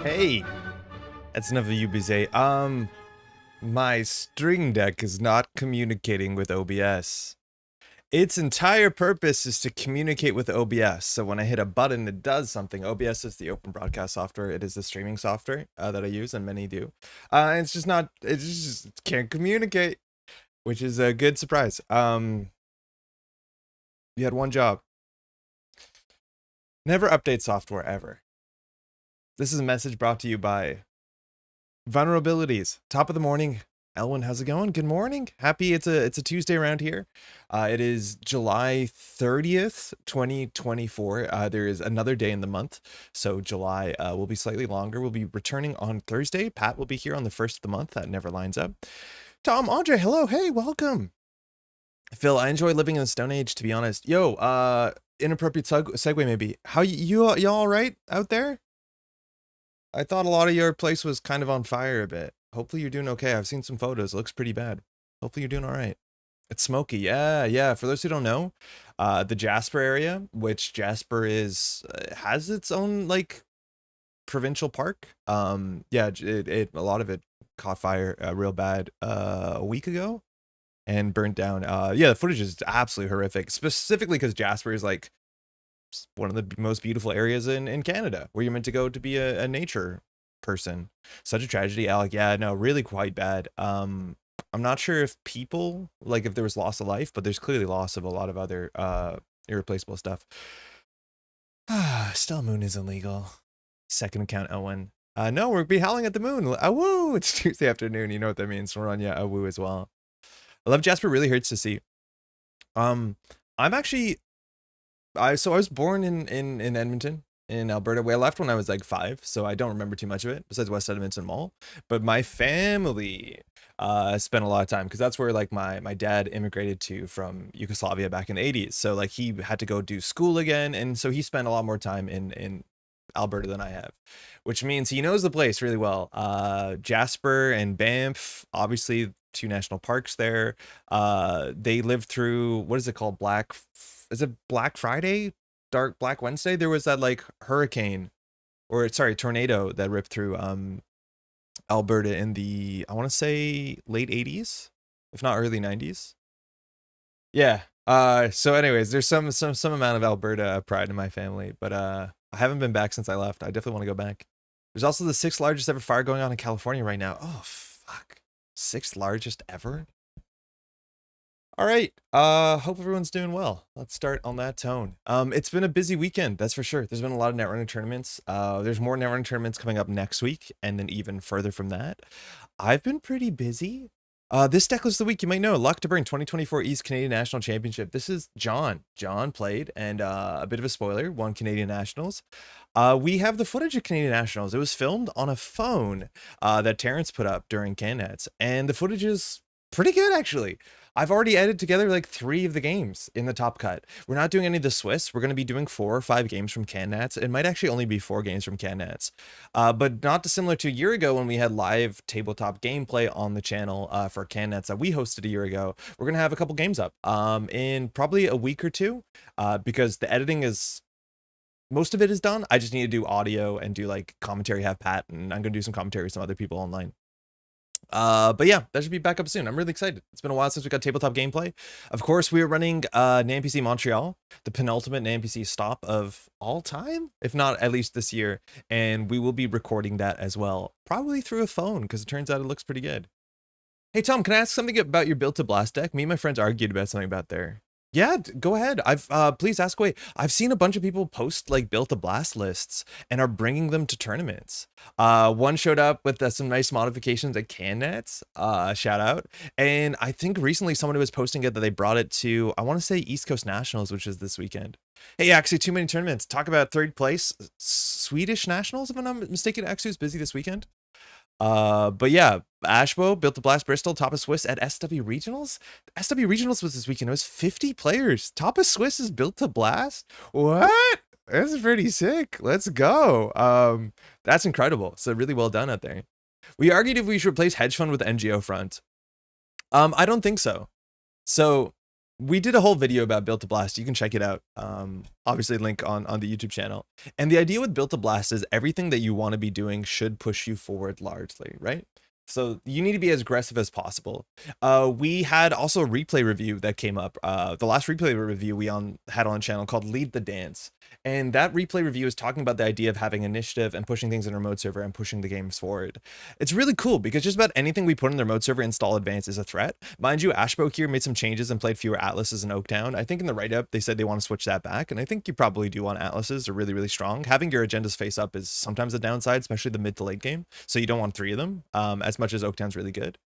Hey, that's enough of you, Bizet. My string deck is not communicating with OBS. Its entire purpose is to communicate with OBS. So when I hit a button, it does something. OBS is the open broadcast software. It is the streaming software that I use, and many do. And it's just not. It just can't communicate, which is a good surprise. You had one job. Never update software ever. This is a message brought to you by Vulnerabilities. Top of the morning. Elwin, how's it going? Good morning. Happy it's a Tuesday around here. It is July 30th, 2024. There is another day in the month. So July will be slightly longer. We'll be returning on Thursday. Pat will be here on the 1st of the month. That never lines up. Tom, Andre, hello. Hey, welcome. Phil, I enjoy living in the Stone Age, to be honest. Yo, inappropriate segue maybe. How you all right out there? I thought a lot of your place was kind of on fire a bit. Hopefully you're doing okay. I've seen some photos. It looks pretty bad. Hopefully you're doing all right. It's smoky. Yeah. For those who don't know, the Jasper area, which Jasper is, has its own like provincial park. Yeah, a lot of it caught fire real bad a week ago and burnt down. Yeah, the footage is absolutely horrific, specifically because Jasper is like one of the most beautiful areas in Canada, where you're meant to go to be a nature person. Such a tragedy, Alec. Yeah, no, really quite bad. I'm not sure if people, like if there was loss of life, but there's clearly loss of a lot of other irreplaceable stuff. Still, moon is illegal. Second account, Owen. No, we're be howling at the moon. Woo! It's Tuesday afternoon. You know what that means. We're on a woo as well. I love Jasper. Really hurts to see. I'm actually I was born in Edmonton, in Alberta. I left when I was like 5, so I don't remember too much of it besides West Edmonton Mall. But my family spent a lot of time, because that's where like my dad immigrated to from Yugoslavia back in the 80s. So like he had to go do school again, and so he spent a lot more time in Alberta than I have, which means he knows the place really well. Jasper and Banff, obviously two national parks there. They lived through, what is it called? Is it Black Friday? Dark Black Wednesday? There was that like hurricane, or sorry, tornado that ripped through Alberta in the, I want to say late 80s, if not early 90s. Yeah. So anyways, there's some amount of Alberta pride in my family, but I haven't been back since I left. I definitely want to go back. There's also the 6th largest ever fire going on in California right now. Oh fuck. 6th largest ever? All right. Hope everyone's doing well. Let's start on that tone. It's been a busy weekend, that's for sure. There's been a lot of Netrunner tournaments. There's more Netrunner tournaments coming up next week, and then even further from that. I've been pretty busy. This deck list of the week, you might know, Luck to Burn 2024 East Canadian National Championship. This is John. John played, and a bit of a spoiler, won Canadian Nationals. We have the footage of Canadian Nationals. It was filmed on a phone that Terrence put up during CanNats, and the footage is pretty good, actually. I've already edited together like 3 of the games in the top cut. We're not doing any of the Swiss. We're going to be doing 4 or 5 games from CanNats. It might actually only be 4 games from CanNats. But not dissimilar to a year ago when we had live tabletop gameplay on the channel for CanNats that we hosted a year ago. We're going to have a couple games up in probably a week or 2 because the editing is, most of it is done. I just need to do audio and do like commentary, have Pat, and I'm going to do some commentary with some other people online. But yeah, that should be back up soon. I'm really excited. It's been a while since we got tabletop gameplay. Of course, we are running NaMPC Montreal, the penultimate NaMPC stop of all time, if not at least this year, and we will be recording that as well, probably through a phone, because it turns out it looks pretty good. Hey Tom, can I ask something about your Built to Blast deck? Me and my friends argued about something about there. Yeah, go ahead. Please ask away. I've seen a bunch of people post like Built to Blast lists and are bringing them to tournaments. One showed up with some nice modifications at CanNats. Shout out. And I think recently someone was posting it that they brought it to, I want to say East Coast Nationals, which is this weekend. Hey, actually, too many tournaments. Talk about 3rd place Swedish Nationals, if I'm not mistaken. Axu's busy this weekend. But yeah, Ashbo, Built to Blast Bristol, top of Swiss at SW Regionals. SW Regionals was this weekend. It was 50 players. Top of Swiss is Built to Blast. What? That's pretty sick. Let's go. That's incredible. So really well done out there. We argued if we should replace hedge fund with NGO front. I don't think so. So we did a whole video about Built to Blast. You can check it out. Obviously link on the YouTube channel. And the idea with Built to Blast is everything that you want to be doing should push you forward largely, right? So you need to be as aggressive as possible. We had also a replay review that came up. The last replay review we had on the channel called Lead the Dance. And that replay review is talking about the idea of having initiative and pushing things in a remote server and pushing the games forward. It's really cool because just about anything we put in the remote server install advance is a threat. Mind you, Ashbo here made some changes and played fewer Atlases in Oaktown. I think in the write-up, they said they want to switch that back. And I think you probably do want Atlases. They're really, really strong. Having your agendas face up is sometimes a downside, especially the mid to late game. So you don't want 3 of them, as much as Oaktown's really good.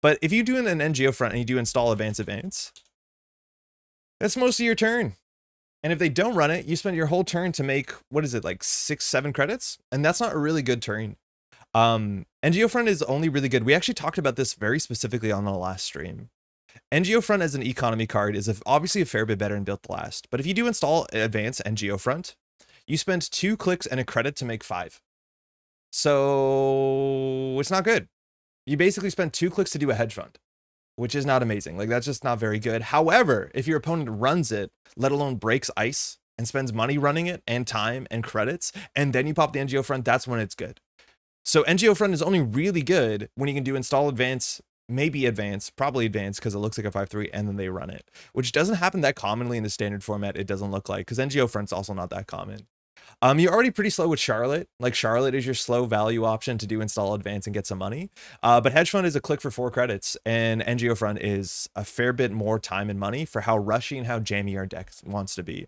But if you do an NGO front and you do install advance, that's most of your turn. And if they don't run it, you spend your whole turn to make, what is it, like 6-7 credits? And that's not a really good turn. NGO front is only really good. We actually talked about this very specifically on the last stream. NGO front as an economy card is obviously a fair bit better than Built to Last. But if you do install advance NGO front, you spend 2 clicks and a credit to make 5. So it's not good. You basically spend 2 clicks to do a hedge fund, which is not amazing. Like, that's just not very good. However, if your opponent runs it, let alone breaks ice and spends money running it and time and credits, and then you pop the NGO front, that's when it's good. So NGO front is only really good when you can do install advance, maybe advance, probably advance because it looks like a 5-3, and then they run it, which doesn't happen that commonly in the standard format. It doesn't look like, because NGO front's also not that common. You're already pretty slow with Charlotte. Like, Charlotte is your slow value option to do install advance and get some money. But hedge fund is a click for 4 credits, and NGO front is a fair bit more time and money for how rushy and how jammy our deck wants to be.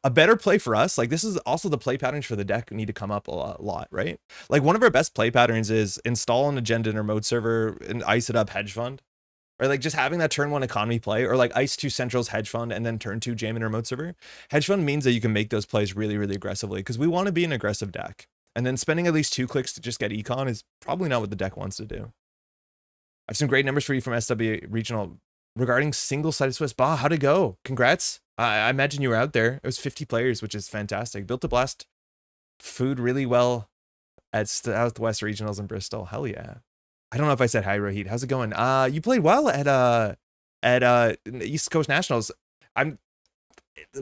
A better play for us, like, this is also the play patterns for the deck need to come up a lot, right? Like, one of our best play patterns is install an agenda in our mode server and ice it up hedge fund. Or like just having that turn 1 economy play, or like ice 2 centrals hedge fund and then turn 2 jam in remote server. Hedge fund means that you can make those plays really, really aggressively because we want to be an aggressive deck. And then spending at least 2 clicks to just get econ is probably not what the deck wants to do. I have some great numbers for you from SW Regional regarding single-sided Swiss. Bah, how'd it go? Congrats. I imagine you were out there. It was 50 players, which is fantastic. Built to Blast food really well at Southwest Regionals in Bristol. Hell yeah. I don't know if I said hi, Rohit. How's it going? You played well at East Coast Nationals.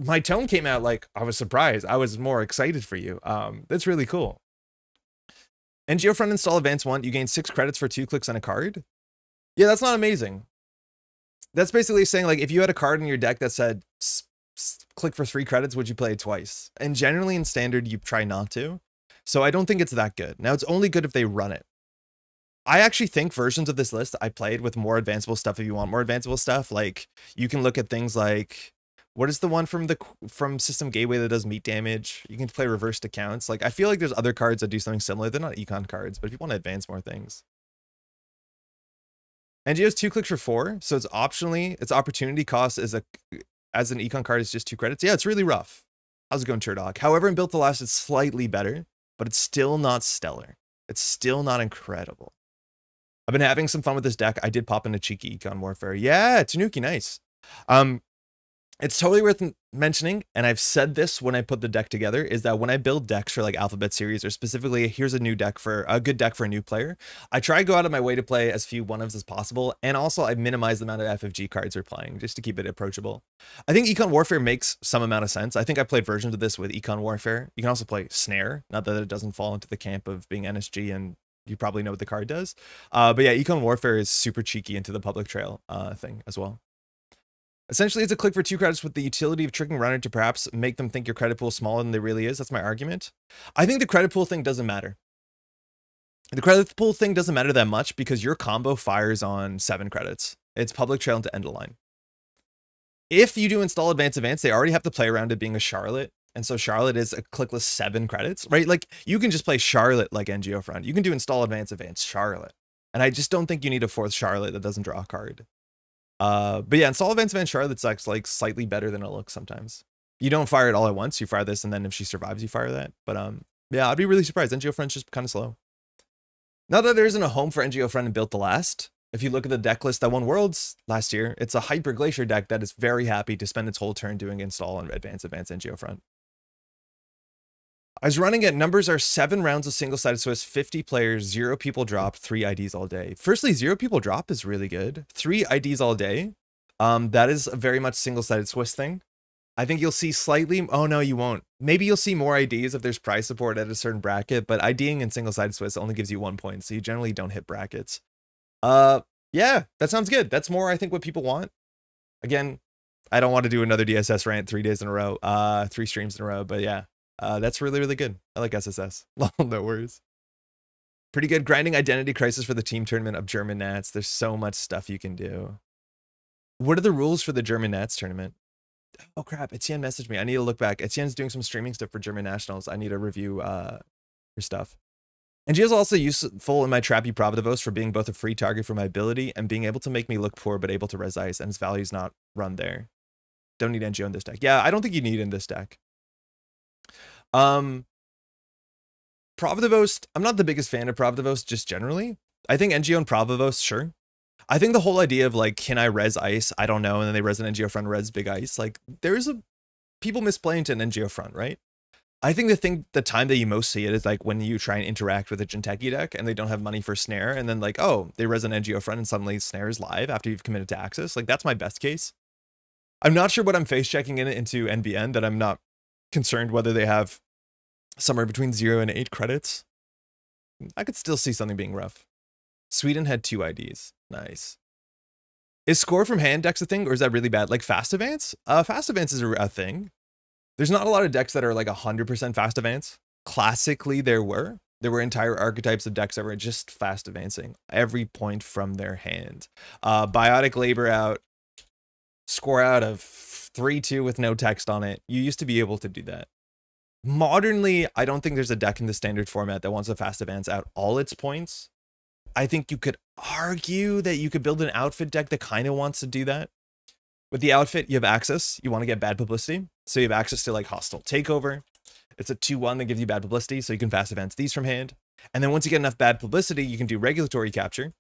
My tone came out like I was surprised. I was more excited for you. That's really cool. NGO front install advance 1. You gain 6 credits for 2 clicks on a card. Yeah, that's not amazing. That's basically saying, like, if you had a card in your deck that said click for 3 credits, would you play it twice? And generally in standard, you try not to. So I don't think it's that good. Now, it's only good if they run it. I actually think versions of this list I played with more advanceable stuff. If you want more advanceable stuff, like, you can look at things like, what is the one from System Gateway that does meat damage? You can play reversed accounts. Like, I feel like there's other cards that do something similar. They're not econ cards, but if you want to advance more things. NGO's 2 clicks for 4, so it's opportunity cost as an econ card is just 2 credits. Yeah, it's really rough. How's it going, Turdog? However, in Built to Last, it's slightly better, but it's still not stellar. It's still not incredible. I've been having some fun with this deck. I did pop into cheeky Econ Warfare. Yeah, Tanuki, nice. It's totally worth mentioning, and I've said this when I put the deck together, is that when I build decks for like Alphabet Series, or specifically, here's a good deck for a new player, I try to go out of my way to play as few one-ofs as possible, and also I minimize the amount of FFG cards we're playing, just to keep it approachable. I think Econ Warfare makes some amount of sense. I think I played versions of this with Econ Warfare. You can also play Snare, not that it doesn't fall into the camp of being NSG, and you probably know what the card does. But yeah, Econ Warfare is super cheeky into the public trail thing as well. Essentially, it's a click for 2 credits with the utility of tricking runner to perhaps make them think your credit pool is smaller than they really is. That's my argument. I think the credit pool thing doesn't matter. The credit pool thing doesn't matter that much because your combo fires on 7 credits. It's public trail into end of line. If you do install advance, they already have to play around it being a Charlotte. And so Charlotte is a clickless 7 credits, right? Like, you can just play Charlotte like NGO front. You can do install advance Charlotte. And I just don't think you need a 4th Charlotte that doesn't draw a card. But yeah, install advance Charlotte's like slightly better than it looks sometimes. You don't fire it all at once. You fire this, and then if she survives, you fire that. But yeah, I'd be really surprised. NGO front's just kind of slow. Not that there isn't a home for NGO front and Built to Last. If you look at the deck list that won Worlds last year, it's a Hyper Glacier deck that is very happy to spend its whole turn doing install and advance NGO front. I was running it. Numbers are 7 rounds of single-sided Swiss, 50 players, 0 people dropped, 3 IDs all day. Firstly, 0 people drop is really good. 3 IDs all day. That is a very much single-sided Swiss thing. I think you'll see slightly, oh no, you won't. Maybe you'll see more IDs if there's prize support at a certain bracket, but IDing in single-sided Swiss only gives you 1 point, so you generally don't hit brackets. Yeah, that sounds good. That's more, I think, what people want. Again, I don't want to do another DSS rant 3 days in a row, 3 streams in a row, but yeah, that's really, really good. I like SSS. No worries. Pretty good. Grinding Identity Crisis for the team tournament of German Nats. There's so much stuff you can do. What are the rules for the German Nats tournament? Oh crap, Etienne messaged me. I need to look back. Etienne's doing some streaming stuff for German Nationals. I need to review her stuff. And she is also useful in my Trappy Providivos for being both a free target for my ability and being able to make me look poor but able to res ice, and its value is not run there. Don't need NGO in this deck. Yeah, I don't think you need it in this deck. Providivos, I'm not the biggest fan of Providivos just generally. I think NGO and Providivos, sure. I think the whole idea of like, can I res ice? I don't know. And then they res an NGO front, res big ice. Like there's people misplay into an NGO front, right? I think the time that you most see it is like when you try and interact with a Jinteki deck and they don't have money for snare. And then like, oh, they res an NGO front and suddenly snare is live after you've committed to Axis. Like that's my best case. I'm not sure what I'm face checking into NBN that I'm not concerned whether they have somewhere between 0 and 8 credits. I could still see something being rough. Sweden had 2 IDs. Nice. Is score from hand decks a thing, or is that really bad? Like fast advance? Fast advance is a thing. There's not a lot of decks that are like 100% fast advance. Classically, there were entire archetypes of decks that were just fast advancing every point from their hand. Biotic Labor out, score out of 3-2 with no text on it. You used to be able to do that. Modernly, I don't think there's a deck in the standard format that wants a fast advance out all its points. I think you could argue that you could build an outfit deck that kind of wants to do that. With the outfit, you have access. You want to get bad publicity. So you have access to like Hostile Takeover. It's a 2-1 that gives you bad publicity, so you can fast advance these from hand. And then once you get enough bad publicity, you can do Regulatory Capture.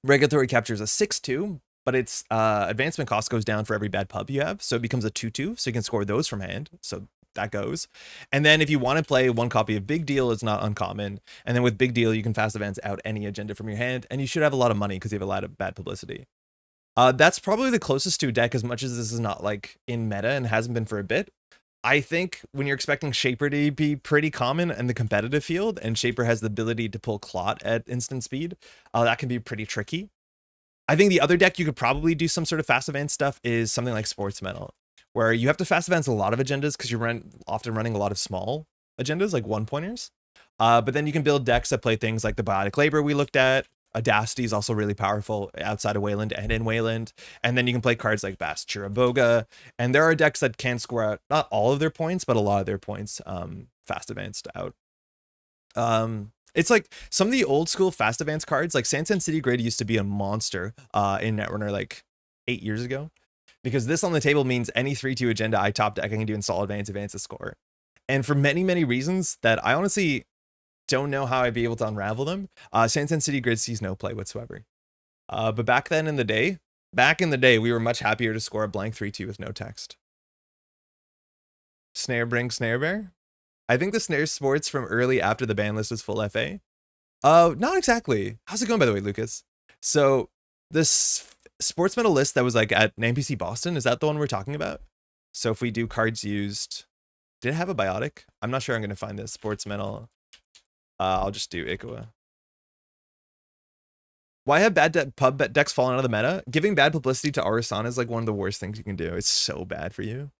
Regulatory Capture is a 6-2, but its advancement cost goes down for every bad pub you have. So it becomes a 2-2, so you can score those from hand. So that goes. And then if you want to play 1 copy of Big Deal, it's not uncommon. And then with Big Deal, you can fast advance out any agenda from your hand, and you should have a lot of money because you have a lot of bad publicity. That's probably the closest to a deck, as much as this is not like in meta and hasn't been for a bit. I think when you're expecting Shaper to be pretty common in the competitive field, and Shaper has the ability to pull Clot at instant speed, that can be pretty tricky. I think the other deck you could probably do some sort of fast advance stuff is something like Sports Metal, where you have to fast advance a lot of agendas because you're often running a lot of small agendas, like 1-pointers. But then you can build decks that play things like the Biotic Labor we looked at. Audacity is also really powerful outside of Wayland and in Wayland. And then you can play cards like Bast Chiraboga. And there are decks that can score out not all of their points, but a lot of their points fast advanced out. It's like some of the old school fast advance cards, like Sansan City Grid used to be a monster in Netrunner like 8 years ago. Because this on the table means any 3-2 agenda I top deck, I can do install advance a score. And for many, many reasons that I honestly don't know how I'd be able to unravel them, Sansan City Grid sees no play whatsoever. But back in the day, we were much happier to score a blank 3-2 with no text. Snare Bring Snare Bear? I think the Snare sports from early after the ban list was full FA. Not exactly. How's it going, by the way, Lucas? So this Sports Metal list that was like at NPC Boston, is that the one we're talking about? So if we do cards used, did it have a biotic? I'm not sure I'm going to find this. Sports Metal. I'll just do Ikoa. Why have bad pub decks fallen out of the meta? Giving bad publicity to Arisan is like one of the worst things you can do. It's so bad for you.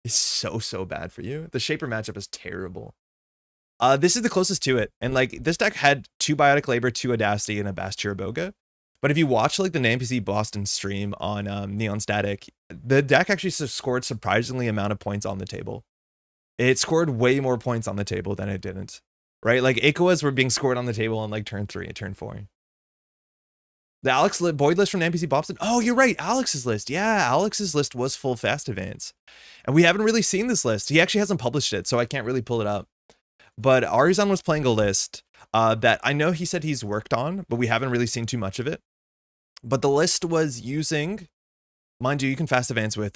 It's so bad for you. The Shaper matchup is terrible. This is the closest to it. And like this deck had 2 Biotic Labor, 2 Audacity, and a Bast Chiraboga. But if you watch like the NPC Boston stream on Neon Static, the deck actually scored surprisingly amount of points on the table. It scored way more points on the table than it didn't. Right? Like Ikoas were being scored on the table on like turn 3 and turn 4. The Alex Boyd list from NPC Boston. Oh, you're right. Alex's list. Yeah, Alex's list was full fast advance. And we haven't really seen this list. He actually hasn't published it, so I can't really pull it up. But Arizan was playing a list that I know he said he's worked on, but we haven't really seen too much of it. But the list was using, mind you, you can fast advance with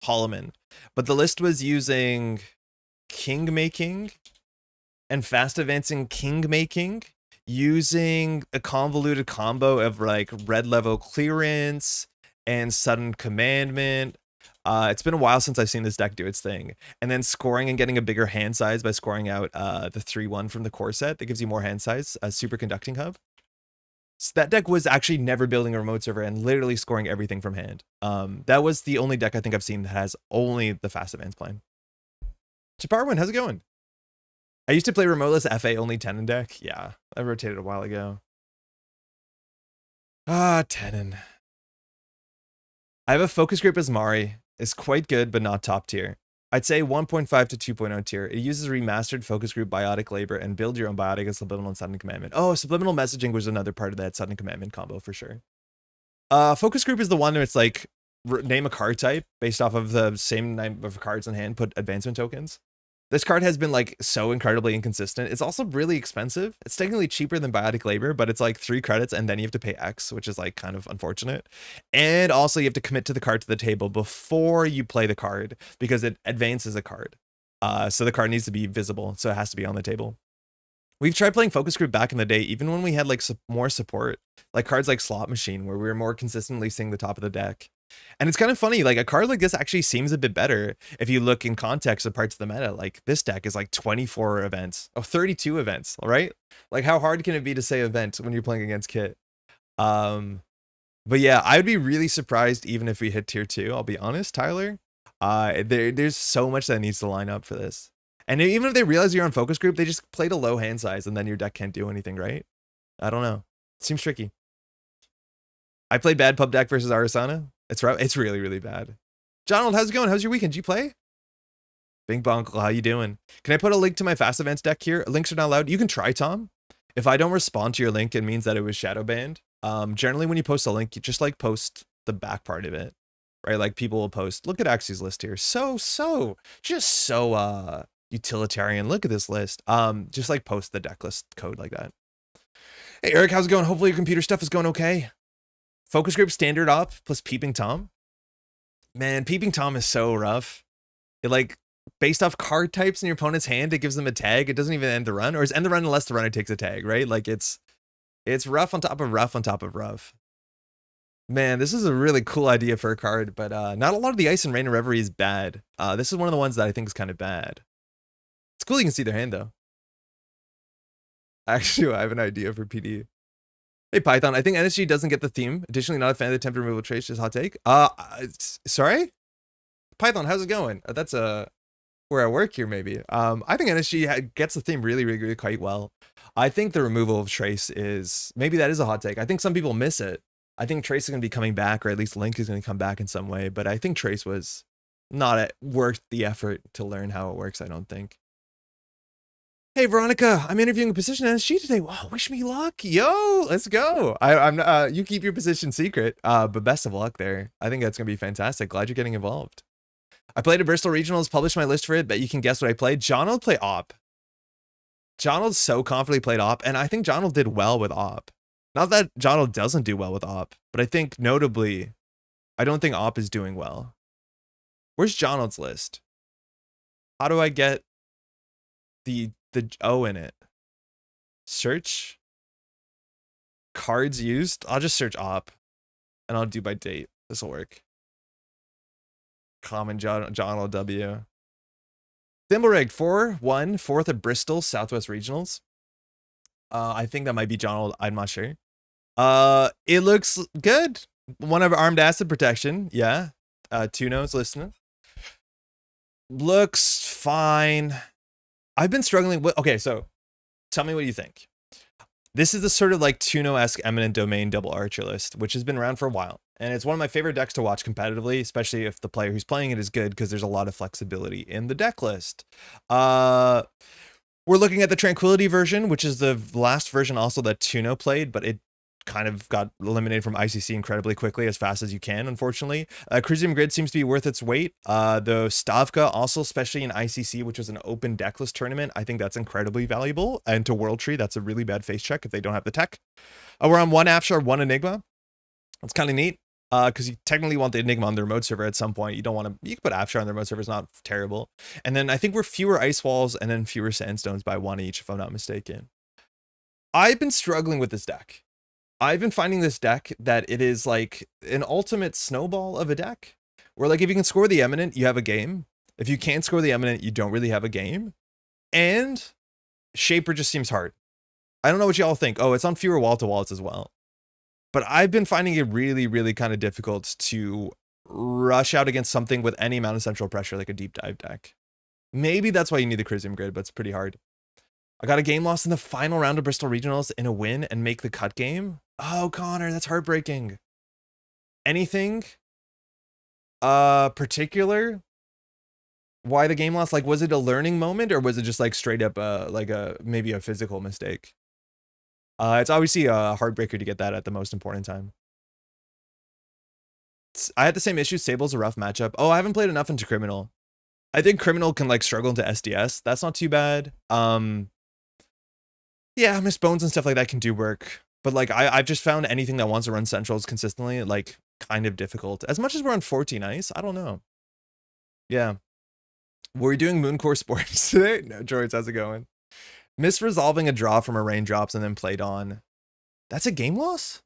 Holloman, but the list was using King Making and fast advancing King Making using a convoluted combo of like red level clearance and sudden commandment. It's been a while since I've seen this deck do its thing. And then scoring and getting a bigger hand size by scoring out the 3-1 from the core set that gives you more hand size, a superconducting hub. So that deck was actually never building a remote server and literally scoring everything from hand. That was the only deck I think I've seen that has only the fast advance plan. Chaparwin, how's it going? I used to play remoteless FA only Tenon deck. Yeah, I rotated a while ago. Tenon. I have a focus group as Mari. It's quite good, but not top tier. I'd say 1.5 to 2.0 tier. It uses remastered focus group biotic labor and build your own biotic as subliminal and sudden commandment. Oh, subliminal messaging was another part of that sudden commandment combo for sure. Focus group is the one where it's like name a card type based off of the same number of cards in hand, put advancement tokens. This card has been like so incredibly inconsistent. It's also really expensive. It's technically cheaper than biotic labor, but it's like 3 credits and then you have to pay X, which is like kind of unfortunate. And also you have to commit to the card to the table before you play the card because it advances a card. So the card needs to be visible. So it has to be on the table. We've tried playing focus group back in the day, even when we had like more support, like cards like Slot Machine, where we were more consistently seeing the top of the deck. And it's kind of funny, like a card like this actually seems a bit better if you look in context of parts of the meta. Like this deck is like 24 events, 32 events, all right? Like how hard can it be to say event when you're playing against Kit? But yeah, I would be really surprised even if we hit tier 2, I'll be honest, Tyler. There's so much that needs to line up for this. And even if they realize you're on focus group, they just played a low hand size and then your deck can't do anything, right? I don't know. It seems tricky. I played bad pub deck versus Arasana. It's really, really bad. Jonald, how's it going? How's your weekend? Did you play? Bing Bonk, how you doing? Can I put a link to my fast events deck here? Links are not allowed. You can try, Tom. If I don't respond to your link, it means that it was shadow banned. Generally, when you post a link, you just like post the back part of it, right? Like people will post, look at Axie's list here. So utilitarian. Look at this list. Just like post the deck list code like that. Hey, Eric, how's it going? Hopefully your computer stuff is going okay. Focus group standard op plus Peeping Tom. Man, Peeping Tom is so rough. It like, based off card types in your opponent's hand, it gives them a tag. It doesn't even end the run, or it's end the run unless the runner takes a tag, right? Like it's rough on top of rough on top of rough. Man, this is a really cool idea for a card, but not a lot of the Ice and Rain and Reverie is bad. This is one of the ones that I think is kind of bad. It's cool you can see their hand though. Actually, I have an idea for PD. Hey Python, I think NSG doesn't get the theme. Additionally, not a fan of the temp removal trace. Just hot take. Sorry, Python, how's it going? That's where I work here maybe. I think NSG gets the theme really, really, really quite well. I think the removal of trace is maybe that is a hot take. I think some people miss it. I think trace is going to be coming back, or at least Link is going to come back in some way. But I think trace was not worth the effort to learn how it works. I don't think. Hey Veronica, I'm interviewing a position NSG today. Wow, wish me luck. Yo, let's go. I'm you keep your position secret, but best of luck there. I think that's gonna be fantastic. Glad you're getting involved. I played at Bristol Regionals, published my list for it. Bet you can guess what I played. Jonald played op. Jonald so confidently played op, and I think Jonald did well with op. Not that Jonald doesn't do well with op, but I think notably, I don't think op is doing well. Where's Jonald's list? How do I get the O in it? Search cards used. I'll just search op and I'll do by date. This will work. Common John W. Thimblerig 4-1, 4th at Bristol Southwest Regionals. I think that might be John. I'm not sure. It looks good. One of armed acid protection. Yeah. 2 notes listening. Looks fine. I've been struggling with, okay, so tell me what you think. This is the sort of like Tuno-esque Eminent Domain double Archer list, which has been around for a while. And it's one of my favorite decks to watch competitively, especially if the player who's playing it is good, because there's a lot of flexibility in the deck list. We're looking at the Tranquility version, which is the last version also that Tuno played, but it kind of got eliminated from ICC incredibly quickly, as fast as you can, unfortunately. Crucium Grid seems to be worth its weight. The Stavka also, especially in ICC, which was an open decklist tournament, I think that's incredibly valuable. And to World Tree, that's a really bad face check if they don't have the tech. We're on 1 Afshar, 1 Enigma. It's kind of neat, because you technically want the Enigma on the remote server at some point. You don't want to, you can put Afshar on the remote server, it's not terrible. And then I think we're fewer Ice Walls and then fewer Sandstones by 1 each, if I'm not mistaken. I've been struggling with this deck. I've been finding this deck that it is like an ultimate snowball of a deck, where like if you can score the Eminent, you have a game. If you can't score the Eminent, you don't really have a game. And Shaper just seems hard. I don't know what y'all think. Oh, it's on fewer wall-to-walls as well. But I've been finding it really, really kind of difficult to rush out against something with any amount of central pressure, like a deep dive deck. Maybe that's why you need the Crisium Grid, but it's pretty hard. I got a game loss in the final round of Bristol Regionals in a win and make the cut game. Oh, Connor, that's heartbreaking. Anything particular why the game loss? Like, was it a learning moment, or was it just like straight up maybe a physical mistake? It's obviously a heartbreaker to get that at the most important time. I had the same issue. Sable's a rough matchup. Oh, I haven't played enough into Criminal. I think Criminal can like struggle into SDS. That's not too bad. Yeah, Miss Bones and stuff like that can do work. But like I've just found anything that wants to run centrals consistently like kind of difficult. As much as we're on 14 ice, I don't know. Yeah. Were we doing Mooncore Sports today? No, George, how's it going? Misresolving a draw from a raindrops and then played on. That's a game loss?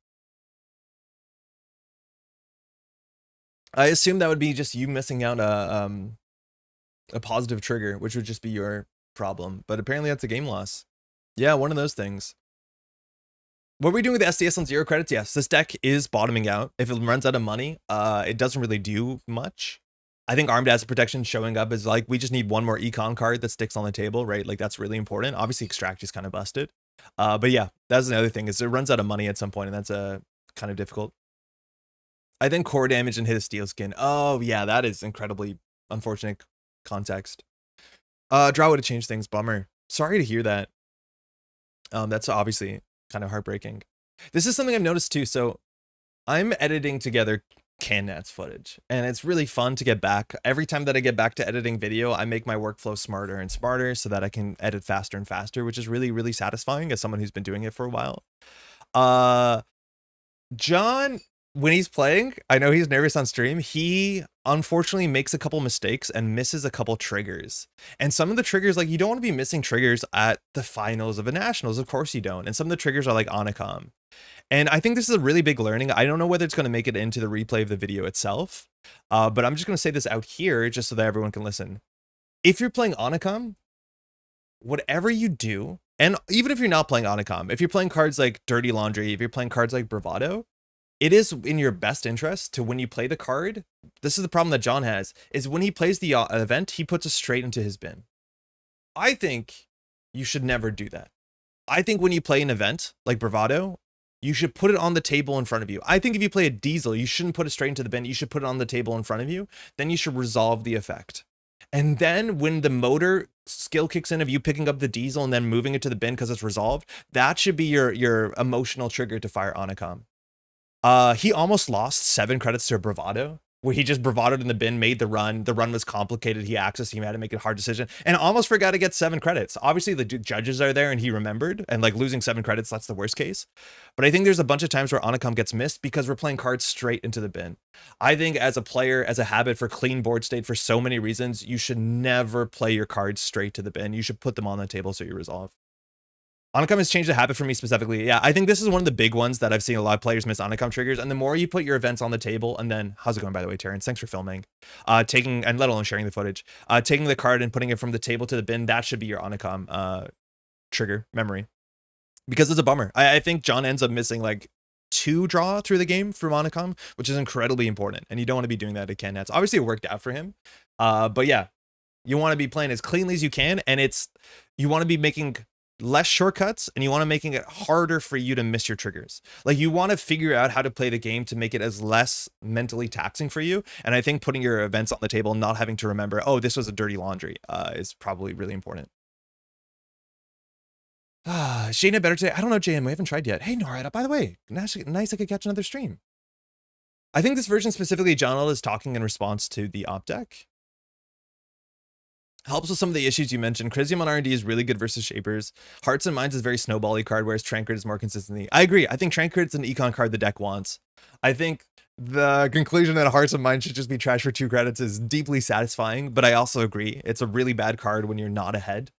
I assume that would be just you missing out a positive trigger, which would just be your problem. But apparently that's a game loss. Yeah, one of those things. What are we doing with the SDS on 0 credits? Yes, this deck is bottoming out. If it runs out of money, it doesn't really do much. I think Armed Asset Protection showing up is like, we just need one more econ card that sticks on the table, right? Like, that's really important. Obviously, Extract is kind of busted. But yeah, that's another thing, is it runs out of money at some point, and that's kind of difficult. I think core damage and hit a steel skin. Oh, yeah, that is incredibly unfortunate context. Draw would have changed things. Bummer. Sorry to hear that. That's obviously kind of heartbreaking. This is something I've noticed too. So I'm editing together CanNats footage, and it's really fun to get back. Every time that I get back to editing video, I make my workflow smarter and smarter so that I can edit faster and faster, which is really, really satisfying as someone who's been doing it for a while. John, when he's playing, I know he's nervous on stream. He unfortunately makes a couple mistakes and misses a couple triggers. And some of the triggers, like, you don't want to be missing triggers at the finals of a nationals. Of course you don't. And some of the triggers are like Onicom. And I think this is a really big learning. I don't know whether it's going to make it into the replay of the video itself, but I'm just going to say this out here just so that everyone can listen. If you're playing Onicom, whatever you do, and even if you're not playing Onicom, if you're playing cards like Dirty Laundry, if you're playing cards like Bravado, it is in your best interest to, when you play the card, this is the problem that John has, is when he plays the event, he puts it straight into his bin. I think you should never do that. I think when you play an event like Bravado, you should put it on the table in front of you. I think if you play a Diesel, you shouldn't put it straight into the bin. You should put it on the table in front of you. Then you should resolve the effect. And then when the motor skill kicks in of you picking up the Diesel and then moving it to the bin because it's resolved, that should be your emotional trigger to fire Onicom. He almost lost 7 credits to Bravado, where he just bravadoed in the bin, made the run. The run was complicated. He accessed, he had to make a hard decision, and almost forgot to get 7 credits. Obviously, the judges are there, and he remembered, and like losing 7 credits, that's the worst case. But I think there's a bunch of times where Onicom gets missed because we're playing cards straight into the bin. I think as a player, as a habit for clean board state, for so many reasons, you should never play your cards straight to the bin. You should put them on the table so you resolve. Onicom has changed the habit for me specifically. Yeah, I think this is one of the big ones that I've seen a lot of players miss Onicom triggers. And the more you put your events on the table, and then, how's it going, by the way, Terrence? Thanks for filming. Taking, and let alone sharing the footage. Taking the card and putting it from the table to the bin, that should be your Onicom trigger memory. Because it's a bummer. I think John ends up missing like 2 draw through the game from Onicom, which is incredibly important. And you don't want to be doing that at CanNats. Obviously, it worked out for him. But yeah, you want to be playing as cleanly as you can. And you want to be making less shortcuts, and you want to making it harder for you to miss your triggers. Like, you want to figure out how to play the game to make it as less mentally taxing for you. And I think putting your events on the table and not having to remember, oh, this was a Dirty Laundry, is probably really important. Is Shayna better today? I don't know, JM. We haven't tried yet. Hey, Norada, by the way, nice I could catch another stream. I think this version specifically, John is talking in response to the op deck. Helps with some of the issues you mentioned. Crisium on R&D is really good versus Shapers. Hearts and Minds is very snowbally card, whereas Trankard is more consistently. I agree. I think Trankard's an econ card the deck wants. I think the conclusion that Hearts and Minds should just be trash for 2 credits is deeply satisfying, but I also agree. It's a really bad card when you're not ahead.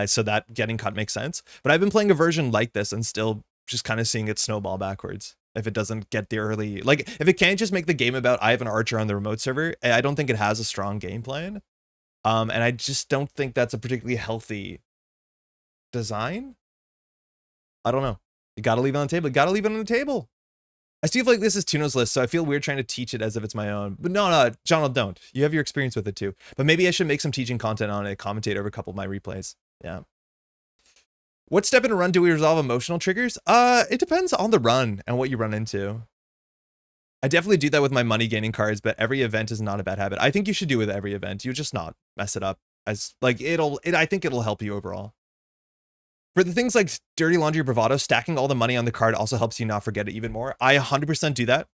So that getting cut makes sense. But I've been playing a version like this and still just kind of seeing it snowball backwards. If it doesn't get the early, like if it can't just make the game about I have an archer on the remote server, I don't think it has a strong game plan. And I just don't think that's a particularly healthy design. I don't know. You gotta leave it on the table. You gotta leave it on the table. I still feel like this is Tuno's list, so I feel weird trying to teach it as if it's my own. But no, John, don't. You have your experience with it too. But maybe I should make some teaching content on it, commentate over a couple of my replays. Yeah. What step in a run do we resolve emotional triggers? It depends on the run and what you run into. I definitely do that with my money gaining cards, but every event is not a bad habit. I think you should do it with every event. You just not mess it up as like I think it'll help you overall. For the things like Dirty Laundry Bravado, stacking all the money on the card also helps you not forget it even more. I 100% do that.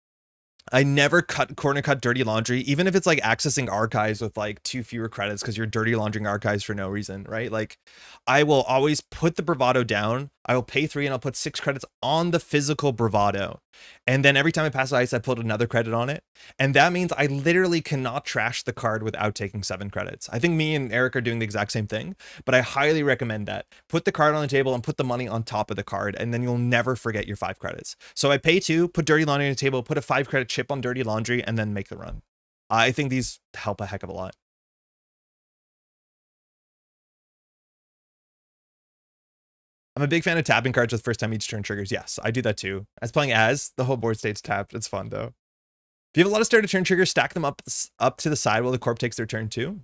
I never corner cut Dirty Laundry, even if it's like accessing archives with like 2 fewer credits because you're dirty laundering archives for no reason, right? Like I will always put the Bravado down. I will pay 3 and I'll put 6 credits on the physical Bravado. And then every time I pass ice, I put another credit on it. And that means I literally cannot trash the card without taking 7 credits. I think me and Eric are doing the exact same thing, but I highly recommend that. Put the card on the table and put the money on top of the card, and then you'll never forget your 5 credits. So I pay 2, put Dirty Laundry on the table, put a 5 credit chip on Dirty Laundry, and then make the run. I think these help a heck of a lot. I'm a big fan of tapping cards with first time each turn triggers. Yes, I do that too. As playing as, the whole board state's tapped. It's fun though. If you have a lot of start to turn triggers, stack them up to the side while the corp takes their turn too.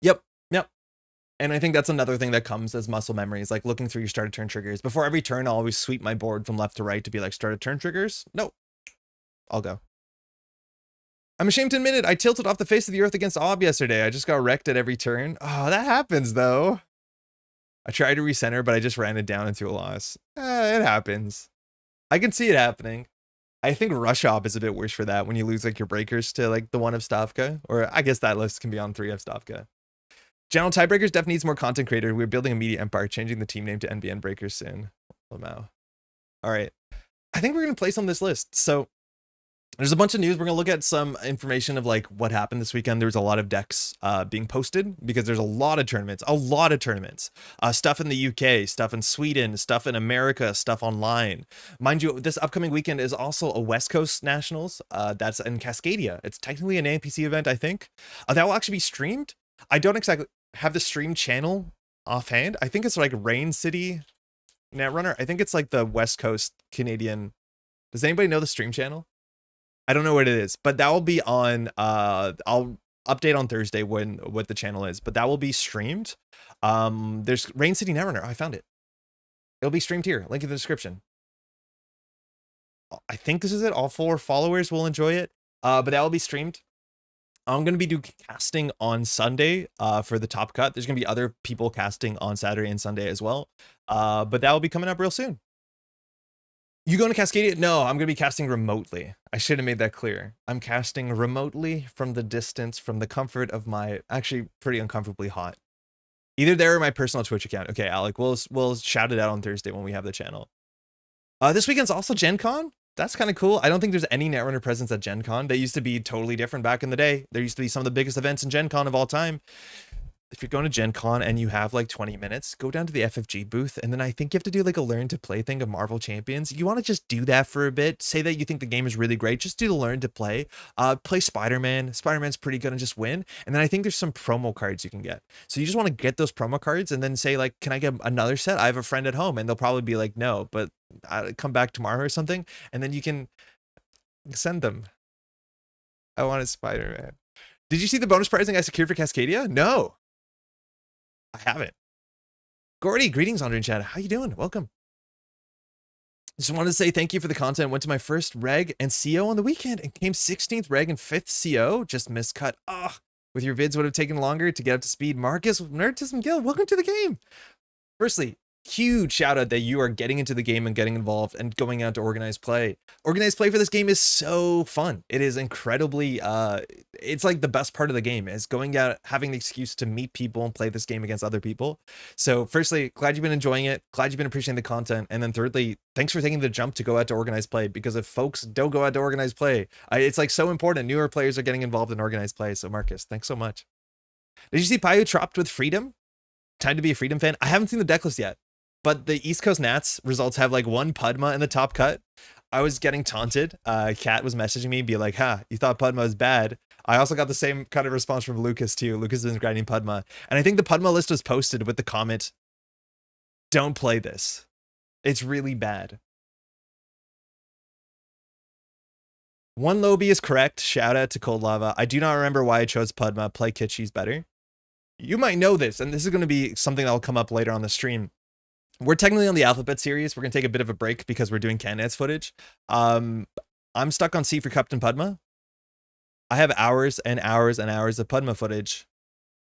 Yep. And I think that's another thing that comes as muscle memory is like looking through your start to turn triggers. Before every turn, I'll always sweep my board from left to right to be like start to turn triggers. No, I'll go. I'm ashamed to admit it. I tilted off the face of the earth against Ob yesterday. I just got wrecked at every turn. Oh, that happens though. I tried to recenter, but I just ran it down into a loss. It happens. I can see it happening. I think Rush Op is a bit worse for that when you lose like your breakers to like the 1 of Stavka, or I guess that list can be on 3 of Stavka. General Tiebreakers def needs more content creator. We're building a media empire, changing the team name to NBN Breakers soon. Lamau. All right. I think we're going to place on this list. So there's a bunch of news. We're going to look at some information of like what happened this weekend. There's a lot of decks being posted because there's a lot of tournaments, stuff in the UK, stuff in Sweden, stuff in America, stuff online. Mind you, this upcoming weekend is also a West Coast Nationals. That's in Cascadia. It's technically an NPC event, I think. That will actually be streamed. I don't exactly have the stream channel offhand. I think it's like Rain City Netrunner. I think it's like the West Coast Canadian. Does anybody know the stream channel? I don't know what it is, but that will be on, I'll update on Thursday what the channel is, but that will be streamed. There's Rain City Netrunner. I found it. It'll be streamed here. Link in the description. I think this is it. All 4 followers will enjoy it, but that will be streamed. I'm going to be doing casting on Sunday for the top cut. There's going to be other people casting on Saturday and Sunday as well, but that will be coming up real soon. You going to Cascadia? No, I'm going to be casting remotely. I should have made that clear. I'm casting remotely from the distance, from the comfort of my actually pretty uncomfortably hot. Either there or my personal Twitch account. Okay, Alec, we'll shout it out on Thursday when we have the channel. This weekend's also Gen Con. That's kind of cool. I don't think there's any Netrunner presence at Gen Con. They used to be totally different back in the day. There used to be some of the biggest events in Gen Con of all time. If you're going to Gen Con and you have like 20 minutes, go down to the FFG booth. And then I think you have to do like a learn to play thing of Marvel Champions. You want to just do that for a bit. Say that you think the game is really great. Just do the learn to play. Play Spider-Man. Spider-Man's pretty good and just win. And then I think there's some promo cards you can get. So you just want to get those promo cards and then say like, can I get another set? I have a friend at home, and they'll probably be like, no, but I'll come back tomorrow or something. And then you can send them. I want a Spider-Man. Did you see the bonus pricing I secured for Cascadia? No. I haven't. Gordy, greetings, Andre and Chad. How you doing? Welcome. Just wanted to say thank you for the content. Went to my first reg and CO on the weekend and came 16th reg and 5th CO. Just miscut. With your vids would have taken longer to get up to speed. Marcus, Nerdism Guild, welcome to the game. Firstly, huge shout out that you are getting into the game and getting involved and going out to organized play. Organized play for this game is so fun. It is incredibly, it's like the best part of the game is going out, having the excuse to meet people and play this game against other people. So firstly, glad you've been enjoying it. Glad you've been appreciating the content. And then thirdly, thanks for taking the jump to go out to organized play, because if folks don't go out to organized play, it's like so important. Newer players are getting involved in organized play. So Marcus, thanks so much. Did you see Payu chopped with freedom? Time to be a Freedom fan. I haven't seen the deck list yet, but the East Coast Nats results have like one Padma in the top cut. I was getting taunted. Kat was messaging me, be like, you thought Padma was bad. I also got the same kind of response from Lucas too. Lucas has been grinding Padma. And I think the Padma list was posted with the comment, don't play this. It's really bad. One Lobi is correct. Shout out to Cold Lava. I do not remember why I chose Padma. Play Kit, she's better. You might know this, and this is going to be something that will come up later on the stream. We're technically on the Alphabet series. We're going to take a bit of a break because we're doing candidates footage. I'm stuck on C for Captain Padma. I have hours and hours and hours of Padma footage.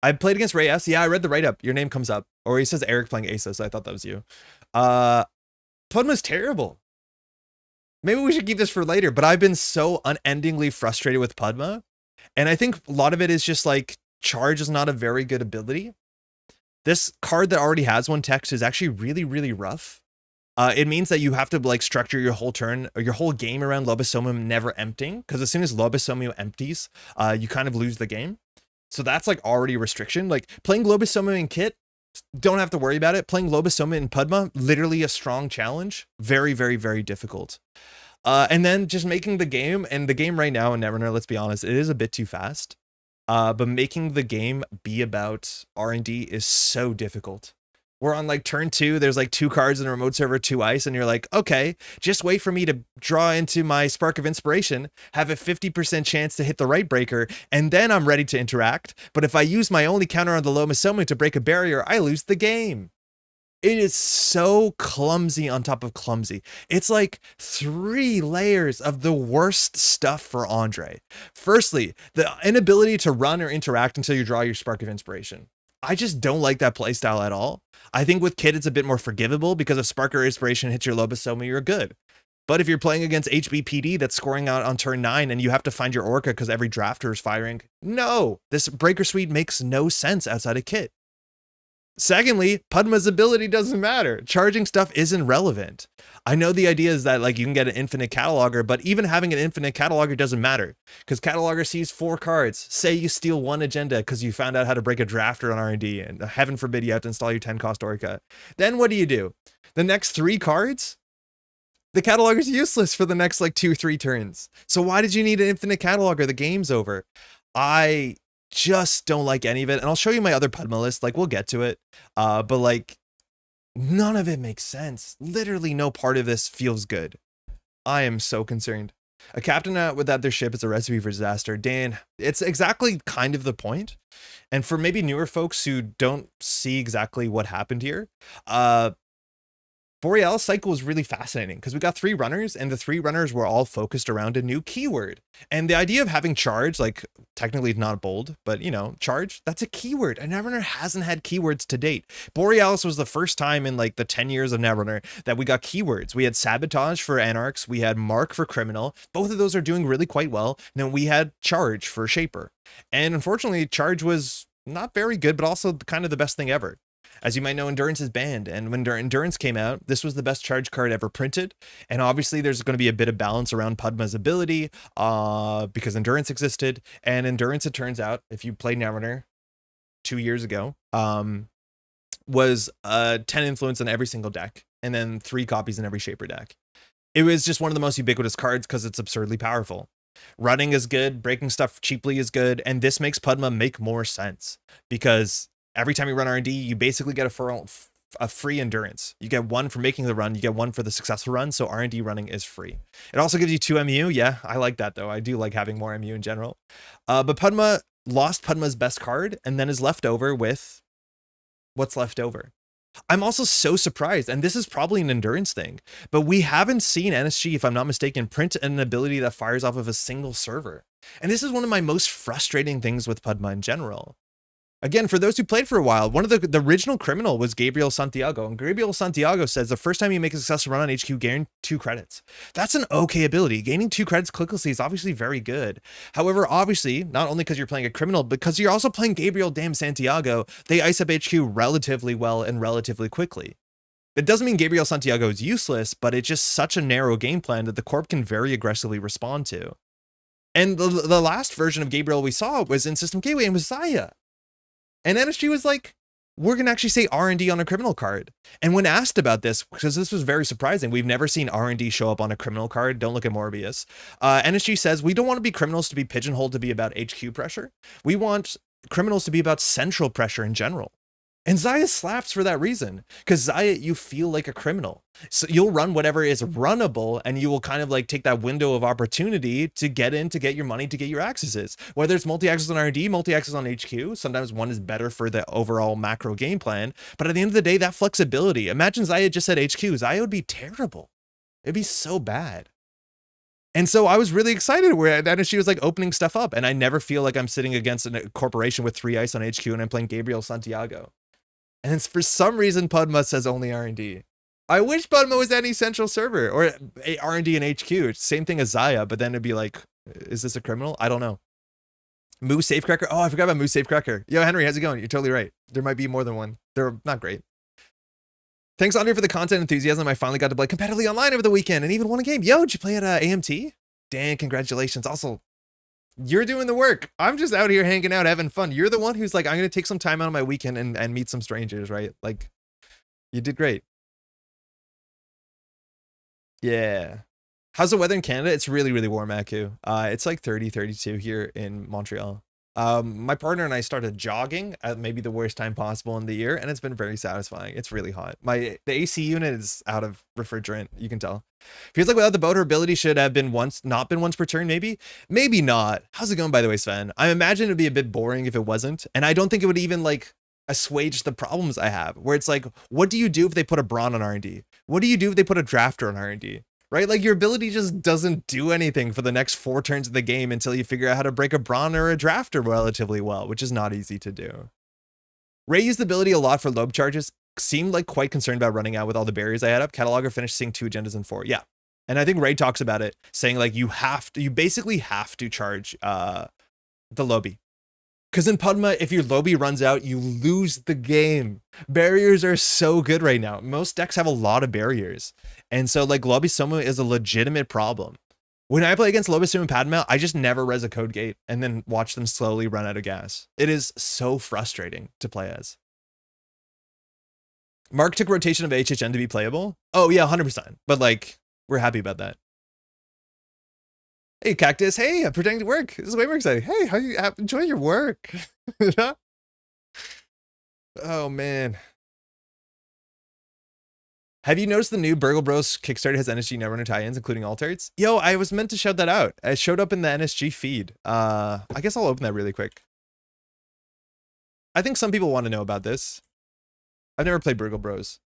I played against Ray S. Yeah, I read the write-up. Your name comes up. Or he says Eric playing Asa, so I thought that was you. Padma's terrible. Maybe we should keep this for later, but I've been so unendingly frustrated with Padma. And I think a lot of it is just like, charge is not a very good ability. This card that already has one text is actually really, really rough. It means that you have to like structure your whole turn or your whole game around Lobisomem never emptying, because as soon as Lobisomem empties, you kind of lose the game. So that's like already a restriction. Like playing Lobisomem in Kit, don't have to worry about it. Playing Lobisomem in Padma, literally a strong challenge. Very, very, very difficult. And then just making the game, and the game right now in Netrunner, let's be honest, it is a bit too fast. But making the game be about R&D is so difficult. We're on like turn 2, there's like 2 cards in a remote server, 2 ice, and you're like, okay, just wait for me to draw into my Spark of Inspiration, have a 50% chance to hit the right breaker, and then I'm ready to interact. But if I use my only counter on the Lobisomem to break a barrier, I lose the game. It is so clumsy on top of clumsy. It's like 3 layers of the worst stuff for Andre. Firstly, the inability to run or interact until you draw your Spark of Inspiration. I just don't like that playstyle at all. I think with Kit, it's a bit more forgivable because if Spark or Inspiration hits your Lobisomem, you're good. But if you're playing against HBPD that's scoring out on turn 9 and you have to find your Orca because every drafter is firing, no, this Breaker Suite makes no sense outside of Kit. Secondly, Padma's ability doesn't matter. Charging stuff isn't relevant. I know the idea is that like you can get an infinite cataloger, but even having an infinite cataloger doesn't matter because cataloger sees 4 cards. Say you steal 1 agenda because you found out how to break a drafter on R&D, and heaven forbid you have to install your 10 cost Orca. Then what do? The next 3 cards? The cataloger's useless for the next like 2-3 turns. So why did you need an infinite cataloger? The game's over. I just don't like any of it, and I'll show you my other Padma list, like we'll get to it, but like none of it makes sense. Literally no part of this feels good. I am so concerned. A captain without their ship is a recipe for disaster. Dan, it's exactly kind of the point, and for maybe newer folks who don't see exactly what happened here, Borealis cycle was really fascinating because we got 3 runners, and the 3 runners were all focused around a new keyword. And the idea of having charge, like technically not bold, but you know, charge, that's a keyword. And Netrunner hasn't had keywords to date. Borealis was the first time in like the 10 years of Netrunner that we got keywords. We had sabotage for anarchs, we had mark for criminal. Both of those are doing really quite well. And then we had charge for shaper. And unfortunately, charge was not very good, but also kind of the best thing ever. As you might know, Endurance is banned, and when Endurance came out, this was the best charge card ever printed, and obviously there's going to be a bit of balance around Padma's ability, because Endurance existed, and Endurance, it turns out, if you played Netrunner 2 years ago, was 10 influence in every single deck, and then 3 copies in every Shaper deck. It was just one of the most ubiquitous cards because it's absurdly powerful. Running is good, breaking stuff cheaply is good, and this makes Padma make more sense, because every time you run R&D, you basically get a free endurance. You get 1 for making the run, you get 1 for the successful run, so R&D running is free. It also gives you 2 MU. Yeah, I like that though. I do like having more MU in general. But Padma lost Padma's best card and then is left over with what's left over. I'm also so surprised, and this is probably an endurance thing, but we haven't seen NSG, if I'm not mistaken, print an ability that fires off of a single server. And this is one of my most frustrating things with Padma in general. Again, for those who played for a while, one of the original criminal was Gabriel Santiago, and Gabriel Santiago says the first time you make a successful run on HQ, gain 2 credits. That's an okay ability. Gaining 2 credits clicklessly is obviously very good. However, obviously, not only because you're playing a criminal, but because you're also playing Gabriel damn Santiago, they ice up HQ relatively well and relatively quickly. It doesn't mean Gabriel Santiago is useless, but it's just such a narrow game plan that the Corp can very aggressively respond to. And the last version of Gabriel we saw was in System Gateway and was Zaya. And NSG was like, we're going to actually say R&D on a criminal card. And when asked about this, because this was very surprising, we've never seen R&D show up on a criminal card. Don't look at Morbius. NSG says, we don't want to be criminals to be pigeonholed to be about HQ pressure. We want criminals to be about central pressure in general. And Xayah slaps for that reason, because Xayah, you feel like a criminal. So you'll run whatever is runnable, and you will kind of like take that window of opportunity to get in, to get your money, to get your accesses. Whether it's multi-access on R&D, multi-access on HQ, sometimes one is better for the overall macro game plan. But at the end of the day, that flexibility, imagine Xayah just said HQ, Xayah would be terrible. It'd be so bad. And so I was really excited where then she was like opening stuff up, and I never feel like I'm sitting against a corporation with 3 ice on HQ and I'm playing Gabriel Santiago. And it's for some reason Padma says only R&D. I wish Padma was any central server or R&D and HQ. Same thing as Xayah, but then it'd be like, is this a criminal? I don't know. Moose Safecracker. Oh, I forgot about Moose Safecracker. Yo, Henry, how's it going? You're totally right. There might be more than one. They're not great. Thanks, Andre, for the content enthusiasm. I finally got to play competitively online over the weekend and even won a game. Yo, did you play at AMT? Dan, congratulations. Also, you're doing the work. I'm just out here hanging out, having fun. You're the one who's like, I'm going to take some time out of my weekend and meet some strangers, right? Like, you did great. Yeah. How's the weather in Canada? It's really, really warm, Aku. It's like 30, 32 here in Montreal. My partner and I started jogging at maybe the worst time possible in the year, and it's been very satisfying. It's really hot. The AC unit is out of refrigerant, you can tell. Feels like without the boat, her ability should have been not been once per turn, maybe? Maybe not. How's it going, by the way, Sven? I imagine it'd be a bit boring if it wasn't, and I don't think it would even, like, assuage the problems I have, where it's like, what do you do if they put a Brawn on R&D? What do you do if they put a Drafter on R&D? Right? Like, your ability just doesn't do anything for the next 4 turns of the game until you figure out how to break a Brawn or a Drafter relatively well, which is not easy to do. Ray used the ability a lot for lobe charges. Seemed like quite concerned about running out with all the barriers I had up. Cataloger finished seeing 2 agendas in 4. Yeah. And I think Ray talks about it, saying like you basically have to charge the Lobi. Because in Padma, if your Lobi runs out, you lose the game. Barriers are so good right now. Most decks have a lot of barriers. And so like Lobisomem is a legitimate problem. When I play against Lobisomem and Padma, I just never res a code gate and then watch them slowly run out of gas. It is so frustrating to play as. Mark took rotation of HHN to be playable. Oh yeah, 100%. But like, we're happy about that. Hey, Cactus. Hey, I'm pretending to work. This is way more exciting. Hey, how you enjoy your work? Oh, man. Have you noticed the new Burgle Bros Kickstarter has NSG Netrunner tie-ins, including alt-arts? Yo, I was meant to shout that out. It showed up in the NSG feed. I guess I'll open that really quick. I think some people want to know about this. I've never played Burgle Bros.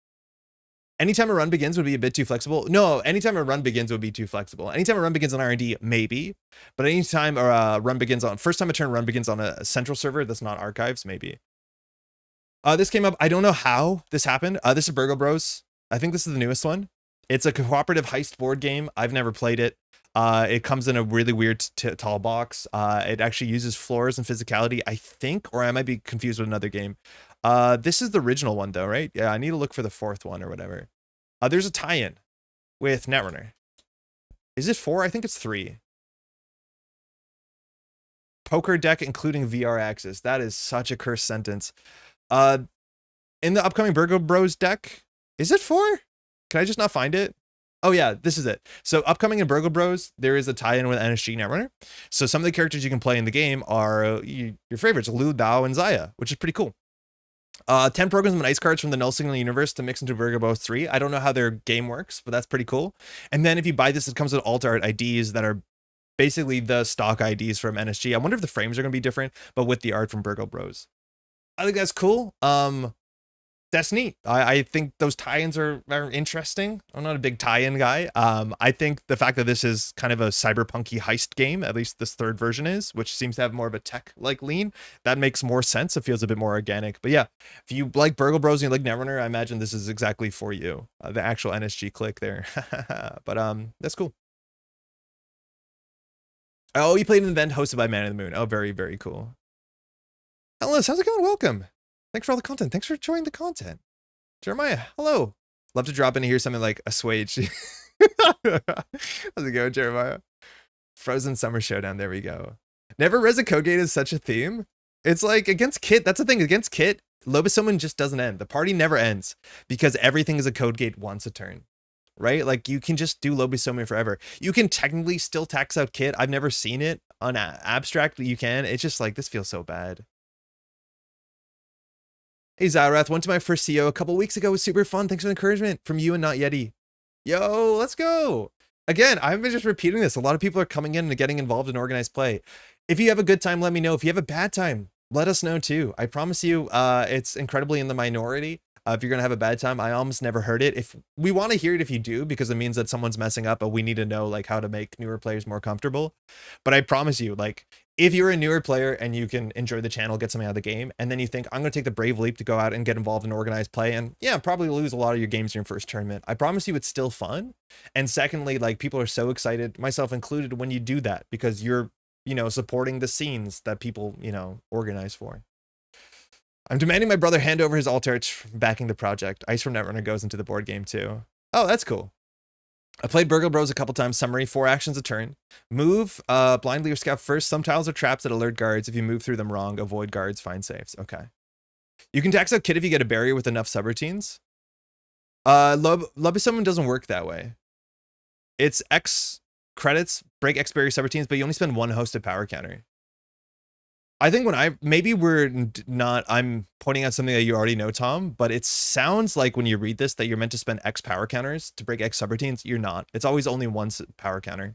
Anytime a run begins would be a bit too flexible. No, anytime a run begins would be too flexible. Anytime a run begins on R&D, maybe. But anytime a run begins on, first time a turn run begins on a central server that's not archives, maybe. This came up, I don't know how this happened. This is Burgle Bros. I think this is the newest one. It's a cooperative heist board game. I've never played it. It comes in a really weird tall box. It actually uses floors and physicality, I think, or I might be confused with another game. This is the original one though, right? Yeah, I need to look for the 4th one or whatever. There's a tie-in with Netrunner. Is it 4? I think it's 3. Poker deck including VR access. That is such a cursed sentence. In the upcoming Burgle Bros deck, is it 4? Can I just not find it? Oh yeah, this is it. So upcoming in Burgle Bros, there is a tie-in with NSG Netrunner. So some of the characters you can play in the game are your favorites, Lu, Dao, and Xayah, which is pretty cool. 10 programs and ice cards from the Null Signal universe to mix into Burgle Bros 3. I don't know how their game works, but that's pretty cool. And then if you buy this, it comes with alt art IDs that are basically the stock IDs from NSG. I wonder if the frames are going to be different, but with the art from Burgle Bros. I think that's cool. That's neat. I think those tie-ins are interesting. I'm not a big tie-in guy. I think the fact that this is kind of a cyberpunky heist game, at least this 3rd version is, which seems to have more of a tech-like lean, that makes more sense. It feels a bit more organic. But yeah, if you like Burgle Bros and you like Netrunner, I imagine this is exactly for you. The actual NSG click there. But that's cool. Oh, you played an event hosted by Man in the Moon. Oh, very, very cool. Ellis, how's it going? Welcome. Thanks for all the content. Thanks for enjoying the content. Jeremiah, hello. Love to drop in and hear something like Assuage. How's it going, Jeremiah? Frozen Summer Showdown. There we go. Never res a code gate is such a theme. It's like against Kit. That's the thing. Against Kit, Lobisomem just doesn't end. The party never ends because everything is a code gate once a turn, right? Like you can just do Lobisomem forever. You can technically still tax out Kit. I've never seen it on abstract, but you can. It's just like, this feels so bad. Hey, Zyrath, went to my first CO a couple weeks ago. It was super fun. Thanks for the encouragement from you and Not Yeti. Yo, let's go. Again, I've been just repeating this. A lot of people are coming in and getting involved in organized play. If you have a good time, let me know. If you have a bad time, let us know too. I promise you, it's incredibly in the minority. If you're going to have a bad time, I almost never heard it. If we want to hear it, if you do, because it means that someone's messing up, but we need to know like how to make newer players more comfortable. But I promise you, like, if you're a newer player and you can enjoy the channel, get something out of the game, and then you think, I'm going to take the brave leap to go out and get involved in organized play, and yeah, probably lose a lot of your games in your first tournament. I promise you it's still fun. And secondly, like, people are so excited, myself included, when you do that, because you're, you know, supporting the scenes that people, you know, organize for. I'm demanding my brother hand over his alt arts backing the project. Ice from Netrunner goes into the board game too. Oh, that's cool. I played Burgle Bros a couple times. Summary, 4 actions a turn. Move, blindly or scout first. Some tiles are traps that alert guards. If you move through them wrong, avoid guards, find safes. Okay. You can tax out Kit if you get a barrier with enough subroutines. Lobisomem doesn't work that way. It's X credits, break X barrier subroutines, but you only spend 1 hosted power counter. I think maybe I'm pointing out something that you already know, Tom, but it sounds like when you read this that you're meant to spend X power counters to break X subroutines. You're not. It's always only 1 power counter.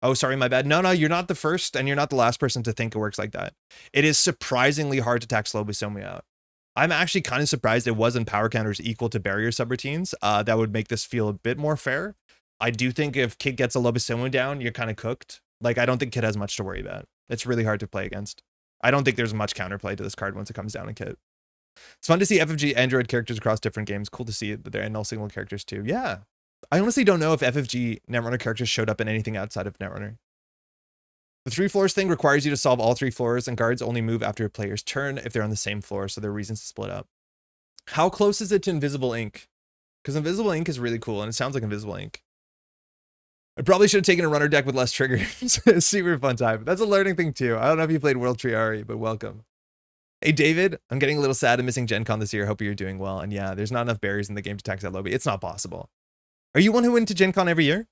Oh, sorry, my bad. No, you're not the first and you're not the last person to think it works like that. It is surprisingly hard to tax Lobisomem out. I'm actually kind of surprised it wasn't power counters equal to barrier subroutines. That would make this feel a bit more fair. I do think if Kid gets a Lobisomem down, you're kind of cooked. Like, I don't think Kid has much to worry about. It's really hard to play against. I don't think there's much counterplay to this card once it comes down in Kit. It's fun to see FFG Android characters across different games. Cool to see that they're null signal characters too. Yeah. I honestly don't know if FFG Netrunner characters showed up in anything outside of Netrunner. The 3 floors thing requires you to solve all 3 floors, and guards only move after a player's turn if they're on the same floor, so there are reasons to split up. How close is it to Invisible Ink? Because Invisible Ink is really cool, and it sounds like Invisible Ink. I probably should have taken a runner deck with less triggers. Super fun time. That's a learning thing too. I don't know if you played World Triari, but welcome. Hey, David, I'm getting a little sad and missing Gen Con this year. Hope you're doing well. And yeah, there's not enough barriers in the game to tax out Lobi. It's not possible. Are you one who went to Gen Con every year?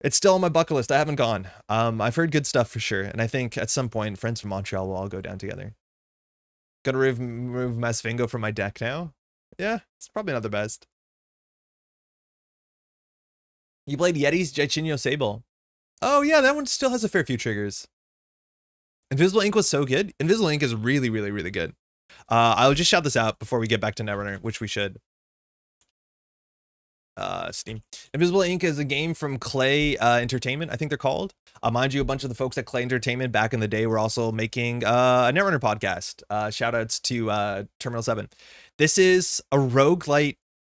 It's still on my bucket list. I haven't gone. I've heard good stuff for sure. And I think at some point, friends from Montreal will all go down together. Gotta remove Masvingo from my deck now. Yeah, it's probably not the best. You played Yeti's Jaichinyo Sable. Oh yeah, that one still has a fair few triggers. Invisible Ink was so good. Invisible Ink is really, really, really good. I'll just shout this out before we get back to Netrunner, which we should. Steam. Invisible Ink is a game from Clay Entertainment, I think they're called. Mind you, a bunch of the folks at Clay Entertainment back in the day were also making a Netrunner podcast. Shout outs to Terminal 7. This is a roguelite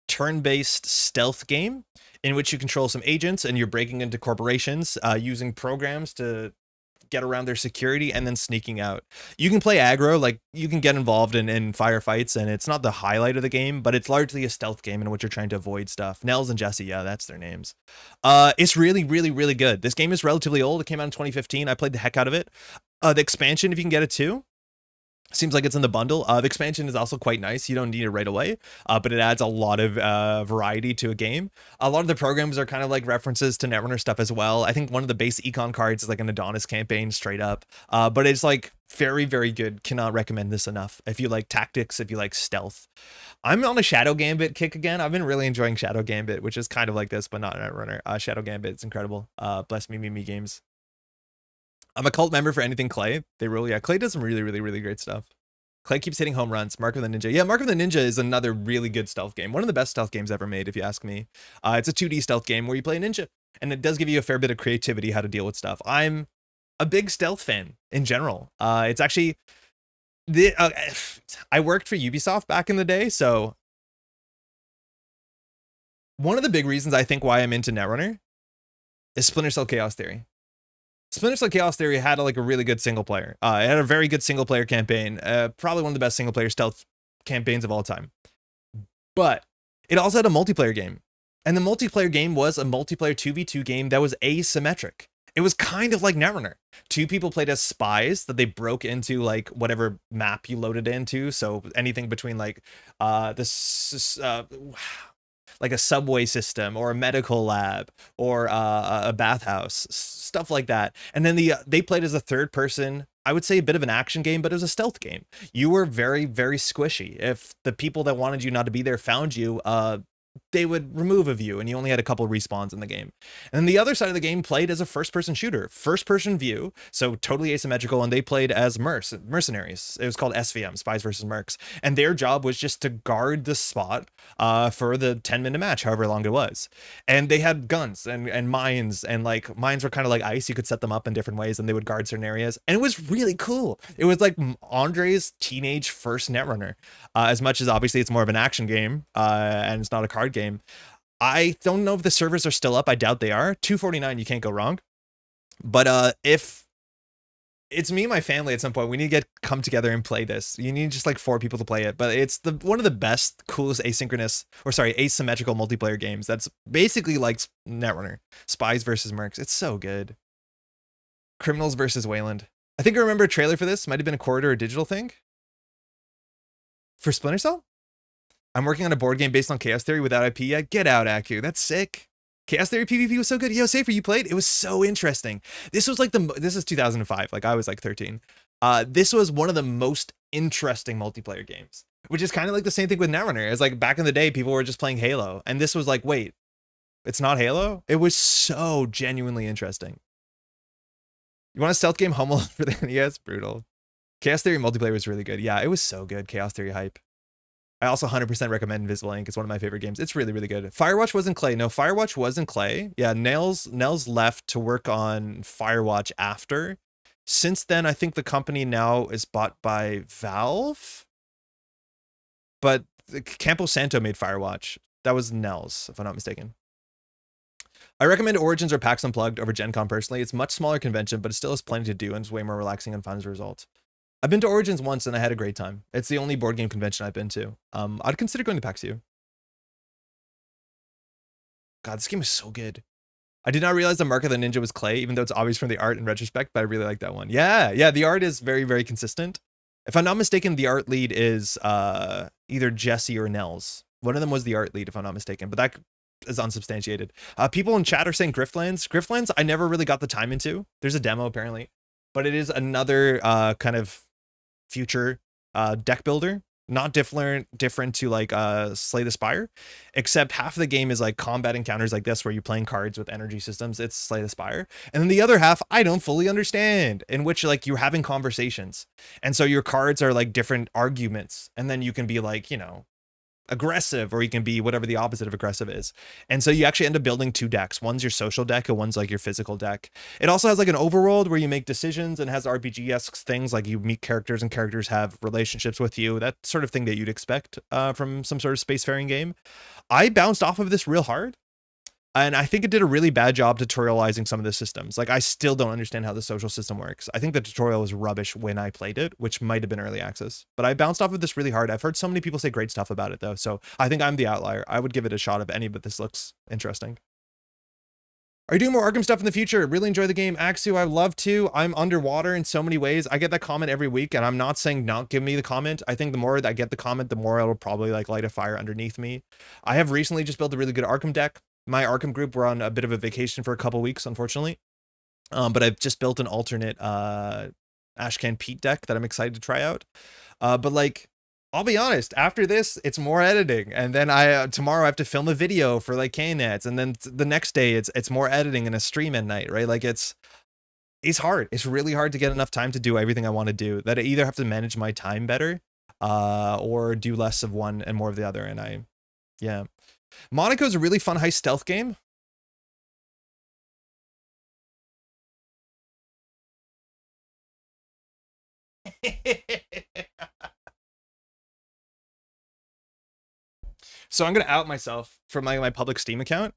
turn-based stealth game in which you control some agents and you're breaking into corporations using programs to get around their security and then sneaking out. You can play aggro, like you can get involved in firefights, and it's not the highlight of the game, but it's largely a stealth game in which you're trying to avoid stuff. Nels and Jesse, yeah, that's their names. It's really, really, really good. This game is relatively old. It came out in 2015. I played the heck out of it. The expansion, if you can get it too, seems like it's in the bundle. The expansion is also quite nice. You don't need it right away, but it adds a lot of variety to a game. A lot of the programs are kind of like references to Netrunner stuff as well. I think one of the base econ cards is like an Adonis campaign straight up, but it's like very, very good. Cannot recommend this enough. If you like tactics, if you like stealth. I'm on a Shadow Gambit kick again. I've been really enjoying Shadow Gambit, which is kind of like this, but not Netrunner. Shadow Gambit, it's incredible. Bless me games. I'm a cult member for anything Clay. They really, yeah, Clay does some really, really, really great stuff. Clay keeps hitting home runs. Mark of the Ninja. Yeah, Mark of the Ninja is another really good stealth game. One of the best stealth games ever made, if you ask me. It's a 2D stealth game where you play a ninja, and it does give you a fair bit of creativity how to deal with stuff. I'm a big stealth fan in general. It's actually, I worked for Ubisoft back in the day, so one of the big reasons I think why I'm into Netrunner is Splinter Cell Chaos Theory. Splinter Cell Chaos Theory had a really good single player. It had a very good single player campaign. Probably one of the best single player stealth campaigns of all time. But it also had a multiplayer game. And the multiplayer game was a multiplayer 2v2 game that was asymmetric. It was kind of like Netrunner. Two people played as spies that they broke into like whatever map you loaded into. So anything between like this like a subway system or a medical lab or a bathhouse, stuff like that. And then they played as a third person. I would say a bit of an action game, but it was a stealth game. You were very, very squishy. If the people that wanted you not to be there found you, they would remove of you, and you only had a couple respawns in the game. And then the other side of the game played as a first-person shooter, first-person view, so totally asymmetrical, and they played as mercenaries. It was called SVM, Spies versus Mercs, and their job was just to guard the spot for the 10-minute match, however long it was. And they had guns and mines, and like mines were kind of like ice. You could set them up in different ways, and they would guard certain areas, and it was really cool. It was like Andre's teenage first Netrunner, as much as obviously it's more of an action game, and it's not a card game. I don't know if the servers are still up. I doubt they are. 249, you can't go wrong. But if it's me and my family at some point, we need to come together and play this. You need just like 4 people to play it. But it's one of the best, coolest asymmetrical multiplayer games. That's basically like Netrunner, Spies versus Mercs. It's so good. Criminals versus Wayland. I think I remember a trailer for this. Might have been a Corridor or digital thing for Splinter Cell. I'm working on a board game based on Chaos Theory without IP yet. Get out, Aku. That's sick. Chaos Theory PvP was so good. Yo, Safer, you played? It was so interesting. This was like this is 2005. Like I was like 13. This was one of the most interesting multiplayer games, which is kind of like the same thing with Netrunner. It's like back in the day, people were just playing Halo, and this was like, wait, it's not Halo? It was so genuinely interesting. You want a stealth game? Home Alone for the NES? Brutal. Chaos Theory multiplayer was really good. Yeah, it was so good. Chaos Theory hype. I also 100% recommend Invisible Ink. It's one of my favorite games. It's really, really good. Firewatch wasn't Clay. No, Firewatch wasn't Clay. Yeah, Nels left to work on Firewatch after. Since then, I think the company now is bought by Valve. But Campo Santo made Firewatch. That was Nels, if I'm not mistaken. I recommend Origins or PAX Unplugged over Gen Con personally. It's a much smaller convention, but it still has plenty to do and it's way more relaxing and fun as a result. I've been to Origins once and I had a great time. It's the only board game convention I've been to. I'd consider going to PAX U. God, this game is so good. I did not realize the Mark of the Ninja was Clay, even though it's obvious from the art in retrospect, but I really like that one. Yeah, the art is very, very consistent. If I'm not mistaken, the art lead is either Jesse or Nels. One of them was the art lead, if I'm not mistaken, but that is unsubstantiated. People in chat are saying Griftlands. Griftlands, I never really got the time into. There's a demo, apparently. But it is another kind of future deck builder, not different to like Slay the Spire, except half of the game is like combat encounters like this where you're playing cards with energy systems. It's Slay the Spire. And then the other half I don't fully understand, in which like you're having conversations, and so your cards are like different arguments, and then you can be like, you know, aggressive, or you can be whatever the opposite of aggressive is. And so you actually end up building 2 decks. One's your social deck and one's like your physical deck. It also has like an overworld where you make decisions and has RPG-esque things, like you meet characters and characters have relationships with you, that sort of thing that you'd expect from some sort of spacefaring game. I bounced off of this real hard, and I think it did a really bad job tutorializing some of the systems. Like I still don't understand how the social system works. I think the tutorial was rubbish when I played it, which might have been early access, but I bounced off of this really hard. I've heard so many people say great stuff about it though, so I think I'm the outlier. I would give it a shot of any, but this looks interesting. Are you doing more Arkham stuff in the future? Really enjoy the game. Axu, I love to. I'm underwater in so many ways. I get that comment every week, and I'm not saying not give me the comment. I think the more I get the comment, the more it'll probably like light a fire underneath me. I have recently just built a really good Arkham deck. My Arkham group were on a bit of a vacation for a couple weeks, unfortunately. But I've just built an alternate Ashcan Pete deck that I'm excited to try out. But like, I'll be honest, after this, it's more editing. And then tomorrow I have to film a video for like KNets. And then the next day it's more editing and a stream at night, right? Like it's hard. It's really hard to get enough time to do everything I want to do, that I either have to manage my time better or do less of one and more of the other. And yeah. Monaco's a really fun heist stealth game. So I'm gonna out myself from my public Steam account.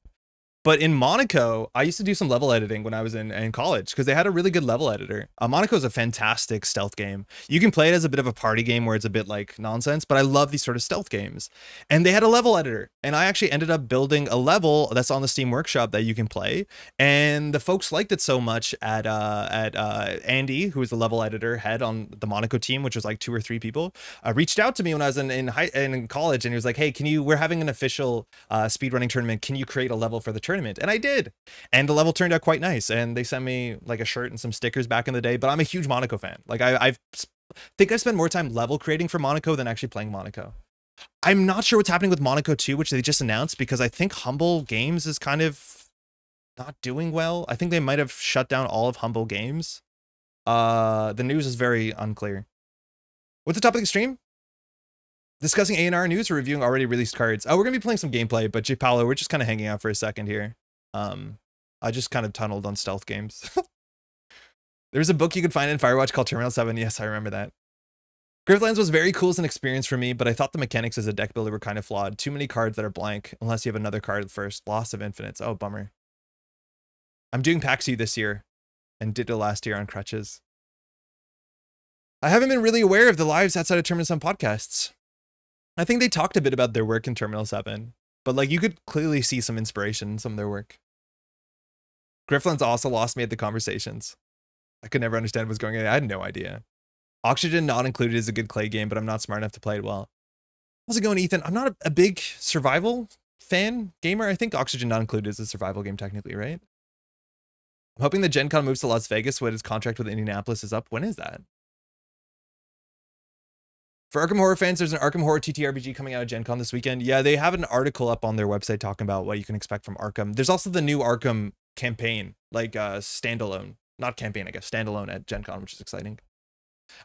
But in Monaco, I used to do some level editing when I was in college because they had a really good level editor. Monaco is a fantastic stealth game. You can play it as a bit of a party game where it's a bit like nonsense, but I love these sort of stealth games. And they had a level editor, and I actually ended up building a level that's on the Steam Workshop that you can play. And the folks liked it so much at Andy, who was the level editor head on the Monaco team, which was like 2 or 3 people, reached out to me when I was in college, and he was like, "Hey, we're having an official speedrunning tournament. Can you create a level for the tournament?" And I did, and the level turned out quite nice, and they sent me like a shirt and some stickers back in the day. But I'm a huge Monaco fan. Like I think I spent more time level creating for Monaco than actually playing Monaco. I'm not sure what's happening with Monaco 2, which they just announced, because I think Humble Games is kind of not doing well. I think they might have shut down all of Humble Games. The news is very unclear. What's the topic of the stream? Discussing A&R news or reviewing already released cards. Oh, we're gonna be playing some gameplay, but J Paolo, we're just kind of hanging out for a second here. I just kind of tunneled on stealth games. There's a book you could find in Firewatch called Terminal 7. Yes, I remember that. Griftlands was very cool as an experience for me, but I thought the mechanics as a deck builder were kind of flawed. Too many cards that are blank, unless you have another card first. Loss of infinites. Oh, bummer. I'm doing PAX U this year, and did it last year on crutches. I haven't been really aware of the lives outside of Terminal 7 podcasts. I think they talked a bit about their work in Terminal 7, but like you could clearly see some inspiration in some of their work. Grifflands also lost me at the conversations. I could never understand what was going on. I had no idea. Oxygen Not Included is a good clay game, but I'm not smart enough to play it well. How's it going, Ethan? I'm not a big survival fan gamer. I think Oxygen Not Included is a survival game technically, right? I'm hoping that Gen Con moves to Las Vegas when his contract with Indianapolis is up. When is that? For Arkham Horror fans, there's an Arkham Horror TTRPG coming out of Gen Con this weekend. Yeah, they have an article up on their website talking about what you can expect from Arkham. There's also the new Arkham campaign, like standalone. Not campaign, I guess. Standalone at Gen Con, which is exciting.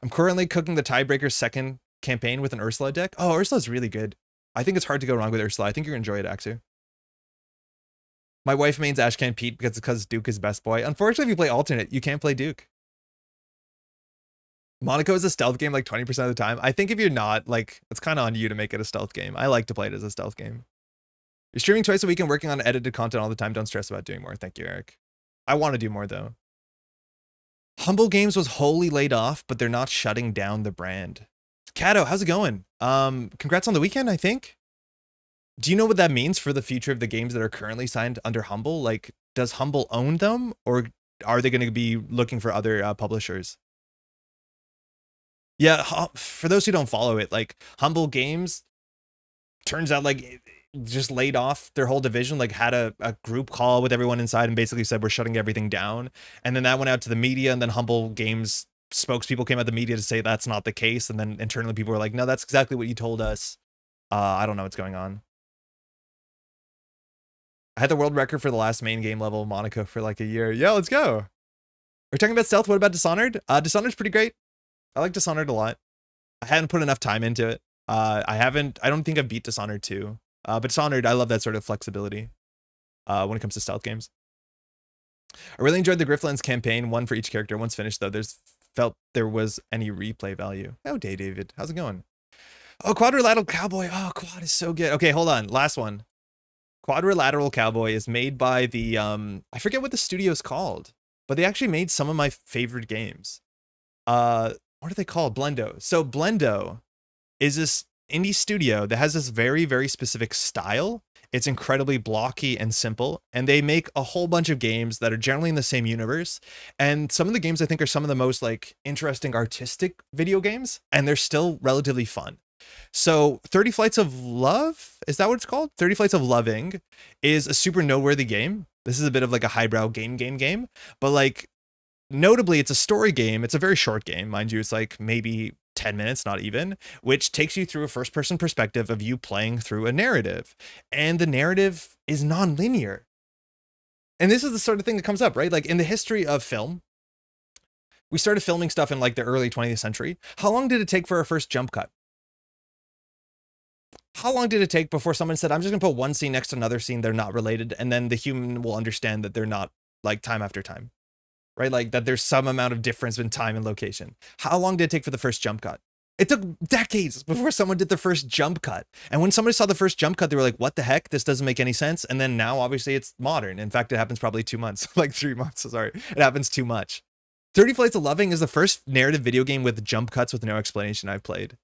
I'm currently cooking the Tiebreaker second campaign with an Ursula deck. Oh, Ursula's really good. I think it's hard to go wrong with Ursula. I think you're going to enjoy it, Axu. My wife mains Ashcan Pete because Duke is best boy. Unfortunately, if you play alternate, you can't play Duke. Monaco is a stealth game like 20% of the time. I think if you're not, like, it's kind of on you to make it a stealth game. I like to play it as a stealth game. You're streaming twice a week and working on edited content all the time. Don't stress about doing more. Thank you, Eric. I want to do more, though. Humble Games was wholly laid off, but they're not shutting down the brand. Kato, how's it going? Congrats on the weekend, I think. Do you know what that means for the future of the games that are currently signed under Humble? Like, does Humble own them, or are they going to be looking for other publishers? Yeah, for those who don't follow it, like Humble Games turns out like just laid off their whole division, like had a group call with everyone inside and basically said we're shutting everything down. And then that went out to the media, and then Humble Games spokespeople came out the media to say that's not the case. And then internally people were like, no, that's exactly what you told us. I don't know what's going on. I had the world record for the last main game level of Monaco for like a year. Yeah, let's go. We're talking about stealth. What about Dishonored? Dishonored's pretty great. I like Dishonored a lot. I hadn't put enough time into it. I don't think I've beat Dishonored 2. But Dishonored, I love that sort of flexibility when it comes to stealth games. I really enjoyed the Grifflands campaign, one for each character. Once finished, though, felt there was any replay value. Oh, day, David. How's it going? Oh, Quadrilateral Cowboy. Oh, Quad is so good. Okay, hold on. Last one. Quadrilateral Cowboy is made by the, I forget what the studio's called, but they actually made some of my favorite games. What are they called? Blendo. So Blendo is this indie studio that has this very, very specific style. It's incredibly blocky and simple, and they make a whole bunch of games that are generally in the same universe. And some of the games I think are some of the most like interesting artistic video games, and they're still relatively fun. So 30 Flights of Love, is that what it's called? 30 Flights of Loving is a super noteworthy game. This is a bit of like a highbrow game, but like notably, it's a story game. It's a very short game, mind you. It's like maybe 10 minutes, not even, which takes you through a first-person perspective of you playing through a narrative. And the narrative is non-linear. And this is the sort of thing that comes up, right? Like in the history of film, we started filming stuff in like the early 20th century. How long did it take for our first jump cut? How long did it take before someone said, I'm just gonna put one scene next to another scene, they're not related, and then the human will understand that they're not, like, time after time? Right? Like that there's some amount of difference in time and location. How long did it take for the first jump cut? It took decades before someone did the first jump cut. And when somebody saw the first jump cut, they were like, what the heck? This doesn't make any sense. And then now, obviously, it's modern. In fact, it happens probably 2 months, like 3 months. Sorry. It happens too much. 30 Flights of Loving is the first narrative video game with jump cuts with no explanation I've played.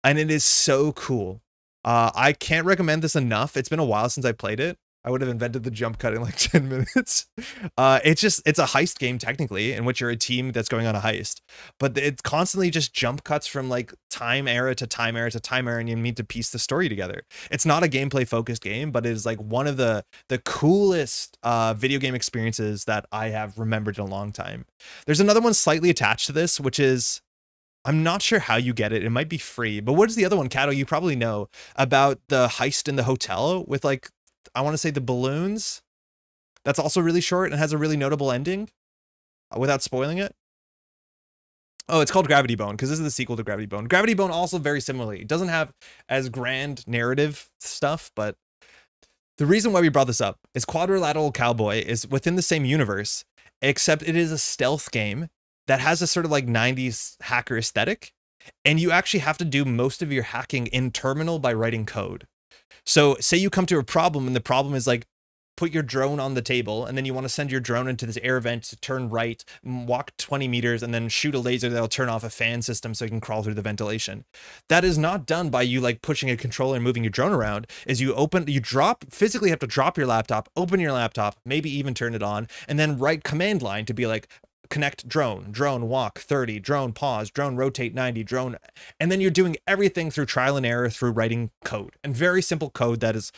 And it is so cool. I can't recommend this enough. It's been a while since I played it. I would have invented the jump cut in like 10 minutes. It's a heist game technically, in which you're a team that's going on a heist, but it's constantly just jump cuts from like time era to time era to time era, and you need to piece the story together. It's not a gameplay focused game, but it is like one of the coolest video game experiences that I have remembered in a long time. There's another one slightly attached to this, which is, I'm not sure how you get it. It might be free, but what is the other one, Kato? You probably know about the heist in the hotel with like, I want to say the balloons. That's also really short and has a really notable ending without spoiling it. Oh, it's called Gravity Bone because this is the sequel to Gravity Bone. Gravity Bone also very similarly. It doesn't have as grand narrative stuff, but the reason why we brought this up is Quadrilateral Cowboy is within the same universe, except it is a stealth game that has a sort of like 90s hacker aesthetic, and you actually have to do most of your hacking in terminal by writing code. So say you come to a problem and the problem is like, put your drone on the table, and then you want to send your drone into this air vent to turn right, walk 20 meters, and then shoot a laser that'll turn off a fan system so you can crawl through the ventilation. That is not done by you like pushing a controller and moving your drone around. Is you physically have to drop your laptop, open your laptop, maybe even turn it on, and then write command line to be like, connect drone walk 30, drone pause, drone rotate 90, drone, and then you're doing everything through trial and error through writing code, and very simple code that is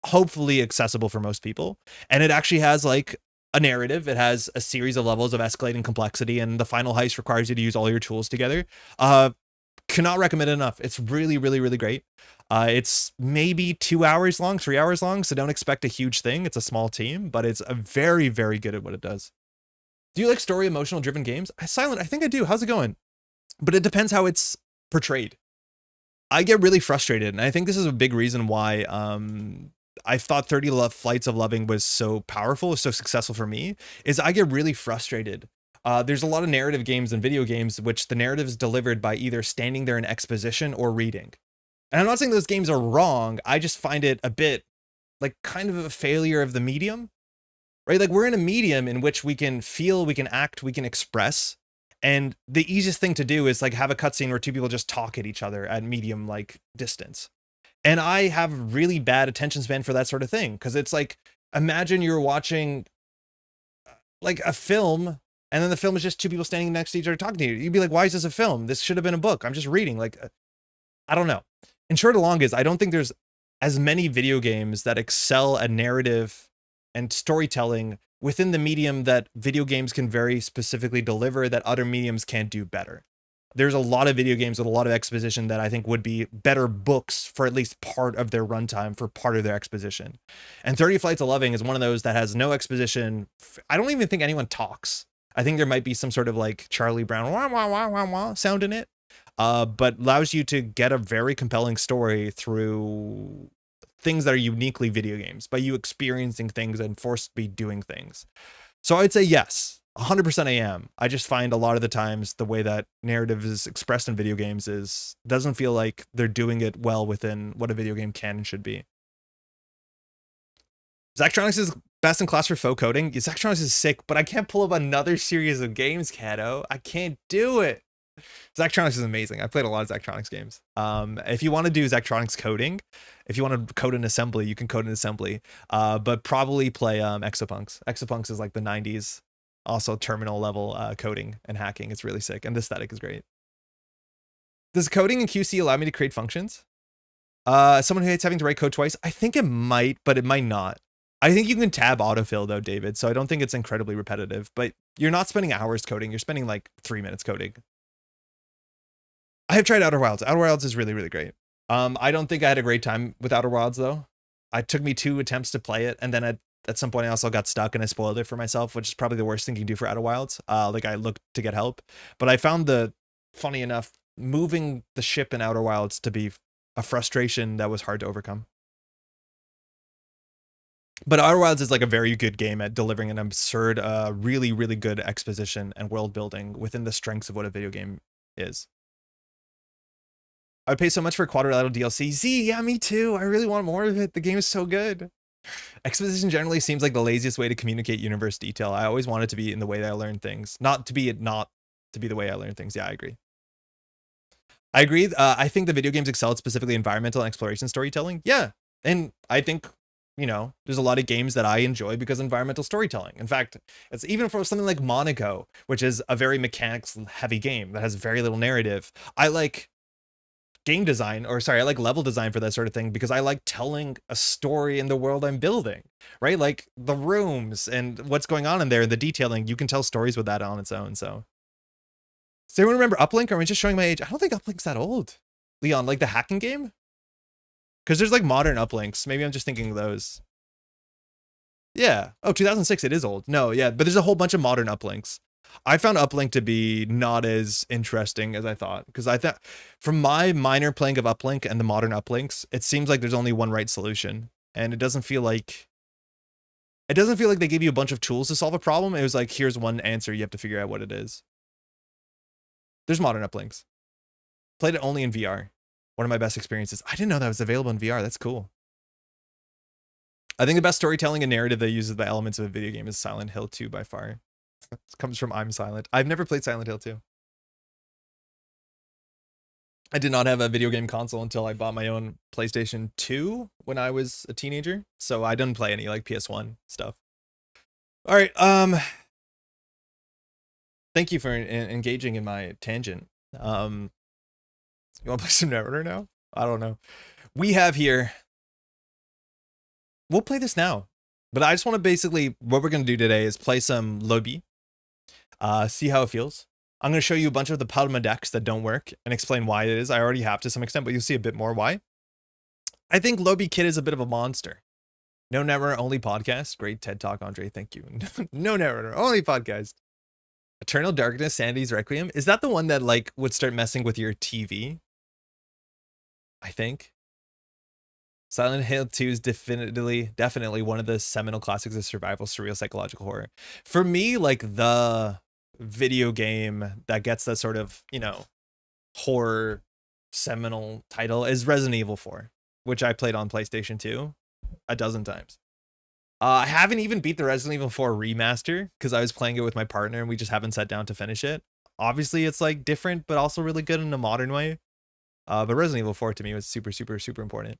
hopefully accessible for most people. And it actually has like a narrative. It has a series of levels of escalating complexity, and the final heist requires you to use all your tools together. Cannot recommend it enough. It's really, really, really great. It's maybe 2 hours long, 3 hours long, so don't expect a huge thing. It's a small team, but it's a very, very good at what it does. Do you like story emotional driven games? Silent, I think I do. How's it going? But it depends how it's portrayed. I get really frustrated, and I think this is a big reason why I thought 30 Flights of Loving was so powerful, so successful for me, is I get really frustrated. There's a lot of narrative games and video games which the narrative is delivered by either standing there in exposition or reading. And I'm not saying those games are wrong. I just find it a bit like kind of a failure of the medium. Right? Like we're in a medium in which we can feel, we can act, we can express. And the easiest thing to do is like have a cutscene where two people just talk at each other at medium like distance. And I have really bad attention span for that sort of thing. Cause it's like, imagine you're watching like a film, and then the film is just two people standing next to each other talking to you. You'd be like, why is this a film? This should have been a book. I'm just reading. Like, I don't know. In short or long is, I don't think there's as many video games that excel at narrative and storytelling within the medium that video games can very specifically deliver that other mediums can't do better. There's a lot of video games with a lot of exposition that I think would be better books for at least part of their runtime, for part of their exposition. And 30 Flights of Loving is one of those that has no exposition. I don't even think anyone talks. I think there might be some sort of like Charlie Brown wah, wah, wah, wah, wah sound in it, but allows you to get a very compelling story through things that are uniquely video games, by you experiencing things and forced to be doing things. So I'd say yes, 100% I am. I just find a lot of the times the way that narrative is expressed in video games doesn't feel like they're doing it well within what a video game can and should be. Zachtronics is best in class for faux coding. Zachtronics is sick, but I can't pull up another series of games, Kato. I can't do it. Zachtronics is amazing. I've played a lot of Zachtronics games. If you want to do Zachtronics coding, if you want to code in assembly, you can code in assembly. But probably play Exopunks. Exopunks is like the 90s, also terminal level coding and hacking. It's really sick, and the aesthetic is great. Does coding in QC allow me to create functions? Someone who hates having to write code twice? I think it might, but it might not. I think you can tab autofill though, David. So I don't think it's incredibly repetitive, but you're not spending hours coding. You're spending like 3 minutes coding. I have tried Outer Wilds. Outer Wilds is really, really great. I don't think I had a great time with Outer Wilds though. It took me 2 attempts to play it, and then at some point I also got stuck and I spoiled it for myself, which is probably the worst thing you can do for Outer Wilds. Like I looked to get help, but I found funny enough, moving the ship in Outer Wilds to be a frustration that was hard to overcome. But Outer Wilds is like a very good game at delivering an absurd, really, really good exposition and world building within the strengths of what a video game is. I'd pay so much for Quadrilateral DLC. Z, yeah, me too. I really want more of it. The game is so good. Exposition generally seems like the laziest way to communicate universe detail. I always want it to be in the way that I learn things, not to be the way I learn things. Yeah, I agree. I think the video games excel at specifically environmental and exploration storytelling. Yeah, and I think, you know, there's a lot of games that I enjoy because of environmental storytelling. In fact, it's even for something like Monaco, which is a very mechanics heavy game that has very little narrative. I like game design, or sorry, I like level design for that sort of thing because I like telling a story in the world I'm building, right? Like the rooms and what's going on in there, the detailing, you can tell stories with that on its own. So does anyone remember Uplink, or am I just showing my age? I don't think Uplink's that old. Leon, like the hacking game? Because there's like modern Uplinks. Maybe I'm just thinking of those. Yeah. Oh, 2006, it is old. No, yeah, but there's a whole bunch of modern Uplinks. I found Uplink to be not as interesting as I thought, because I thought from my minor playing of Uplink and the modern Uplinks, it seems like there's only one right solution, and it doesn't feel like they gave you a bunch of tools to solve a problem. It was like, here's one answer, you have to figure out what it is. There's modern Uplinks. Played it only in VR. One of my best experiences. I didn't know that was available in VR. That's cool. I think the best storytelling and narrative that uses the elements of a video game is Silent Hill 2 by far. It comes from I'm Silent. I've never played Silent Hill 2. I did not have a video game console until I bought my own PlayStation 2 when I was a teenager. So I didn't play any like PS1 stuff. All right. Thank you for engaging in my tangent. You want to play some Netrunner now? I don't know. We have here. We'll play this now. But I just want to basically, what we're going to do today is play some Lobi. See how it feels. I'm going to show you a bunch of the Padma decks that don't work and explain why it is. I already have to some extent, but you'll see a bit more why. I think Lobi Kit is a bit of a monster. No Netrunner, only podcast. Great TED Talk, Andre. Thank you. No Netrunner, only podcast. Eternal Darkness, Sanity's Requiem. Is that the one that like would start messing with your TV? I think. Silent Hill 2 is definitely one of the seminal classics of survival surreal psychological horror. For me, like the video game that gets that sort of, you know, horror seminal title is Resident Evil 4, which I played on PlayStation 2 a dozen times. I haven't even beat the Resident Evil 4 remaster because I was playing it with my partner and we just haven't sat down to finish it. Obviously, it's like different, but also really good in a modern way. But Resident Evil 4 to me was super, super, super important.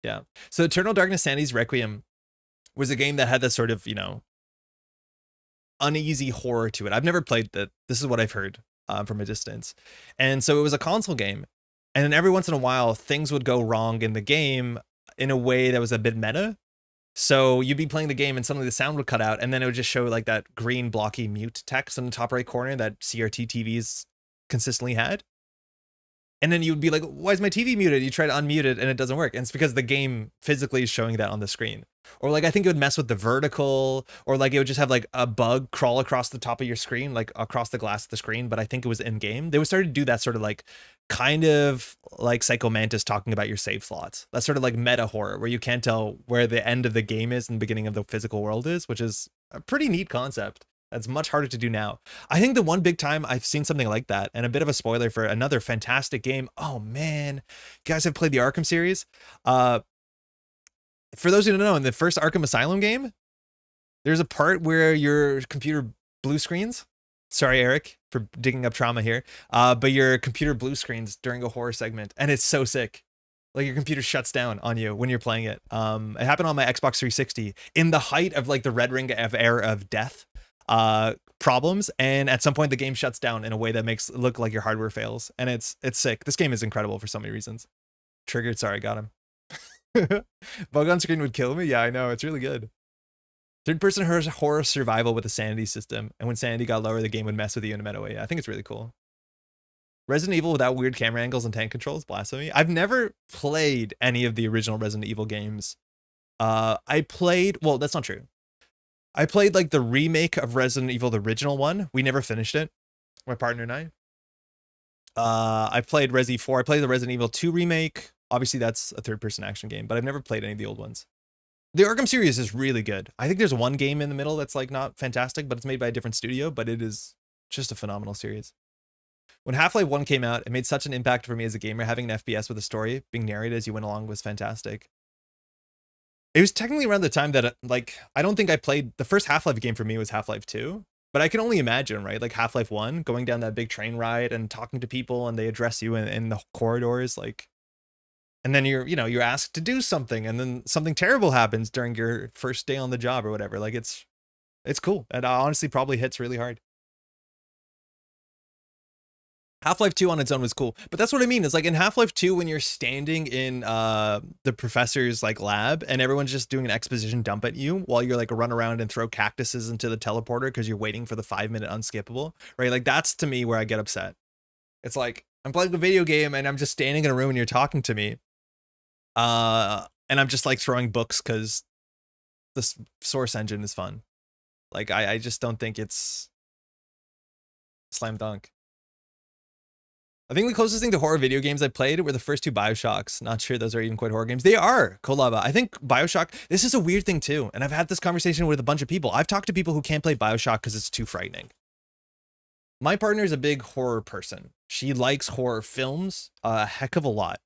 Yeah. So Eternal Darkness, Sanity's Requiem was a game that had this sort of, you know, uneasy horror to it. I've never played that. This is what I've heard from a distance. And so it was a console game. And then every once in a while, things would go wrong in the game in a way that was a bit meta. So you'd be playing the game and suddenly the sound would cut out. And then it would just show like that green blocky mute text in the top right corner that CRT TVs consistently had. And then you would be like, why is my TV muted? You try to unmute it and it doesn't work. And it's because the game physically is showing that on the screen. Or like, I think it would mess with the vertical, or like it would just have like a bug crawl across the top of your screen, like across the glass of the screen. But I think it was in game. They would start to do that sort of like, kind of like Psycho Mantis talking about your save slots. That's sort of like meta horror where you can't tell where the end of the game is and the beginning of the physical world is, which is a pretty neat concept. That's much harder to do now. I think the one big time I've seen something like that, and a bit of a spoiler for another fantastic game. Oh man, you guys have played the Arkham series. For those who don't know, in the first Arkham Asylum game, there's a part where your computer blue screens. Sorry, Eric, for digging up trauma here. But your computer blue screens during a horror segment, and it's so sick. Like your computer shuts down on you when you're playing it. It happened on my Xbox 360 in the height of like the Red Ring of era of death. Problems, and at some point the game shuts down in a way that makes it look like your hardware fails, and it's sick. This game is incredible for so many reasons. Triggered, sorry, got him. Bug on screen would kill me. Yeah, I know, it's really good. Third person horror survival with a sanity system, and when sanity got lower the game would mess with you in a meta way. Yeah, I think it's really cool. Resident Evil without weird camera angles and tank controls, blasphemy. I've never played any of the original Resident Evil games. I played, well, that's not true. I played like the remake of Resident Evil, the original one. We never finished it, my partner and I. I played Resi 4. I played the Resident Evil 2 remake. Obviously, that's a third-person action game, but I've never played any of the old ones. The Arkham series is really good. I think there's one game in the middle that's like not fantastic, but it's made by a different studio, but it is just a phenomenal series. When Half-Life 1 came out, it made such an impact for me as a gamer. Having an FPS with a story being narrated as you went along was fantastic. It was technically around the time that, like, I don't think I played the first Half-Life game for me was Half-Life 2, but I can only imagine, right? Like Half-Life 1, going down that big train ride and talking to people and they address you in the corridors, like, and then you're asked to do something and then something terrible happens during your first day on the job or whatever. Like it's cool. And honestly probably hits really hard. Half-Life 2 on its own was cool, but that's what I mean. It's like in Half-Life 2 when you're standing in the professor's like lab and everyone's just doing an exposition dump at you while you're like run around and throw cactuses into the teleporter because you're waiting for the 5-minute unskippable, right? Like that's to me where I get upset. It's like I'm playing a video game and I'm just standing in a room and you're talking to me, and I'm just like throwing books because the source engine is fun. Like I just don't think it's slam dunk. I think the closest thing to horror video games I played were the first 2 BioShocks. Not sure those are even quite horror games. They are, Kolaba. I think BioShock, this is a weird thing too, and I've had this conversation with a bunch of people. I've talked to people who can't play BioShock because it's too frightening. My partner is a big horror person. She likes horror films a heck of a lot.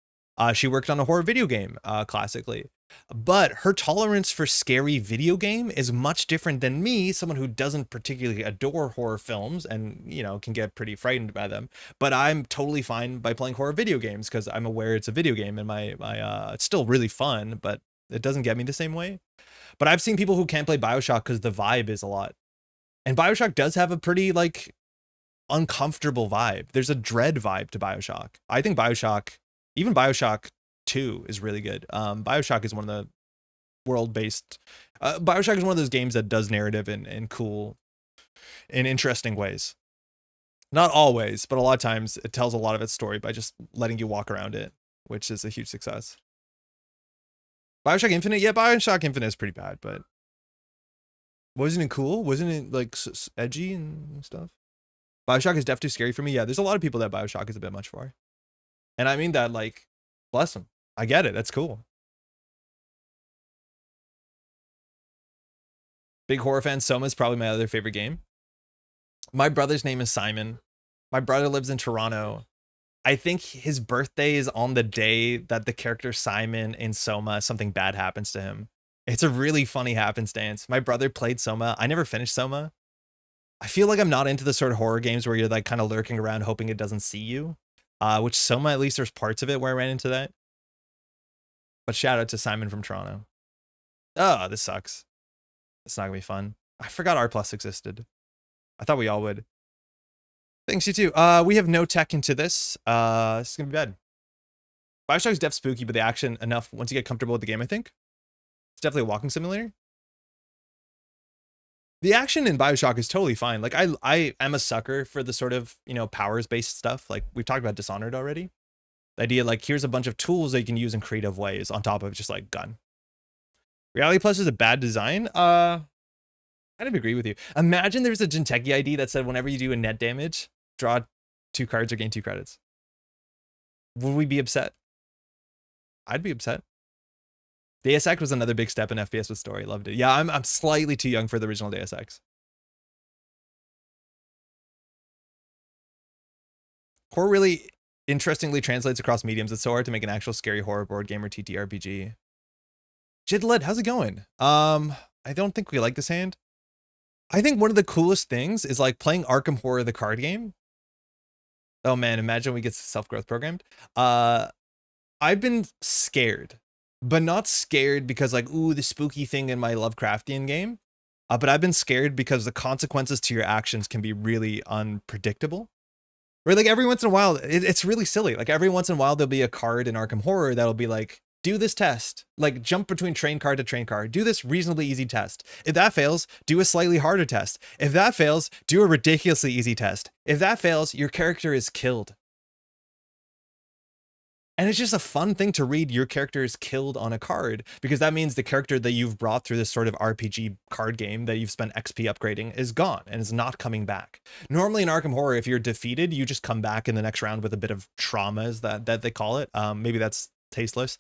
She worked on a horror video game, classically. But her tolerance for scary video game is much different than me, someone who doesn't particularly adore horror films and, you know, can get pretty frightened by them. But I'm totally fine by playing horror video games because I'm aware it's a video game and it's still really fun, but it doesn't get me the same way. But I've seen people who can't play BioShock because the vibe is a lot. And BioShock does have a pretty, like, uncomfortable vibe. There's a dread vibe to BioShock. I think even BioShock 2 is really good. BioShock is one of the world-based BioShock is one of those games that does narrative in cool, in interesting ways. Not always, but a lot of times it tells a lot of its story by just letting you walk around it, which is a huge success. BioShock Infinite, yeah, BioShock Infinite is pretty bad, but wasn't it cool? Wasn't it like edgy and stuff? BioShock is definitely scary for me. Yeah, there's a lot of people that BioShock is a bit much for. And I mean that, like, bless them. I get it. That's cool. Big horror fan. Soma is probably my other favorite game. My brother's name is Simon. My brother lives in Toronto. I think his birthday is on the day that the character Simon in Soma, something bad happens to him. It's a really funny happenstance. My brother played Soma. I never finished Soma. I feel like I'm not into the sort of horror games where you're like kind of lurking around hoping it doesn't see you. Which Soma, at least there's parts of it where I ran into that. But shout out to Simon from Toronto. Oh, this sucks. It's not gonna be fun. I forgot R+ existed. I thought we all would. Thanks, you too. We have no tech into this. This is gonna be bad. BioShock's def spooky, but the action enough once you get comfortable with the game, I think. It's definitely a walking simulator. The action in BioShock is totally fine. Like I am a sucker for the sort of, you know, powers-based stuff. Like we've talked about Dishonored already. The idea like here's a bunch of tools that you can use in creative ways on top of just like gun. Reality Plus is a bad design. I'd agree with you. Imagine there's a Jinteki ID that said whenever you do a net damage, draw 2 cards or gain 2 credits. Would we be upset? I'd be upset. Deus Ex was another big step in FPS with story. Loved it. Yeah, I'm slightly too young for the original Deus Ex. Horror really interestingly translates across mediums. It's so hard to make an actual scary horror board game or TTRPG. Jidled, how's it going? I don't think we like this hand. I think one of the coolest things is like playing Arkham Horror, the card game. Oh man, imagine we get self-growth programmed. I've been scared, but not scared because like, ooh, the spooky thing in my Lovecraftian game. But I've been scared because the consequences to your actions can be really unpredictable. Where like every once in a while, it's really silly. Like every once in a while, there'll be a card in Arkham Horror that'll be like, do this test, like jump between train card to train card, do this reasonably easy test. If that fails, do a slightly harder test. If that fails, do a ridiculously easy test. If that fails, your character is killed. And it's just a fun thing to read your character is killed on a card, because that means the character that you've brought through this sort of RPG card game that you've spent XP upgrading is gone and is not coming back. Normally in Arkham Horror, if you're defeated, you just come back in the next round with a bit of traumas that they call it. Maybe that's tasteless,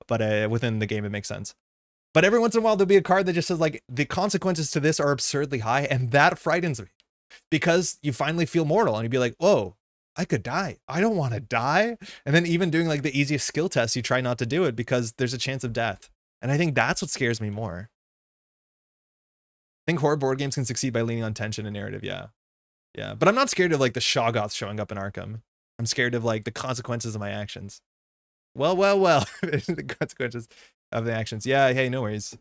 but within the game it makes sense. But every once in a while there'll be a card that just says like the consequences to this are absurdly high, and that frightens me because you finally feel mortal and you'd be like, whoa, I could die. I don't want to die. And then even doing like the easiest skill test, you try not to do it because there's a chance of death. And I think that's what scares me more. I think horror board games can succeed by leaning on tension and narrative. Yeah. Yeah. But I'm not scared of like the Shoggoths showing up in Arkham. I'm scared of like the consequences of my actions. Well. The consequences of the actions. Yeah. Hey, no worries.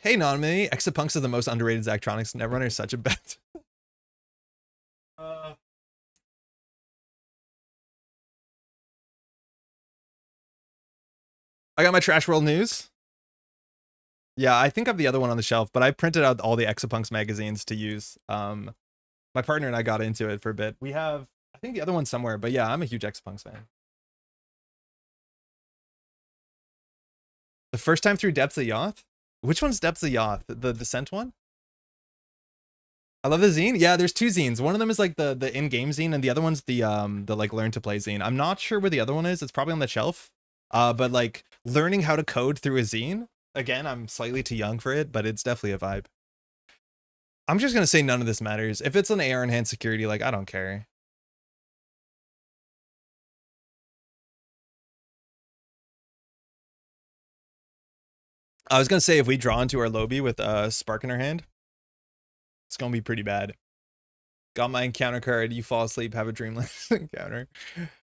Hey, Nominee. Exapunks is the most underrated Zachtronics. Netrunner is such a bet. I got my Trash World News. Yeah, I think I have the other one on the shelf, but I printed out all the Exapunks magazines to use. My partner and I got into it for a bit. We have, I think, the other one somewhere, but yeah, I'm a huge Exapunks fan. The first time through Depths of Yoth? Which one's Depths of Yoth? The Descent one? I love the zine. Yeah, there's two zines. One of them is like the in-game zine, and the other one's the like learn to play zine. I'm not sure where the other one is. It's probably on the shelf. But like learning how to code through a zine, again, I'm slightly too young for it, but it's definitely a vibe. I'm just gonna say none of this matters. If it's an AR enhanced security, like I don't care. I was gonna say if we draw into our Lobi with Spark in our hand, it's gonna be pretty bad. Got my encounter card. You fall asleep, have a dreamless encounter.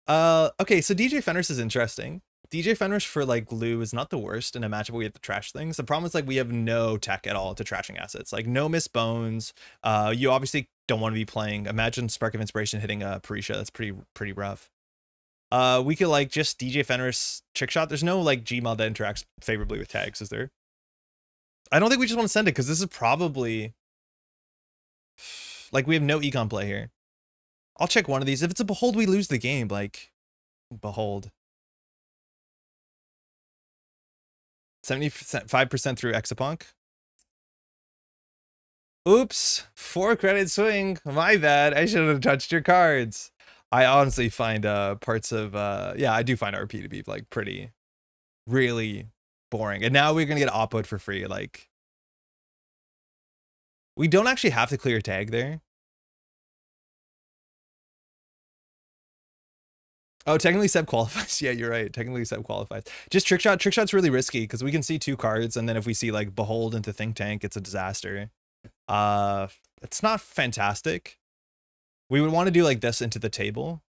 Okay, so DJ Fenris is interesting. DJ Fenris for like glue is not the worst in a matchup where we have to trash things. The problem is like we have no tech at all to trashing assets. Like no miss bones. You obviously don't want to be playing. Imagine Spark of Inspiration hitting a Parisha. That's pretty rough. We could like just DJ Fenris trick shot. There's no like Gmod that interacts favorably with tags, is there? I don't think we just want to send it because this is probably like we have no econ play here. I'll check one of these. If it's a Behold, we lose the game. Like Behold. 75% through Exapunk. Oops, 4 credit swing. My bad. I should have touched your cards. I honestly find parts of yeah, I do find RP to be like pretty really boring. And now we're gonna get output for free. Like we don't actually have to clear tag there. Oh, technically Seb qualifies. Yeah, you're right. Technically Seb qualifies. Just trick shot. Trick shot's really risky because we can see 2 cards, and then if we see like Behold into Think Tank, it's a disaster. It's not fantastic. We would want to do like this into the table.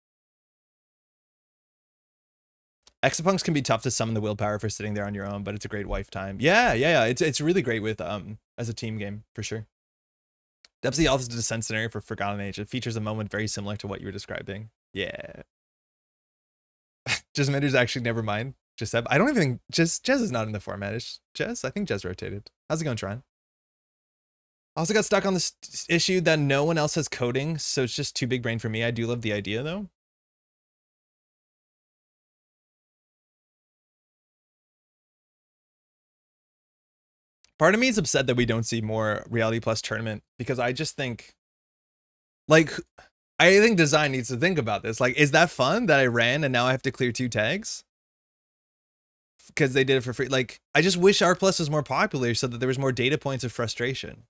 Exapunks can be tough to summon the willpower for sitting there on your own, but it's a great wife time. Yeah. It's really great with as a team game for sure. Depths of the Yoth is a descent scenario for Forgotten Age. It features a moment very similar to what you were describing. Yeah. Jezminder's actually never mind. Jezeb. I don't even think Jez is not in the format. It's Jez. I think Jez rotated. How's it going, Tron? I also got stuck on this issue that no one else has coding, so it's just too big brain for me. I do love the idea though. Part of me is upset that we don't see more Reality Plus tournament because I just think, like, I think design needs to think about this. Like, is that fun that I ran and now I have to clear 2 tags? Because they did it for free. Like, I just wish R Plus was more popular so that there was more data points of frustration.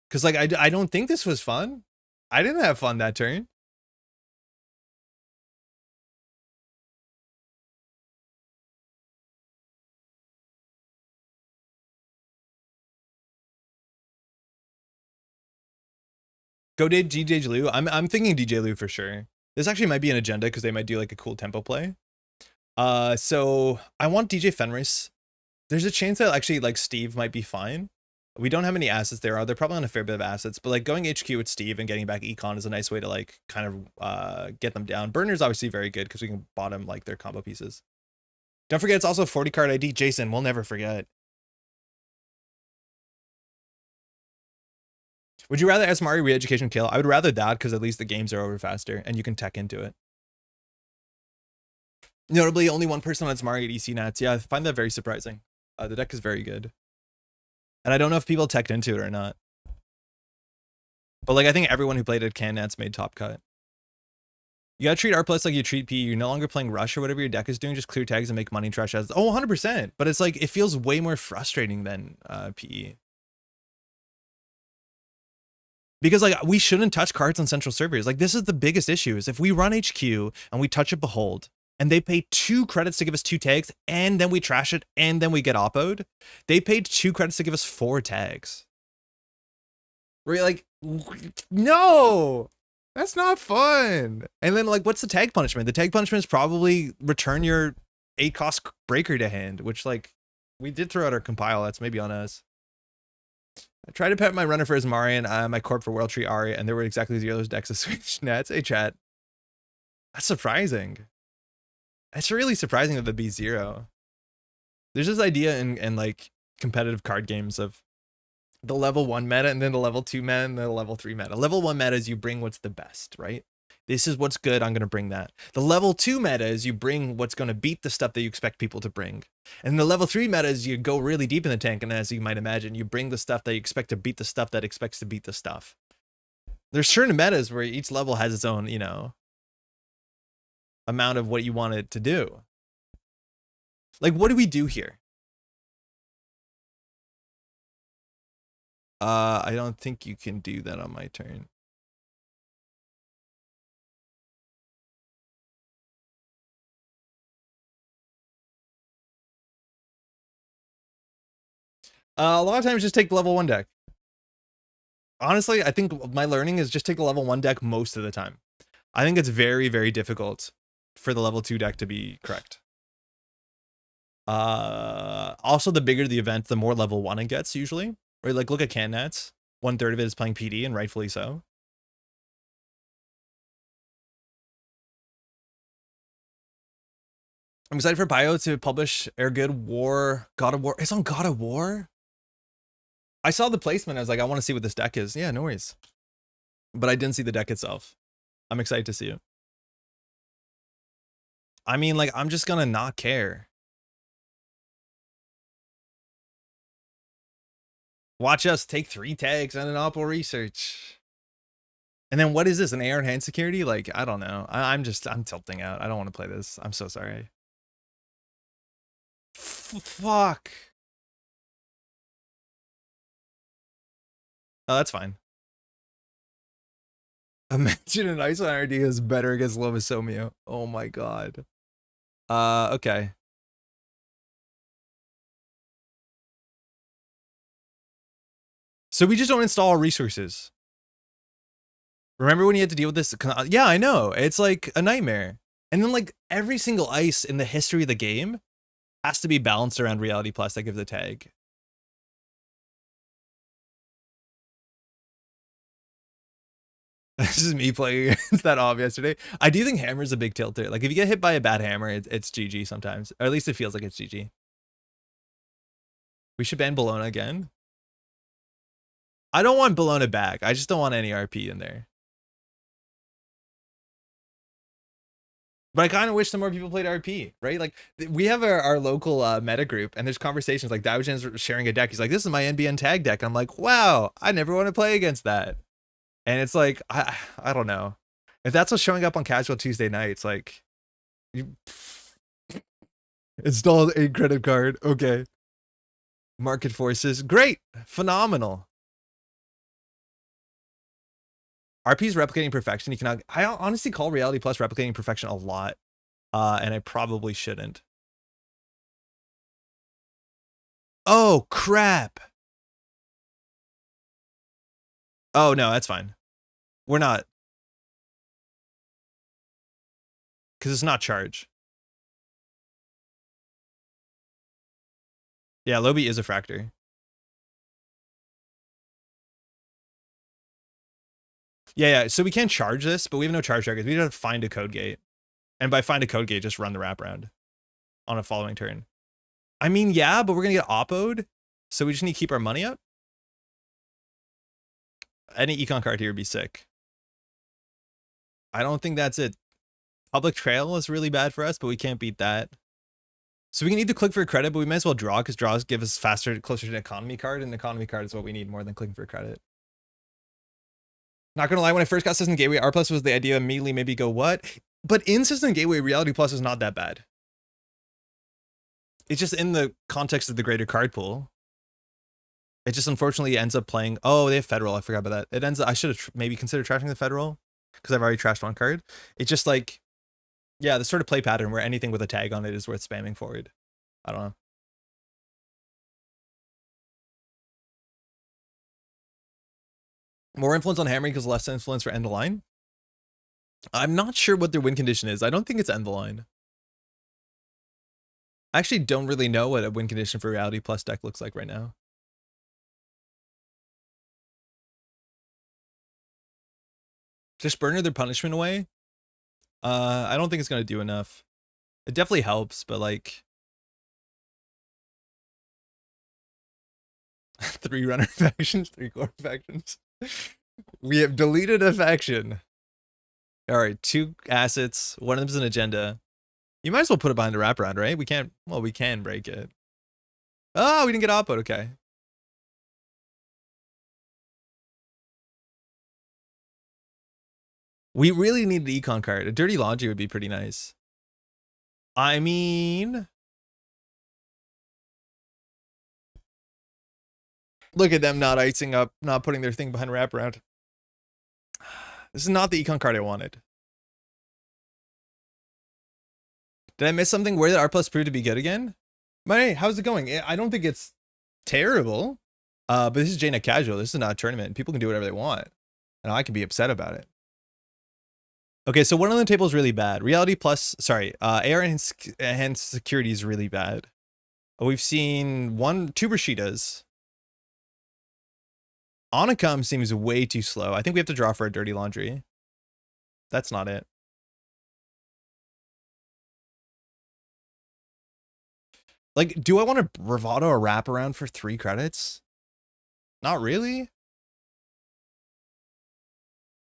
Because, like, I don't think this was fun. I didn't have fun that turn. Go did DJ Lu. I'm thinking DJ Lu for sure. This actually might be an agenda because they might do like a cool tempo play. So I want DJ Fenris. There's a chance that actually like Steve might be fine. We don't have any assets there. They're probably on a fair bit of assets, but like going HQ with Steve and getting back Econ is a nice way to like kind of get them down. Burner's obviously very good because we can bottom like their combo pieces. Don't forget it's also 40 card ID. Jason, we'll never forget. Would you rather Asmari re-education kill? I would rather that because at least the games are over faster and you can tech into it. Notably, only one person on Asmari at EC Nats. Yeah, I find that very surprising. The deck is very good. And I don't know if people teched into it or not. But like I think everyone who played at Can Nats made top cut. You gotta treat R plus like you treat PE. You're no longer playing Rush or whatever your deck is doing. Just clear tags and make money trash as. Oh, 100%. But it's like, it feels way more frustrating than PE. Because like, we shouldn't touch cards on central servers. Like, this is the biggest issue, is if we run HQ and we touch a Behold and they pay 2 credits to give us 2 tags and then we trash it and then we get oppoed, they paid 2 credits to give us 4 tags. We're like, no, that's not fun. And then like, what's the tag punishment? The tag punishment is probably return your 8 cost breaker to hand, which like we did throw out our compile. That's maybe on us. I tried to pet my runner for Asmarian, my corp for World Tree Ari, and there were exactly 0 those decks of Switch Nets. Hey chat. That's surprising. It's really surprising that there'd be 0. There's this idea in like competitive card games of the level 1 meta and then the level 2 meta and then the level 3 meta. Level 1 meta is you bring what's the best, right? This is what's good, I'm going to bring that. The level 2 meta is you bring what's going to beat the stuff that you expect people to bring. And the level 3 meta is you go really deep in the tank, and as you might imagine, you bring the stuff that you expect to beat the stuff that expects to beat the stuff. There's certain metas where each level has its own, you know, amount of what you want it to do. Like, what do we do here? I don't think you can do that on my turn. A lot of times just take the level 1 deck. Honestly, I think my learning is just take the level 1 deck most of the time. I think it's very, very difficult for the level 2 deck to be correct. Also, the bigger the event, the more level 1 it gets usually. Right? Like, look at Cannats. 1/3 of it is playing PD, and rightfully so. I'm excited for Bio to publish Ergood War, God of War. It's on God of War? I saw the placement. I was like, I want to see what this deck is. Yeah, no worries. But I didn't see the deck itself. I'm excited to see it. I mean, like, I'm just gonna not care. Watch us take 3 tags on an Oppo research. And then what is this? An AR and hand security? Like, I don't know. I'm tilting out. I don't want to play this. I'm so sorry. Fuck. Oh, that's fine. Imagine an Ice IRD is better against Lobisomem. Oh my god. Okay. So we just don't install resources. Remember when you had to deal with this? Yeah, I know. It's like a nightmare. And then like every single ice in the history of the game has to be balanced around Reality Plus that gives the tag. This is me playing against that off yesterday. I do think Hammer's a big tilter. Like if you get hit by a bad hammer, it's GG sometimes. Or at least it feels like it's GG. We should ban Bologna again. I don't want Bologna back. I just don't want any RP in there. But I kind of wish some more people played RP, right? Like we have our local meta group, and there's conversations like Diogen's sharing a deck. He's like, "This is my NBN tag deck." I'm like, "Wow, I never want to play against that." And it's like, I don't know. If that's what's showing up on Casual Tuesday nights, like, you installed a credit card. Okay. Market forces, great, phenomenal. RP's replicating perfection. You cannot. I honestly call Reality Plus replicating perfection a lot, and I probably shouldn't. Oh crap! Oh no, that's fine. We're not, because it's not charge. Yeah, Lobi is a fractor. Yeah. So we can't charge this, but we have no charge targets. We need to find a code gate, and by find a code gate, just run the wraparound on a following turn. I mean, yeah, but we're gonna get oppoed, so we just need to keep our money up. Any econ card here would be sick. I don't think that's it. Public Trail is really bad for us, but we can't beat that. So we can either click for a credit, but we might as well draw, because draws give us faster, closer to an economy card, and an economy card is what we need more than clicking for a credit. Not gonna lie, when I first got System Gateway, R Plus was the idea immediately maybe go what? But in System Gateway, Reality Plus is not that bad. It's just in the context of the greater card pool. It just unfortunately ends up playing. Oh, they have Federal. I forgot about that. It ends up. I should have maybe considered trashing the Federal because I've already trashed one card. It's just like, yeah, the sort of play pattern where anything with a tag on it is worth spamming forward. I don't know. More influence on hammering because less influence for end the line. I'm not sure what their win condition is. I don't think it's end the line. I actually don't really know what a win condition for Reality Plus deck looks like right now. Just burner their punishment away. I don't think it's gonna do enough. It definitely helps, but like 3 runner factions, 3 core factions. We have deleted a faction. All right, 2 assets. One of them's an agenda. You might as well put it behind the wraparound, right? We can't. Well, we can break it. Oh, we didn't get output. Okay. We really need the econ card. A Dirty Laundry would be pretty nice. I mean, look at them not icing up, not putting their thing behind wraparound. This is not the econ card I wanted. Did I miss something? Where did R Plus prove to be good again? Hey, how's it going? I don't think it's terrible. But this is JNet Casual. This is not a tournament. People can do whatever they want. And I can be upset about it. Okay, so one of the table is really bad. Reality Plus, sorry, AR enhanced security is really bad. We've seen 2 Rashidas. Onicum seems way too slow. I think we have to draw for a Dirty Laundry. That's not it. Like, do I want to bravado a wraparound for 3 credits? Not really.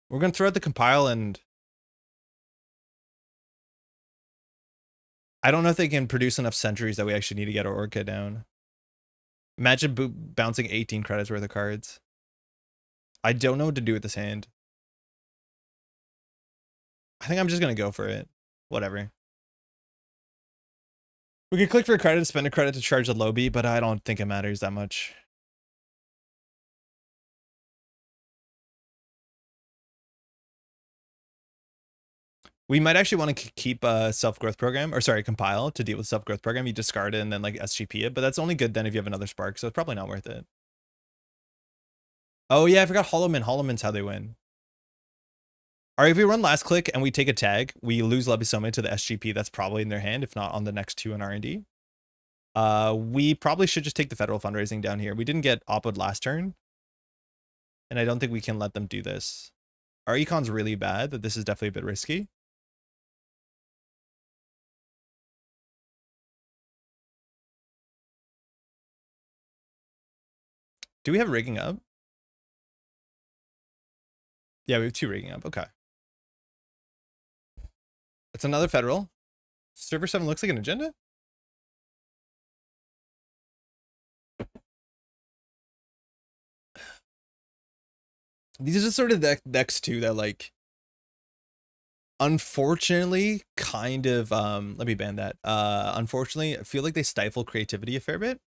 We're going to throw out the compile and I don't know if they can produce enough centuries that we actually need to get our Orca down. Imagine bouncing 18 credits worth of cards. I don't know what to do with this hand. I think I'm just going to go for it. Whatever. We could click for a credit, spend a credit to charge the Lobi, but I don't think it matters that much. We might actually want to keep a self-growth program, or sorry, compile to deal with self-growth program. You discard it and then like SGP it, but that's only good then if you have another spark, so it's probably not worth it. Oh yeah, I forgot Hollowman. Hollowman's how they win. All right, if we run last click and we take a tag, we lose Lobisomem to the SGP. That's probably in their hand, if not on the next 2 in R&D. We probably should just take the federal fundraising down here. We didn't get Opod last turn, and I don't think we can let them do this. Our econ's really bad, that this is definitely a bit risky. Do we have rigging up? Yeah, we have 2 rigging up. Okay. It's another federal. Server 7 looks like an agenda. These are just sort of decks too that like, unfortunately, kind of, let me ban that. Unfortunately, I feel like they stifle creativity a fair bit.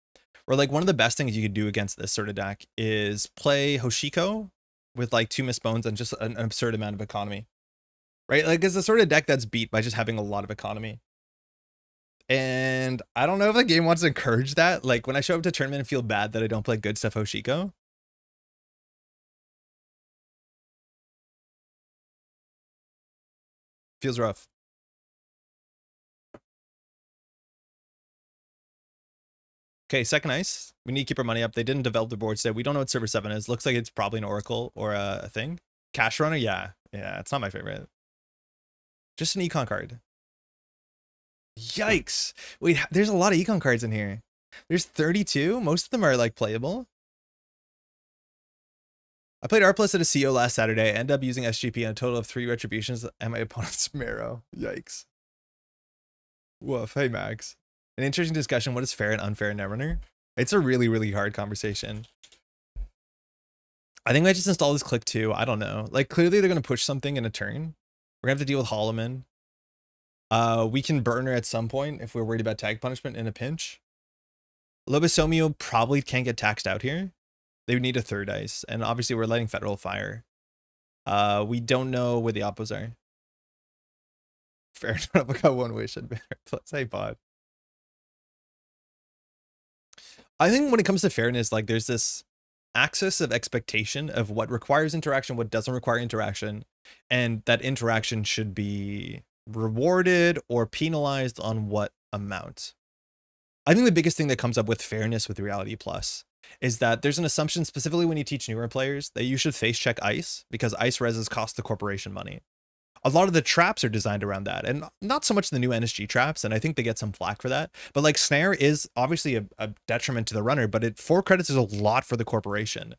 Or like one of the best things you could do against this sort of deck is play Hoshiko with like 2 missed bones and just an absurd amount of economy. Right? Like it's a sort of deck that's beat by just having a lot of economy. And I don't know if the game wants to encourage that. Like when I show up to tournament and feel bad that I don't play good stuff Hoshiko. Feels rough. Okay, second ice. We need to keep our money up. They didn't develop the board today. We don't know what server 7 is. Looks like it's probably an Oracle or a thing. Cash Runner, yeah. Yeah, it's not my favorite. Just an econ card. Yikes. Wait, there's a lot of econ cards in here. There's 32. Most of them are like playable. I played R Plus at a CO last Saturday. I ended up using SGP and a total of 3 retributions and my opponent's Marrow. Yikes. Woof. Hey, Max. An interesting discussion. What is fair and unfair in Netrunner? It's a really, really hard conversation. I think I just install this click 2. I don't know. Like, clearly they're going to push something in a turn. We're going to have to deal with Holloman. We can burn her at some point if we're worried about tag punishment in a pinch. Lobisomem probably can't get taxed out here. They would need a third ice. And obviously we're letting Federal fire. We don't know where the oppos are. Fair enough. I got one wish. Let's say pod. I think when it comes to fairness, like there's this axis of expectation of what requires interaction, what doesn't require interaction, and that interaction should be rewarded or penalized on what amount. I think the biggest thing that comes up with fairness with Reality Plus is that there's an assumption, specifically when you teach newer players, that you should face check ice because ice reses cost the corporation money. A lot of the traps are designed around that, and not so much the new NSG traps, and I think they get some flack for that. But like Snare is obviously a detriment to the runner, but 4 credits is a lot for the corporation.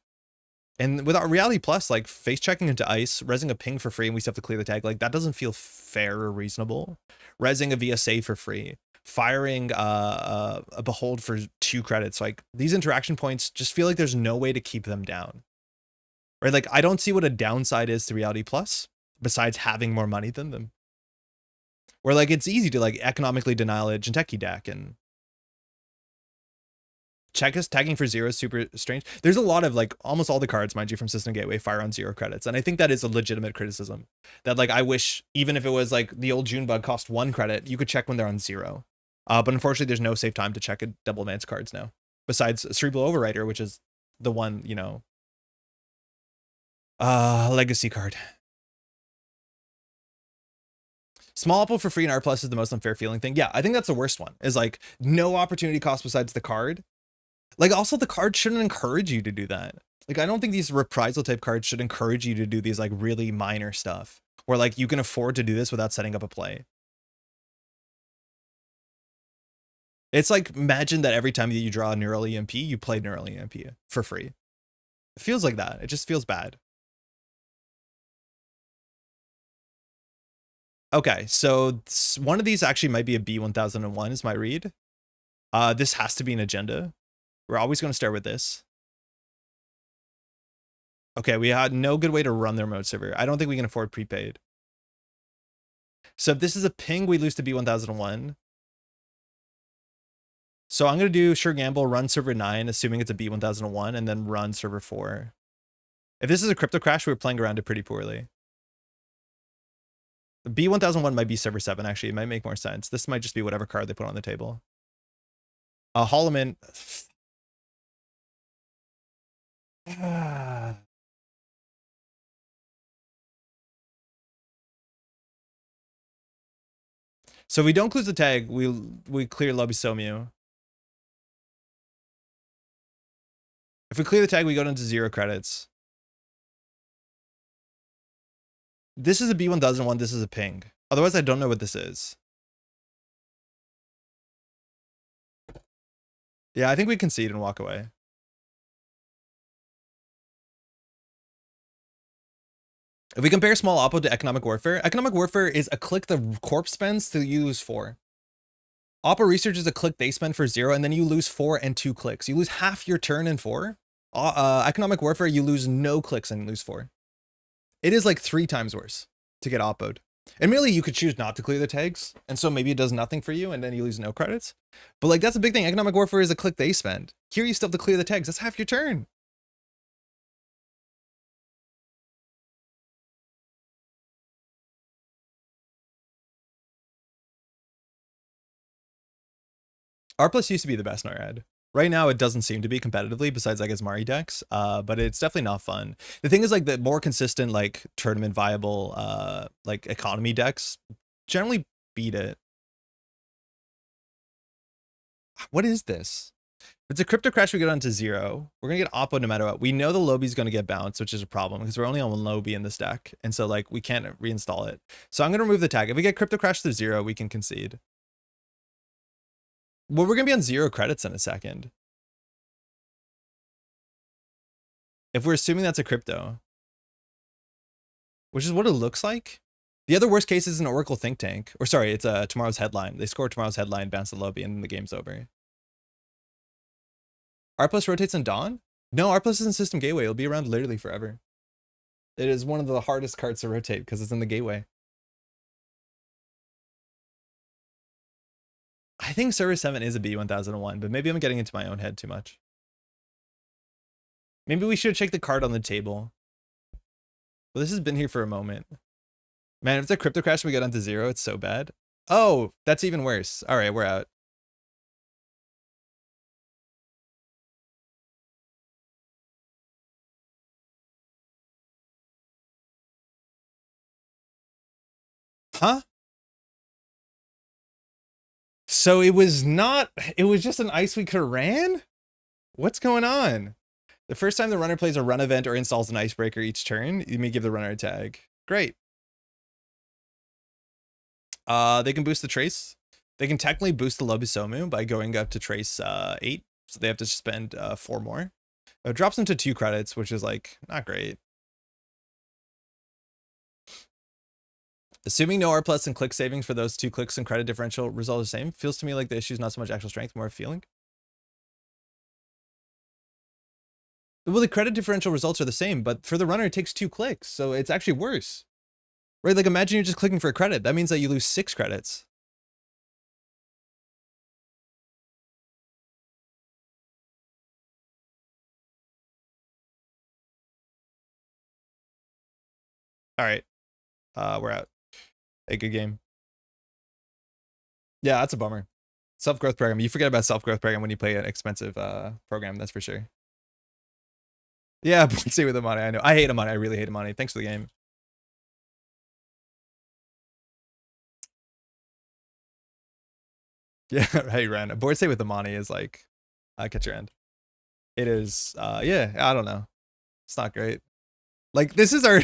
And with our Reality Plus, like face checking into ice, resing a ping for free, and we still have to clear the tag, like that doesn't feel fair or reasonable. Resing a VSA for free, firing a Behold for 2 credits, like these interaction points just feel like there's no way to keep them down. Right? Like I don't see what a downside is to Reality Plus besides having more money than them. Where like it's easy to like economically denial a Jinteki deck, and check us tagging for 0 is super strange. There's a lot of like almost all the cards, mind you, from System Gateway fire on 0 credits. And I think that is a legitimate criticism. That like I wish even if it was like the old Junebug cost 1 credit, you could check when they're on 0. But unfortunately there's no safe time to check a double advance cards now. Besides Cerebral Overwriter, which is the one, you know, legacy card. Small Apple for free and R plus is the most unfair feeling thing. Yeah, I think that's the worst one. Is like no opportunity cost besides the card. Like also the card shouldn't encourage you to do that. Like I don't think these reprisal type cards should encourage you to do these like really minor stuff where like you can afford to do this without setting up a play. It's like imagine that every time that you draw a Neural EMP, you play Neural EMP for free. It feels like that. It just feels bad. Okay, so one of these actually might be a B1001 is my read. This has to be an agenda. We're always going to start with this. Okay, we had no good way to run their mode server. I don't think we can afford prepaid. So if this is a ping, we lose to B1001. So I'm going to do Sure Gamble, run server 9, assuming it's a B1001, and then run server 4. If this is a crypto crash, we're playing around it pretty poorly. The B1001 might be server 7, actually. It might make more sense. This might just be whatever card they put on the table. Holloman. So if we don't close the tag, we clear Lobisomem. If we clear the tag, we go down to 0 credits. This is a B1001, this is a ping. Otherwise, I don't know what this is. Yeah, I think we concede and walk away. If we compare Small Oppo to Economic Warfare is a click the corpse spends to use 4. Oppo Research is a click they spend for 0, and then you lose 4 and 2 clicks. You lose half your turn in 4. Economic Warfare, you lose no clicks and lose 4. It is like 3 times worse to get oppoed. And really, you could choose not to clear the tags, and so maybe it does nothing for you, and then you lose no credits. But like that's a big thing. Economic Warfare is a click they spend. Here you still have to clear the tags. That's half your turn. R plus used to be the best NARAD. Right now, it doesn't seem to be competitively, besides, I guess, Mari decks, but it's definitely not fun. The thing is, like, the more consistent, like, tournament viable, like, economy decks generally beat it. What is this? If it's a crypto crash, we go down to 0. We're going to get Oppo no matter what. We know the Lobi's going to get bounced, which is a problem, because we're only on one Lobi in this deck, and so, like, we can't reinstall it. So I'm going to remove the tag. If we get crypto crash to 0, we can concede. Well, we're going to be on 0 credits in a second. If we're assuming that's a crypto, which is what it looks like. The other worst case is an Oracle think tank. Or sorry, it's Tomorrow's Headline. They score Tomorrow's Headline, bounce the Lobi, and then the game's over. R plus rotates on Dawn? No, R plus isn't system gateway. It'll be around literally forever. It is one of the hardest cards to rotate because it's in the gateway. I think Server 7 is a B1001, but maybe I'm getting into my own head too much. Maybe we should check the card on the table. Well, this has been here for a moment. Man, if the crypto crash we go down to 0, it's so bad. Oh, that's even worse. All right, we're out. Huh? So it was just an ice we could have ran? What's going on? The first time the runner plays a run event or installs an icebreaker each turn, you may give the runner a tag. Great. They can boost the trace. They can technically boost the Lobisomem by going up to trace 8. So they have to spend 4 more. It drops them to 2 credits, which is like not great. Assuming no R plus and click savings for those 2 clicks and credit differential result is the same, feels to me like the issue is not so much actual strength, more of feeling. Well, the credit differential results are the same, but for the runner, it takes 2 clicks, so it's actually worse. Right? Like imagine you're just clicking for a credit. That means that you lose 6 credits. All right. We're out. A good game. Yeah, that's a bummer. Self-growth program. You forget about self-growth program when you play an expensive program, that's for sure. Yeah, stay with Amani. I know. I hate Amani. I really hate Amani. Thanks for the game. Yeah, right, Ren. Board stay with Amani is like, catch your end. It is, yeah, I don't know. It's not great. Like, this is our...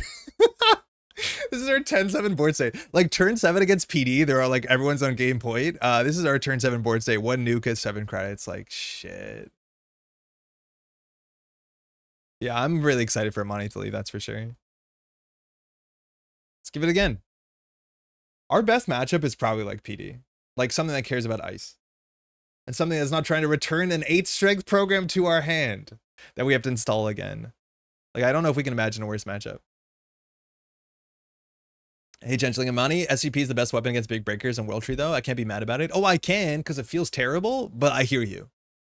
This is our 10-7 board state. Like turn 7 against PD, there are like everyone's on game point. This is our turn 7 board state. 1 nuke is 7 credits. Like shit. Yeah, I'm really excited for Amani to leave, that's for sure. Let's give it again. Our best matchup is probably like PD. Like something that cares about ice. And something that's not trying to return an 8 strength program to our hand that we have to install again. Like I don't know if we can imagine a worse matchup. Hey, Gentling Amani, SCP is the best weapon against big breakers and World Tree, though. I can't be mad about it. Oh, I can, because it feels terrible, but I hear you.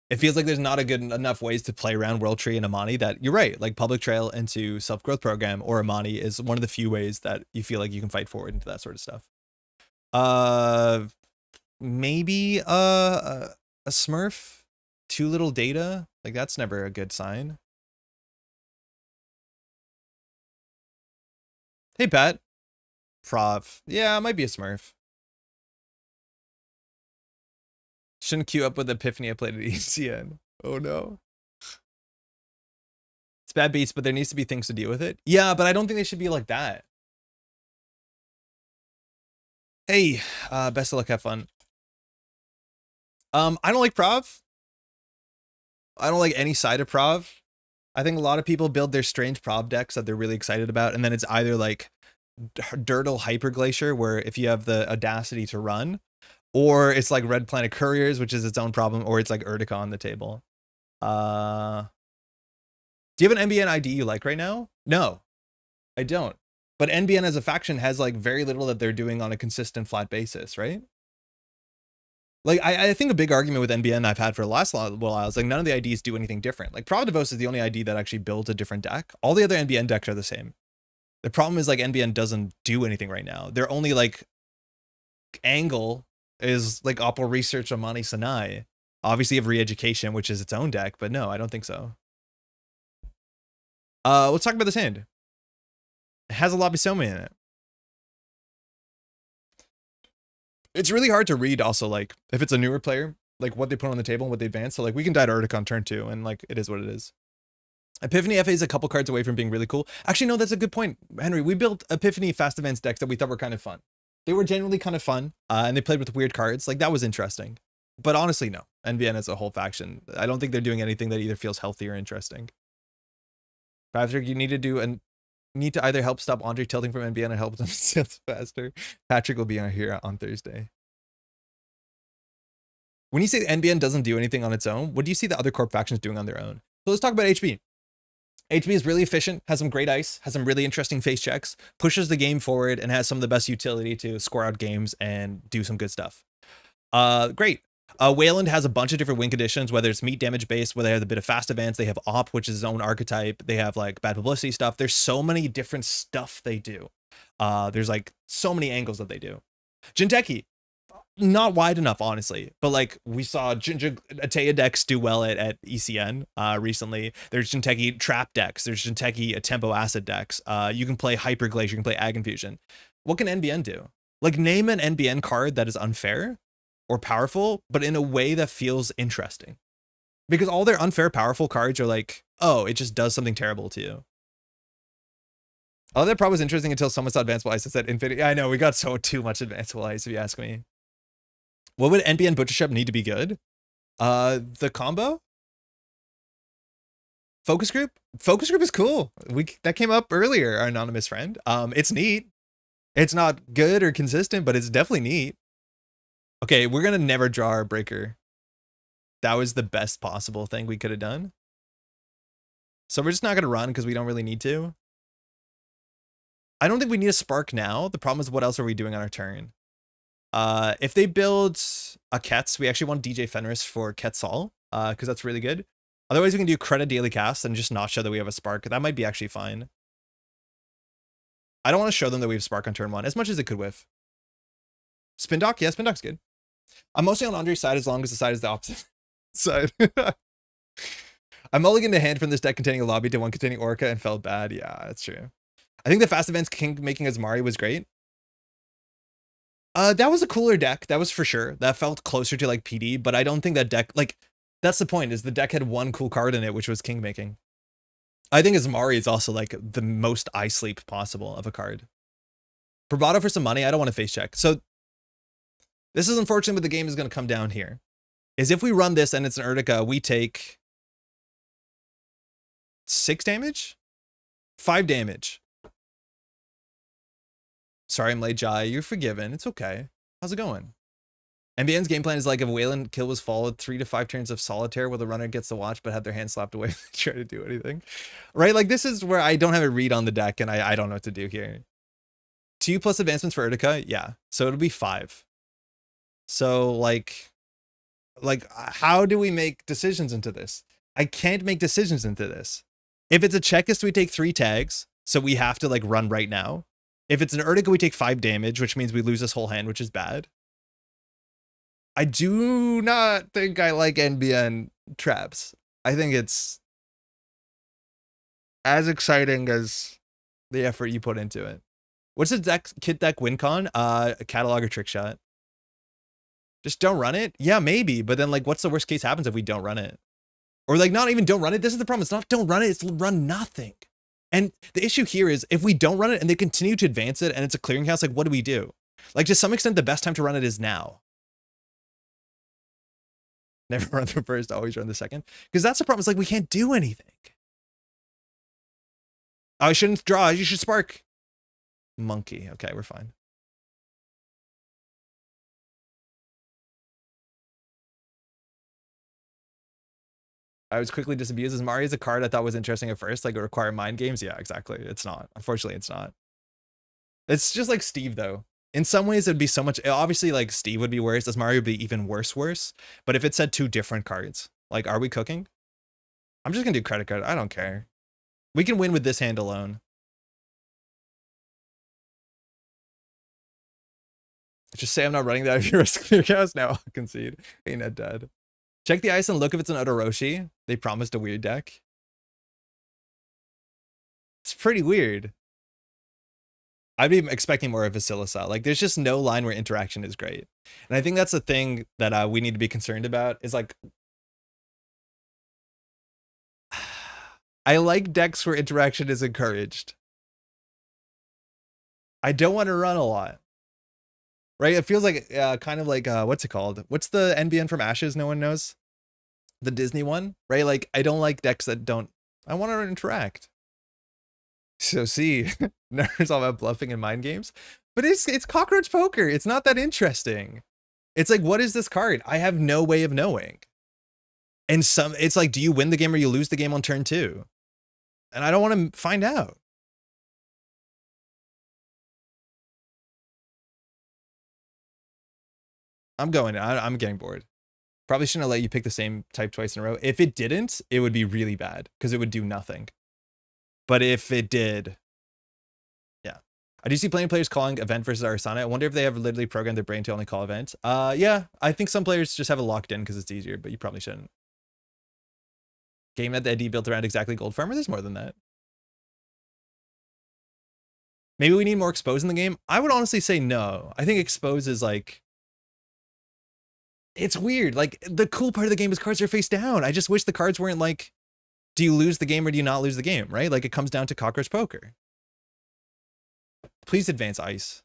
It feels like there's not a good enough ways to play around World Tree and Amani that you're right. Like Public Trail into Self-Growth Program or Amani is one of the few ways that you feel like you can fight forward into that sort of stuff. Maybe a Smurf, too little data. Like that's never a good sign. Hey, Pat. Prov. Yeah, it might be a Smurf. Shouldn't queue up with Epiphany I played at ECN. Oh no. It's bad beats, but there needs to be things to deal with it. Yeah, but I don't think they should be like that. Hey, best of luck, have fun. I don't like Prov. I don't like any side of Prov. I think a lot of people build their strange Prov decks that they're really excited about, and then it's either like Dirtle Hyperglacier, where if you have the audacity to run, or it's like Red Planet Couriers, which is its own problem, or it's like Urtica on the table. Do you have an NBN ID you like right now? No, I don't. But NBN as a faction has like very little that they're doing on a consistent flat basis, right? Like, I think a big argument with NBN I've had for the last while is like none of the IDs do anything different. Like Pravdivos is the only ID that actually builds a different deck. All the other NBN decks are the same. The problem is like NBN doesn't do anything right now. Their only like angle is like Opal Research Amani Sanai. Obviously you have Re-Education, which is its own deck, but no, I don't think so. Let's talk about this hand. It has a Lobisomem in it. It's really hard to read also, like, if it's a newer player, like what they put on the table and what they advance. So like we can die to Urtic on turn 2 and like it is what it is. Epiphany FA is a couple cards away from being really cool. Actually, no, that's a good point, Henry. We built Epiphany fast events decks that we thought were kind of fun. They were genuinely kind of fun, and they played with weird cards. Like that was interesting. But honestly, no. NBN as a whole faction, I don't think they're doing anything that either feels healthy or interesting. Patrick, you need to either help stop Andre tilting from NBN or help them sales faster. Patrick will be on here on Thursday. When you say NBN doesn't do anything on its own, what do you see the other corp factions doing on their own? So let's talk about HB. HB is really efficient, has some great ice, has some really interesting face checks, pushes the game forward, and has some of the best utility to score out games and do some good stuff. Great. Wayland has a bunch of different win conditions, whether it's meat damage based, where they have a bit of fast advance, they have op, which is his own archetype, they have like bad publicity stuff. There's so many different stuff they do. There's like so many angles that they do. Jinteki, not wide enough, honestly, but like we saw Atea decks do well at ECN recently. There's Jinteki trap decks, there's Jinteki tempo acid decks. You can play Hyper Glacier, you can play Ag Infusion. What can NBN do? Like, name an NBN card that is unfair or powerful, but in a way that feels interesting. Because all their unfair powerful cards are like, oh, it just does something terrible to you. Oh, that probably was interesting until someone saw Advanced Ice and said Infinity. I know, we got so too much Advanced Ice, if you ask me. What would NBN Butcher need to be good? The combo? Focus Group? Focus Group is cool. That came up earlier, our anonymous friend. It's neat. It's not good or consistent, but it's definitely neat. Okay, we're gonna never draw our breaker. That was the best possible thing we could have done. So we're just not gonna run because we don't really need to. I don't think we need a spark now. The problem is, what else are we doing on our turn? If they build a Kets, we actually want DJ Fenris for Quetzal, because that's really good. Otherwise, we can do credit daily cast and just not show that we have a spark. That might be actually fine. I don't want to show them that we have spark on turn 1 as much as it could whiff. Spin Dock? Yeah, Spin Dock's good. I'm mostly on Andre's side as long as the side is the opposite side. I'm mulliganing the hand from this deck containing a Lobby to one containing Orca and felt bad. Yeah, that's true. I think the fast events King making as Mari was great. That was a cooler deck. That was for sure. That felt closer to like PD, but I don't think that deck, like, that's the point, is the deck had one cool card in it, which was King making. I think Azmari is also like the most eye sleep possible of a card. Bravado for some money. I don't want to face check. So this is unfortunate, but the game is going to come down here. Is if we run this and it's an Urtica, we take 6 damage? 5 damage. Sorry, I'm late, Jai. You're forgiven. It's okay. How's it going? NBN's game plan is like if Wayland kill was followed 3 to 5 turns of solitaire where the runner gets to watch but have their hand slapped away if they try to do anything. Right? Like, this is where I don't have a read on the deck and I don't know what to do here. 2 plus advancements for Urtica? Yeah. So it'll be 5. So, like, how do we make decisions into this? I can't make decisions into this. If it's a checklist, we take 3 tags, so we have to, like, run right now. If it's an Urtica, we take 5 damage, which means we lose this whole hand, which is bad. I do not think I like NBN traps. I think it's as exciting as the effort you put into it. What's the kit deck win con? A catalog or trick shot. Just don't run it? Yeah, maybe. But then, like, what's the worst case happens if we don't run it? Or, like, not even don't run it. This is the problem. It's not don't run it. It's run nothing. And the issue here is if we don't run it and they continue to advance it and it's a clearinghouse, like, what do we do? Like, to some extent, the best time to run it is now. Never run the first, always run the second. Because that's the problem. It's like, we can't do anything. Oh, I shouldn't draw. You should spark. Monkey. Okay, we're fine. I was quickly disabused as Mari is a card I thought was interesting at first, like it required mind games. Yeah, exactly. It's not. Unfortunately, it's not. It's just like Steve, though. In some ways, it'd be so much. Obviously, like Steve would be worse. As Mario would be even worse. But if it said 2 different cards, like, are we cooking? I'm just gonna do credit card. I don't care. We can win with this hand alone. Just say I'm not running that if you risk your cast. Now I'll concede. Ain't that dead. Check the ice and look if it's an Odoroshi. They promised a weird deck. It's pretty weird. I'd be expecting more of Vasilisa. Like, there's just no line where interaction is great. And I think that's the thing that we need to be concerned about is, like, I like decks where interaction is encouraged. I don't want to run a lot. Right? It feels like kind of like, what's it called? What's the NBN from Ashes no one knows? The Disney one, right? Like, I don't like decks that don't, I want to interact. So see, it's all about bluffing and mind games. But it's cockroach poker. It's not that interesting. It's like, what is this card? I have no way of knowing. And it's like, do you win the game or you lose the game on turn 2? And I don't want to find out. I'm getting bored. Probably shouldn't have let you pick the same type twice in a row. If it didn't, it would be really bad because it would do nothing. But if it did, yeah. I do see plenty of players calling event versus Arsana. I wonder if they have literally programmed their brain to only call event. Yeah, I think some players just have it locked in because it's easier, but you probably shouldn't. Game that the ID built around exactly Gold Farmer. There's more than that. Maybe we need more expose in the game. I would honestly say no. I think expose is like, it's weird. Like, the cool part of the game is cards are face down. I just wish the cards weren't like, do you lose the game or do you not lose the game, right? Like, it comes down to cockroach poker. Please advance ice.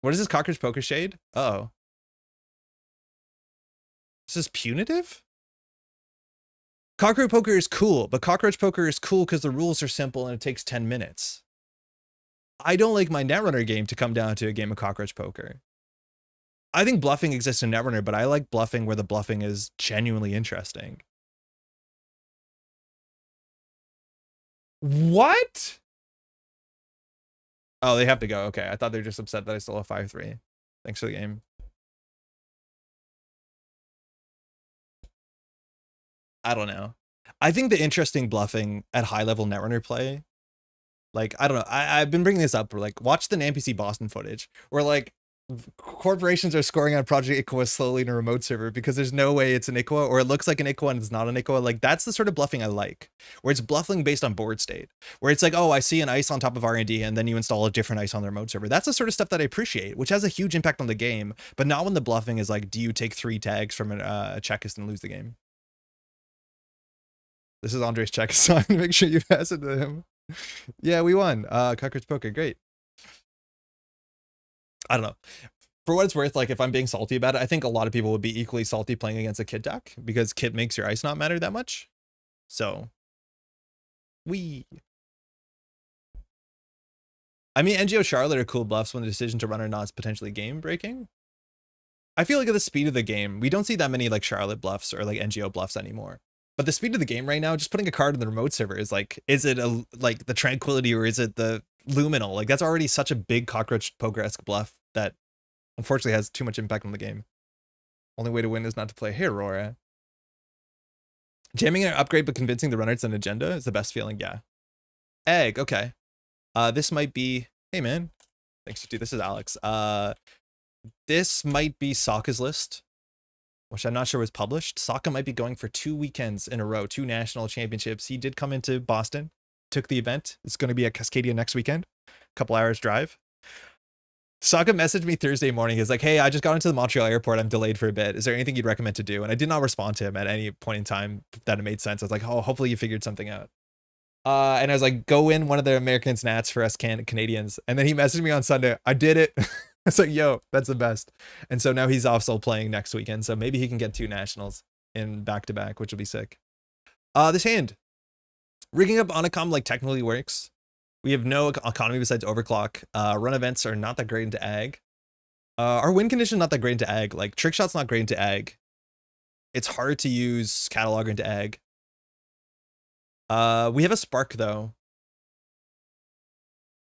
What is this cockroach poker shade? Uh-oh. This is punitive? Cockroach poker is cool, but cockroach poker is cool because the rules are simple and it takes 10 minutes. I don't like my Netrunner game to come down to a game of cockroach poker. I think bluffing exists in Netrunner, but I like bluffing where the bluffing is genuinely interesting. What? Oh, they have to go. Okay, I thought they were just upset that I still have 5-3. Thanks for the game. I don't know. I think the interesting bluffing at high-level Netrunner play, like, I don't know. I've been bringing this up. Where, like, watch the NPC Boston footage where, like, corporations are scoring on Project Iqua slowly in a remote server because there's no way it's an Iqua, or it looks like an Iqua and it's not an Iqua. Like, that's the sort of bluffing I like, where it's bluffing based on board state, where it's like, oh, I see an ice on top of R&D and then you install a different ice on the remote server. That's the sort of stuff that I appreciate, which has a huge impact on the game, but not when the bluffing is like, do you take 3 tags from a checklist and lose the game? This is Andre's check sign. Make sure you pass it to him. Yeah, we won. Cockroach poker, great. I don't know. For what it's worth, like, if I'm being salty about it, I think a lot of people would be equally salty playing against a Kit deck because Kit makes your ice not matter that much. So, I mean, NGO Charlotte are cool bluffs when the decision to run or not is potentially game breaking. I feel like at the speed of the game, we don't see that many like Charlotte bluffs or like NGO bluffs anymore. But the speed of the game right now, just putting a card in the remote server is like, is it like the Tranquility or is it the Luminal? Like, that's already such a big cockroach poker-esque bluff that unfortunately has too much impact on the game. Only way to win is not to play. Hey, Aurora. Jamming an upgrade but convincing the runner it's an agenda is the best feeling, yeah. Egg, okay. This might be, hey man. Thanks, dude. This is Alex. This might be Sokka's list, which I'm not sure was published. Sokka might be going for 2 weekends in a row, 2 national championships. He did come into Boston, took the event. It's going to be at Cascadia next weekend, couple hours drive. Sokka messaged me Thursday morning. He's like, hey, I just got into the Montreal airport. I'm delayed for a bit. Is there anything you'd recommend to do? And I did not respond to him at any point in time that it made sense. I was like, oh, hopefully you figured something out. And I was like, go win one of the American Nats for us Canadians. And then he messaged me on Sunday. I did it. I was like, yo, that's the best. And so now he's also playing next weekend. So maybe he can get 2 nationals in back-to-back, which will be sick. This hand. Rigging up Onacom like technically works. We have no economy besides overclock. Run events are not that great into ag. Our win condition not that great into ag. Like, trick shot's not great into ag. It's hard to use cataloger into ag. We have a spark though.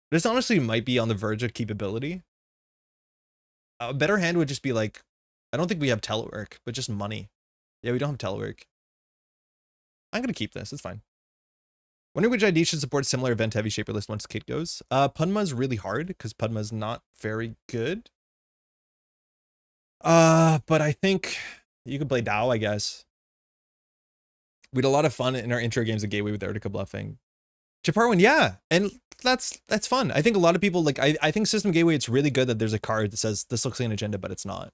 This honestly might be on the verge of keepability. A better hand would just be like, I don't think we have telework, but just money. Yeah, we don't have telework. I'm gonna keep this. It's fine. Wonder which ID should support similar event heavy shaper list once Kit goes. Padma's really hard because Padma's not very good. But I think you could play Dao, I guess. We had a lot of fun in our intro games of Gateway with Ertica bluffing. Chaparwin, yeah, and that's fun. I think a lot of people like. I think System Gateway. It's really good that there's a card that says this looks like an agenda, but it's not.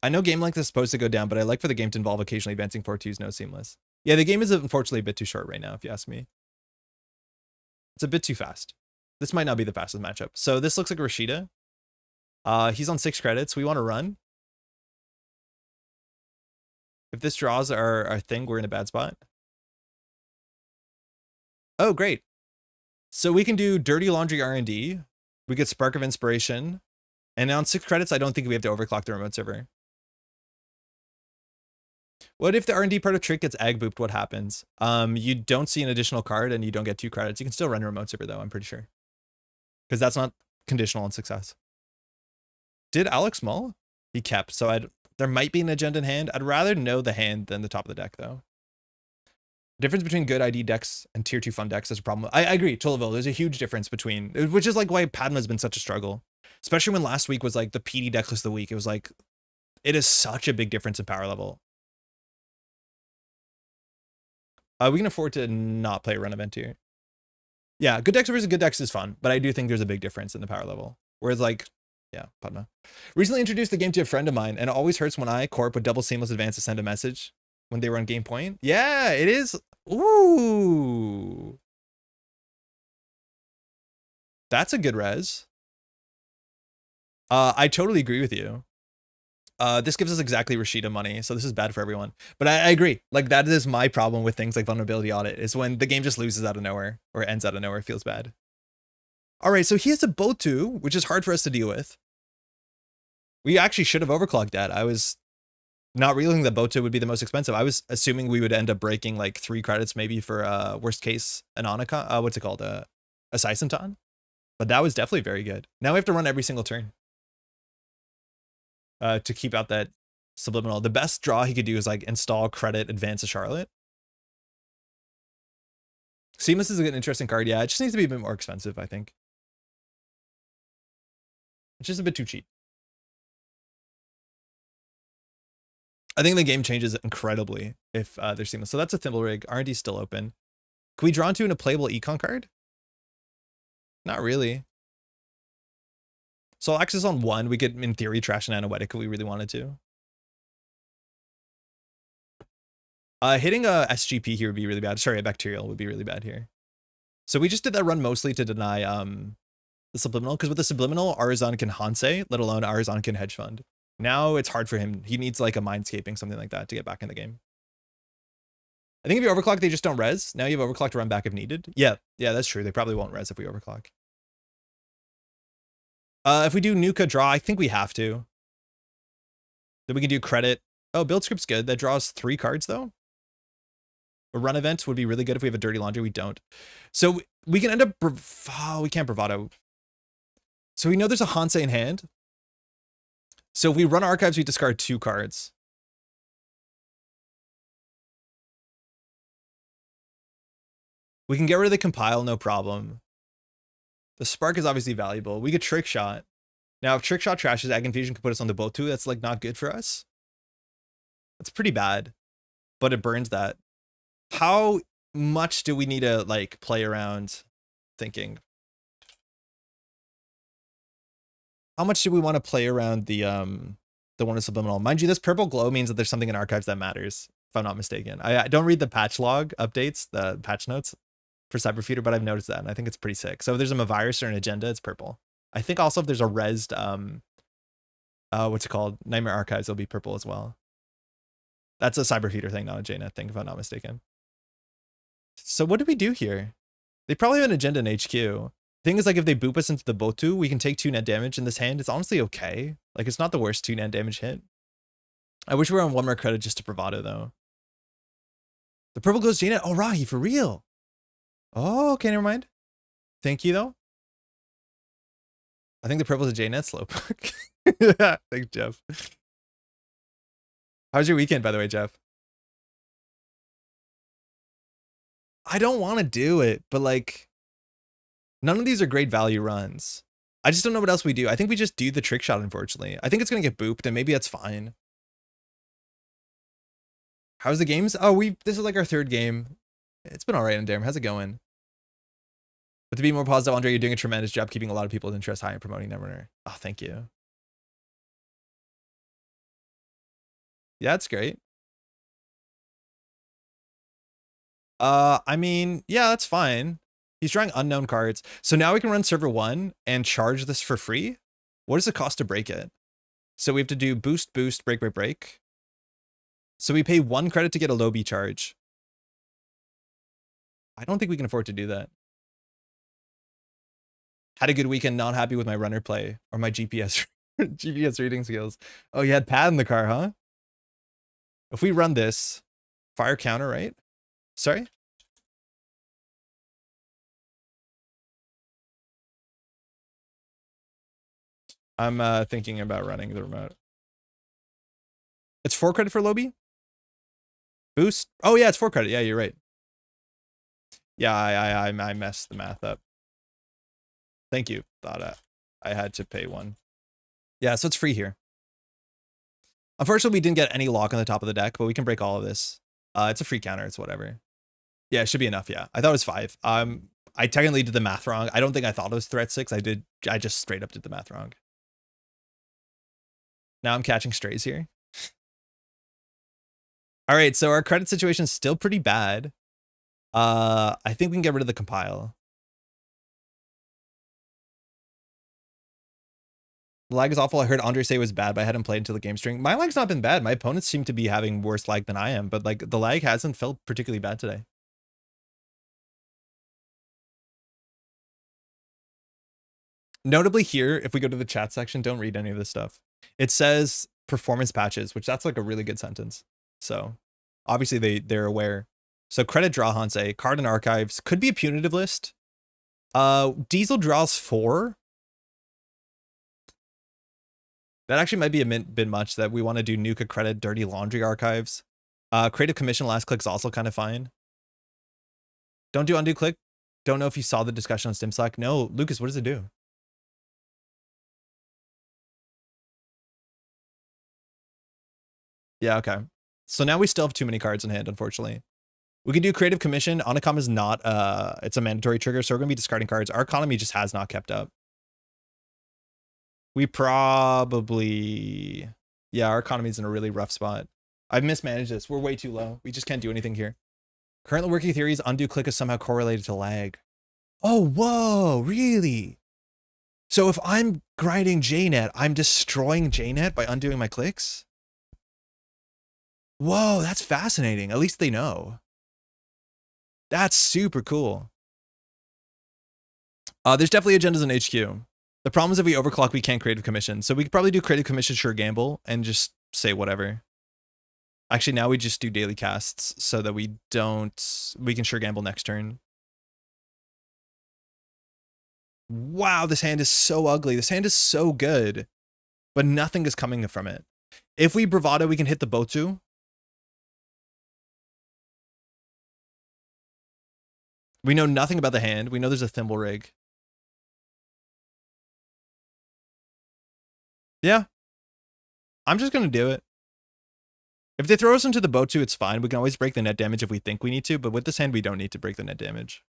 I know game length is supposed to go down, but I like for the game to involve occasionally advancing 4-2s, no seamless. Yeah, the game is unfortunately a bit too short right now, if you ask me. It's a bit too fast. This might not be the fastest matchup. So this looks like Rashida. He's on 6 credits. We want to run. If this draws our thing, we're in a bad spot. Oh, great. So we can do Dirty Laundry R&D. We get Spark of Inspiration. And on 6 credits, I don't think we have to overclock the remote server. What if the R&D part of Trick gets egg booped? What happens? You don't see an additional card and you don't get 2 credits. You can still run a remote server though, I'm pretty sure. Because that's not conditional on success. Did Alex mull? He kept, so there might be an agenda in hand. I'd rather know the hand than the top of the deck though. Difference between good ID decks and tier 2 fun decks is a problem. I agree, Tuliville, there's a huge difference between, which is like why Padma's been such a struggle. Especially when last week was like the PD deck list of the week. It was like, it is such a big difference in power level. We can afford to not play a run event here. Yeah, good decks versus good decks is fun, but I do think there's a big difference in the power level. Whereas like, yeah, Padma. Recently introduced the game to a friend of mine, and it always hurts when I, Corp, with double seamless advance to send a message when they were on game point. Yeah, it is. Ooh. That's a good res. I totally agree with you. This gives us exactly Rashida money, so this is bad for everyone. But I agree. Like, that is my problem with things like Vulnerability Audit, is when the game just loses out of nowhere, or ends out of nowhere, it feels bad. All right, so he has a Botu, which is hard for us to deal with. We actually should have overclocked that. I was not realizing that Botu would be the most expensive. I was assuming we would end up breaking like 3 credits maybe for worst case Anonica. What's it called? A Saisenton. But that was definitely very good. Now we have to run every single turn. To keep out that subliminal. The best draw he could do is like install credit, advance a Charlotte. Seamless is an interesting card. Yeah, it just needs to be a bit more expensive, I think. It's just a bit too cheap. I think the game changes incredibly if they're seamless. So that's a Thimble Rig. R&D still open. Can we draw into a playable econ card? Not really. So Access on 1, we could, in theory, trash an Anoetic if we really wanted to. Hitting a SGP here would be really bad. Sorry, a Bacterial would be really bad here. So we just did that run mostly to deny the Subliminal, because with the Subliminal, Arizon can Hansei, let alone Arizon can Hedge Fund. Now it's hard for him. He needs like a Mindscaping, something like that, to get back in the game. I think if you overclock, they just don't res. Now you have overclock to run back if needed. Yeah, that's true. They probably won't res if we overclock. If we do Nuka draw, I think we have to. Then we can do credit. Oh, build script's good. That draws 3 cards though. A run event would be really good if we have a Dirty Laundry. We don't. So we can end up, we can't Bravado. So we know there's a Hansei in hand. So if we run Archives, we discard 2 cards. We can get rid of the Compile, no problem. The Spark is obviously valuable. We get Trick Shot. Now, if Trick Shot trashes, Ag Infusion can put us on the Botu. That's like not good for us. That's pretty bad, but it burns that. How much do we need to like play around thinking? How much do we want to play around the one of Subliminal? Mind you, this purple glow means that there's something in Archives that matters, if I'm not mistaken. I don't read the patch log updates, the patch notes for Cyberfeeder, but I've noticed that, and I think it's pretty sick. So if there's a virus or an agenda, it's purple. I think also if there's a resed, what's it called? Nightmare Archives, it'll be purple as well. That's a Cyberfeeder thing, not a JNet thing, if I'm not mistaken. So what do we do here? They probably have an agenda in HQ. Thing is, like, if they boop us into the Botu, we can take 2 net damage in this hand. It's honestly okay. Like, it's not the worst 2 net damage hit. I wish we were on 1 more credit just to Bravado, though. The purple goes JNet. Oh, Rahi, for real. Oh, okay, never mind. Thank you, though. I think the purple's a JNet slope. Thanks, Jeff. How's your weekend, by the way, Jeff? I don't want to do it, but like, none of these are great value runs. I just don't know what else we do. I think we just do the Trick Shot, unfortunately. I think it's going to get booped, and maybe that's fine. How's the games? Oh, this is like our 3rd game. It's been all right, Darren. How's it going? But to be more positive, Andre, you're doing a tremendous job keeping a lot of people's interest high and promoting Netrunner. Oh, thank you. Yeah, that's great. I mean, yeah, that's fine. He's drawing unknown cards. So now we can run server 1 and charge this for free. What does it cost to break it? So we have to do boost, boost, break, break, break. So we pay 1 credit to get a Lobi charge. I don't think we can afford to do that. Had a good weekend, not happy with my runner play or my GPS GPS reading skills. Oh, you had Pad in the car, huh? If we run this, fire counter, right? Sorry? I'm thinking about running the remote. It's 4 credit for Lobi? Boost? Oh yeah, it's 4 credit. Yeah, you're right. Yeah, I messed the math up. Thank you. Thought I had to pay 1. Yeah, so it's free here. Unfortunately, we didn't get any lock on the top of the deck, but we can break all of this. It's a free counter. It's whatever. Yeah, it should be enough. Yeah, I thought it was 5. I technically did the math wrong. I don't think I thought it was threat 6. I just straight up did the math wrong. Now I'm catching strays here. All right, so our credit situation is still pretty bad. I think we can get rid of the compile. The lag is awful. I heard Andre say it was bad, but I hadn't played until the game string. My lag's not been bad. My opponents seem to be having worse lag than I am, but like the lag hasn't felt particularly bad today. Notably here, if we go to the chat section, don't read any of this stuff. It says performance patches, which that's like a really good sentence. So obviously they're aware. So credit draw Hanse, card and archives, could be a punitive list. Diesel draws 4. That actually might be a bit much that we want to do Nuka credit, dirty laundry archives. Creative commission last click's also kind of fine. Don't do undo click. Don't know if you saw the discussion on Stim Slack. No, Lucas, what does it do? Yeah, okay. So now we still have too many cards in hand, unfortunately. We can do creative commission. Onacom is not, it's a mandatory trigger, so we're going to be discarding cards. Our economy just has not kept up. We probably, yeah, our economy's in a really rough spot. I've mismanaged this. We're way too low. We just can't do anything here. Currently working theories, undo click is somehow correlated to lag. Oh, whoa, really? So if I'm grinding JNet, I'm destroying JNet by undoing my clicks? Whoa, that's fascinating. At least they know. That's super cool. There's definitely agendas in HQ. The problem is if we overclock, we can't creative commission. So we could probably do creative commission, sure gamble, and just say whatever. Actually, now we just do daily casts so that we can sure gamble next turn. Wow, this hand is so ugly. This hand is so good, but nothing is coming from it. If we bravado, we can hit the Botu. We know nothing about the hand. We know there's a thimble rig. Yeah. I'm just going to do it. If they throw us into the Botu, it's fine. We can always break the net damage if we think we need to, but with this hand, we don't need to break the net damage.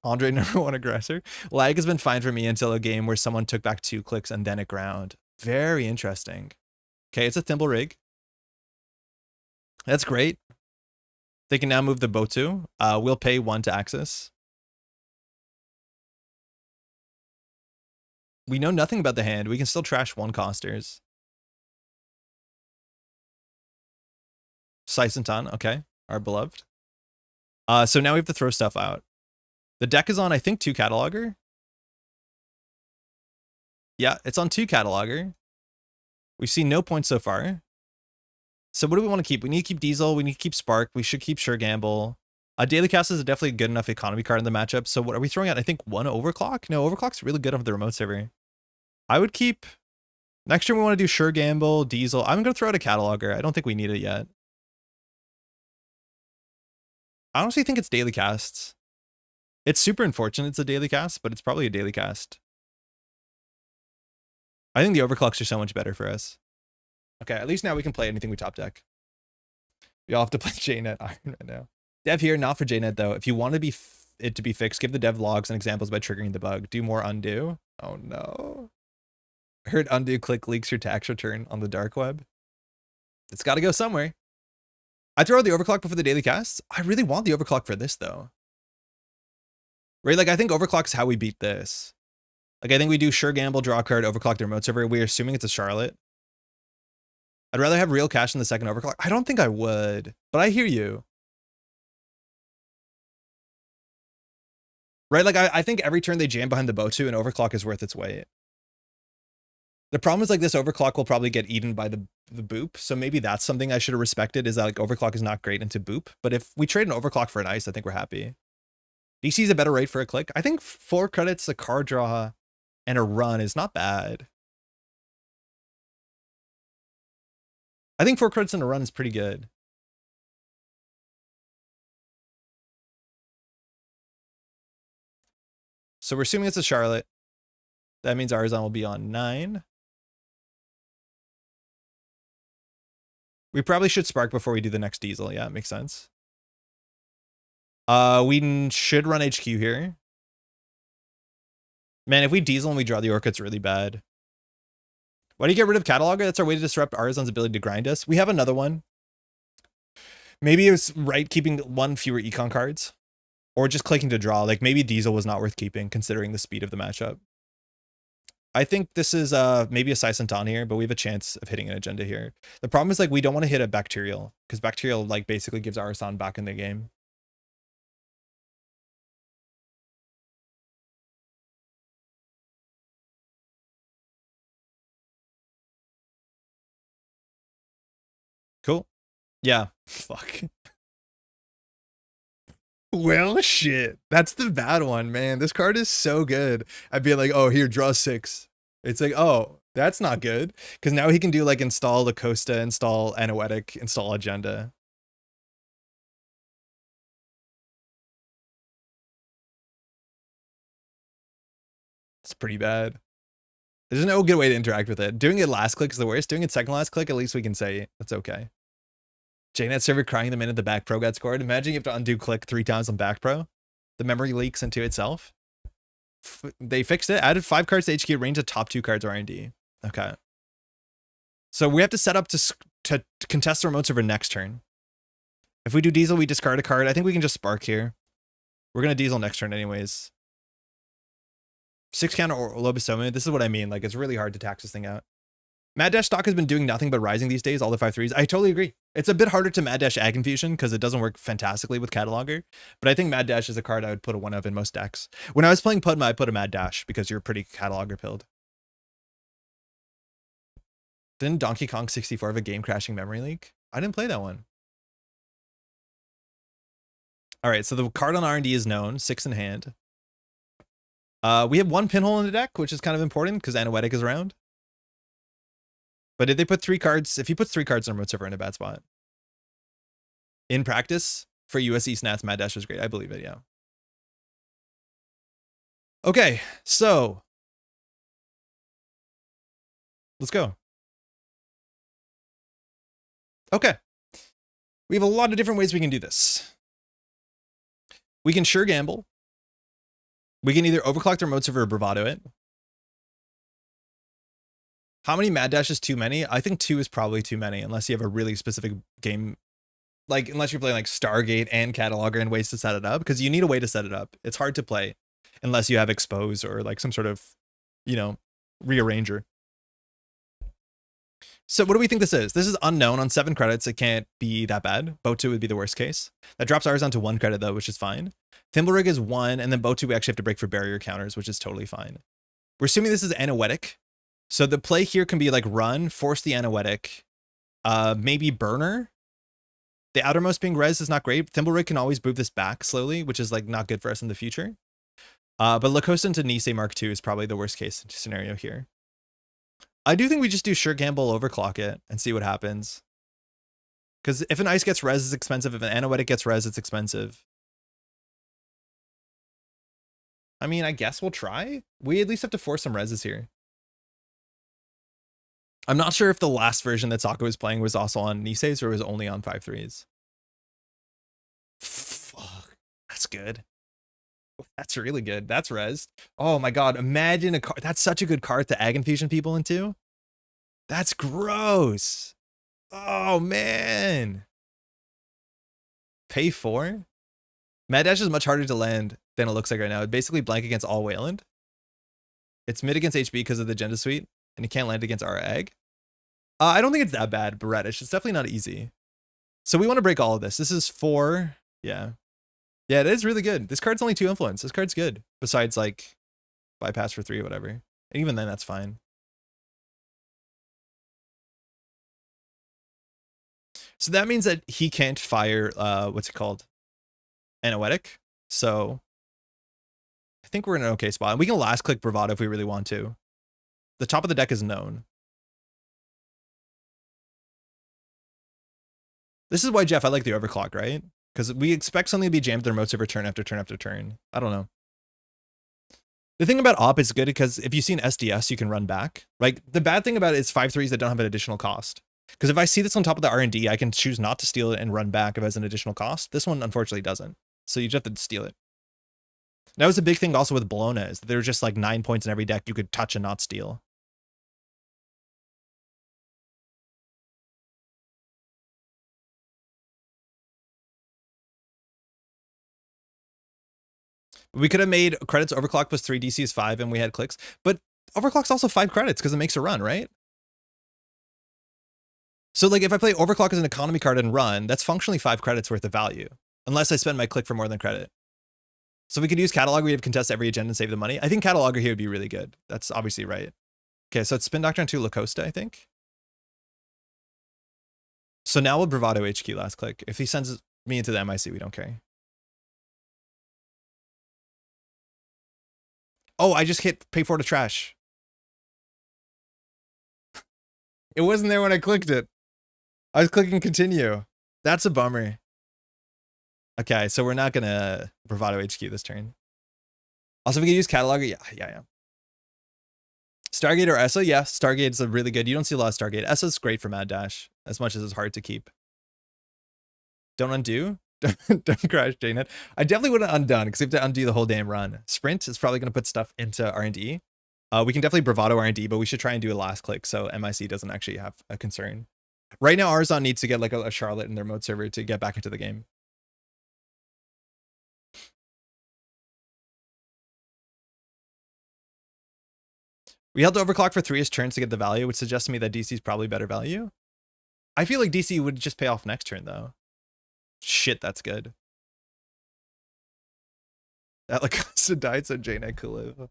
Andre, #1 aggressor. Lag has been fine for me until a game where someone took back 2 clicks and then it ground. Very interesting. Okay, it's a thimble rig. That's great. They can now move the Botu. We'll pay 1 to access. We know nothing about the hand. We can still trash 1 costers. Saisentan, okay. Our beloved. So now we have to throw stuff out. The deck is on, I think, 2 cataloger. Yeah, it's on 2 cataloger. We've seen no points so far. So what do we want to keep? We need to keep Diesel. We need to keep Spark. We should keep Sure Gamble. Daily Cast is definitely a good enough economy card in the matchup. So what are we throwing out? I think 1 Overclock? No, Overclock's really good on the remote server. I would keep... Next turn we want to do Sure Gamble, Diesel. I'm going to throw out a cataloger. I don't think we need it yet. I honestly think it's daily casts. It's super unfortunate it's a daily cast, but it's probably a daily cast. I think the overclocks are so much better for us. Okay, at least now we can play anything we top deck. We all have to play JNet Iron right now. Dev here, not for JNet though. If you want it to be fixed, give the dev logs and examples by triggering the bug. Do more undo. Oh no. I heard undo click leaks your tax return on the dark web. It's got to go somewhere. I throw out the overclock before the daily casts. I really want the overclock for this though. Right, like I think overclock is how we beat this. Like I think we do Sure Gamble, draw a card, overclock the remote server. We're assuming it's a Charlotte. I'd rather have real cash in the second overclock. I don't think I would, but I hear you. Right? Like, I think every turn they jam behind the Botu and overclock is worth its weight. The problem is, like, this overclock will probably get eaten by the boop, so maybe that's something I should have respected, is that, like, overclock is not great into boop, but if we trade an overclock for an ice, I think we're happy. DC is a better rate for a click. I think 4 credits, a card draw, and a run is not bad. I think 4 credits and a run is pretty good. So we're assuming it's a Charlotte. That means Arzon will be on 9. We probably should Spark before we do the next Diesel. Yeah, it makes sense. We should run HQ here. Man, if we Diesel and we draw the Orca, it's really bad. Why do you get rid of Cataloger? That's our way to disrupt Arzon's ability to grind us. We have another one. Maybe it was right keeping 1 fewer econ cards. Or just clicking to draw. Like, maybe Diesel was not worth keeping, considering the speed of the matchup. I think this is maybe a Saisantan here, but we have a chance of hitting an agenda here. The problem is, like, we don't want to hit a Bacterial, because Bacterial, like, basically gives Arzon back in the game. Cool. Yeah. Fuck. Well, shit. That's the bad one, man. This card is so good. I'd be like, oh, here, draw 6. It's like, oh, that's not good. Because now he can do, like, install the Costa, install Anoetic, install Agenda. It's pretty bad. There's no good way to interact with it. Doing it last click is the worst. Doing it second last click, at least we can say that's okay. JNet server crying the minute the back pro got scored. Imagine you have to undo click 3 times on back pro. The memory leaks into itself. They fixed it. Added 5 cards to HQ. Range of top 2 cards R&D. Okay. So we have to set up to contest the remote server next turn. If we do Diesel, we discard a card. I think we can just Spark here. We're going to Diesel next turn anyways. 6 counter or Lobisomem. This is what I mean. Like, it's really hard to tax this thing out. Mad Dash stock has been doing nothing but rising these days, all the 5/3s. I totally agree. It's a bit harder to Mad Dash Ag Confusion because it doesn't work fantastically with Cataloger, but I think Mad Dash is a card I would put a 1 of in most decks. When I was playing Padma, I put a Mad Dash because you're pretty Cataloger pilled. Didn't Donkey Kong 64 have a game-crashing memory leak? I didn't play that one. All right, so the card on R&D is known, 6 in hand. We have 1 pinhole in the deck, which is kind of important because Anoetic is around. But did they put 3 cards? If he puts 3 cards on remote server, in a bad spot. In practice, for USC Snats, Mad Dash was great. I believe it, yeah. Okay, so. Let's go. Okay. We have a lot of different ways we can do this. We can sure gamble. We can either overclock the remote server or bravado it. How many Mad Dash is too many? I think 2 is probably too many, unless you have a really specific game. Like, unless you're playing like Stargate and Cataloger and ways to set it up, because you need a way to set it up. It's hard to play unless you have Expose or like some sort of, you know, rearranger. So what do we think this is? This is unknown on 7 credits. It can't be that bad. Botu would be the worst case. That drops ours onto 1 credit though, which is fine. Thimblerig is 1, and then Botu we actually have to break for barrier counters, which is totally fine. We're assuming this is Anoetic. So the play here can be like run, force the Anoetic, maybe burner. The outermost being res is not great. Thimblerig can always move this back slowly, which is like not good for us in the future. But Lacosta into Nisei Mark II is probably the worst case scenario here. I do think we just do sure gamble, overclock it, and see what happens. Because if an ice gets res, it's expensive. If an Anoetic gets res, it's expensive. I mean, I guess we'll try. We at least have to force some reses here. I'm not sure if the last version that Sokka was playing was also on Niseis or was only on 5/3s. Fuck, that's good. That's really good. That's res. Oh my god, imagine a card. That's such a good card to Ag Infusion people into. That's gross. Oh man. Pay 4? Mad Dash is much harder to land than it looks like right now. It basically blank against all Wayland. It's mid against HB because of the Agenda Suite, and you can't land against our Egg. I don't think it's that bad, but Reddish. It's definitely not easy. So we want to break all of this. This is 4. Yeah. Yeah, it is really good. This card's only 2 influence. This card's good. Besides, like, bypass for 3 or whatever. And even then, that's fine. So that means that he can't fire, what's it called? Anoetic. So I think we're in an okay spot. And we can last click Bravado if we really want to. The top of the deck is known. This is why, Jeff, I like the overclock, right? Because we expect something to be jammed to their remote server turn after turn after turn. I don't know. The thing about op is good because if you see an SDS, you can run back. Like, the bad thing about it is 5/3s that don't have an additional cost. Because if I see this on top of the R&D, I can choose not to steal it and run back if it has an additional cost. This one, unfortunately, doesn't. So you just have to steal it. That was a big thing also with Bologna, is that there were just like 9 points in every deck you could touch and not steal. We could have made credits overclock plus 3, DC is 5, and we had clicks. But overclock's also 5 credits because it makes a run, right? So like if I play overclock as an economy card and run, that's functionally 5 credits worth of value. Unless I spend my click for more than credit. So we could use Catalog, we have contest every agenda and save the money. I think Cataloger here would be really good. That's obviously right. Okay, so it's Spin Doctrine 2 La Costa, I think. So now we'll Bravado HQ last click. If he sends me into the MIC, we don't care. Oh, I just hit pay for the trash. It wasn't there when I clicked it. I was clicking continue. That's a bummer. Okay, so we're not gonna Bravado HQ this turn. Also, if we could use Cataloger, yeah. Stargate or ESSA? Yeah, Stargate's a really good. You don't see a lot of Stargate. ESSA's great for Mad Dash, as much as it's hard to keep. Don't undo? Don't crash JNet. I definitely wouldn't undone, because we have to undo the whole damn run. Sprint is probably going to put stuff into R&D. We can definitely Bravado R&D, but we should try and do a last click so MIC doesn't actually have a concern. Right now, Arzon needs to get like a Charlotte in their mode server to get back into the game. We held the overclock for 3-ish turns to get the value, which suggests to me that DC is probably better value. I feel like DC would just pay off next turn, though. Shit, that's good. That Lacosta died so JNet could live.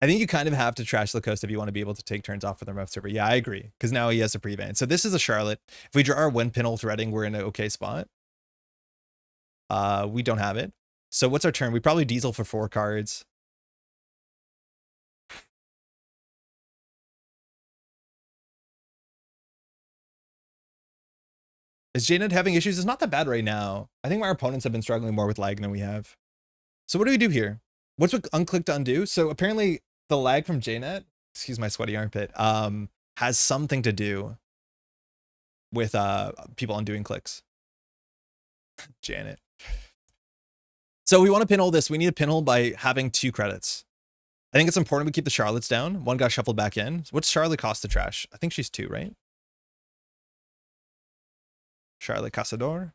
I think you kind of have to trash Lacosta if you want to be able to take turns off for the remote server. Yeah, I agree, because now he has a prevent. So this is a Charlotte. If we draw our win pinhole threading, we're in an okay spot. We don't have it. So what's our turn? We probably Diesel for 4 cards. Is JNet having issues? It's not that bad right now. I think our opponents have been struggling more with lag than we have. So what do we do here? What's with unclick to undo? So apparently the lag from JNet, excuse my sweaty armpit, has something to do with people undoing clicks. Janet. So we want to pinhole this. We need a pinhole by having 2 credits. I think it's important we keep the Charlottes down. One got shuffled back in. What's Charlotte cost to trash? I think she's 2, right? Charlotte Casador.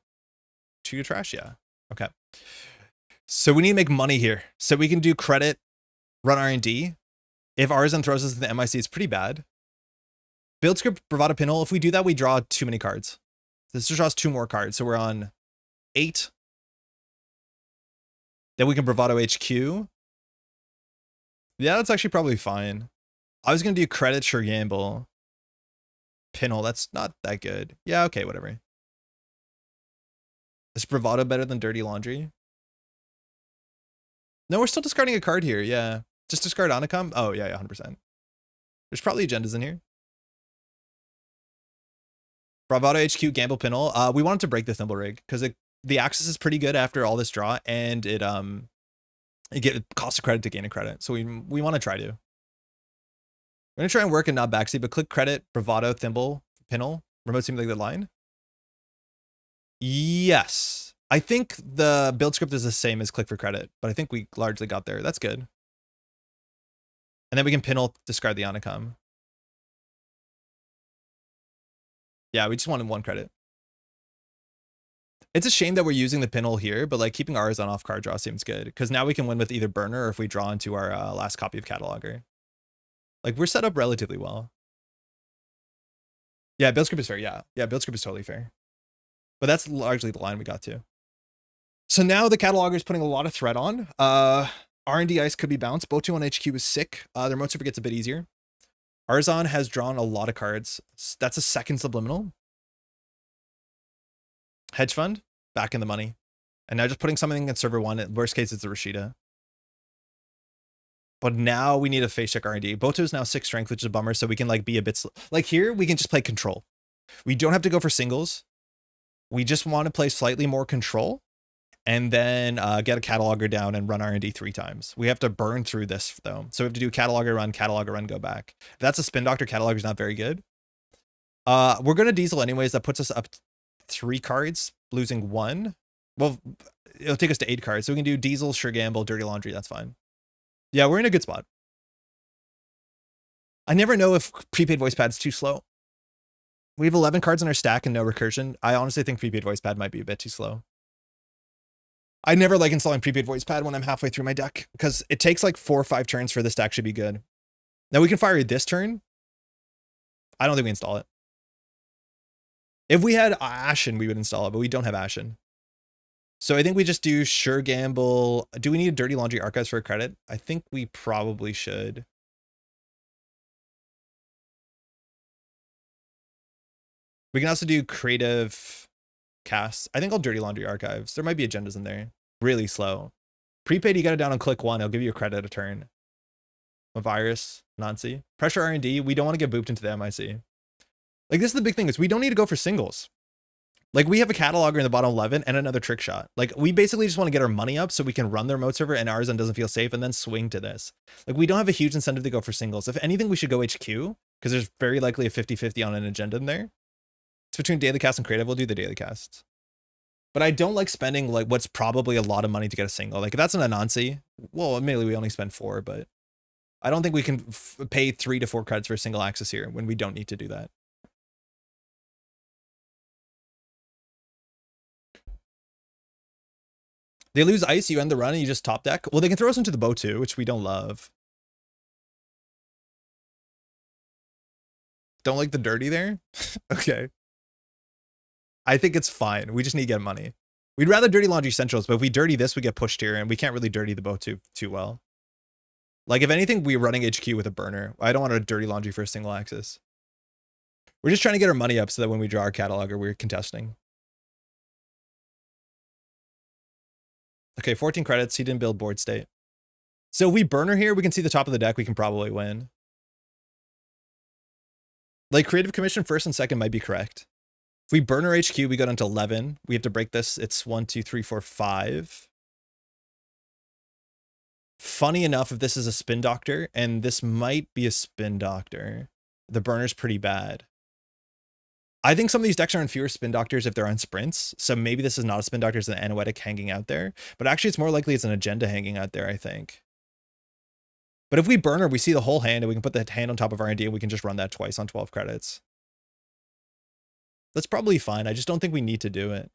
2 to trash? Yeah. Okay. So we need to make money here. So we can do credit, run R&D. If Arzon throws us in the MIC, it's pretty bad. Build script, Bravado pinhole. If we do that, we draw too many cards. This just draws 2 more cards. So we're on 8. Then we can Bravado HQ. Yeah, that's actually probably fine. I was going to do credit, sure gamble. Pinhole, that's not that good. Yeah, okay, whatever. Is Bravado better than Dirty Laundry? No, we're still discarding a card here, yeah. Just discard Onicom? Oh, yeah, 100%. There's probably agendas in here. Bravado HQ, gamble pinhole. We wanted to break the Thimble Rig, because the access is pretty good after all this draw, and it costs a credit to gain a credit. So we want to try to. We're going to try and work and not backseat, but click credit, Bravado, Thimble, pinhole, remote simulate the line. Yes. I think the build script is the same as click for credit, but I think we largely got there. That's good. And then we can pinhole, discard the Onicom. Yeah, we just wanted 1 credit. It's a shame that we're using the pinhole here, but like keeping ours on off card draw seems good, because now we can win with either burner or if we draw into our last copy of Cataloger. Like we're set up relatively well. Yeah, build script is fair. Yeah, build script is totally fair. But that's largely the line we got to. So now the cataloger is putting a lot of threat on. R&D Ice could be bounced. Botu on HQ is sick. Their mode super gets a bit easier. Arzon has drawn a lot of cards. That's a second subliminal. Hedge Fund, back in the money. And now just putting something in server 1. Worst case, it's a Rashida. But now we need a face check R&D. Boto is now 6 strength, which is a bummer, so we can like be a bit like here, we can just play control. We don't have to go for singles. We just want to play slightly more control and then get a cataloger down and run R&D 3 times. We have to burn through this though. So we have to do cataloger run, go back. If that's a spin doctor, cataloger is not very good. We're going to diesel anyways. That puts us up 3 cards, losing 1. Well, it'll take us to 8 cards. So we can do diesel, sure gamble, dirty laundry. That's fine. Yeah, we're in a good spot. I never know if prepaid voice pad's too slow. We have 11 cards in our stack and no recursion. I honestly think prepaid voice pad might be a bit too slow. I never like installing prepaid voice pad when I'm halfway through my deck because it takes like 4 or 5 turns for this deck should be good. Now we can fire it this turn. I don't think we install it. If we had Ashen, we would install it, but we don't have Ashen. So I think we just do sure gamble. Do we need a dirty laundry archives for a credit? I think we probably should. We can also do creative casts. I think I'll dirty laundry archives. There might be agendas in there. Really slow. Prepaid, you got it down on click 1. I'll give you a credit a turn. A virus, Nancy. Pressure R&D. We don't want to get booped into the MIC. Like this is the big thing is we don't need to go for singles. Like we have a cataloger in the bottom 11 and another trick shot. Like we basically just want to get our money up so we can run their mode server and Arzon doesn't feel safe and then swing to this. Like we don't have a huge incentive to go for singles. If anything, we should go HQ because there's very likely a 50-50 on an agenda in there. It's between daily cast and creative. We'll do the daily casts. But I don't like spending like what's probably a lot of money to get a single. Like if that's an Anansi, well, admittedly we only spend 4, but I don't think we can pay 3 to 4 credits for a single access here when we don't need to do that. They lose ice, you end the run, and you just top deck. Well, they can throw us into the bow too, which we don't love. Don't like the dirty there? Okay. I think it's fine. We just need to get money. We'd rather dirty laundry centrals, but if we dirty this, we get pushed here, and we can't really dirty the bow too well. Like, if anything, we're running HQ with a burner. I don't want to dirty laundry for a single axis. We're just trying to get our money up so that when we draw our cataloger, we're contesting. Okay, 14 credits. He didn't build board state. So if we burner here, we can see the top of the deck. We can probably win. Like, creative commission first and second might be correct. If we burner HQ, we go down to 11. We have to break this. It's 1, 2, 3, 4, 5. Funny enough, if this is a spin doctor, and this might be a spin doctor, the burner's pretty bad. I think some of these decks are on fewer spin doctors if they're on sprints. So maybe this is not a spin doctor, it's an anoetic hanging out there. But actually, it's more likely it's an agenda hanging out there, I think. But if we burner, we see the whole hand, and we can put the hand on top of R&D, and we can just run that twice on 12 credits. That's probably fine. I just don't think we need to do it.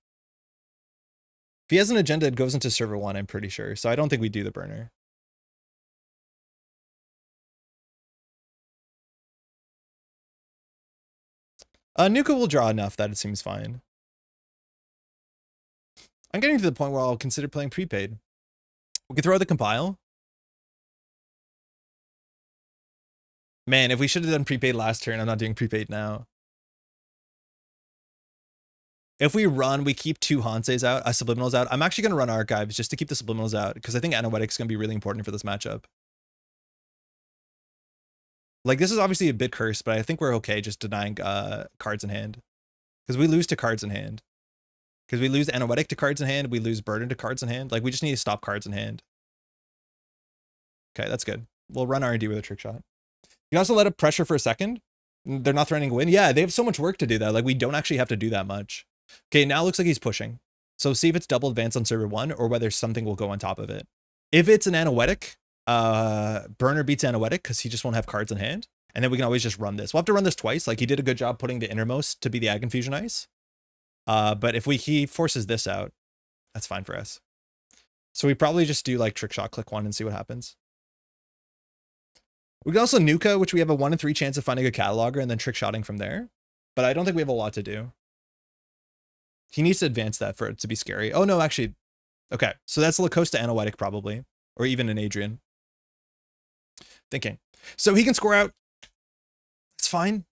If he has an agenda, it goes into server 1, I'm pretty sure. So I don't think we do the burner. Nuka will draw enough that it seems fine. I'm getting to the point where I'll consider playing prepaid. We can throw the compile. Man, if we should have done prepaid last turn, I'm not doing prepaid now. If we run, we keep 2 Hanse's out, subliminals out. I'm actually going to run archives just to keep the subliminals out because I think anoetic is going to be really important for this matchup. Like, this is obviously a bit cursed, but I think we're okay just denying cards in hand. Because we lose to cards in hand. Because we lose anoetic to cards in hand, we lose burden to cards in hand. Like, we just need to stop cards in hand. Okay, that's good. We'll run R&D with a trick shot. You can also let up pressure for a second. They're not threatening to win. Yeah, they have so much work to do that. Like, we don't actually have to do that much. Okay, now it looks like he's pushing. So see if it's double advance on server 1 or whether something will go on top of it. If it's an anoetic, burner beats anoetic because he just won't have cards in hand. And then we can always just run this. We'll have to run this twice. Like, he did a good job putting the innermost to be the Ag Infusion Ice. But if he forces this out, that's fine for us. So we probably just do like trick shot, click 1 and see what happens. We can also Nuka, which we have a 1 in 3 chance of finding a cataloger and then trick shotting from there. But I don't think we have a lot to do. He needs to advance that for it to be scary. Oh no, actually, Okay, so that's Lacosta Anoetic probably, or even an Adrian. Thinking. So he can score out. It's fine.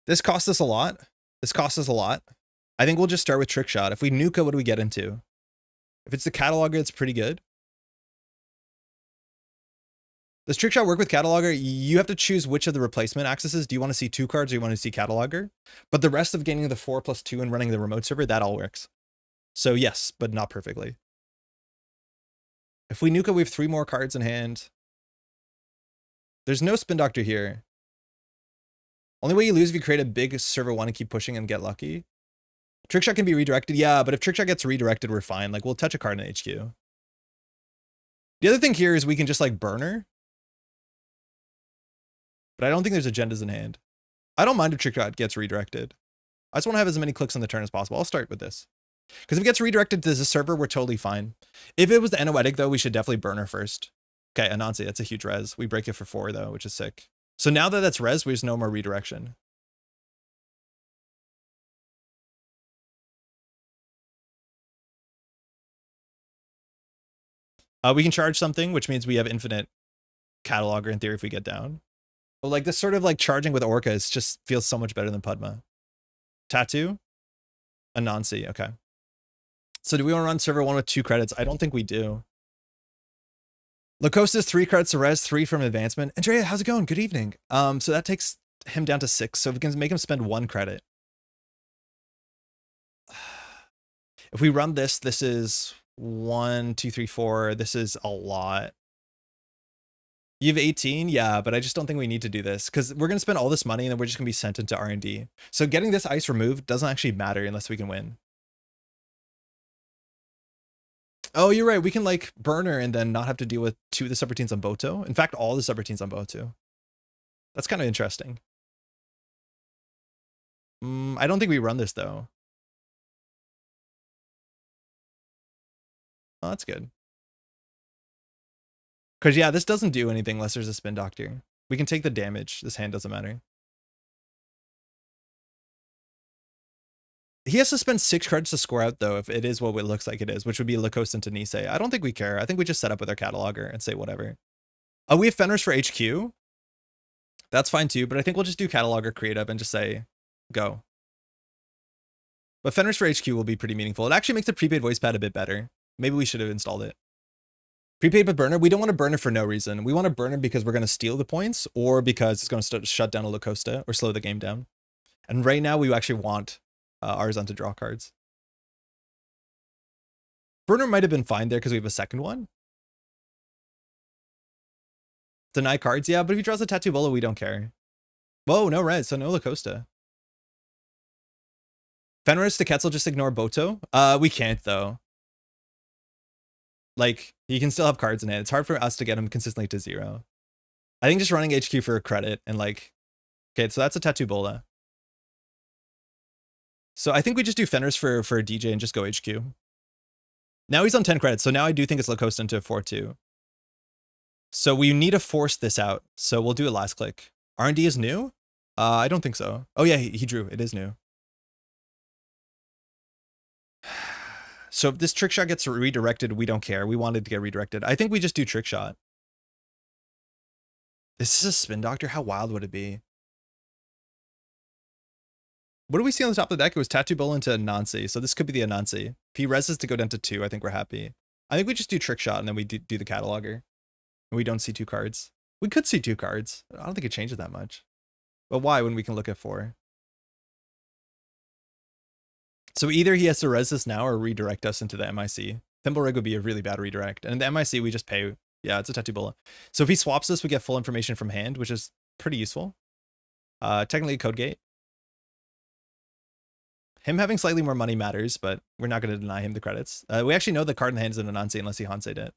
This costs us a lot. This costs us a lot. I think we'll just start with Trick Shot. If we nuke it, what do we get into? If it's the Cataloger, it's pretty good. Does Trick Shot work with Cataloger? You have to choose which of the replacement accesses. Do you want to see 2 cards or you want to see Cataloger? But the rest of gaining the 4+2 and running the remote server, that all works. So yes, but not perfectly. If we nuke it, we have 3 more cards in hand. There's no Spin Doctor here. Only way you lose if you create a big server 1 and keep pushing and get lucky. Trick Shot can be redirected. Yeah, but if Trick Shot gets redirected, we're fine. Like, we'll touch a card in HQ. The other thing here is we can just, like, burner. But I don't think there's agendas in hand. I don't mind if Trick Shot gets redirected. I just want to have as many clicks on the turn as possible. I'll start with this. Because if it gets redirected to the server, we're totally fine. If it was the Anoetic, though, we should definitely burner first. Okay, Anansi, that's a huge res. We break it for 4, though, which is sick. So now that that's res, there's no more redirection. We can charge something, which means we have infinite Cataloger in theory if we get down. But like this sort of like charging with Orcas just feels so much better than Padma. Tattoo? Anansi, okay. So do we want to run server 1 with 2 credits? I don't think we do. Lacosta's 3 credits to res, 3 from advancement. Andrea, how's it going? Good evening. So that takes him down to 6. So if we can make him spend 1 credit. If we run this, this is 1, 2, 3, 4. This is a lot. You have 18? Yeah, but I just don't think we need to do this because we're going to spend all this money and then we're just going to be sent into R&D. So getting this ice removed doesn't actually matter unless we can win. Oh, you're right. We can like burner and then not have to deal with 2 of the subroutines on Boto. In fact, all the subroutines on Boto. That's kind of interesting. I don't think we run this though. Oh, that's good. Because yeah, this doesn't do anything unless there's a Spin Doctor. We can take the damage. This hand doesn't matter. He has to spend 6 credits to score out, though, if it is what it looks like it is, which would be Lacoste into Nisei. I don't think we care. I think we just set up with our Cataloger and say whatever. We have Fenris for HQ. That's fine, too, but I think we'll just do Cataloger creative and just say, go. But Fenris for HQ will be pretty meaningful. It actually makes the prepaid voice pad a bit better. Maybe we should have installed it. Prepaid with burner. We don't want to burner for no reason. We want to burner because we're going to steal the points or because it's going to shut down a Lacosta or slow the game down. And right now, we actually want Arzon to draw cards. Burner might have been fine there because we have a second one. Deny cards, yeah, but if he draws a Tattoo Bolo, we don't care. Whoa, no red, so no Lacosta. Fenris to Quetzal, just ignore Boto. We can't though. Like, he can still have cards in it. It's hard for us to get him consistently to 0. I think just running HQ for a credit and like, okay, so that's a Tattoo Bola. So I think we just do Fenris for a DJ and just go HQ. Now he's on 10 credits, so now I do think it's Lacoste into 4-2. So we need to force this out. So we'll do it last click. R&D is new? I don't think so. Oh yeah, he drew. It is new. So if this Trick Shot gets redirected, we don't care. We wanted to get redirected. I think we just do Trick Shot. This is a Spin Doctor? How wild would it be? What do we see on the top of the deck? It was Tattoo Bowl into Anansi. So this could be the Anansi. If he reses to go down to 2, I think we're happy. I think we just do Trick Shot and then we do the Cataloger. And we don't see 2 cards. We could see 2 cards. I don't think it changes that much. But why when we can look at 4? So either he has to res this now or redirect us into the MIC. Thimble Rig would be a really bad redirect. And in the MIC, we just pay. Yeah, it's a Tattoo Bola. So if he swaps this, we get full information from hand, which is pretty useful. Technically a code gate. Him having slightly more money matters, but we're not going to deny him the credits. We actually know the card in the hand is an Anansi unless he Hansei'd it.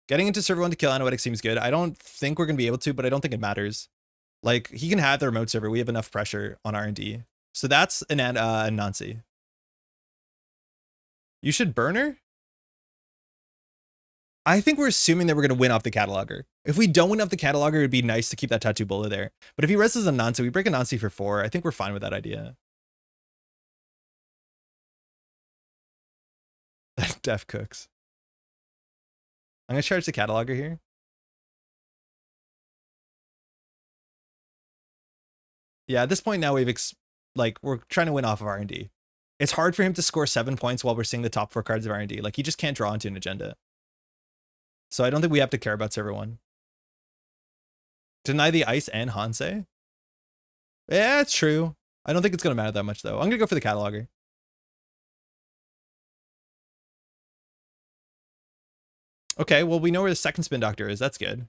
Getting into server 1 to kill Anoetic seems good. I don't think we're going to be able to, but I don't think it matters. Like, he can have the remote server. We have enough pressure on R&D. So that's an Anansi. You should burner? I think we're assuming that we're going to win off the Cataloger. If we don't win off the Cataloger, it'd be nice to keep that Tattoo Bola there. But if he rests as a Anansi, we break a Anansi for 4. I think we're fine with that idea. Def Cooks. I'm gonna charge the cataloger here. Yeah, at this point now we're trying to win off of R&D. It's hard for him to score 7 points while we're seeing the top 4 cards of R&D. Like, he just can't draw into an agenda. So I don't think we have to care about server 1. Deny the ice and Hansei? Yeah, it's true. I don't think it's going to matter that much, though. I'm going to go for the cataloger. Okay, well, we know where the second Spin Doctor is. That's good.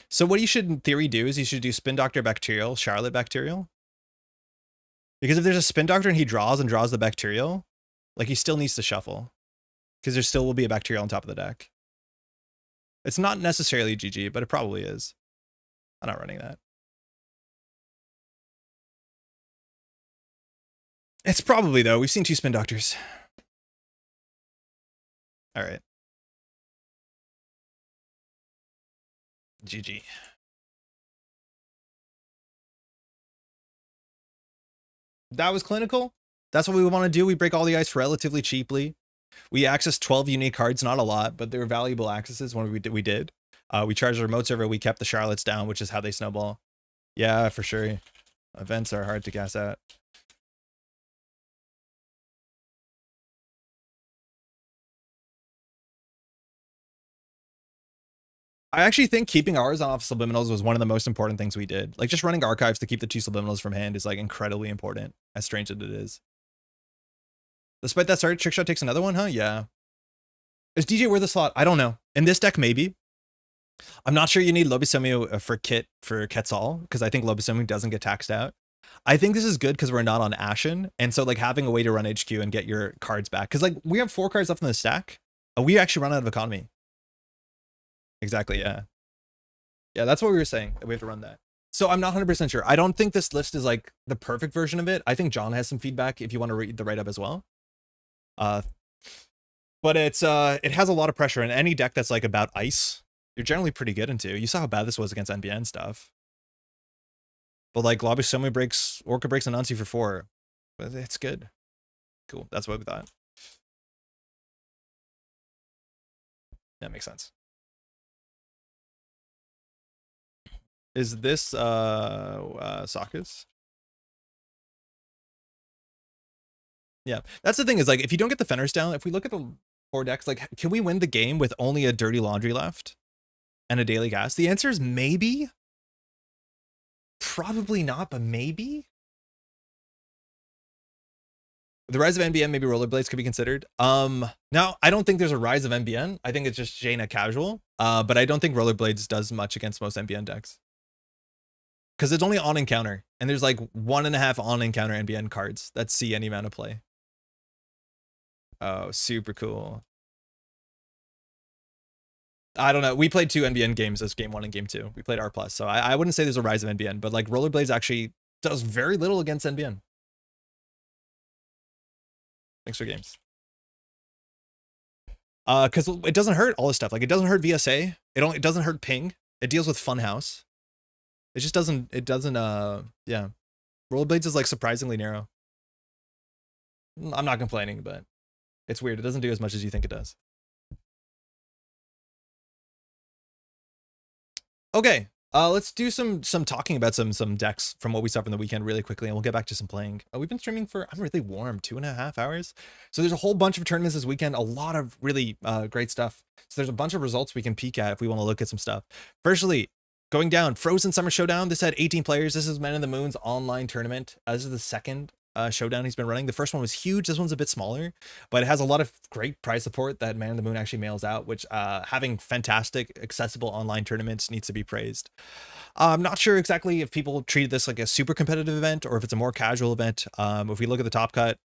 So what you should, in theory, do is you should do Spin Doctor Bacterial, Charlotte Bacterial. Because if there's a Spin Doctor and he draws the Bacterial, like, he still needs to shuffle. Because there still will be a Bacterial on top of the deck. It's not necessarily GG, but it probably is. I'm not running that. It's probably, though. We've seen 2 Spin Doctors. All right. GG. That was clinical. That's what we want to do. We break all the ice relatively cheaply. We access 12 unique cards, not a lot, but they were valuable accesses when we did. We charged the remote server. We kept the Charlottes down, which is how they snowball. Yeah, for sure. Events are hard to gas out. I actually think keeping ours off subliminals was one of the most important things we did. Like, just running archives to keep the 2 subliminals from hand is, like, incredibly important, as strange as it is. Despite that start, Trickshot takes another one, huh? Yeah. Is DJ worth a slot? I don't know. In this deck, maybe. I'm not sure you need Lobisomem for Kit for Quetzal, because I think Lobisomem doesn't get taxed out. I think this is good because we're not on Ashen, and so, like, having a way to run HQ and get your cards back. Because, like, we have 4 cards left in the stack. We actually run out of economy. Exactly, yeah. Yeah, that's what we were saying. We have to run that. So I'm not 100% sure. I don't think this list is, like, the perfect version of it. I think John has some feedback if you want to read the write-up as well. But it has a lot of pressure, and any deck that's, like, about ice, you're generally pretty good into. You saw how bad this was against NBN stuff. But, like, Lobisomem breaks, Orca breaks Anansi for 4. But it's good. Cool, that's what we thought. That makes sense. Is this Sakas? Yeah, that's the thing is, like, if you don't get the Fenners down, if we look at the 4 decks, like, can we win the game with only a Dirty Laundry left and a Daily Gas? The answer is maybe. Probably not, but maybe. The rise of NBN, maybe Rollerblades could be considered. Now, I don't think there's a rise of NBN. I think it's just Jaina casual. But I don't think Rollerblades does much against most NBN decks. Because it's only on encounter, and there's, like, 1.5 on encounter NBN cards that see any amount of play. Oh, super cool. I don't know. We played 2 NBN games as game 1 and game 2. We played R+, so I wouldn't say there's a rise of NBN, but, like, Rollerblades actually does very little against NBN. Thanks for games. Because it doesn't hurt all this stuff. Like, it doesn't hurt VSA. It doesn't hurt ping. It deals with Funhouse. It just doesn't, yeah. Rollerblades is, like, surprisingly narrow. I'm not complaining, but it's weird. It doesn't do as much as you think it does. Okay, let's do some talking about some decks from what we saw from the weekend really quickly, and we'll get back to some playing. We've been streaming for, I'm really warm, 2.5 hours. So there's a whole bunch of tournaments this weekend, a lot of really great stuff. So there's a bunch of results we can peek at if we want to look at some stuff. Firstly, going down, Frozen Summer Showdown. This had 18 players. This is Men in the Moon's online tournament. This is the second showdown he's been running. The first one was huge. This one's a bit smaller, but it has a lot of great prize support that Man in the Moon actually mails out, which having fantastic accessible online tournaments needs to be praised. I'm not sure exactly if people treated this like a super competitive event or if it's a more casual event. If we look at the top cut,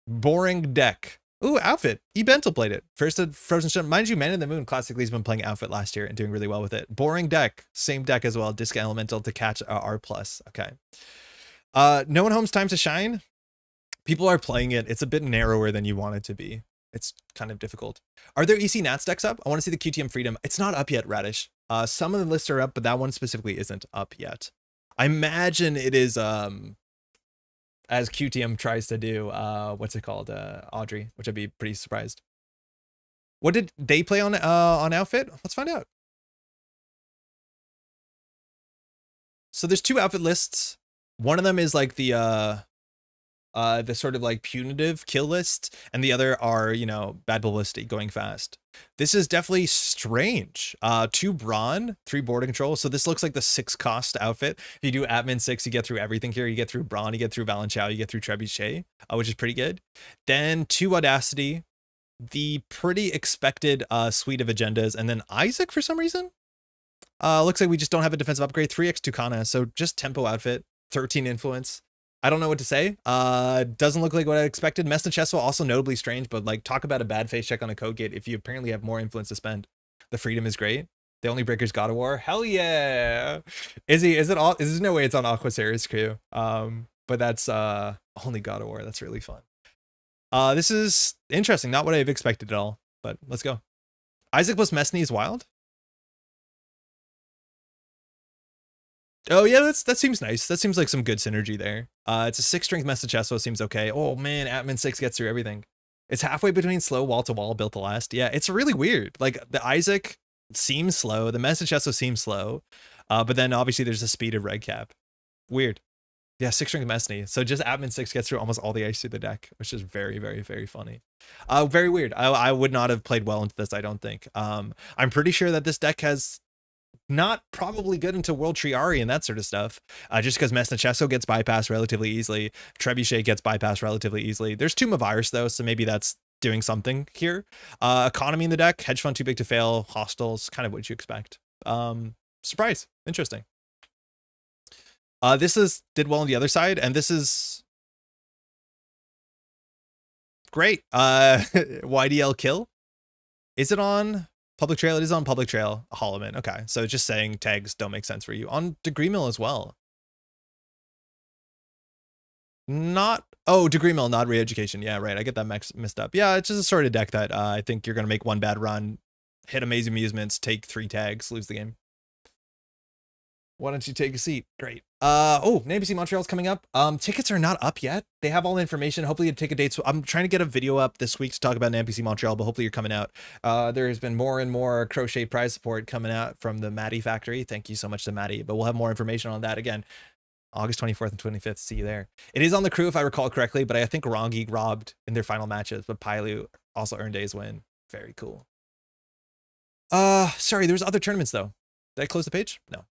boring deck. Ooh, Outfit. Ebental played it. First at Frozen Showdown. Mind you, Man in the Moon classically has been playing Outfit last year and doing really well with it. Boring deck. Same deck as well. Disc Elemental to catch R+. Okay. No One Home's Time to Shine. People are playing it. It's a bit narrower than you want it to be. It's kind of difficult. Are there EC Nats decks up? I want to see the QTM Freedom. It's not up yet, Radish. Some of the lists are up, but that one specifically isn't up yet. I imagine it is, I as QTM tries to do, what's it called? Audrey, which I'd be pretty surprised. What did they play on outfit? Let's find out. So there's 2 outfit lists. One of them is like the sort of like punitive kill list, and the other are, you know, bad publicity, going fast. This is definitely strange. 2 brawn, 3 border control. So this looks like the 6 cost outfit. If you do admin 6, you get through everything here. You get through brawn, you get through Valenchow, you get through Trebuchet, which is pretty good. Then 2 audacity, the pretty expected suite of agendas, and then Isaac for some reason. Looks like we just don't have a defensive upgrade. 3x Tucana, so just tempo outfit, 13 influence. I don't know what to say. Doesn't look like what I expected. Messna Chesso also notably strange, but like, talk about a bad face check on a code gate if you apparently have more influence to spend. The freedom is great. The only breaker's God of War. Hell yeah. Is it all? There's no way it's on Aquaceres crew. But that's only God of War. That's really fun. This is interesting. Not what I've expected at all, but let's go. Isaac plus Messny is wild. Oh yeah, that seems nice. That seems like some good synergy there. It's a 6 strength Messna Chesso, seems okay. Oh man, Atman 6 gets through everything. It's halfway between slow wall to wall, built to last. Yeah, it's really weird. Like the Isaac seems slow, the Messna Chesso seems slow, but then obviously there's the speed of Red Cap. Weird. Yeah, 6 strength Messny. So just Atman 6 gets through almost all the ice through the deck, which is very, very, very funny. Very weird. I would not have played well into this, I don't think. I'm pretty sure that this deck has not probably good into World Tree Ari and that sort of stuff, just because Messna Chesso gets bypassed relatively easily. Trebuchet gets bypassed relatively easily. There's Tomb of Virus though, so maybe that's doing something here. Economy in the deck, hedge fund too big to fail, hostiles, kind of what you expect. Surprise, interesting. This did well on the other side, and this is great. YDL kill. Is it on public trail? It is on public trail. Hollowman. Okay, so just saying tags don't make sense for you. On Degree Mill as well. Not, oh, Degree Mill, not Re-Education. Yeah, right. I get that mixed up. Yeah, it's just a sort of deck that I think you're going to make one bad run, hit Amazing Amusements, take 3 tags, lose the game. Why don't you take a seat? Great. Oh, NBC Montreal's coming up. Tickets are not up yet. They have all the information. Hopefully the ticket dates. I'm trying to get a video up this week to talk about NBC Montreal, but hopefully you're coming out. There has been more and more crochet prize support coming out from the Maddie factory. Thank you so much to Maddie, but we'll have more information on that again. August 24th and 25th. See you there. It is on the crew if I recall correctly, but I think Rongi robbed in their final matches, but Pailu also earned A's win. Very cool. Sorry, there was other tournaments though. Did I close the page? No.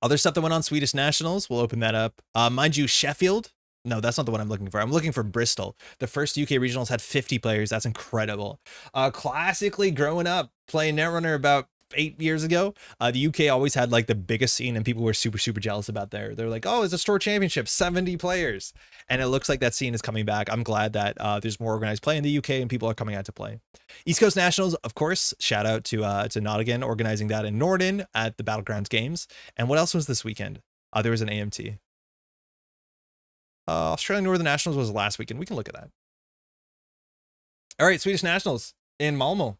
Other stuff that went on Swedish Nationals, we'll open that up. Mind you, Sheffield. No, that's not the one I'm looking for. I'm looking for Bristol. The first UK regionals had 50 players. That's incredible. Classically, growing up playing Netrunner about 8 years ago, the UK always had like the biggest scene, and people were super jealous about there. They're like, oh, it's a store championship, 70 players. And it looks like that scene is coming back. I'm glad that there's more organized play in the UK and people are coming out to play. East Coast Nationals, of course, shout out to Nottingham organizing that in Norden at the Battlegrounds Games. And what else was this weekend? There was an AMT. Australian Northern Nationals was last weekend. We can look at that. All right, Swedish Nationals in Malmo.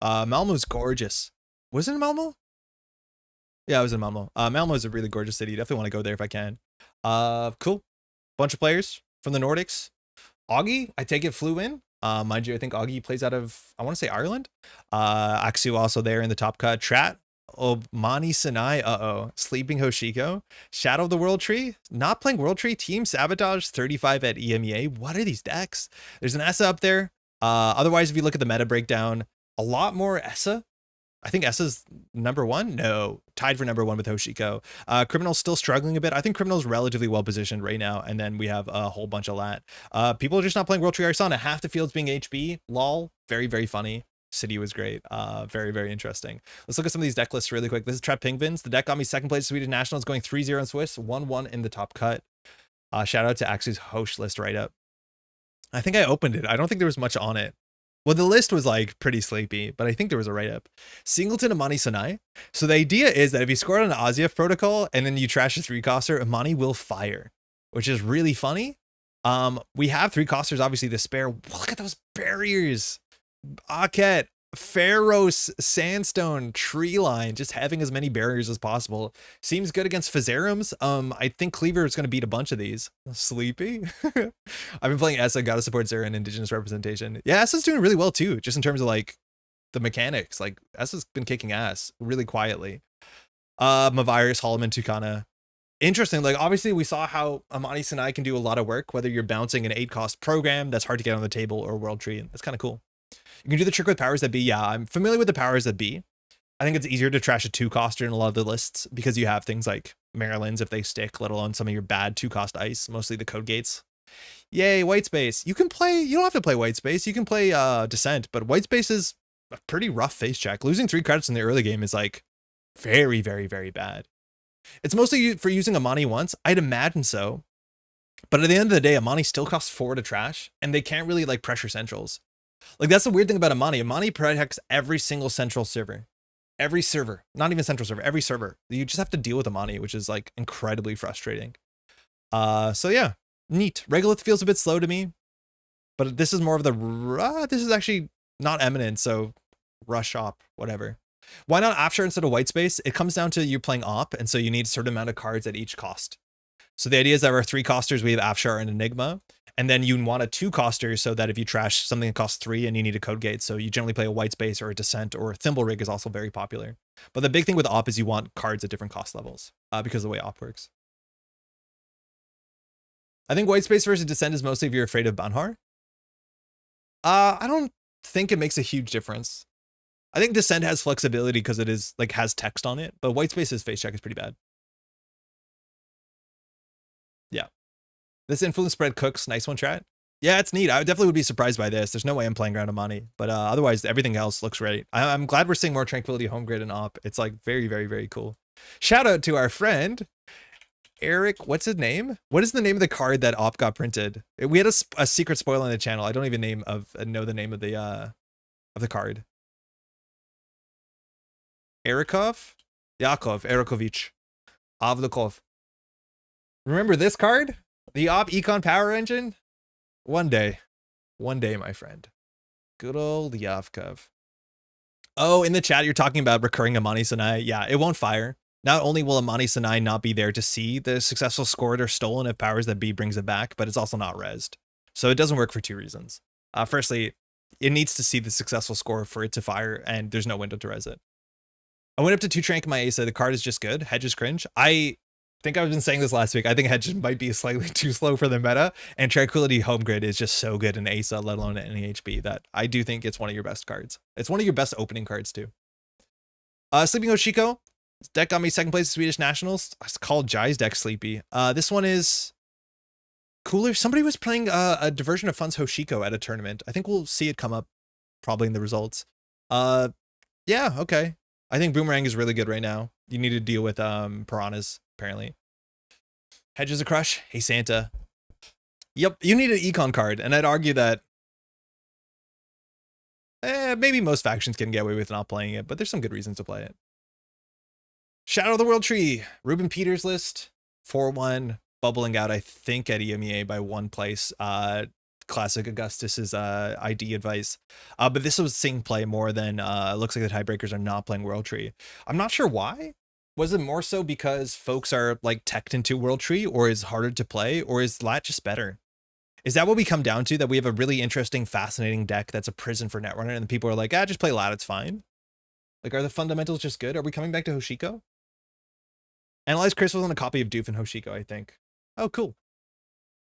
Malmo's gorgeous. Was it in Malmo? Yeah, I was in Malmo. Malmo is a really gorgeous city. Definitely want to go there if I can. Cool. Bunch of players from the Nordics. Augie, I take it, flew in. Mind you, I think Augie plays out of, I want to say Ireland. Aksu also there in the top cut. Trat, Omani Sinai, Sleeping Hoshiko. Shadow of the World Tree, not playing World Tree. Team Sabotage, 35 at EMEA. What are these decks? There's an ESSA up there. Otherwise, if you look at the meta breakdown, a lot more ESSA. I think ESSA's #1. No, tied for #1 with Hoshiko. Criminal's still struggling a bit. I think Criminal's relatively well positioned right now. And then we have a whole bunch of lat. People are just not playing World Tree Arsana. Half the field's being HB. Lol. Very, very funny. City was great. Very, very interesting. Let's look at some of these deck lists really quick. This is Trap Pingvins. The deck got me second place Swedish Nationals, going 3-0 in Swiss, 1-1 in the top cut. Shout out to Axu's Hosh list right up. I think I opened it. I don't think there was much on it. Well, the list was like pretty sleepy, but I think there was a write-up. Singleton Amani Sanai. So the idea is that if you score on an Aziev protocol and then you trash a 3-coster, Amani will fire, which is really funny. We have 3-costers, obviously, the spare. Look at those barriers. Aket, Pharaoh's Sandstone Tree Line, just having as many barriers as possible. Seems good against Phazerums. I think Cleaver is going to beat a bunch of these. Sleepy? I've been playing Essa, gotta support Zera and Indigenous representation. Yeah, Essa's doing really well too, just in terms of like the mechanics. Like Essa's been kicking ass really quietly. Mavirus, Holloman, Tucana. Interesting, like obviously we saw how Amani Sinai can do a lot of work, whether you're bouncing an 8-cost program that's hard to get on the table or World Tree. That's kind of cool. You can do the trick with powers that be. Yeah, I'm familiar with the powers that be. I think it's easier to trash a 2-coster in a lot of the lists because you have things like Maryland's if they stick, let alone some of your bad 2-cost ice, mostly the code gates. Yay, white space. You can play, you don't have to play white space. You can play Descent, but white space is a pretty rough face check. Losing 3 credits in the early game is like very, very, very bad. It's mostly for using Amani once. I'd imagine so. But at the end of the day, Amani still costs 4 to trash, and they can't really like pressure centrals. Like that's the weird thing about Amani. Amani protects every single central server. Every server. Not even central server, every server. You just have to deal with Amani, which is like incredibly frustrating. So yeah, neat. Regolith feels a bit slow to me. But this is more of the this is actually not eminent, so rush op, whatever. Why not Afshar instead of white space? It comes down to you playing op, and so you need a certain amount of cards at each cost. So the idea is that our 3-costers, we have Afshar and Enigma, and then you want a 2-coster so that if you trash something that costs 3 and you need a code gate, so you generally play a white space or a Descent, or a Thimble Rig is also very popular. But the big thing with op is you want cards at different cost levels because of the way op works. I think white space versus Descent is mostly if you're afraid of Banhar. I don't think it makes a huge difference. I think Descent has flexibility because it is like has text on it, but white space's face check is pretty bad. Yeah. This influence spread cooks. Nice one, chat. Yeah, it's neat. I definitely would be surprised by this. There's no way I'm playing around Amani, but otherwise everything else looks great. I'm glad we're seeing more Tranquility Home Grid and op. It's like very, very, very cool. Shout out to our friend Eric. What's his name? What is the name of the card that op got printed? We had a secret spoiler on the channel. I don't even know the name of the card. Erikov? Yakov, Erikovich. Avlakov. Remember this card? The op econ power engine? One day, my friend. Good old Yavkov. Oh, in the chat, you're talking about recurring Amani Sinai. Yeah, it won't fire. Not only will Amani Sinai not be there to see the successful scored or stolen if powers that be brings it back, but it's also not rezzed. So it doesn't work for 2 reasons. Firstly, it needs to see the successful score for it to fire, and there's no window to res it. I went up to 2 Trank my Asa. The card is just good. Hedge is cringe. I think I've been saying this last week. I think Hedge might be slightly too slow for the meta, and Tranquility Home Grid is just so good in Asa, let alone in NHB, that I do think it's one of your best cards. It's one of your best opening cards too. Sleeping Hoshiko. This deck got me 2nd place at Swedish Nationals. It's called Jai's deck Sleepy. This one is cooler. Somebody was playing a diversion of Fun's Hoshiko at a tournament. I think we'll see it come up probably in the results. Yeah, okay. I think Boomerang is really good right now. You need to deal with Piranhas, apparently. Hedge is a crush. Hey, Santa. Yep, you need an econ card, and I'd argue that maybe most factions can get away with not playing it, but there's some good reasons to play it. Shadow of the World Tree. Ruben Peters list. 4-1. Bubbling out, I think, at EMEA by 1 place. Classic Augustus's ID advice. But this was seeing play more than looks like the tiebreakers are not playing World Tree. I'm not sure why. Was it more so because folks are like teched into World Tree, or is harder to play, or is Lat just better? Is that what we come down to? That we have a really interesting, fascinating deck that's a prison for Netrunner, and people are like, just play Lat, it's fine. Like, are the fundamentals just good? Are we coming back to Hoshiko? Analyze Crystals on a copy of Doof and Hoshiko, I think. Oh, cool.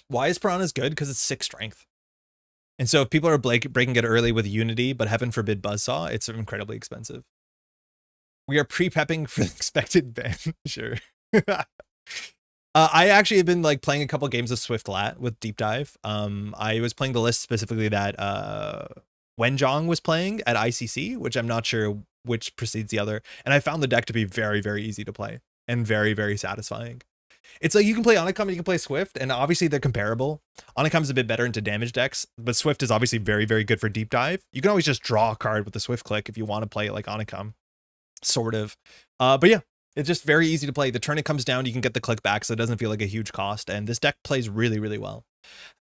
Why is Piranha's good? Because it's 6 strength. And so if people are breaking it early with Unity, but heaven forbid Buzzsaw, it's incredibly expensive. We are pre-pepping for the expected ban. Sure. I actually have been like playing a couple games of Swift Lat with Deep Dive. I was playing the list specifically that Wenjong was playing at ICC, which I'm not sure which precedes the other. And I found the deck to be very, very easy to play and very, very satisfying. It's like you can play Onicom and you can play Swift, and obviously they're comparable. Onicom's a bit better into damage decks, but Swift is obviously very, very good for deep dive. You can always just draw a card with the Swift click if you want to play it like Onicom, sort of. But yeah, it's just very easy to play. The turn it comes down, you can get the click back, so it doesn't feel like a huge cost, and this deck plays really, really well.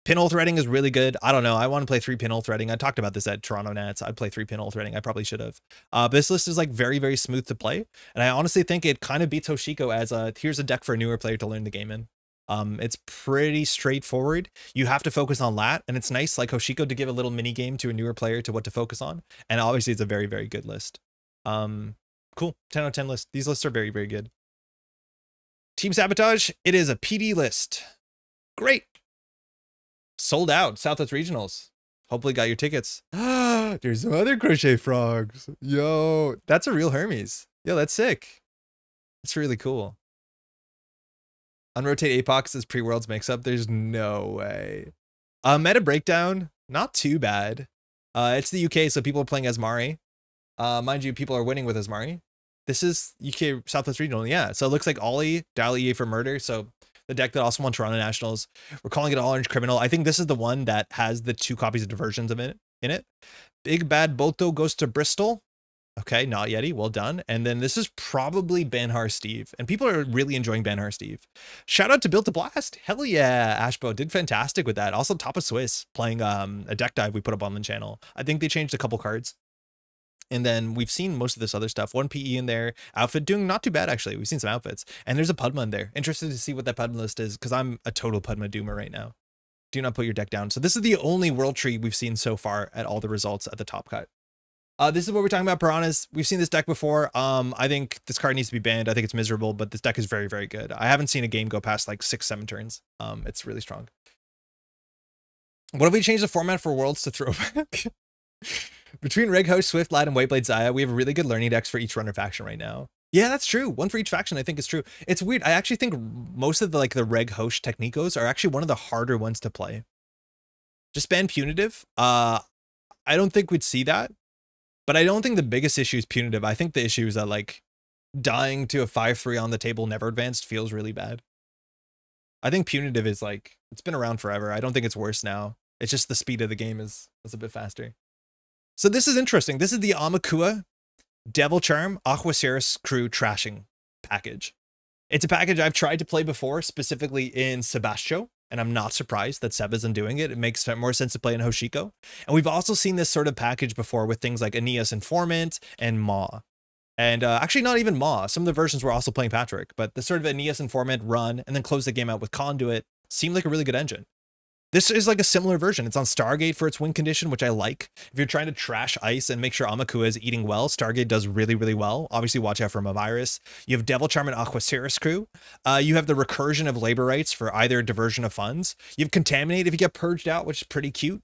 Pinhole threading is really good. I don't know. I want to play 3 pinhole threading. I talked about this at Toronto Nats. I'd play 3 pinhole threading. I probably should have. But this list is like very, very smooth to play. And I honestly think it kind of beats Hoshiko as here's a deck for a newer player to learn the game in. It's pretty straightforward. You have to focus on lat, and it's nice like Hoshiko to give a little mini game to a newer player to what to focus on. And obviously it's a very, very good list. Cool. 10 out of 10 list. These lists are very, very good. Team Sabotage, it is a PD list. Great. Sold out. Southwest Regionals. Hopefully got your tickets. There's some other crochet frogs. Yo, that's a real Hermes. Yo, that's sick. That's really cool. Unrotate Apox is pre-worlds mix-up. There's no way. Meta breakdown, not too bad. It's the UK, so people are playing as Mari. Mind you, people are winning with Asmari. This is UK Southwest Regional, yeah. So it looks like Ollie, Dial EA for Murder. So the deck that also won Toronto Nationals. We're calling it All Orange Criminal. I think this is the one that has the 2 copies of diversions of it in it. Big Bad Boto goes to Bristol. Okay, not Yeti, well done. And then this is probably Banhar Steve. And people are really enjoying Banhar Steve. Shout out to Built to Blast. Hell yeah, Ashbo did fantastic with that. Also Top of Swiss playing a deck dive we put up on the channel. I think they changed a couple cards. And then we've seen most of this other stuff. 1 PE in there. Outfit doing not too bad, actually. We've seen some outfits. And there's a Padma in there. Interested to see what that Padma list is, because I'm a total Padma doomer right now. Do not put your deck down. So this is the only world tree we've seen so far at all the results at the top cut. This is what we're talking about, Piranhas. We've seen this deck before. I think this card needs to be banned. I think it's miserable, but this deck is very, very good. I haven't seen a game go past like 6-7 turns. It's really strong. What if we change the format for Worlds to throwback? Between Reg Host, Swift, Lad, and Whiteblade Zaya, we have really good learning decks for each runner faction right now. Yeah, that's true. One for each faction, I think is true. It's weird. I actually think most of the Reg Host Technicos are actually one of the harder ones to play. Just ban Punitive. I don't think we'd see that. But I don't think the biggest issue is Punitive. I think the issue is that like dying to a 5-3 on the table never advanced feels really bad. I think Punitive is like, it's been around forever. I don't think it's worse now. It's just the speed of the game is a bit faster. So this is interesting. This is the Amakua Devil Charm Aquaceris Crew Trashing package. It's a package I've tried to play before, specifically in Sebastio, and I'm not surprised that Seb isn't doing it. It makes more sense to play in Hoshiko. And we've also seen this sort of package before with things like Aeneas Informant and Maw. And actually not even Maw. Some of the versions were also playing Patrick, but the sort of Aeneas Informant run and then close the game out with Conduit seemed like a really good engine. This is like a similar version. It's on Stargate for its win condition, which I like. If you're trying to trash ice and make sure Amakua is eating well, Stargate does really, really well. Obviously, watch out for Mavirus. You have Devil Charm and Aquaceris Crew. You have the recursion of labor rights for either diversion of funds. You have Contaminate if you get purged out, which is pretty cute.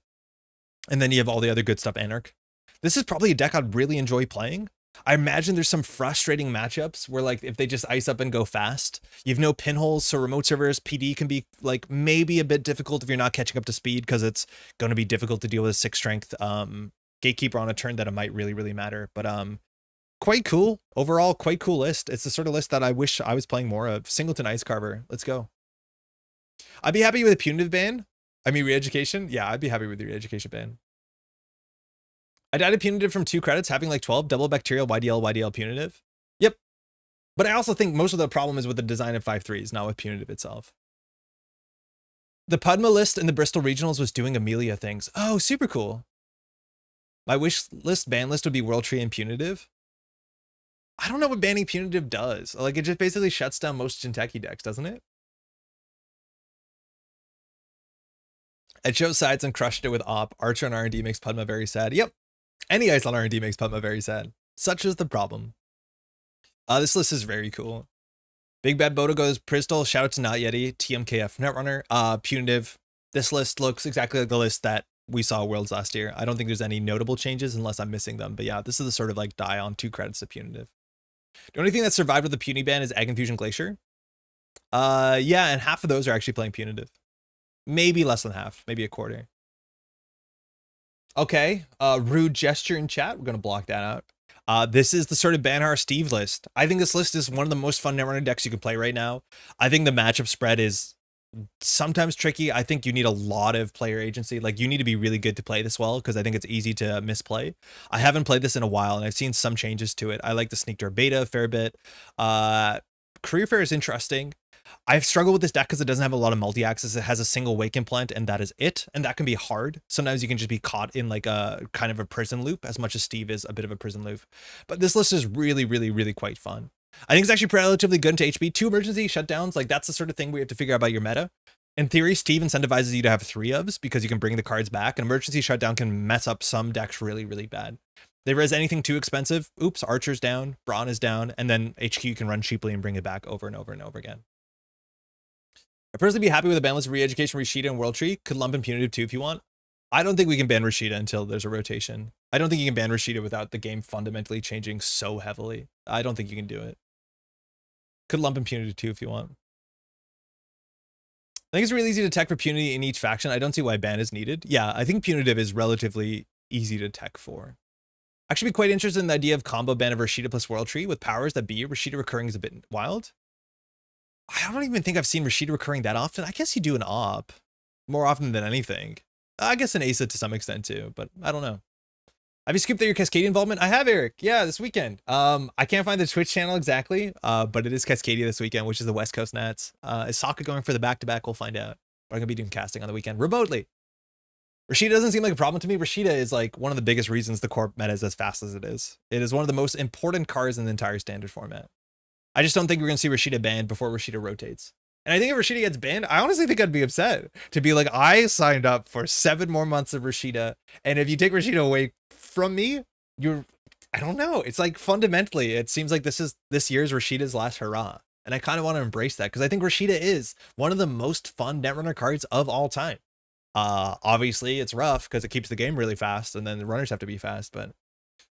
And then you have all the other good stuff, Anarch. This is probably a deck I'd really enjoy playing. I imagine there's some frustrating matchups where like if they just ice up and go fast, you have no pinholes, so remote servers PD can be like maybe a bit difficult if you're not catching up to speed, because it's going to be difficult to deal with a 6 strength gatekeeper on a turn that it might really, really matter. But quite cool. Overall, quite cool list. It's the sort of list that I wish I was playing more of. Singleton Ice Carver. Let's go. I'd be happy with a Punitive ban. I mean, re-education. Yeah, I'd be happy with the re-education ban. I died a Punitive from 2 credits, having like 12, double bacterial, YDL, Punitive. Yep. But I also think most of the problem is with the design of 5/3s, not with Punitive itself. The Padma list in the Bristol Regionals was doing Amelia things. Oh, super cool. My wish list ban list would be World Tree and Punitive. I don't know what banning Punitive does. Like, it just basically shuts down most Jinteki decks, doesn't it? I chose sides and crushed it with Op. Archer and R&D makes Padma very sad. Yep. Any ice on R&D makes Padma very sad. Such is the problem. This list is very cool. Big Bad Bodo goes Bristol. Shout out to Not Yeti. TMKF Netrunner. Punitive. This list looks exactly like the list that we saw Worlds last year. I don't think there's any notable changes unless I'm missing them. But yeah, this is the sort of like die on 2 credits of Punitive. The only thing that survived with the Puny ban is Egg Infusion Glacier. Yeah, and half of those are actually playing Punitive. Maybe less than half. Maybe a quarter. Okay, rude gesture in chat. We're going to block that out. This is the sort of Banhar Steve list. I think this list is one of the most fun Netrunner decks you can play right now. I think the matchup spread is sometimes tricky. I think you need a lot of player agency. Like, you need to be really good to play this well, because I think it's easy to misplay. I haven't played this in a while, and I've seen some changes to it. I like the Sneak Door beta a fair bit. Career Fair is interesting. I've struggled with this deck because it doesn't have a lot of multi-axis. It has a single Waken Plant, and that is it. And that can be hard. Sometimes you can just be caught in like a kind of a prison loop, as much as Steve is a bit of a prison loop. But this list is really, really, really quite fun. I think it's actually relatively good into HB. 2 emergency shutdowns, like that's the sort of thing we have to figure out about your meta. In theory, Steve incentivizes you to have 3 ofs because you can bring the cards back. An emergency shutdown can mess up some decks really, really bad. They res anything too expensive. Oops, Archer's down, Brawn is down, and then HQ can run cheaply and bring it back over and over and over again. I'd personally be happy with a ban list of Re-Education, Rashida, and World Tree. Could lump in Punitive too if you want. I don't think we can ban Rashida until there's a rotation. I don't think you can ban Rashida without the game fundamentally changing so heavily. I don't think you can do it. Could lump in Punitive too if you want. I think it's really easy to tech for Punity in each faction. I don't see why ban is needed. Yeah, I think Punitive is relatively easy to tech for. Actually be quite interested in the idea of combo ban of Rashida plus World Tree with powers that be. Rashida recurring is a bit wild. I don't even think I've seen Rashida recurring that often. I guess you do an op more often than anything. I guess an Asa to some extent too, but I don't know. Have you skipped your Cascadia involvement? I have, Eric. Yeah, this weekend. I can't find the Twitch channel exactly, but it is Cascadia this weekend, which is the West Coast Nats. Is Sokka going for the back-to-back? We'll find out. But I'm going to be doing casting on the weekend remotely. Rashida doesn't seem like a problem to me. Rashida is like one of the biggest reasons the core meta is as fast as it is. It is one of the most important cards in the entire standard format. I just don't think we're going to see Rashida banned before Rashida rotates. And I think if Rashida gets banned, I honestly think I'd be upset to be like, I signed up for 7 more months of Rashida. And if you take Rashida away from me, I don't know. It's like fundamentally, it seems like this is this year's Rashida's last hurrah. And I kind of want to embrace that because I think Rashida is one of the most fun Netrunner cards of all time. Obviously it's rough because it keeps the game really fast and then the runners have to be fast, but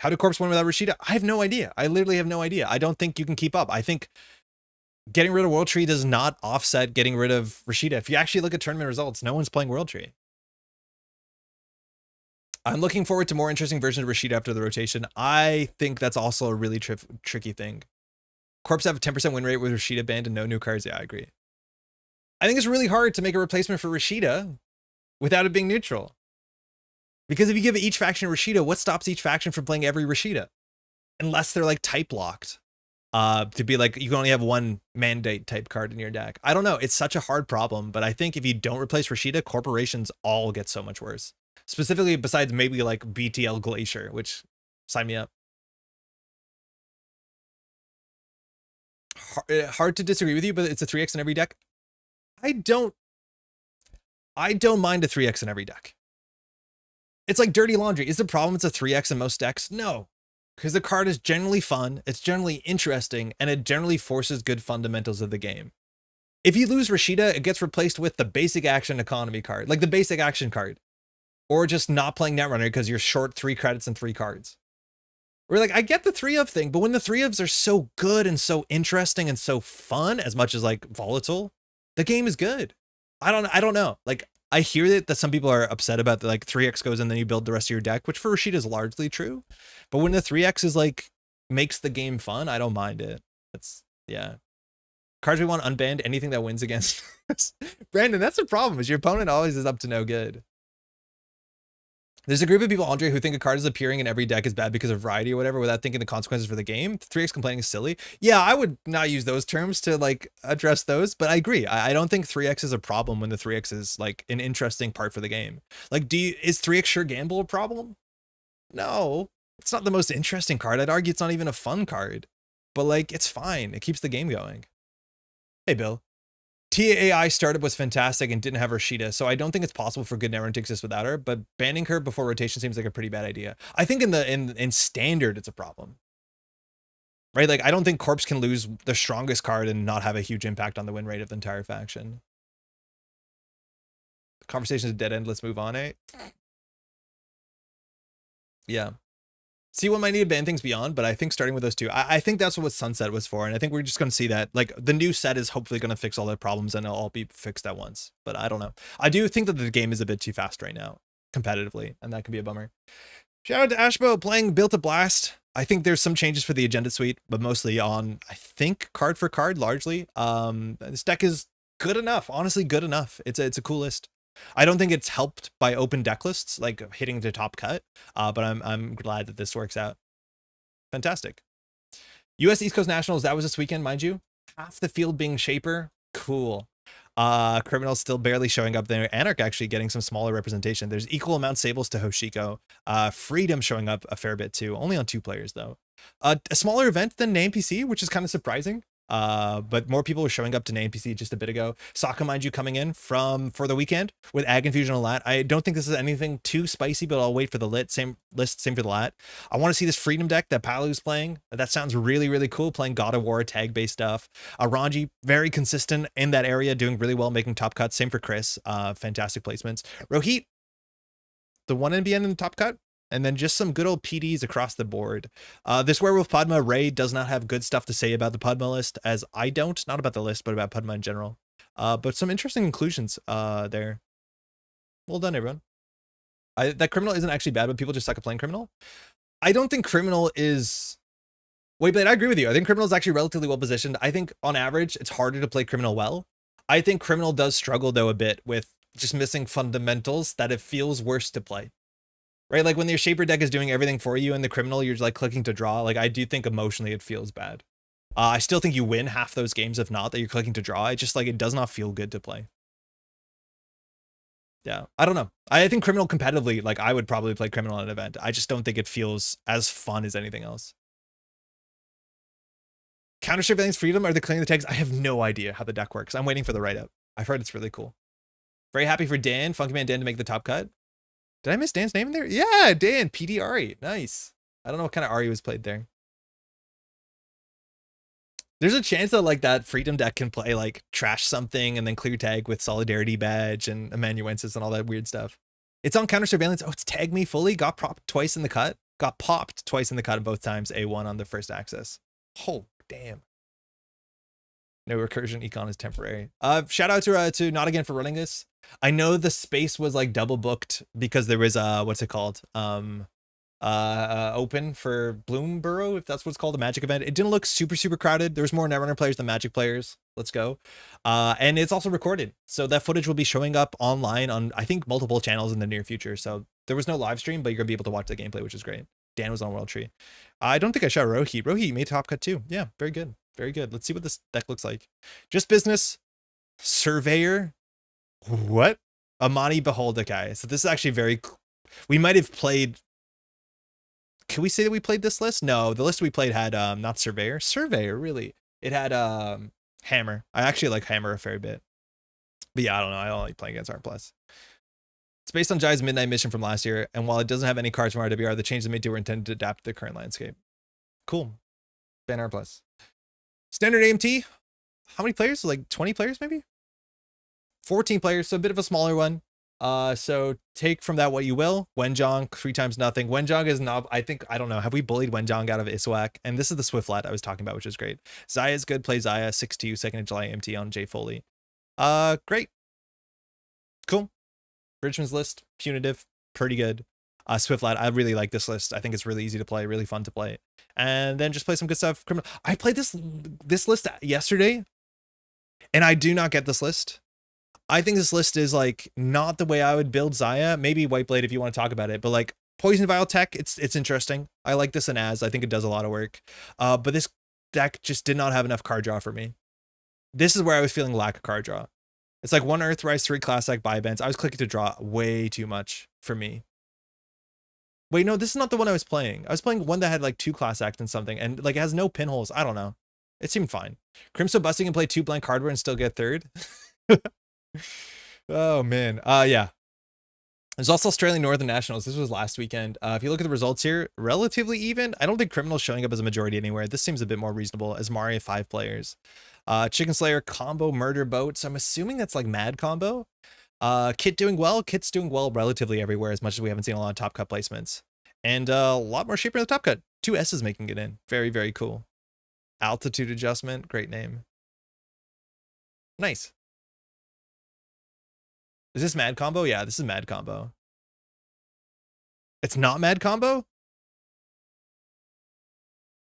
how do Corps win without Rashida? I have no idea. I literally have no idea. I don't think you can keep up. I think getting rid of World Tree does not offset getting rid of Rashida. If you actually look at tournament results, no one's playing World Tree. I'm looking forward to more interesting versions of Rashida after the rotation. I think that's also a really tricky thing. Corps have a 10% win rate with Rashida banned and no new cards. Yeah, I agree. I think it's really hard to make a replacement for Rashida without it being neutral. Because if you give each faction Rashida, what stops each faction from playing every Rashida? Unless they're like type locked. To be like, you can only have one mandate type card in your deck. I don't know. It's such a hard problem, but I think if you don't replace Rashida, corporations all get so much worse. Specifically, besides maybe like BTL Glacier, which sign me up. Hard to disagree with you, but it's a 3x in every deck. I don't mind a 3x in every deck. It's like dirty laundry. Is the problem it's a 3x in most decks? No. Because the card is generally fun, it's generally interesting, and it generally forces good fundamentals of the game. If you lose Rashida, it gets replaced with the basic action economy card, like the basic action card. Or just not playing Netrunner because you're short 3 credits and 3 cards. We're like, I get the 3 of thing, but when the 3 ofs are so good and so interesting and so fun, as much as like volatile, the game is good. I don't know. Like, I hear that some people are upset about the like 3x goes and then you build the rest of your deck, which for Rashida is largely true. But when the 3x is like makes the game fun, I don't mind it. That's yeah. Cards we want unbanned, anything that wins against us. Brandon, that's the problem, is your opponent always is up to no good. There's a group of people, Andre, who think a card is appearing in every deck is bad because of variety or whatever without thinking the consequences for the game. 3x complaining is silly. Yeah, I would not use those terms to like address those, but I agree. I don't think 3x is a problem when the 3x is like an interesting part for the game. Like, is 3x Sure Gamble a problem? No, it's not the most interesting card. I'd argue it's not even a fun card, but like, it's fine. It keeps the game going. Hey, Bill. TAI startup was fantastic and didn't have Rashida, so I don't think it's possible for good Netrunner to exist without her, but banning her before rotation seems like a pretty bad idea. I think in standard it's a problem. Right? Like, I don't think Corpse can lose the strongest card and not have a huge impact on the win rate of the entire faction. The conversation's a dead end, let's move on, eh? Yeah. See what might need to ban things beyond, but I think starting with those 2, I think that's what Sunset was for, and I think we're just going to see that. Like, the new set is hopefully going to fix all their problems, and it'll all be fixed at once. But I don't know. I do think that the game is a bit too fast right now, competitively, and that can be a bummer. Shout out to Ashbo playing Built to Blast. I think there's some changes for the Agenda Suite, but mostly on, I think, card for card, largely. This deck is good enough, honestly good enough. It's a cool list. I don't think it's helped by open deck lists, like hitting the top cut, but I'm glad that this works out. Fantastic. US East Coast Nationals, that was this weekend, mind you. Half the field being Shaper. Cool. Criminal still barely showing up there. Anarch actually getting some smaller representation. There's equal amount Sables to Hoshiko. Freedom showing up a fair bit too. Only on 2 players though. A smaller event than NPC, which is kind of surprising. But more people were showing up to NPC just a bit ago. Sokka, mind you, coming in for the weekend with Ag Infusion and Lat. I don't think this is anything too spicy, but I'll wait for the lit. Same list, same for the Lat. I want to see this Freedom deck that Palu's playing. That sounds really, really cool. Playing God of War tag-based stuff. Ranji, very consistent in that area, doing really well, making top cuts. Same for Chris. Fantastic placements. Rohit, the 1 NBN in the top cut. And then just some good old PDs across the board. This Werewolf Padma, Ray does not have good stuff to say about the Padma list, as I don't. Not about the list, but about Padma in general. But some interesting inclusions there. Well done, everyone. That Criminal isn't actually bad, but people just suck at playing Criminal. I don't think Criminal is... Wait, but I agree with you. I think Criminal is actually relatively well positioned. I think, on average, it's harder to play Criminal well. I think Criminal does struggle, though, a bit with just missing fundamentals that it feels worse to play. Right, like when your Shaper deck is doing everything for you and the Criminal, you're like clicking to draw. Like, I do think emotionally it feels bad. I still think you win half those games, if not, that you're clicking to draw. It just, like, it does not feel good to play. Yeah, I don't know. I think Criminal competitively, like, I would probably play Criminal at an event. I just don't think it feels as fun as anything else. Counter Surveillance Freedom, are they clearing the tags? I have no idea how the deck works. I'm waiting for the write-up. I've heard it's really cool. Very happy for Dan, Funky Man Dan, to make the top cut. Did I miss Dan's name in there? Yeah, Dan, PD Ari. Nice. I don't know what kind of Ari was played there. There's a chance that like that Freedom deck can play like trash something and then clear tag with Solidarity Badge and Amanuensis and all that weird stuff. It's on Counter Surveillance. Oh, it's tagged me fully. Got popped twice in the cut. Got popped twice in the cut, and both times A1 on the first access. Oh, damn. No recursion. Econ is temporary. Shout out to Not Again for running this. I know the space was like double booked because there was what's it called? Open for Bloomborough, if that's what's called, a Magic event. It didn't look super crowded. There was more Netrunner players than Magic players. Let's go. And it's also recorded, so that footage will be showing up online on, I think, multiple channels in the near future. So there was no live stream, but you're gonna be able to watch the gameplay, which is great. Dan was on World Tree. I don't think I shot Rohit. Rohit made top cut too. Yeah, very good. Very good. Let's see what this deck looks like. Just Business, Surveyor. What? Amani Beholda guy. So this is actually very... We might have played... Can we say that we played this list? No, the list we played had not Surveyor. Surveyor, really. It had Hammer. I actually like Hammer a fair bit. But yeah, I don't know. I don't like playing against R+. It's based on Jai's Midnight Mission from last year, and while it doesn't have any cards from RWR, the changes they made to it were intended to adapt to the current landscape. Cool. Ban R+. Standard AMT. How many players? Like 20 players, maybe? 14 players, so a bit of a smaller one. So take from that what you will. Wenjong, 3 times nothing. Wenjong is not, I don't know. Have we bullied Wenjong out of Iswak? And this is the Swiftlet I was talking about, which is great. Zaya is good. Play Zaya, 6-2, 2nd of July MT on Jay Foley. Great. Cool. Bridgman's list, punitive, pretty good. Swiftlet, I really like this list. I think it's really easy to play, really fun to play. And then just play some good stuff. Criminal. I played this list yesterday, and I do not get this list. I think this list is like not the way I would build Zaya. Maybe Whiteblade if you want to talk about it, but like Poison Vial Tech, it's interesting. I like this in As. I think it does a lot of work. But this deck just did not have enough card draw for me. This is where I was feeling lack of card draw. It's like 1 Earthrise, 3 Classic, buy bends. I was clicking to draw way too much for me. Wait, no, this is not the one I was playing. I was playing one that had like 2 Class Act and something, and like it has no pinholes. I don't know. It seemed fine. Crimson Busting can play 2 blank hardware and still get 3rd. Oh man. Yeah. There's also Australian Northern Nationals. This was last weekend. If you look at the results here, relatively even. I don't think Criminal's showing up as a majority anywhere. This seems a bit more reasonable as Mario 5 players. Chicken Slayer combo Murder Boat. So I'm assuming that's like Mad combo. Kit doing well. Kit's doing well relatively everywhere, as much as we haven't seen a lot of top cut placements. And a lot more Shaper in the top cut. 2 S's making it in. Very, very cool. Altitude Adjustment. Great name. Nice. Is this Mad Combo? Yeah, this is Mad Combo. It's not Mad Combo?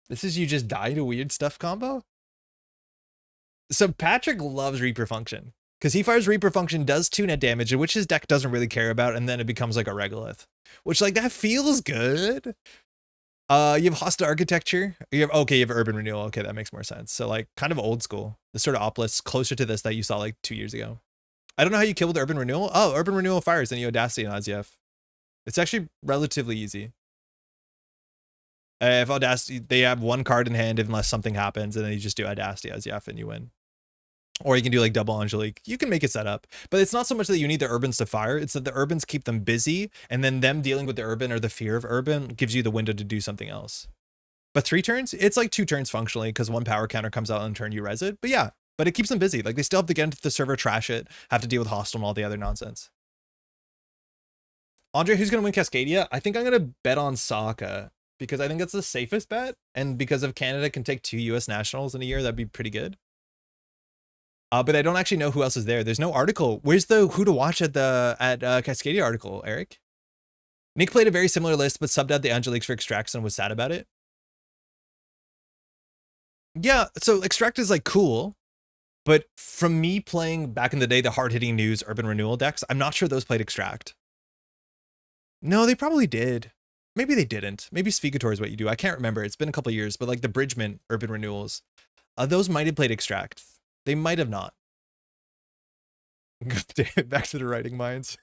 This is you just die to weird stuff combo? So Patrick loves Reaper Function. Because he fires Reaper Function, does 2 net damage, which his deck doesn't really care about, and then it becomes like a Regolith. Which, like, that feels good. You have hostile architecture. You have urban renewal. Okay, that makes more sense. So like kind of old school. The sort of oplist closer to this that you saw like 2 years ago. I don't know how you kill with urban renewal. Oh, urban renewal fires, then you Audacity and OZF. It's actually relatively easy. If Audacity, they have one card in hand unless something happens, and then you just do Audacity OZF and you win. Or you can do like double Angelique. You can make it set up, but it's not so much that you need the urbans to fire. It's that the urbans keep them busy, and then them dealing with the urban or the fear of urban gives you the window to do something else. But 3 turns, it's like 2 turns functionally because 1 power counter comes out on turn you res it. But yeah, but it keeps them busy. Like they still have to get into the server, trash it, have to deal with hostile and all the other nonsense. Andre, who's going to win Cascadia? I think I'm going to bet on Sokka because I think that's the safest bet. And because if Canada can take 2 US nationals in a year, that'd be pretty good. But I don't actually know who else is there. There's no article. Where's the who to watch at Cascadia article, Eric? Nick played a very similar list, but subbed out the Angeliques for Extracts and was sad about it. Yeah, so Extract is like cool, but from me playing back in the day the hard-hitting news urban renewal decks, I'm not sure those played Extract. No, they probably did. Maybe they didn't. Maybe Sphegator is what you do. I can't remember. It's been a couple years, but like the Bridgman urban renewals, those might have played Extract. They might have not. Back to the writing minds.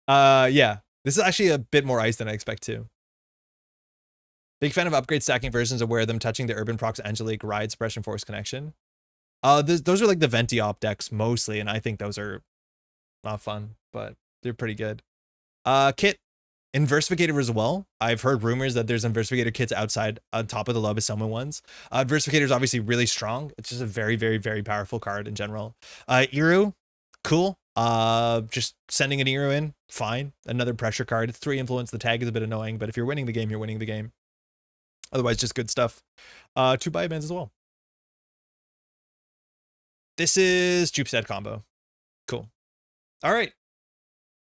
Yeah, this is actually a bit more ice than I expect too. Big fan of upgrade stacking versions of where them touching the urban procs Angelique ride suppression force connection. Those are like the Venti op decks mostly, and I think those are not fun, but they're pretty good. Kit, Inversificator as well. I've heard rumors that there's Inversificator kits outside on top of the Lobisomem ones. Inversificator is obviously really strong. It's just a very, very, very powerful card in general. Iru, cool. Just sending an Iru in, fine. Another pressure card. It's 3 influence. The tag is a bit annoying, but if you're winning the game, you're winning the game. Otherwise, just good stuff. 2 biobands as well. This is Jupstead combo. Cool. All right.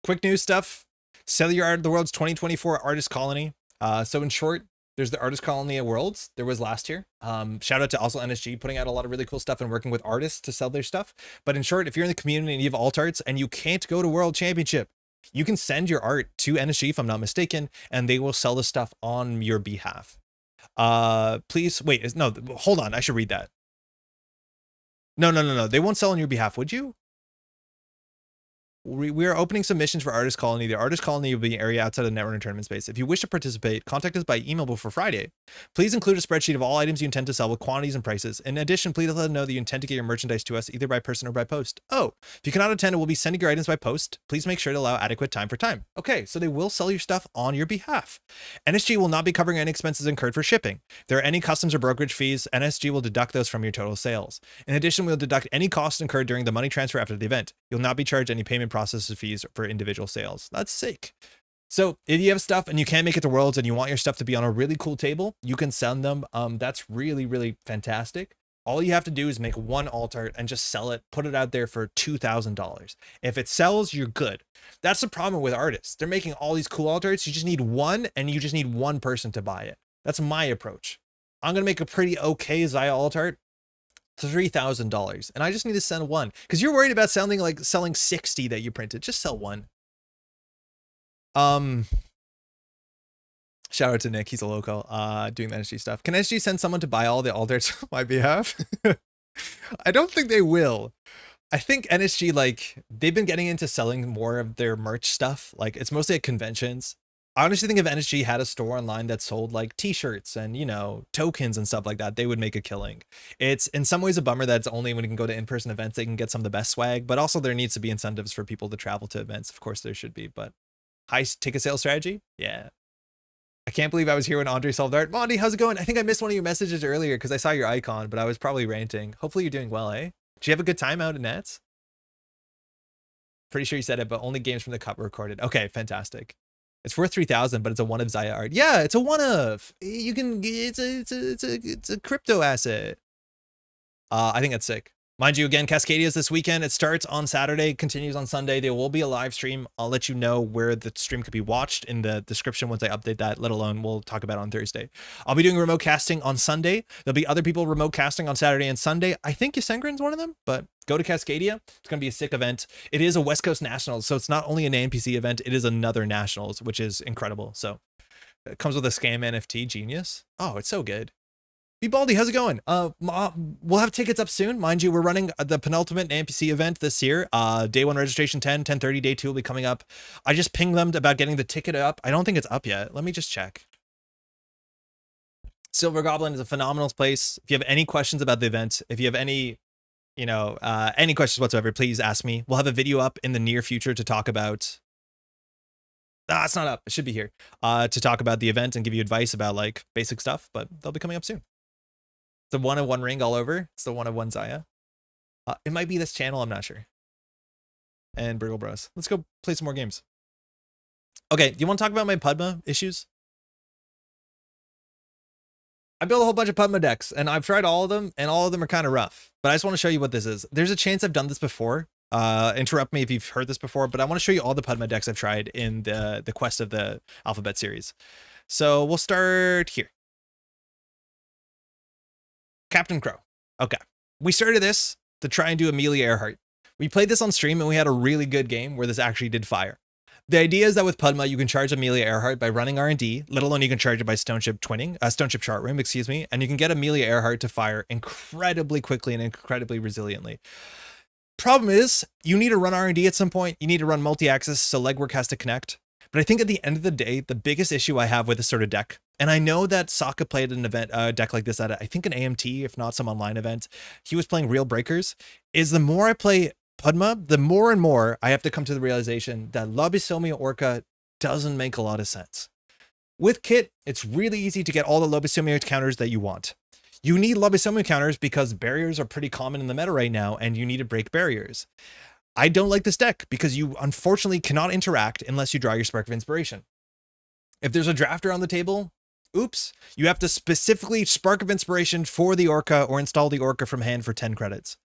Quick news stuff. Cellular Art of the World's 2024 Artist Colony. So in short, there's the Artist Colony at Worlds. There was last year. Shout out to also NSG putting out a lot of really cool stuff and working with artists to sell their stuff. But in short, if you're in the community and you have alt arts and you can't go to World Championship, you can send your art to NSG, if I'm not mistaken, and they will sell the stuff on your behalf. Please wait. No, hold on. I should read that. No. They won't sell on your behalf, would you? We are opening submissions for Artist Colony. The Artist Colony will be an area outside of the Netrunner tournament space. If you wish to participate, contact us by email before Friday. Please include a spreadsheet of all items you intend to sell with quantities and prices. In addition, please let us know that you intend to get your merchandise to us either by person or by post. Oh, if you cannot attend, we'll be sending your items by post. Please make sure to allow adequate time for time. Okay, so they will sell your stuff on your behalf. NSG will not be covering any expenses incurred for shipping. If there are any customs or brokerage fees, NSG will deduct those from your total sales. In addition, we'll deduct any costs incurred during the money transfer after the event. You'll not be charged any payment processor fees for individual sales. That's sick. So if you have stuff and you can't make it to Worlds and you want your stuff to be on a really cool table, you can send them. That's really, really fantastic. All you have to do is make 1 alt art and just sell it, put it out there for $2,000. If it sells, you're good. That's the problem with artists. They're making all these cool alt arts. You just need one, and you just need one person to buy it. That's my approach. I'm going to make a pretty okay Zaya alt art. $3,000, and I just need to send 1 because you're worried about selling 60 that you printed. Just sell 1. Shout out to Nick, he's a local doing the NSG stuff. Can NSG send someone to buy all the alt arts on my behalf? I don't think they will. I think NSG, like, they've been getting into selling more of their merch stuff. Like, it's mostly at conventions. I honestly think if NSG had a store online that sold like t-shirts and, you know, tokens and stuff like that, they would make a killing. It's in some ways a bummer that it's only when you can go to in-person events they can get some of the best swag, but also there needs to be incentives for people to travel to events. Of course there should be, but high ticket sales strategy? Yeah. I can't believe I was here when Andre solved art. Monty, how's it going? I think I missed one of your messages earlier because I saw your icon, but I was probably ranting. Hopefully you're doing well, eh? Did you have a good time out at Nets? Pretty sure you said it, but only games from the cup were recorded. Okay, fantastic. It's worth 3,000, but it's a one of Zaya art. Yeah, it's a one of. You can. It's a crypto asset. I think that's sick. Mind you, again, Cascadia's this weekend. It starts on Saturday, continues on Sunday. There will be a live stream. I'll let you know where the stream could be watched in the description once I update that, let alone we'll talk about it on Thursday. I'll be doing remote casting on Sunday. There'll be other people remote casting on Saturday and Sunday. I think Yasengrin's one of them, but go to Cascadia. It's going to be a sick event. It is a West Coast Nationals, so it's not only an NPC event, it is another Nationals, which is incredible. So It comes with a scam NFT. Genius. Oh, it's so good. B Baldy, how's it going? We'll have tickets up soon. Mind you, we're running the penultimate NPC event this year. Day 1 registration 10, 10:30, day 2 will be coming up. I just pinged them about getting the ticket up. I don't think it's up yet. Let me just check. Silver Goblin is a phenomenal place. If you have any questions about the event, if you have any, any questions whatsoever, please ask me. We'll have a video up in the near future to talk about. It's not up. It should be here. To talk about the event and give you advice about like basic stuff, but they'll be coming up soon. The 1 of 1 ring all over. It's the 1 of 1 Zaya. It might be this channel. I'm not sure. And Burgle Bros. Let's go play some more games. Okay. Do you want to talk about my Padma issues? I built a whole bunch of Padma decks and I've tried all of them and all of them are kind of rough, but I just want to show you what this is. There's a chance I've done this before. Interrupt me if you've heard this before, but I want to show you all the Padma decks I've tried in the quest of the alphabet series. So we'll start here. Captain Crow. Okay. We started this to try and do Amelia Earhart. We played this on stream and we had a really good game where this actually did fire. The idea is that with Padma, you can charge Amelia Earhart by running R&D, let alone you can charge it by Stoneship twinning, Stoneship chart room, excuse me, and you can get Amelia Earhart to fire incredibly quickly and incredibly resiliently. Problem is, you need to run R&D at some point, you need to run multi-axis, so legwork has to connect. But I think at the end of the day, the biggest issue I have with this sort of deck, and I know that Sokka played an event, deck like this at, I think, an AMT, if not some online event. He was playing Real Breakers, is the more I play Padma, the more and more I have to come to the realization that Lobisomem Orca doesn't make a lot of sense. With Kit, it's really easy to get all the Lobisomem counters that you want. You need Lobisomem counters because barriers are pretty common in the meta right now, and you need to break barriers. I don't like this deck because you unfortunately cannot interact unless you draw your Spark of Inspiration. If there's a drafter on the table, oops, you have to specifically Spark of Inspiration for the Orca or install the Orca from hand for 10 credits.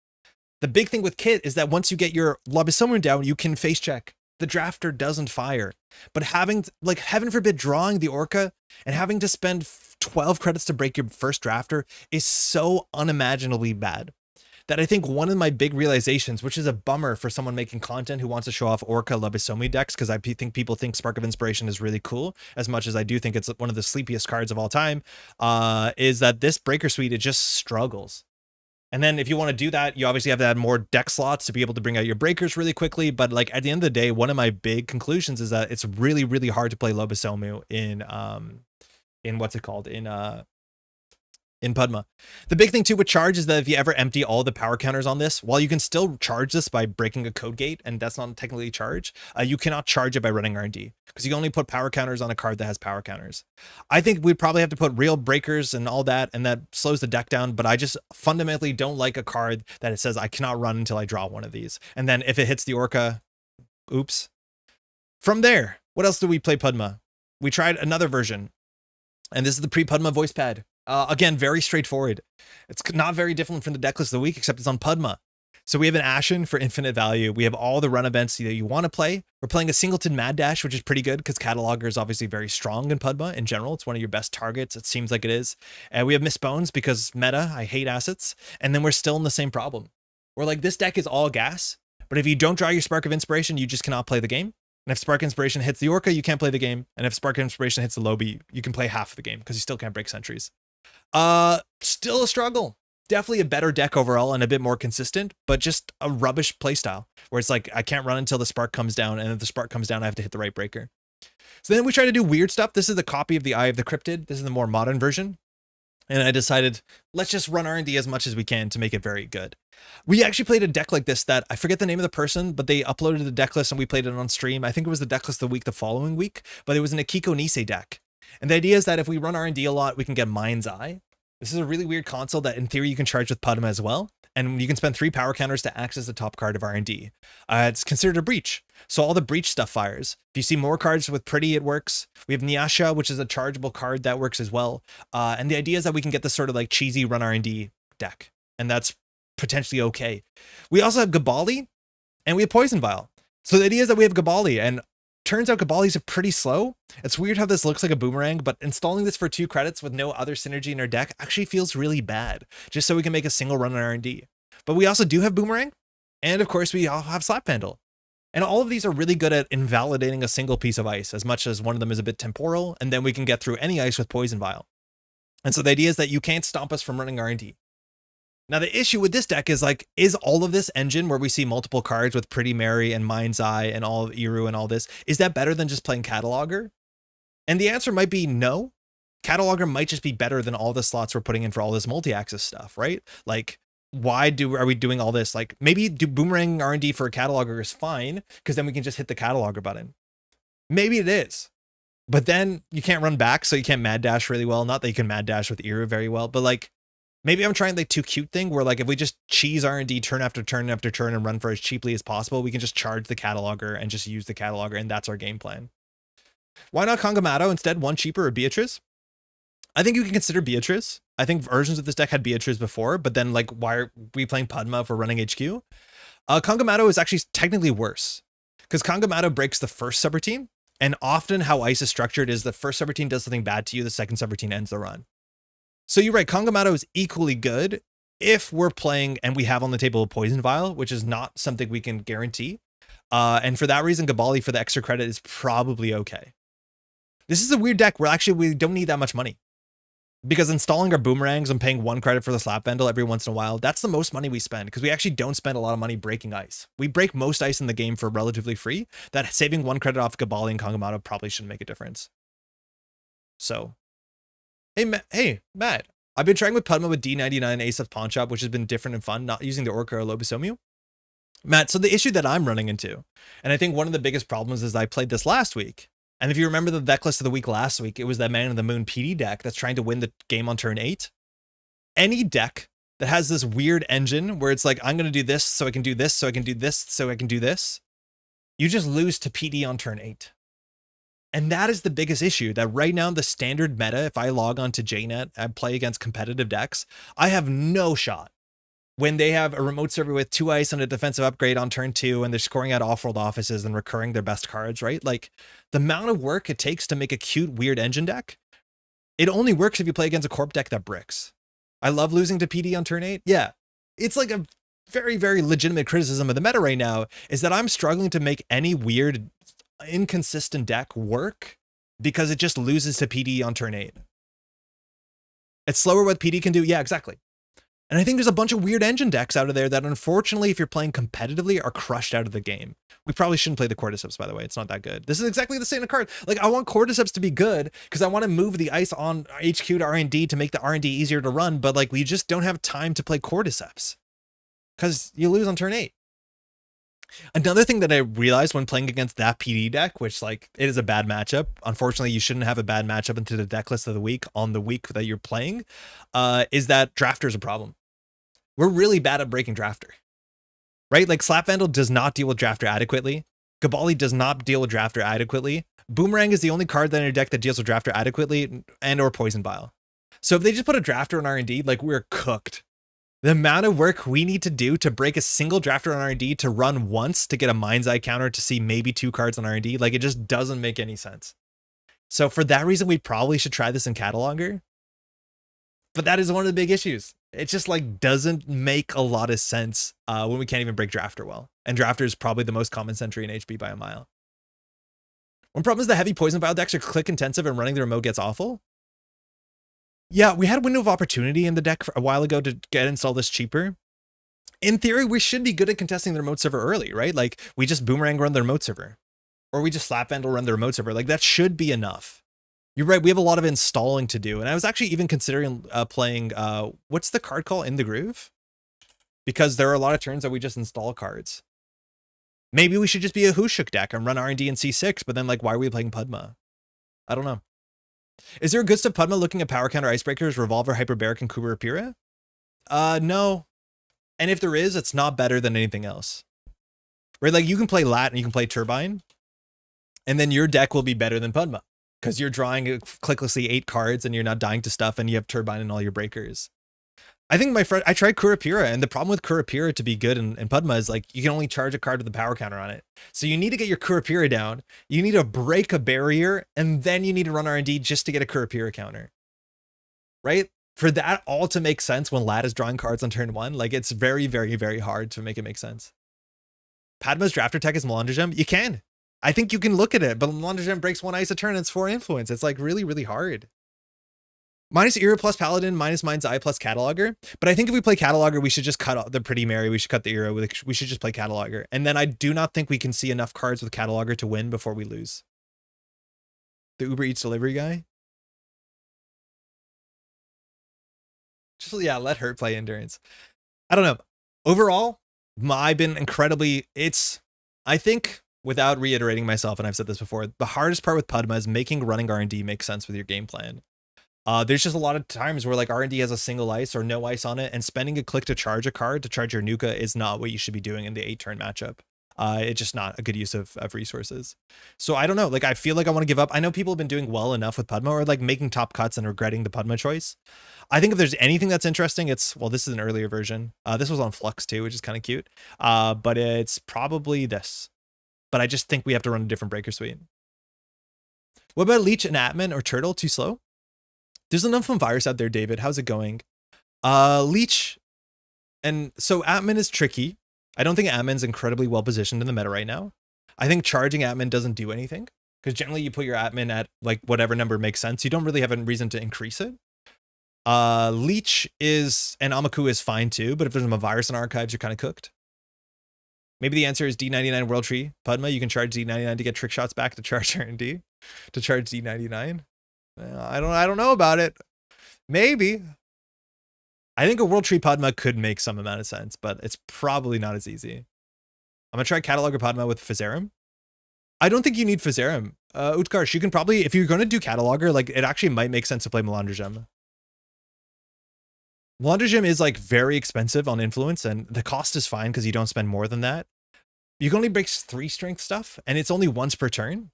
The big thing with Kit is that once you get your Lobisomem down, you can face check. The drafter doesn't fire. But having, like, heaven forbid, drawing the Orca and having to spend 12 credits to break your first drafter is so unimaginably bad that I think one of my big realizations, which is a bummer for someone making content who wants to show off Orca Lobisomem decks, because I think people think Spark of Inspiration is really cool, as much as I do think it's one of the sleepiest cards of all time, is that this Breaker Suite, it just struggles. And then if you want to do that, you obviously have to add more deck slots to be able to bring out your breakers really quickly. But like at the end of the day, one of my big conclusions is that it's really, really hard to play Lobisomem in what's it called? In Padma. The big thing too with charge is that if you ever empty all the power counters on this, while you can still charge this by breaking a code gate, and that's not technically charge, you cannot charge it by running R&D because you can only put power counters on a card that has power counters. I think we'd probably have to put real breakers and all that, and that slows the deck down, but I just fundamentally don't like a card that it says I cannot run until I draw one of these. And then if it hits the Orca, oops. From there, what else do we play Padma? We tried another version, and this is the pre-Padma voice pad. Again, very straightforward. It's not very different from the deck list of the week, except it's on Padma. So we have an Ashen for infinite value. We have all the run events that you want to play. We're playing a Singleton Mad Dash, which is pretty good because Cataloger is obviously very strong in Padma in general. It's one of your best targets. It seems like it is. And we have Miss Bones because meta, I hate assets. And then we're still in the same problem. We're like, this deck is all gas, but if you don't draw your Spark of Inspiration, you just cannot play the game. And if Spark Inspiration hits the Orca, you can't play the game. And if Spark Inspiration hits the Lobi, you can play half of the game because you still can't break sentries. Still a struggle. Definitely a better deck overall and a bit more consistent, but just a rubbish playstyle where it's like, I can't run until the Spark comes down, and if the Spark comes down, I have to hit the right breaker. So then we try to do weird stuff. This is the copy of the Eye of the Cryptid. This is the more modern version. And I decided, let's just run R&D as much as we can to make it very good. We actually played a deck like this that, I forget the name of the person, but they uploaded the deck list and we played it on stream. I think it was the deck list the following week, but it was an Akiko Nisei deck. And the idea is that if we run R&D a lot, we can get Mind's Eye. This is a really weird console that in theory you can charge with Padma as well. And you can spend 3 power counters to access the top card of R&D. It's considered a breach. So all the breach stuff fires. If you see more cards with Pretty, it works. We have Nyasha, which is a chargeable card that works as well. And the idea is that we can get this sort of like cheesy run R&D deck. And that's potentially okay. We also have Gabali and we have Poison Vial. So the idea is that we have Gabali, and turns out Gabali's are pretty slow. It's weird how this looks like a boomerang, but installing this for 2 credits with no other synergy in our deck actually feels really bad, just so we can make a single run on R&D. But we also do have Boomerang, and of course we all have Slap Vandal. And all of these are really good at invalidating a single piece of ice, as much as one of them is a bit temporal, and then we can get through any ice with Poison Vial. And so the idea is that you can't stop us from running R&D. Now the issue with this deck is like, is all of this engine where we see multiple cards with Pretty Mary and Mind's Eye and all of Iru and all this, is that better than just playing Cataloger? And the answer might be no. Cataloger might just be better than all the slots we're putting in for all this multi-axis stuff, right? Like, why are we doing all this? Like, maybe do boomerang R&D for a Cataloger is fine, because then we can just hit the Cataloger button. Maybe it is. But then you can't run back, so you can't mad dash really well. Not that you can mad dash with Iru very well, but like, maybe I'm trying the too cute thing where like, if we just cheese R&D turn after turn after turn and run for as cheaply as possible, we can just charge the Cataloger and just use the Cataloger, and that's our game plan. Why not Kangamato instead? One cheaper, or Beatrice? I think you can consider Beatrice. I think versions of this deck had Beatrice before, but then like, why are we playing Padma for running HQ? Kangamato is actually technically worse, because Kangamato breaks the first subroutine, and often how ice is structured is the first subroutine does something bad to you, the second subroutine ends the run. So you're right, Kangamato is equally good if we're playing and we have on the table a Poison Vial, which is not something we can guarantee. And for that reason, Gabali for the extra credit is probably okay. This is a weird deck where actually we don't need that much money, because installing our boomerangs and paying 1 credit for the Slap Vandal every once in a while, that's the most money we spend, because we actually don't spend a lot of money breaking ice. We break most ice in the game for relatively free. That saving 1 credit off Gabali and Kangamato probably shouldn't make a difference. So, hey, Matt, I've been trying with Padma with D99 Ace of Pawn Shop, which has been different and fun, not using the Orca or Lobisomem. Matt, so the issue that I'm running into, and I think one of the biggest problems is I played this last week, and if you remember the deck list of the week last week, it was that Man of the Moon PD deck that's trying to win the game on turn 8. Any deck that has this weird engine where it's like, I'm going to do this so I can do this, so I can do this, so I can do this, you just lose to PD on turn 8. And that is the biggest issue, that right now the standard meta, if I log on to JNet and play against competitive decks, I have no shot. When they have a remote server with 2 ice and a defensive upgrade on turn 2, and they're scoring out off-world offices and recurring their best cards, right? Like, the amount of work it takes to make a cute, weird engine deck, it only works if you play against a corp deck that bricks. I love losing to PD on turn 8. Yeah, it's like a very, very legitimate criticism of the meta right now, is that I'm struggling to make any weird, inconsistent deck work because it just loses to PD on turn 8. It's slower what PD can do. Yeah, exactly. And I think there's a bunch of weird engine decks out of there that, unfortunately, if you're playing competitively, are crushed out of the game. We probably shouldn't play the Cordyceps, by the way. It's not that good. This is exactly the same card. Like, I want Cordyceps to be good because I want to move the ice on HQ to R&D to make the R&D easier to run, but like, we just don't have time to play Cordyceps because you lose on turn 8. Another thing that I realized when playing against that PD deck, which like, it is a bad matchup. Unfortunately, you shouldn't have a bad matchup into the deck list of the week on the week that you're playing, is that Drafter is a problem. We're really bad at breaking Drafter, right? Like, Slap Vandal does not deal with Drafter adequately. Gabali does not deal with Drafter adequately. Boomerang is the only card in your deck that deals with Drafter adequately, and or Poison Vial. So if they just put a Drafter on R&D, like, we're cooked. The amount of work we need to do to break a single Drafter on R&D to run once to get a Mind's Eye counter to see maybe 2 cards on R&D, like, it just doesn't make any sense. So for that reason, we probably should try this in Cataloger. But that is one of the big issues. It just like doesn't make a lot of sense when we can't even break Drafter well. And Drafter is probably the most common sentry in HB by a mile. One problem is the heavy Poison Vial decks are click intensive and running the remote gets awful. Yeah, we had a window of opportunity in the deck a while ago to get install this cheaper. In theory, we should be good at contesting the remote server early, right? Like, we just boomerang run the remote server. Or we just Slap Vandal run the remote server. Like, that should be enough. You're right, we have a lot of installing to do. And I was actually even considering playing, what's the card called? In the Groove? Because there are a lot of turns that we just install cards. Maybe we should just be a Hushuk deck and run R&D and C6, but then like, why are we playing Padma? I don't know. Is there a good stuff Padma looking at power counter icebreakers, Revolver, Hyperbaric, and Kubarapira? No. And if there is, it's not better than anything else. Right, like, you can play Lat and you can play Turbine, and then your deck will be better than Padma. Because you're drawing clicklessly 8 cards and you're not dying to stuff and you have Turbine and all your breakers. I think I tried Kurapira, and the problem with Kurapira to be good in Padma is like, you can only charge a card with a power counter on it. So you need to get your Kurapira down, you need to break a barrier, and then you need to run R&D just to get a Kurapira counter. Right? For that all to make sense when Lat is drawing cards on turn 1, like, it's very, very, very hard to make it make sense. Padma's draft attack is Malandragem? You can. I think you can look at it, but Malandragem breaks 1 ice a turn and it's 4 influence. It's like really, really hard. Minus Era plus Paladin, minus Mind's Eye plus Cataloger. But I think if we play Cataloger, we should just cut the Pretty Mary. We should cut the Era. We should just play Cataloger. And then I do not think we can see enough cards with Cataloger to win before we lose. The Uber Eats delivery guy. Just, yeah, let her play Endurance. I don't know. Overall, I've been incredibly... I think, without reiterating myself, and I've said this before, the hardest part with Padma is making running R&D make sense with your game plan. There's just a lot of times where like R&D has a single ice or no ice on it, and spending a click to charge a card to charge your Nuka is not what you should be doing in the 8-turn matchup. It's just not a good use of resources. So I don't know, like I feel like I want to give up. I know people have been doing well enough with Padma or like making top cuts and regretting the Padma choice. I think if there's anything that's interesting, well, this is an earlier version. This was on Flux too, which is kind of cute. But it's probably this. But I just think we have to run a different breaker suite. What about Leech and Atman or Turtle? Too slow? There's enough from Virus out there, David. How's it going? Leech. And so Atman is tricky. I don't think Atman's incredibly well positioned in the meta right now. I think charging Atman doesn't do anything because generally you put your Atman at like whatever number makes sense. You don't really have a reason to increase it. Leech is, and Amaku is fine too, but if there's a virus in archives, you're kind of cooked. Maybe the answer is D99 World Tree. Padma, you can charge D99 to get trick shots back to charge R&D, to charge D99. I don't know about it. Maybe. I think a World Tree Padma could make some amount of sense, but it's probably not as easy. I'm gonna try Cataloger Padma with Fizzarum. I don't think you need Fizzarum. Utkarsh, you can probably, if you're gonna do Cataloger, like it actually might make sense to play Malandragem. Malandragem is like very expensive on influence, and the cost is fine because you don't spend more than that. You can only break 3 strength stuff, and it's only once per turn.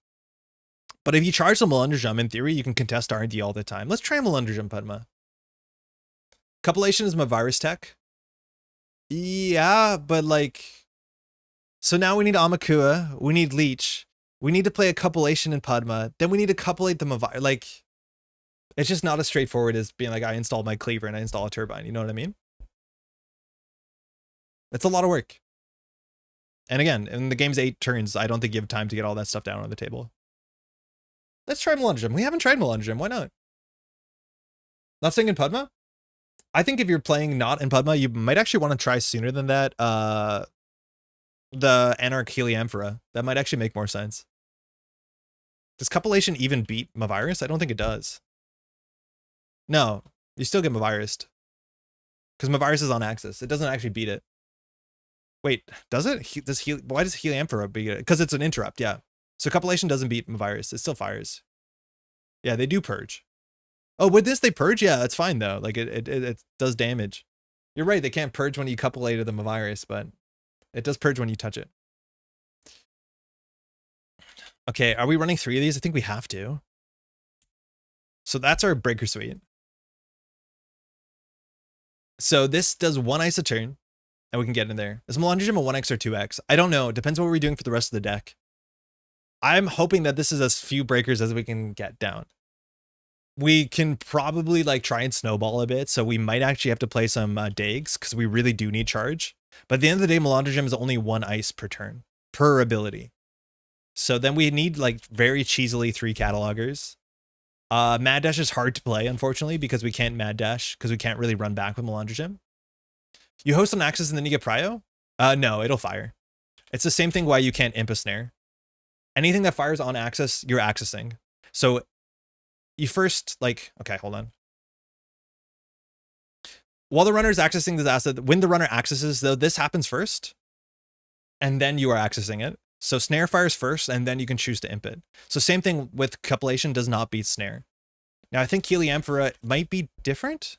But if you charge the Malandragem, in theory, you can contest R&D all the time. Let's try Malandragem, Padma. Copulation is my virus tech. Yeah, but like... So now we need Amakua, we need Leech, we need to play a Copulation in Padma, then we need to copulate the Mavirus. Like, it's just not as straightforward as being like, I installed my Cleaver and I install a Turbine, you know what I mean? It's a lot of work. And again, in the game's 8 turns, I don't think you have time to get all that stuff down on the table. Let's try Malandragem. We haven't tried Malandragem. Why not? Not saying in Padma? I think if you're playing not in Padma, you might actually want to try sooner than that. The Anarch Heliamphora. That might actually make more sense. Does Copulation even beat Mavirus? I don't think it does. No, you still get Mavirus. Because Mavirus is on Axis. It doesn't actually beat it. Wait, does it? Why does Heliamphora beat it? Because it's an interrupt, yeah. So Copulation doesn't beat Mavirus. It still fires. Yeah, they do purge. Oh, with this they purge? Yeah, that's fine though. Like it does damage. You're right, they can't purge when you coupulated the Mavirus, but it does purge when you touch it. Okay, are we running 3 of these? I think we have to. So that's our breaker suite. So this does 1 ice a turn, and we can get in there. Is Malandragem a 1x or 2x? I don't know. It depends on what we're doing for the rest of the deck. I'm hoping that this is as few breakers as we can get down. We can probably like try and snowball a bit, so we might actually have to play some Dags because we really do need charge. But at the end of the day, Malandragem is only 1 ice per turn, per ability. So then we need like very cheesily 3 catalogers. Mad Dash is hard to play, unfortunately, because we can't Mad Dash, because we can't really run back with Malandragem. You host on Axis and then you get Prio? No, it'll fire. It's the same thing why you can't Imp a Snare. Anything that fires on Axis, you're accessing. So you first, like, okay, hold on. While the runner is accessing this asset, when the runner accesses, though, this happens first, and then you are accessing it. So Snare fires first, and then you can choose to imp it. So same thing with Copulation does not beat Snare. Now, I think Heliamphora might be different.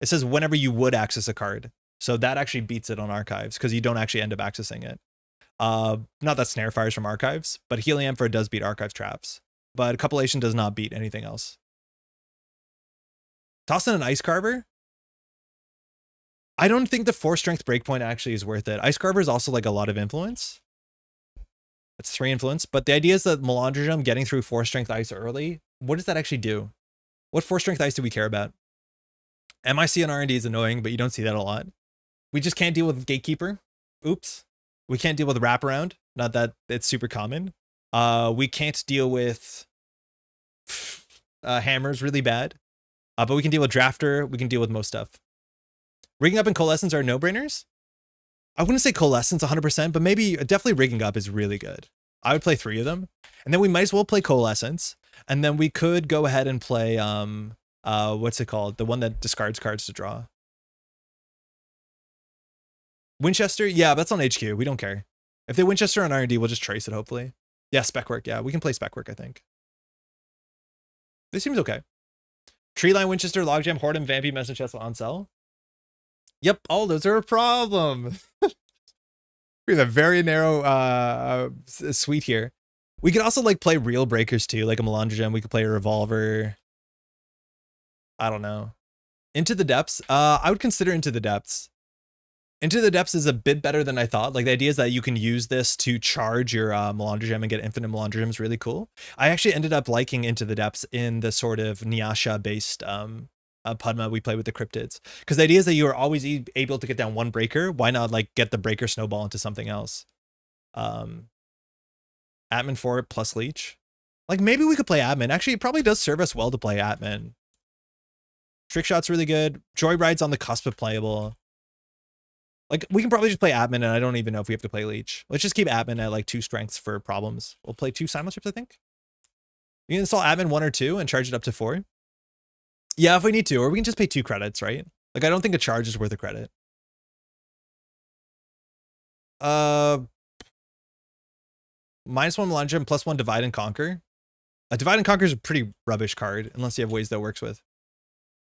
It says whenever you would access a card. So that actually beats it on Archives, because you don't actually end up accessing it. Not that Snare fires from Archives, but Heliamphora does beat Archives traps. But Copulation does not beat anything else. Toss in an Ice Carver? I don't think the 4 strength breakpoint actually is worth it. Ice Carver is also like a lot of influence. It's 3 influence, but the idea is that Malandragem getting through 4 strength ice early, what does that actually do? What 4 strength ice do we care about? MIC and R&D is annoying, but you don't see that a lot. We just can't deal with Gatekeeper. Oops. We can't deal with wraparound. Not that it's super common. We can't deal with hammers really bad. But we can deal with drafter. We can deal with most stuff. Rigging up and coalescence are no-brainers. I wouldn't say coalescence 100%, but maybe definitely rigging up is really good. I would play 3 of them. And then we might as well play coalescence. And then we could go ahead and play, what's it called? The one that discards cards to draw. Winchester? Yeah, that's on HQ. We don't care. If they Winchester on R&D, we'll just trace it, hopefully. Yeah, spec work. Yeah, we can play spec work, I think. This seems okay. Treeline, Winchester, Logjam, Hordem, Vampy, Messenger Chest on sell. Yep, all those are a problem. We have a very narrow suite here. We could also like play real breakers too, like a Malandragem. We could play a Revolver. I don't know. Into the Depths. I would consider Into the Depths. Into the Depths is a bit better than I thought. Like the idea is that you can use this to charge your Malandragem and get infinite Malandragem is really cool. I actually ended up liking Into the Depths in the sort of Nyasha based Padma we play with the cryptids, because the idea is that you are always able to get down one breaker. Why not like get the breaker snowball into something else? Admin 4 plus leech. Like maybe we could play admin. Actually, it probably does serve us well to play admin. Trick shot's really good. Joyride's on the cusp of playable. Like we can probably just play admin, and I don't even know if we have to play leech. Let's just keep admin at like 2 strengths for problems. We'll play 2 simul ships, I think. You can install admin 1 or 2 and charge it up to 4. Yeah, if we need to, or we can just pay 2 credits, right? Like I don't think a charge is worth a credit. -1 Malandragem, +1 Divide and Conquer. Divide and Conquer is a pretty rubbish card, unless you have ways that it works with.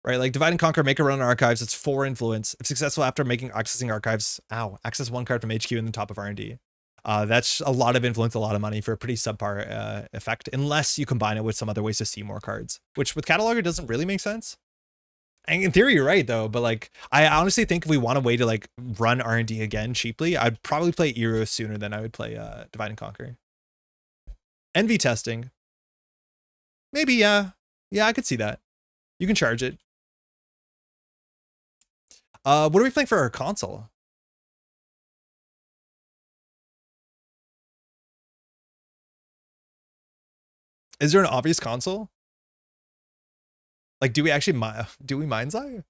Right, like Divide and Conquer, make a run on archives, it's 4 influence. If successful after accessing archives, access 1 card from HQ in the top of R&D. That's a lot of influence, a lot of money for a pretty subpar effect, unless you combine it with some other ways to see more cards, which with Cataloger doesn't really make sense. And in theory, you're right, though, but like, I honestly think if we want a way to like run R&D again cheaply, I'd probably play Eros sooner than I would play Divide and Conquer. Envy testing. Maybe, yeah. Yeah, I could see that. You can charge it. What are we playing for our console? Is there an obvious console? Like, do we actually Mind's Eye?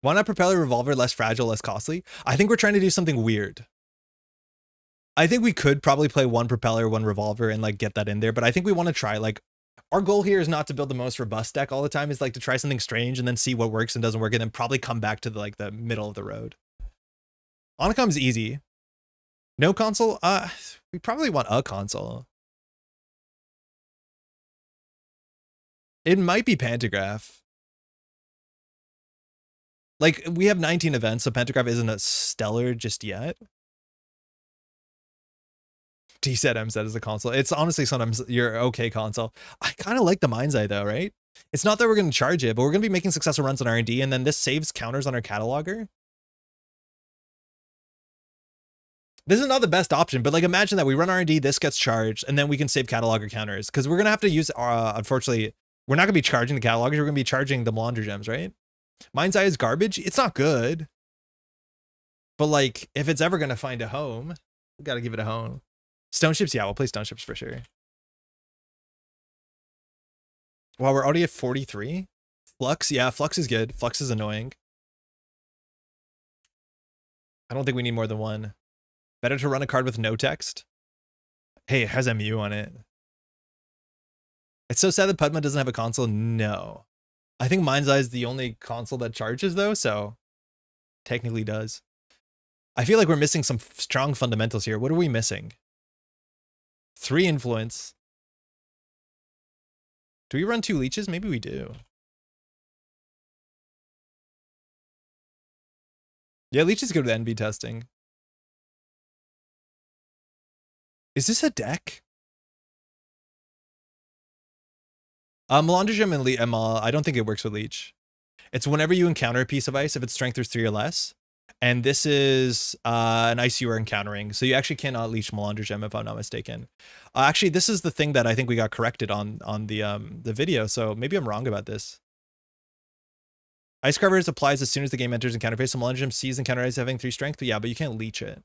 Why not Propeller Revolver, less fragile, less costly? I think we're trying to do something weird. I think we could probably play 1 Propeller, 1 Revolver, and like get that in there, but I think we want to try, like, our goal here is not to build the most robust deck all the time. It's like to try something strange and then see what works and doesn't work, and then probably come back to the middle of the road. Onicom's easy. No console? We probably want a console. It might be Pantograph. Like, we have 19 events, so Pantograph isn't a stellar just yet. T said M said as a console. It's honestly sometimes your okay console. I kind of like the Mind's Eye though, right? It's not that we're going to charge it, but we're going to be making successful runs on R&D, and then this saves counters on our cataloger. This is not the best option, but like imagine that we run R&D, this gets charged, and then we can save cataloger counters, because we're going to have to use, unfortunately, we're not going to be charging the catalogers, we're going to be charging the Malandragems, right? Mind's Eye is garbage. It's not good. But like, if it's ever going to find a home, we got to give it a home. Stone Ships, yeah, we'll play Stone Ships for sure. Wow, we're already at 43. Flux, yeah, Flux is good. Flux is annoying. I don't think we need more than 1. Better to run a card with no text. Hey, it has MU on it. It's so sad that Padma doesn't have a console. No. I think Mind's Eye is the only console that charges though, so technically does. I feel like we're missing some strong fundamentals here. What are we missing? 3 influence. Do we run 2 leeches? Maybe we do. Yeah, leeches go to the NB testing. Is this a deck? Malandragem and I don't think it works with leech. It's whenever you encounter a piece of ice, if it's strength or 3 or less. And this is an ice you are encountering. So you actually cannot leech Malandragem if I'm not mistaken. Actually, this is the thing that I think we got corrected on the video. So maybe I'm wrong about this. Ice Carvers applies as soon as the game enters encounter phase. So Malandragem sees encounter ice having 3 strength. But yeah, but you can't leech it.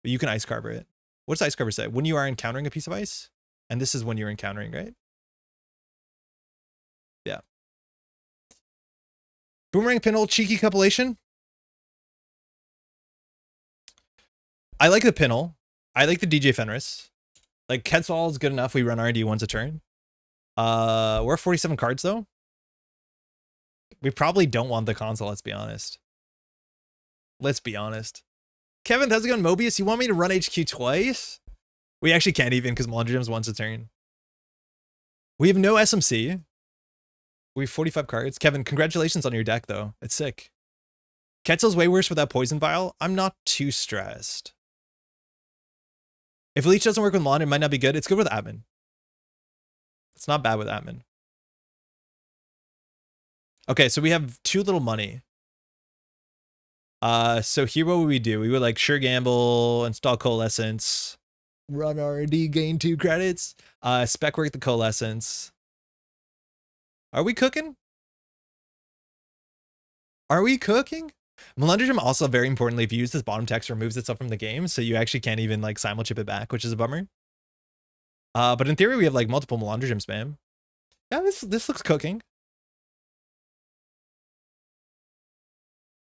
but you can ice carver it. What does ice carver say? When you are encountering a piece of ice, and this is when you're encountering, right? Yeah. Boomerang Pinhole cheeky compilation. I like the Pinhole. I like the DJ Fenris. Like Quetzal is good enough. We run R&D once a turn. We're 47 cards though. We probably don't want the console, let's be honest. Let's be honest. Kevin, how's it going? Mobius, you want me to run HQ twice? We actually can't even because Malandragem's once a turn. We have no SMC. We have 45 cards. Kevin, congratulations on your deck though. It's sick. Quetzal's way worse without Poison Vial. I'm not too stressed. If Leech doesn't work with Mon, it might not be good. It's good with Admin. It's not bad with Admin. Okay, so we have too little money. So here what would we do? We would like sure gamble, install Coalescence, run R&D, gain 2 credits, spec work the Coalescence. Are we cooking? Are we cooking? Malandragem also, very importantly, if you use this bottom text, removes itself from the game, so you actually can't even like simul-chip it back, which is a bummer. But in theory, we have like multiple Malandragem spam. Yeah, this looks cooking.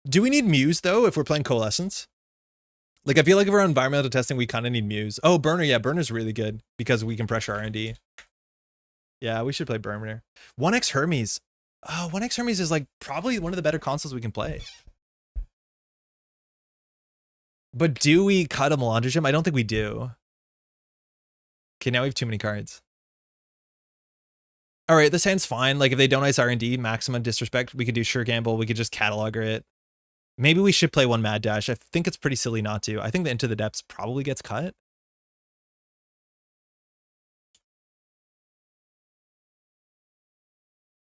Do we need Muse though if we're playing Coalescence? Like I feel like if we're on environmental testing, we kind of need Muse. Oh, Burner, yeah, Burner's really good because we can pressure R&D. Yeah, we should play Burner. 1x Hermes. Oh, 1x Hermes is like probably one of the better consoles we can play. But do we cut a Malandragem? I don't think we do. Okay, now we have too many cards. All right, this hand's fine. Like if they don't ice R&D, maximum disrespect, we could do sure gamble. We could just cataloger it. Maybe we should play one Mad Dash. I think it's pretty silly not to. I think the Into the Depths probably gets cut.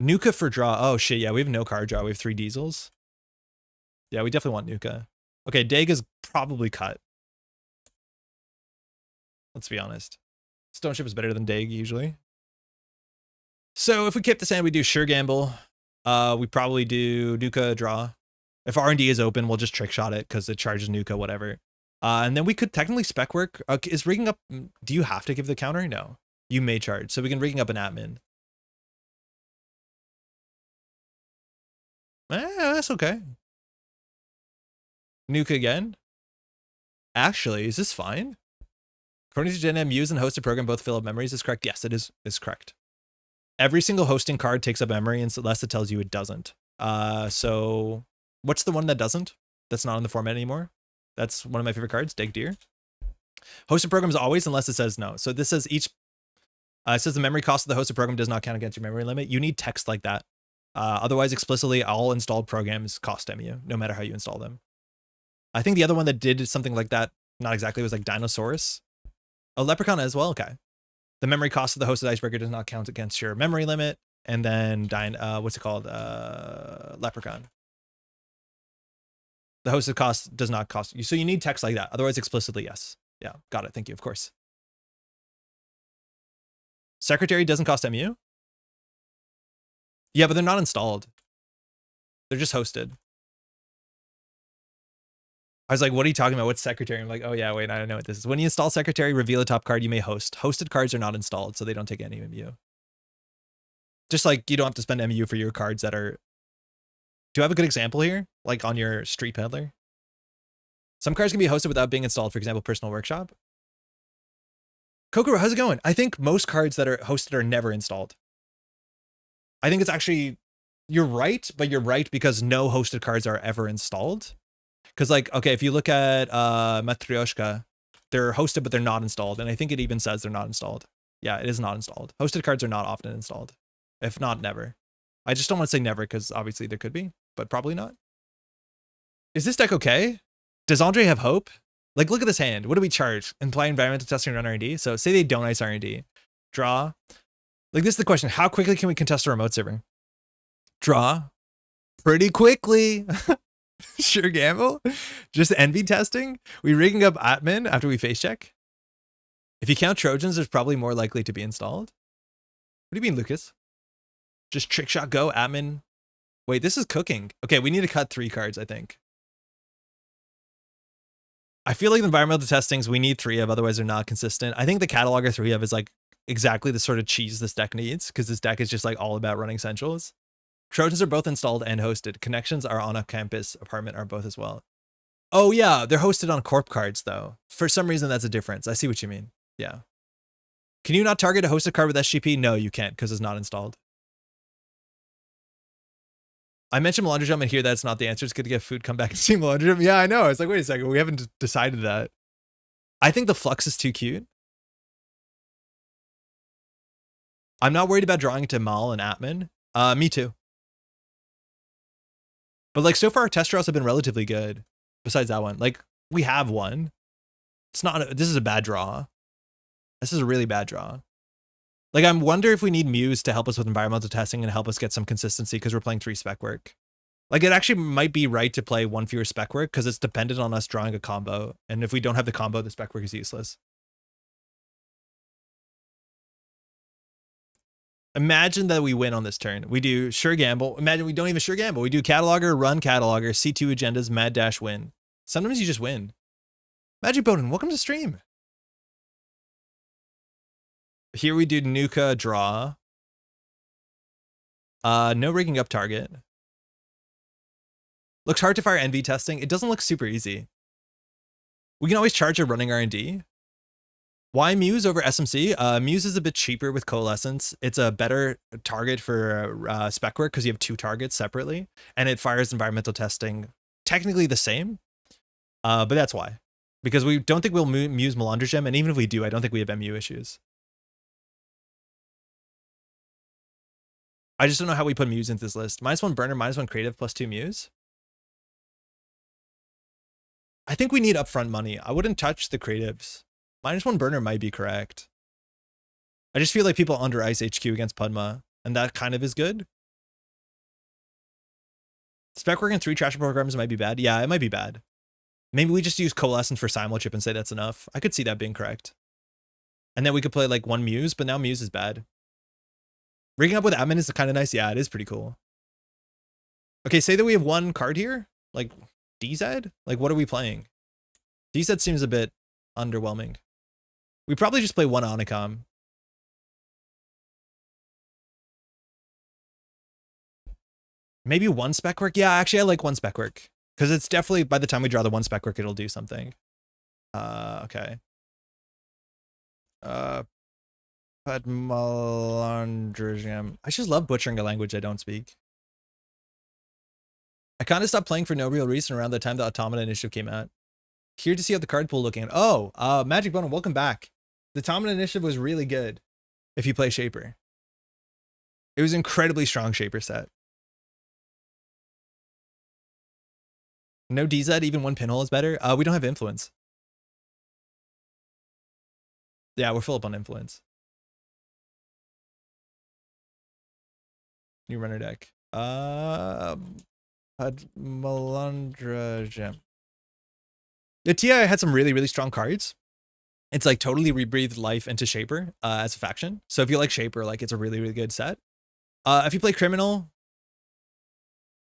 Nuka for draw. Oh shit, yeah, we have no card draw. We have 3 diesels. Yeah, we definitely want Nuka. Okay, Dag is probably cut. Let's be honest. Stone Ship is better than Dag usually. So if we keep this hand, we do sure gamble. We probably do Nuka draw. If R&D is open, we'll just trick shot it because it charges Nuka, whatever. And then we could technically spec work. Is rigging up, do you have to give the counter? No. You may charge. So we can rigging up an admin. That's okay. Nuka again. Actually, is this fine? According to GenM, use and hosted program both fill up memories is correct. Yes, it is correct. Every single hosting card takes up memory unless it tells you it doesn't. So what's the one that doesn't? That's not in the format anymore. That's one of my favorite cards, Dig Deer. Hosted program is always unless it says no. So this says each, it says the memory cost of the hosted program does not count against your memory limit. You need text like that. Otherwise, explicitly, all installed programs cost MU, no matter how you install them. I think the other one that did something like that, not exactly, was like Dinosaurus. Oh, Leprechaun as well, okay. The memory cost of the hosted icebreaker does not count against your memory limit. And then, what's it called? Leprechaun. The hosted cost does not cost you. So you need text like that. Otherwise, explicitly, yes. Yeah, got it. Thank you, of course. Secretary doesn't cost MU? Yeah, but they're not installed. They're just hosted. I was like, what are you talking about? What's Secretary? I'm like, oh yeah, wait, I don't know what this is. When you install Secretary, reveal a top card, you may host. Hosted cards are not installed, so they don't take any MU. Just like you don't have to spend MU for your cards that are... Do you have a good example here? Like on your Street Peddler? Some cards can be hosted without being installed, for example, Personal Workshop. Kokoro, how's it going? I think most cards that are hosted are never installed. I think it's actually... You're right, but you're right because no hosted cards are ever installed. Because like, okay, if you look at Matryoshka, they're hosted, but they're not installed. And I think it even says they're not installed. Yeah, it is not installed. Hosted cards are not often installed. If not, never. I just don't want to say never because obviously there could be, but probably not. Is this deck okay? Does Andre have hope? Like, look at this hand. What do we charge? Imply environmental testing run R&D. So say they don't ice R&D. Draw. Like, this is the question. How quickly can we contest a remote server? Draw. Pretty quickly. Sure gamble. Just envy testing. We rigging up admin after we face check. If you count Trojans, there's probably more likely to be installed. What do you mean, Lucas? Just trick shot go admin. Wait, this is cooking. Okay, we need to cut 3 cards, I think. I feel like the environmental testings we need 3 of, otherwise they're not consistent. I think the cataloger 3 of is like exactly the sort of cheese this deck needs, because this deck is just like all about running centrals. Trojans are both installed and hosted. Connections are on a campus apartment are both as well. Oh yeah, they're hosted on corp cards though. For some reason that's a difference. I see what you mean. Yeah. Can you not target a hosted card with SGP? No, you can't, because it's not installed. I mentioned Malandragem and hear that's not the answer. It's good to get food, come back and see Malandragem. Yeah, I know. I was like, wait a second, we haven't decided that. I think the Flux is too cute. I'm not worried about drawing to Mal and Atman. Me too. But like so far our test draws have been relatively good. Besides that one. Like we have one. It's not, this is a bad draw. This is a really bad draw. Like I wonder if we need Muse to help us with environmental testing and help us get some consistency, because we're playing 3 spec work. Like it actually might be right to play 1 fewer spec work, because it's dependent on us drawing a combo. And if we don't have the combo, the spec work is useless. Imagine that we win on this turn. We do sure gamble. Imagine we don't even sure gamble. We do cataloger, run cataloger, C2 agendas, mad dash, win. Sometimes you just win. Magic Bowden, welcome to stream. Here we do Nuka draw. No rigging up target. Looks hard to fire NV testing. It doesn't look super easy. We can always charge a running R&D. Why Muse over SMC? Muse is a bit cheaper with Coalescence. It's a better target for spec work because you have 2 targets separately, and it fires environmental testing technically the same. But that's why. Because we don't think we'll Muse Malandragem, and even if we do, I don't think we have MU issues. I just don't know how we put Muse into this list. -1 burner, -1 creative, +2 Muse. I think we need upfront money. I wouldn't touch the creatives. -1 burner might be correct. I just feel like people under ice HQ against Padma, and that kind of is good. Spec work in 3 trash programs might be bad. Yeah, it might be bad. Maybe we just use Coalescence for Simul Chip and say that's enough. I could see that being correct. And then we could play like 1 Muse, but now Muse is bad. Rigging up with admin is kind of nice. Yeah, it is pretty cool. Okay, say that we have 1 card here. Like DZ? Like what are we playing? DZ seems a bit underwhelming. We probably just play 1 Onicom. Maybe 1 spec work? Yeah, actually I like 1 spec work. Because it's definitely, by the time we draw the 1 spec work, it'll do something. Okay. Malandragem. I just love butchering a language I don't speak. I kind of stopped playing for no real reason around the time the Automata Initiative came out. Here to see how the card pool looking. Oh, Magic Bono, welcome back. The Automata Initiative was really good if you play Shaper. It was an incredibly strong Shaper set. No DZ, even 1 pinhole is better. We don't have influence. Yeah, we're full up on influence. New runner deck. Malandragem. The TI had some really, really strong cards. It's like totally rebreathed life into Shaper as a faction. So if you like Shaper, like it's a really, really good set. If you play Criminal,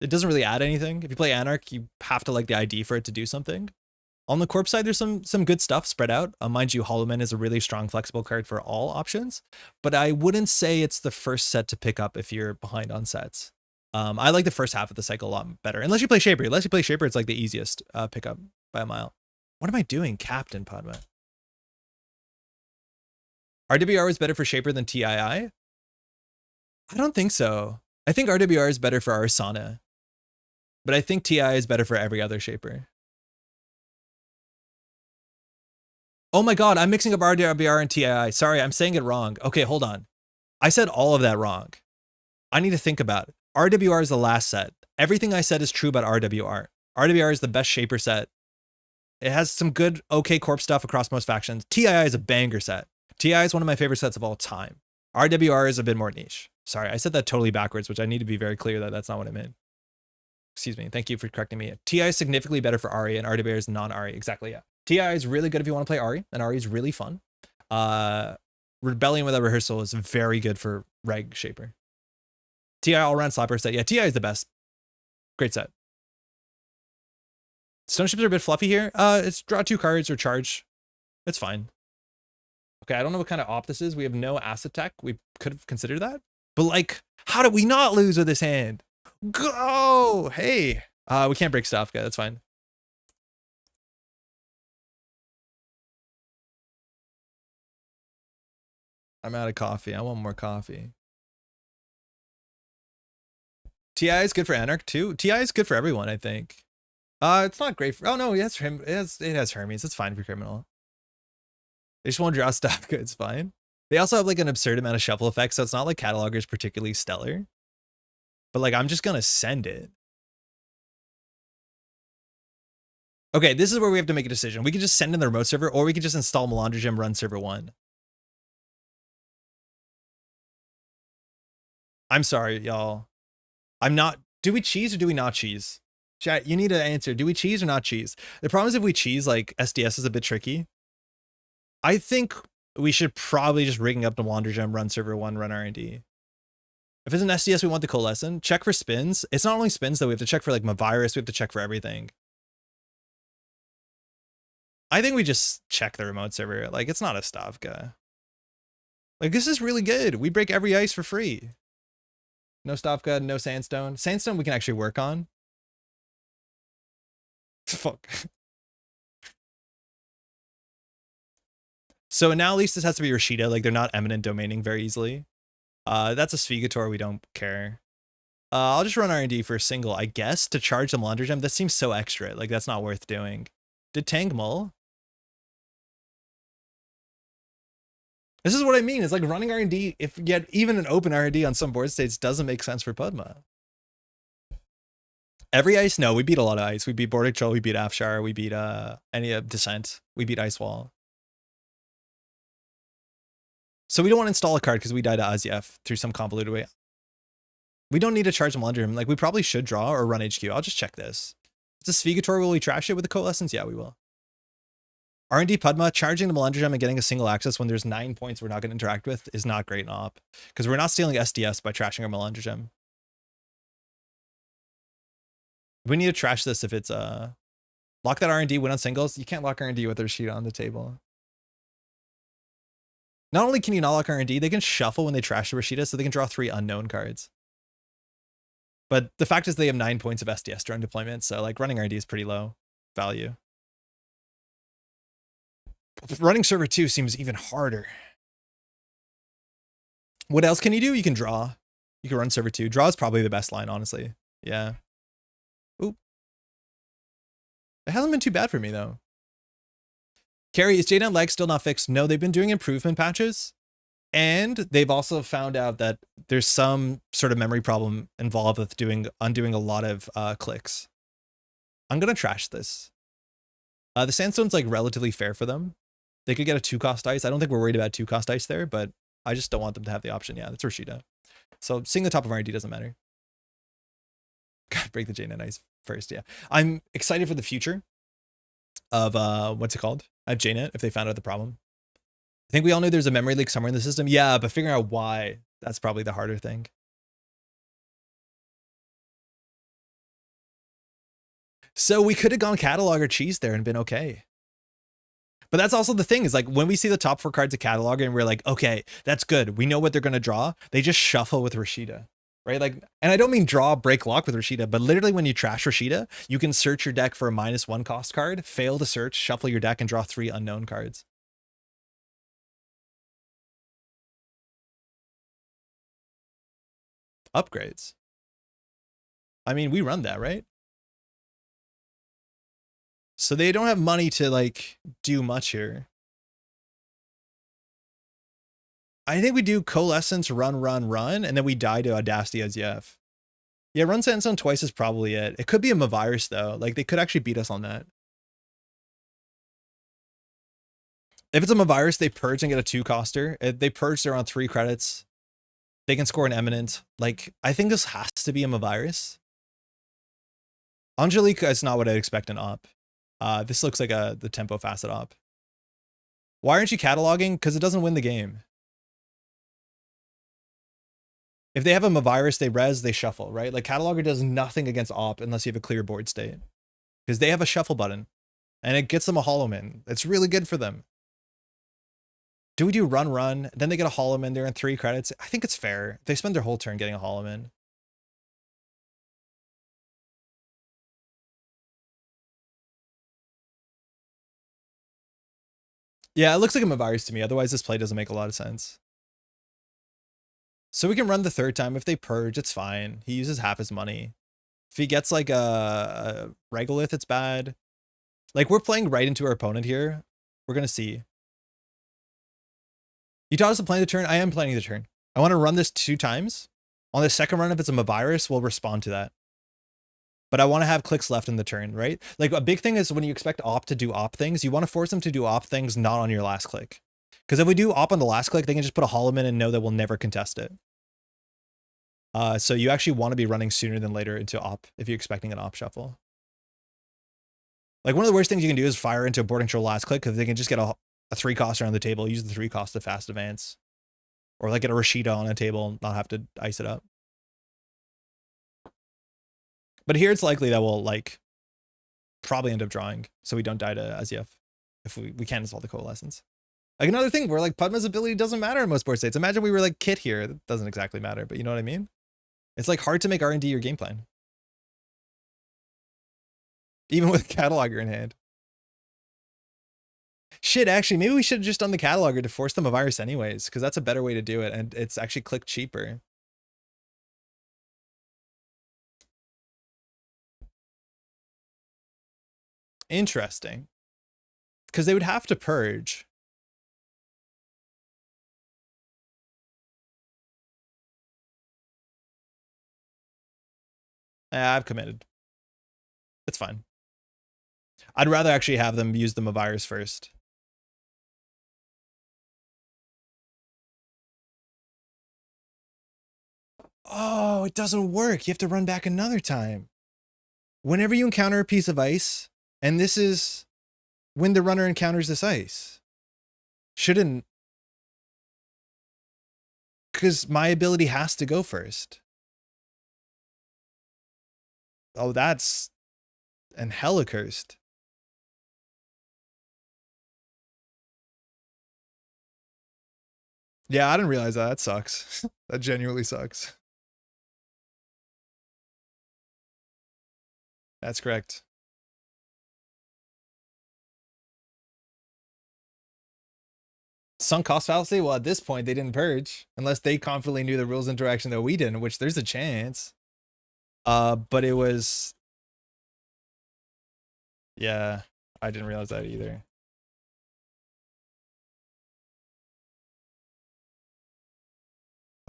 it doesn't really add anything. If you play Anarch, you have to like the ID for it to do something. On the Corp side, there's some good stuff spread out. Mind you, Hollowman is a really strong flexible card for all options, but I wouldn't say it's the first set to pick up if you're behind on sets. I like the first half of the cycle a lot better. Unless you play Shaper. Unless you play Shaper, it's like the easiest pickup by a mile. What am I doing, Captain Padma? RWR is better for Shaper than TII? I don't think so. I think RWR is better for Arsana, but I think TI is better for every other Shaper. Oh my god, I'm mixing up RWR and TII. Sorry, I'm saying it wrong. Okay, hold on. I said all of that wrong. I need to think about it. RWR is the last set. Everything I said is true about RWR. RWR is the best Shaper set. It has some good, okay Corp stuff across most factions. TII is a banger set. TII is one of my favorite sets of all time. RWR is a bit more niche. Sorry, I said that totally backwards, which I need to be very clear that that's not what I meant. Excuse me. Thank you for correcting me. TI is significantly better for Ari, and RWR is non-Ari. Exactly, yeah. TI is really good if you want to play Ari, and Ari is really fun. Rebellion Without Rehearsal is very good for Reg Shaper. TI all-around slapper set. Yeah, TI is the best. Great set. Stone ships are a bit fluffy here. It's draw 2 cards or charge. It's fine. Okay, I don't know what kind of op this is. We have no asset tech. We could have considered that. But like, how did we not lose with this hand? Go! Hey. We can't break stuff, guys. That's fine. I'm out of coffee. I want more coffee. TI is good for Anarch too. TI is good for everyone, I think. It's not great for. Oh no, it has Hermes. It's fine for criminal. They just won't draw stuff. It's fine. They also have like an absurd amount of shuffle effects, so it's not like Cataloger is particularly stellar. But like, I'm just gonna send it. Okay, this is where we have to make a decision. We could just send in the remote server, or we could just install Malandragem, run server 1. I'm sorry, y'all. I'm not. Do we cheese or do we not cheese? Chat, you need to answer. Do we cheese or not cheese? The problem is if we cheese, like SDS is a bit tricky. I think we should probably just rigging up the Malandragem, run server 1, run R&D. If it's an SDS, we want the coalescent. Check for spins. It's not only spins though. We have to check for like virus. We have to check for everything. I think we just check the remote server. Like, it's not a Stavka. Like, this is really good. We break every ice for free. No Stavka, no sandstone. Sandstone we can actually work on. Fuck. So now at least this has to be Rashida. Like, they're not eminent domaining very easily. That's a Svigator. We don't care. I'll just run R&D for a single, I guess, to charge the Malandragem. That seems so extra. Like, that's not worth doing. Did Tang mull? This is what I mean. It's like running R&D, if yet even an open R&D on some board states doesn't make sense for Padma. Every ice? No, we beat a lot of ice. We beat Board Control, we beat Afshar, we beat any Descent, we beat Ice Wall. So we don't want to install a card because we died to Aziev through some convoluted way. We don't need to charge Malandragem. Like, we probably should draw or run HQ. I'll just check this. It's a Svigator. Will we trash it with the Coalescence? Yeah, we will. R&D Padma, charging the Malandragem and getting a single access when there's 9 points we're not going to interact with is not great in op. Because we're not stealing SDS by trashing our Malandragem. We need to trash this if it's lock that R&D, win on singles. You can't lock R&D with Rashida on the table. Not only can you not lock R&D, they can shuffle when they trash the Rashida, so they can draw 3 unknown cards. But the fact is they have 9 points of SDS during deployment, so like running R&D is pretty low value. Running server 2 seems even harder. What else can you do? You can draw. You can run server 2. Draw is probably the best line, honestly. Yeah. Oop. It hasn't been too bad for me, though. Carrie, is J-Down lag still not fixed? No, they've been doing improvement patches. And they've also found out that there's some sort of memory problem involved with undoing a lot of clicks. I'm going to trash this. The Sandstone's like relatively fair for them. They could get a 2-cost ice. I don't think we're worried about 2-cost ice there, but I just don't want them to have the option. Yeah, that's Rashida. So seeing the top of R&D doesn't matter. Gotta break the J-Net ice first, yeah. I'm excited for the future of, what's it called? Of J-Net, if they found out the problem. I think we all knew there's a memory leak somewhere in the system. Yeah, but figuring out why, that's probably the harder thing. So we could have gone catalog or cheese there and been okay. But that's also the thing is like when we see the top 4 cards of catalog and we're like, okay, that's good. We know what they're going to draw. They just shuffle with Rashida, right? Like, and I don't mean draw, break, lock with Rashida, but literally when you trash Rashida, you can search your deck for a -1 cost card, fail to search, shuffle your deck and draw 3 unknown cards. Upgrades. I mean, we run that, right? So they don't have money to like do much here. I think we do Coalescence, run, and then we die to Audacity as YF. Yeah, run Sandstone twice is probably it. It could be a Mavirus though. Like they could actually beat us on that. If it's a Mavirus, they purge and get a 2-coster. They purge, they're on 3 credits. They can score an Eminent. Like, I think this has to be a Mavirus. Angelica is not what I'd expect in op. This looks like the tempo facet op. Why aren't you cataloging? Because it doesn't win the game. If they have a Mavirus, they res, they shuffle, right? Like Cataloger does nothing against op unless you have a clear board state. because they have a shuffle button and it gets them a Hollow Man. It's really good for them. Do we do run? Then they get a Hollow Man. They're in 3 credits. I think it's fair. They spend their whole turn getting a Hollow Man. Yeah, it looks like a Mavirus to me. Otherwise, this play doesn't make a lot of sense. So we can run the 3rd time. If they purge, it's fine. He uses half his money. If he gets like a Regolith, it's bad. Like, we're playing right into our opponent here. We're going to see. You taught us to plan the turn. I am planning the turn. I want to run this 2 times. On the 2nd run, if it's a Mavirus, we'll respond to that. But I want to have clicks left in the turn, right? Like, a big thing is when you expect op to do op things, you want to force them to do op things not on your last click. Because if we do op on the last click, they can just put a Hollow Man and know that we'll never contest it. So you actually want to be running sooner than later into op if you're expecting an op shuffle. Like, one of the worst things you can do is fire into a board control last click because they can just get a 3-cost around the table, use the 3-cost to fast advance. Or like get a Rashida on a table and not have to ice it up. But here it's likely that we'll like probably end up drawing so we don't die to Aziev if we can't install the Coalescence. Like, another thing where like Padma's ability doesn't matter in most board states. Imagine we were like Kit here. That doesn't exactly matter, but you know what I mean? It's like hard to make R&D your game plan. Even with Cataloger in hand. Shit, actually, maybe we should have just done the Cataloger to force them a virus anyways, because that's a better way to do it, and it's actually click cheaper. Interesting. Because they would have to purge. I've committed. It's fine. I'd rather actually have them use the Mavirus first. Oh, it doesn't work. You have to run back another time. Whenever you encounter a piece of ice, and this is when the runner encounters this ice. Shouldn't. Because my ability has to go first. Oh, that's... and hella cursed. Yeah, I didn't realize that. That sucks. That genuinely sucks. That's correct. Sunk cost fallacy? Well, at this point, they didn't purge. Unless they confidently knew the rules interaction that we didn't, which there's a chance. But it was... yeah, I didn't realize that either.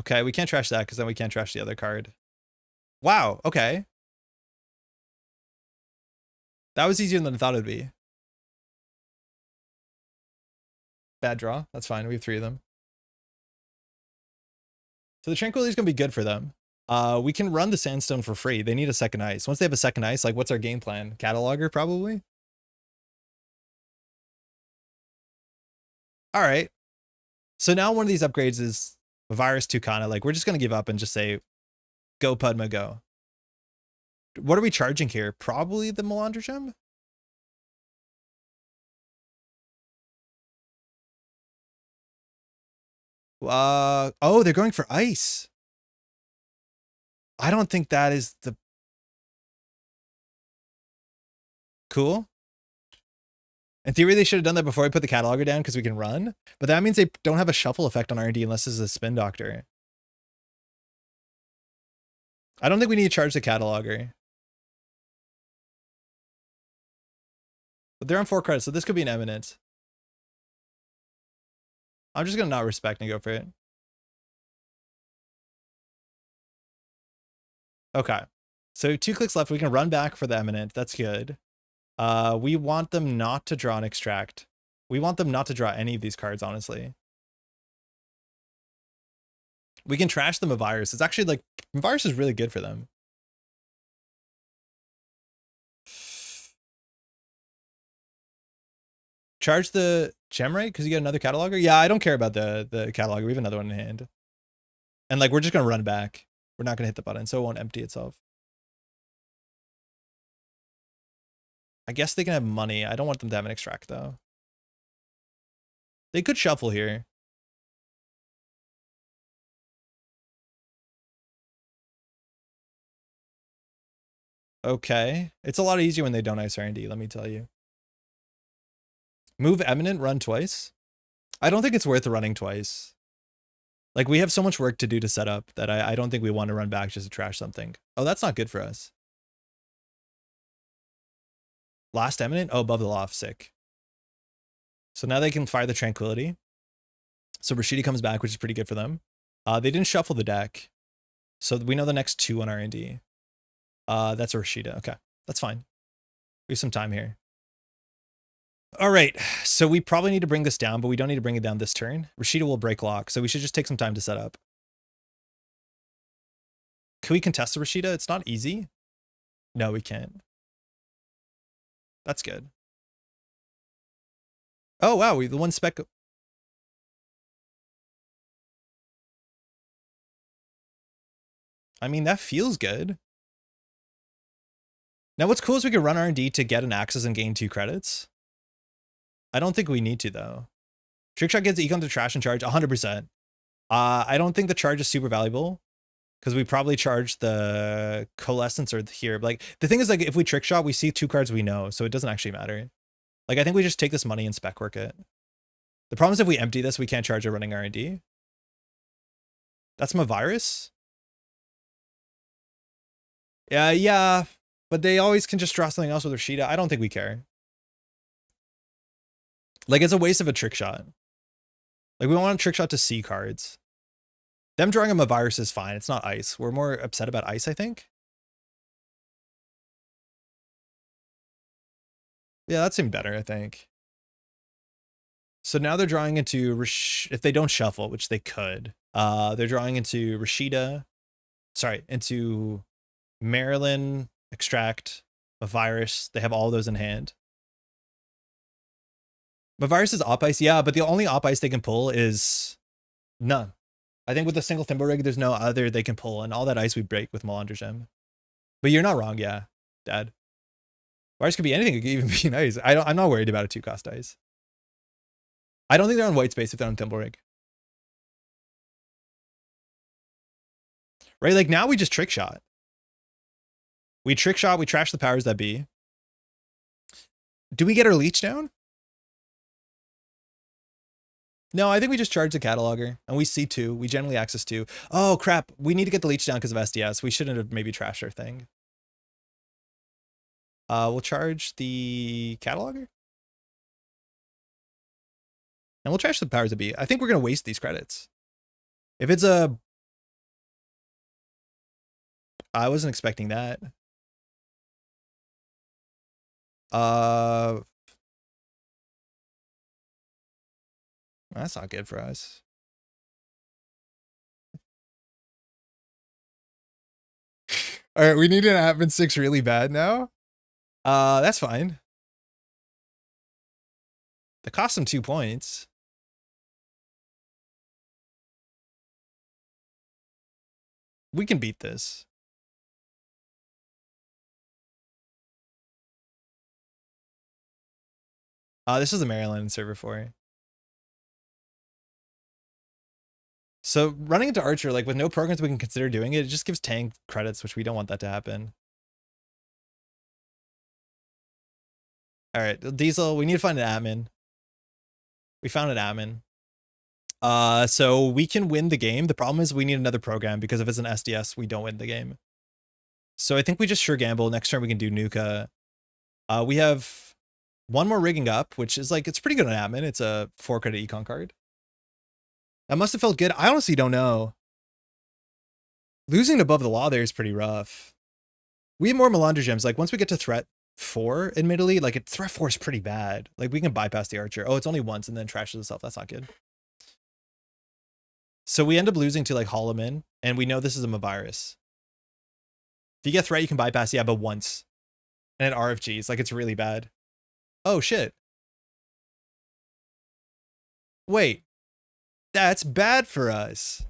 Okay, we can't trash that because then we can't trash the other card. Wow, okay. That was easier than I thought it'd be. Bad draw. That's fine. We have 3 of them. So the Tranquility is going to be good for them. We can run the Sandstone for free. They need a second ice. Once they have a second ice, like, what's our game plan? Cataloger, probably? All right. So now one of these upgrades is Virus Tucana. Like, we're just going to give up and just say, go Padma, go. What are we charging here? Probably the Malandragem? Oh, they're going for ice. I don't think that is the... cool. In theory, they should have done that before I put the Cataloger down because we can run. But that means they don't have a shuffle effect on R&D unless this is a Spin Doctor. I don't think we need to charge the Cataloger. But they're on 4 credits, so this could be an Eminent. I'm just going to not respect and go for it. Okay. So 2 clicks left. We can run back for the Eminent. That's good. We want them not to draw an Extract. We want them not to draw any of these cards, honestly. We can trash them a virus. It's actually like, virus is really good for them. Charge the gem, right? Because you get another Cataloger? Yeah, I don't care about the Cataloger. We have another one in hand. And like, we're just going to run back. We're not going to hit the button, so it won't empty itself. I guess they can have money. I don't want them to have an extract, though. They could shuffle here. Okay. It's a lot easier when they don't ice R&D, let me tell you. Move Eminent, run twice. I don't think it's worth running twice. Like, we have so much work to do to set up that I don't think we want to run back just to trash something. Oh, that's not good for us. Last Eminent? Oh, above the loft, sick. So now they can fire the Tranquility. So Rashida comes back, which is pretty good for them. They didn't shuffle the deck. So we know the next 2 on R&D. That's a Rashida. Okay, that's fine. We have some time here. All right, so we probably need to bring this down, but we don't need to bring it down this turn. Rashida will break lock, so we should just take some time to set up. Can we contest the Rashida? It's not easy. No, we can't. That's good. Oh, wow, we the one spec. I mean, that feels good. Now, what's cool is we can run R&D to get an Axis and gain 2 credits. I don't think we need to, though. Trickshot gets Econ to trash and charge 100%. I don't think the charge is super valuable because we probably charge the Coalescence or here. But like, the thing is, like, if we Trickshot, we see 2 cards we know, so it doesn't actually matter. Like, I think we just take this money and spec work it. The problem is if we empty this, we can't charge a running R&D. That's my virus. Yeah, but they always can just draw something else with Rashida. I don't think we care. Like, it's a waste of a trick shot. Like, we want a trick shot to see cards. Them drawing him a virus is fine. It's not ice. We're more upset about ice, I think. Yeah, that seemed better, I think. So now they're drawing into, if they don't shuffle, which they could, they're drawing into Rashida. Sorry, into Maryland, Extract, a virus. They have all those in hand. But virus is op ice, yeah, but the only op ice they can pull is none. I think with a single thimble rig, there's no other they can pull, and all that ice we break with Malandragem. But you're not wrong, yeah, Dad. Virus could be anything. It could even be nice. I'm not worried about a 2-cost ice. I don't think they're on white space if they're on thimble rig. Right, like now we just trick shot. We trick shot, we trash the powers that be. Do we get our leech down? No, I think we just charge the cataloger and we see 2. We generally access 2. Oh crap, we need to get the leech down because of SDS. We shouldn't have maybe trashed our thing. We'll charge the cataloger. And we'll trash the powers that be. I think we're going to waste these credits. If it's a... I wasn't expecting that. That's not good for us. All right, we need an admin 6 really bad now. That's fine. That cost them 2 points. We can beat this. This is the Maryland server 4. So running into Archer, like with no programs we can consider doing it, it just gives tank credits, which we don't want that to happen. All right, Diesel, we need to find an admin. We found an admin. So we can win the game. The problem is we need another program because if it's an SDS, we don't win the game. So I think we just sure gamble. Next turn we can do Nuka. We have 1 more rigging up, which is like, it's pretty good on admin. It's a 4-credit econ card. That must have felt good. I honestly don't know. Losing above the law there is pretty rough. We have more Malandragems. Like once we get to threat 4, admittedly, like threat 4 is pretty bad. Like we can bypass the Archer. Oh, it's only once and then trashes itself. That's not good. So we end up losing to like Holloman, and we know this is a Mavirus. If you get threat, you can bypass, yeah, but once. And at RFGs, like it's really bad. Oh shit. Wait. That's bad for us.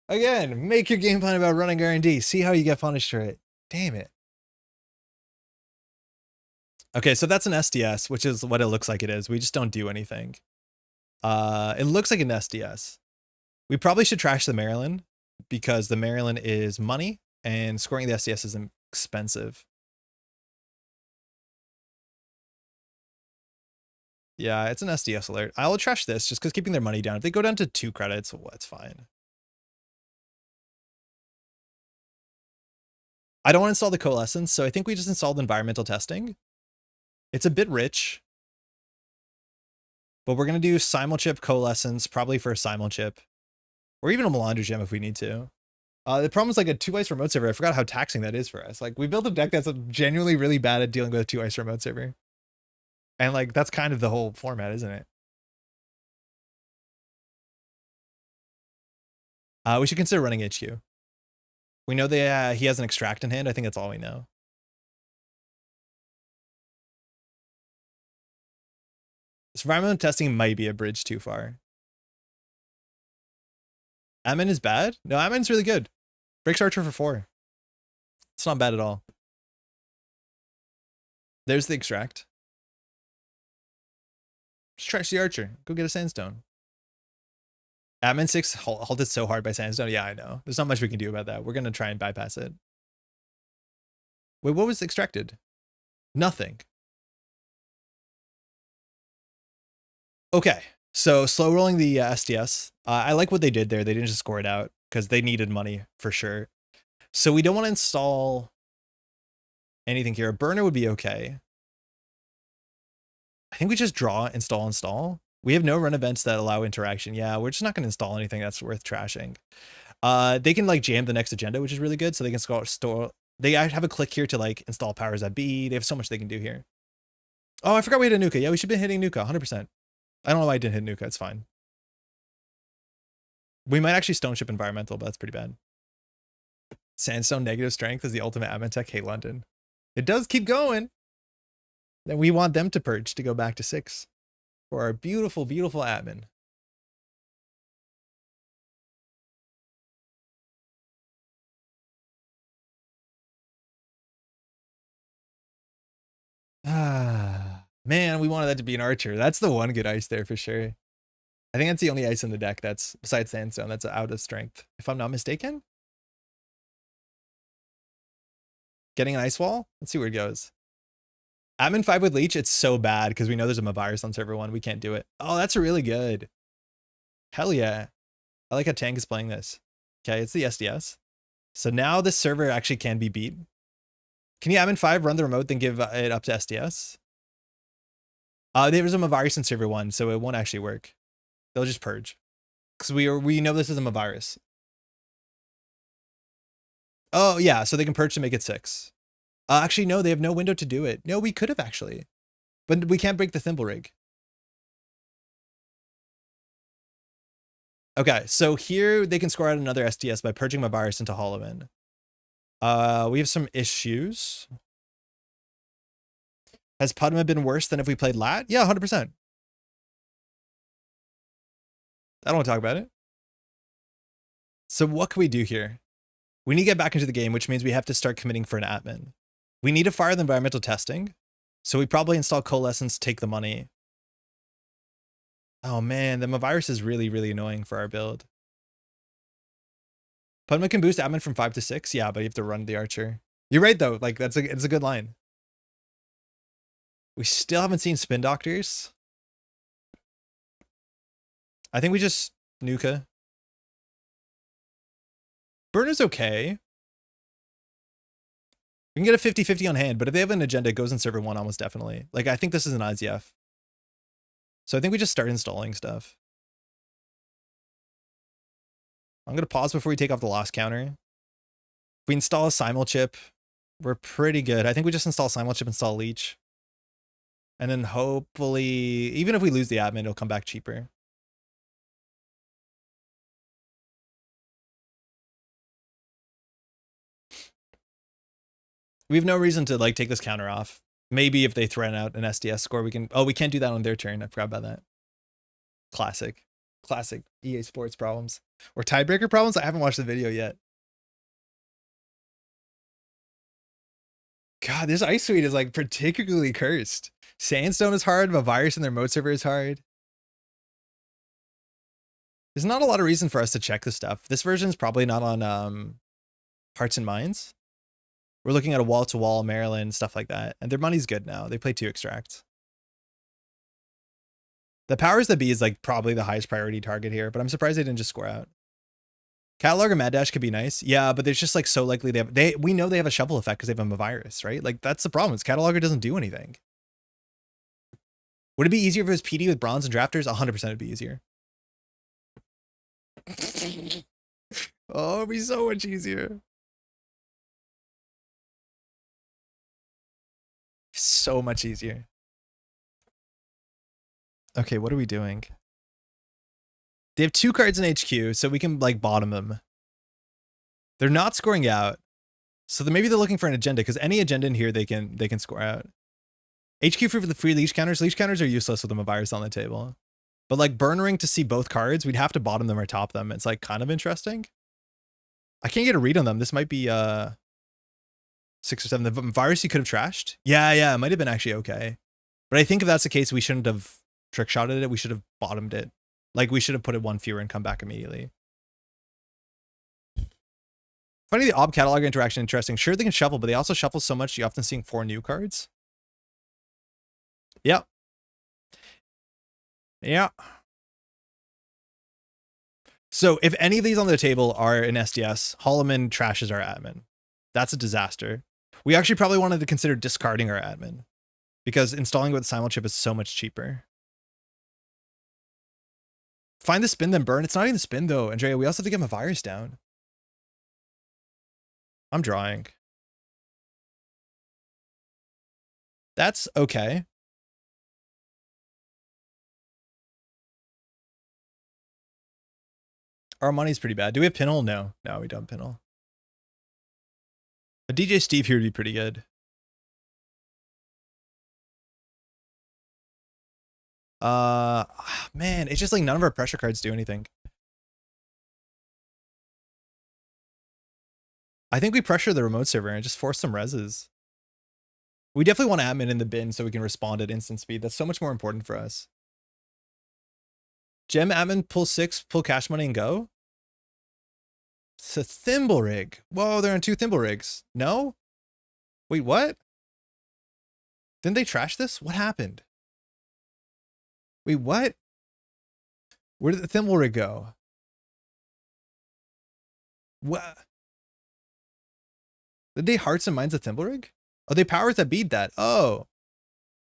Again, make your game plan about running R&D. See how you get punished for it. Damn it. Okay, so that's an SDS, which is what it looks like it is. We just don't do anything. It looks like an SDS. We probably should trash the Maryland because the Maryland is money and scoring the SDS is expensive. Yeah, it's an SDS alert. I'll trash this just because keeping their money down. If they go down to 2 credits, well, it's fine. I don't want to install the coalescence, so I think we just installed environmental testing. It's a bit rich, but we're going to do simulchip coalescence, probably for a simulchip, or even a Malandragem if we need to. The problem is like a 2 ice remote server. I forgot how taxing that is for us. Like we built a deck that's genuinely really bad at dealing with a 2 ice remote server. And like, that's kind of the whole format, isn't it? We should consider running HQ. We know that he has an extract in hand. I think that's all we know. This environmental testing might be a bridge too far. Admin is bad? No, Admin's really good. Breaks Archer for 4. It's not bad at all. There's the extract. Just trash the Archer. Go get a Sandstone. Admin 6 halted so hard by Sandstone. Yeah, I know. There's not much we can do about that. We're going to try and bypass it. Wait, what was extracted? Nothing. Okay, so slow rolling the SDS. I like what they did there. They didn't just score it out because they needed money for sure. So we don't want to install anything here. A burner would be okay. I think we just draw, install. We have no run events that allow interaction. Yeah, we're just not going to install anything that's worth trashing. They can like jam the next agenda, which is really good. So they can store. They have a click here to like install powers that be. They have so much they can do here. Oh, I forgot we had a Nuka. Yeah, we should have been hitting Nuka 100%. I don't know why I didn't hit Nuka. It's fine. We might actually stone ship environmental, but that's pretty bad. Sandstone negative strength is the ultimate admin tech. Hey, London. It does keep going. Then we want them to purge to go back to 6 for our beautiful, beautiful admin. Ah, man, we wanted that to be an Archer. That's the one good ice there for sure. I think that's the only ice in the deck that's besides Sandstone that's out of strength, if I'm not mistaken. Getting an ice wall. Let's see where it goes. Admin 5 with leech. It's so bad because we know there's a virus on server 1. We can't do it. Oh, that's really good. Hell yeah. I like how Tank is playing this. Okay, it's the SDS. So now this server actually can be beat. Can you admin 5 run the remote then give it up to SDS? There was a virus in server 1, so it won't actually work. They'll just purge. Because we know this is a virus. Oh yeah, so they can purge to make it 6. Actually, no, they have no window to do it. No, we could have actually. But we can't break the thimble rig. Okay, so here they can score out another SDS by purging my virus into Holoman. We have some issues. Has Padma been worse than if we played Lat? Yeah, 100%. I don't want to talk about it. So what can we do here? We need to get back into the game, which means we have to start committing for an admin. We need to fire the environmental testing. So we probably install coalescence, take the money. Oh man, the virus is really, really annoying for our build. Padma can boost admin from 5 to 6. Yeah, but you have to run the Archer. You're right though. Like it's a good line. We still haven't seen spin doctors. I think we just Nuka. Burner's okay. We can get a 50-50 on hand, but if they have an agenda, it goes in server 1 almost definitely. Like, I think this is an IZF. So I think we just start installing stuff. I'm going to pause before we take off the loss counter. If we install a simulchip, we're pretty good. I think we just install simulchip, install leech. And then hopefully, even if we lose the admin, it'll come back cheaper. We have no reason to like take this counter off. Maybe if they threaten out an SDS score, we can. Oh, we can't do that on their turn. I forgot about that. Classic EA Sports problems or tiebreaker problems. I haven't watched the video yet. God, this Ice Suite is like particularly cursed. Sandstone is hard, but Virus in their mode server is hard. There's not a lot of reason for us to check this stuff. This version is probably not on Hearts and Minds. We're looking at a wall-to-wall Maryland, stuff like that. And their money's good now. They play 2 extracts. The Powers That Be is like probably the highest priority target here, but I'm surprised they didn't just score out. Catalog or Mad Dash could be nice. Yeah, but there's just like so likely we know they have a shuffle effect because they have a virus, right? Like that's the problem. Is Cataloger doesn't do anything. Would it be easier if it was PD with bronze and drafters? 100% it'd be easier. Oh, it'd be so much easier. So much easier. Okay, what are we doing? They have 2 cards in HQ, so we can like bottom them. They're not scoring out. So maybe they're looking for an agenda, because any agenda in here they can score out. HQ for the free leash counters. Leash counters are useless with them a virus on the table. But like burnering to see both cards, we'd have to bottom them or top them. It's like kind of interesting. I can't get a read on them. This might be 6 or 7. The virus you could have trashed. Yeah, it might have been actually okay. But I think if that's the case, we shouldn't have trick shotted it. We should have bottomed it. Like we should have put it 1 fewer and come back immediately. Funny, the Ob Cataloger interaction interesting. Sure, they can shuffle, but they also shuffle so much you often seeing 4 new cards. Yep. Yeah. So if any of these on the table are in SDS, Holloman trashes our admin. That's a disaster. We actually probably wanted to consider discarding our admin because installing with Simul chip is so much cheaper. Find the spin, then burn. It's not even the spin though, Andrea. We also have to get him a virus down. I'm drawing. That's okay. Our money's pretty bad. Do we have pinhole? No, we don't pinhole. A DJ Steve here would be pretty good. Man, it's just like none of our pressure cards do anything. I think we pressure the remote server and just force some reses. We definitely want admin in the bin so we can respond at instant speed. That's so much more important for us. Gem admin, pull 6, pull cash money and go. It's a thimble rig. Whoa, they're on 2 thimble rigs. No? Wait, what? Didn't they trash this? What happened? Wait, what? Where did the thimble rig go? What? Did they Hearts and Minds the thimble rig? Oh, they Powers That Beat that. Oh,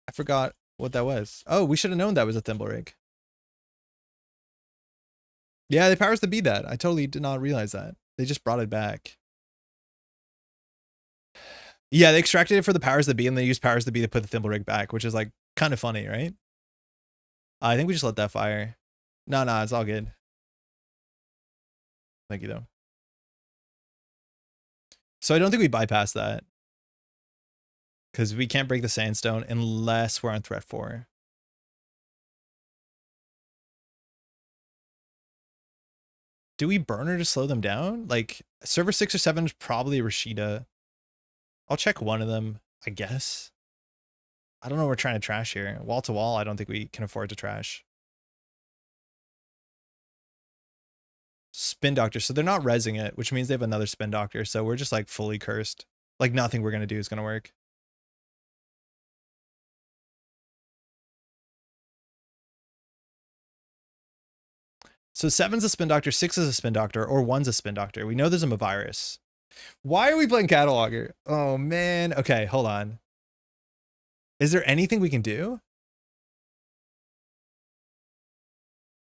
I forgot what that was. Oh, we should have known that was a thimble rig. Yeah, they Powers That Beat that. I totally did not realize that. They just brought it back. Yeah, they extracted it for the Powers That Be and they used Powers That Be to put the thimble rig back, which is like kind of funny, right? I think we just let that fire. No, it's all good. Thank you though. So I don't think we bypass that. Because we can't break the sandstone unless we're on threat 4. Do we burner to slow them down? Like server 6 or 7 is probably Rashida. I'll check one of them, I guess. I don't know what we're trying to trash here. Wall to wall, I don't think we can afford to trash. Spin Doctor. So they're not rezzing it, which means they have another Spin Doctor. So we're just like fully cursed. Like nothing we're going to do is going to work. So 7's a Spin Doctor, 6 is a Spin Doctor, or 1's a Spin Doctor. We know there's a virus. Why are we playing Cataloger? Oh man. Okay, hold on. Is there anything we can do?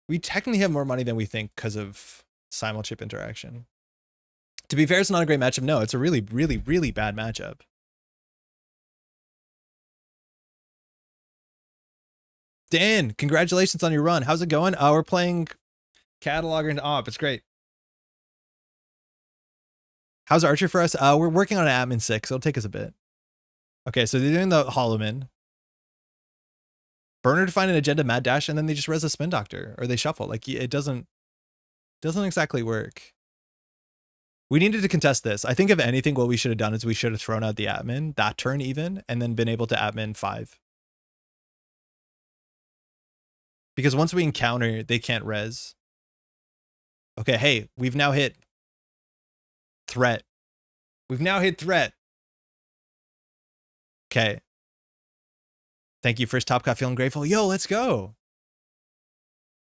We technically have more money than we think because of Simul chip interaction. To be fair, it's not a great matchup. No, it's a really, really, really bad matchup. Dan, congratulations on your run. How's it going? We're playing Cataloger and Op. It's great. How's Archer for us? We're working on an admin 6. It'll take us a bit. Okay, so they're doing the Holloman. Burner to find an agenda, Mad Dash, and then they just res a Spin Doctor. Or they shuffle. Like, it doesn't exactly work. We needed to contest this. I think if anything, what we should have done is we should have thrown out the admin that turn even, and then been able to admin 5. Because once we encounter, they can't res. Okay, hey, we've now hit threat. We've now hit threat. Okay. Thank you, First Top Cut, feeling grateful. Yo, let's go.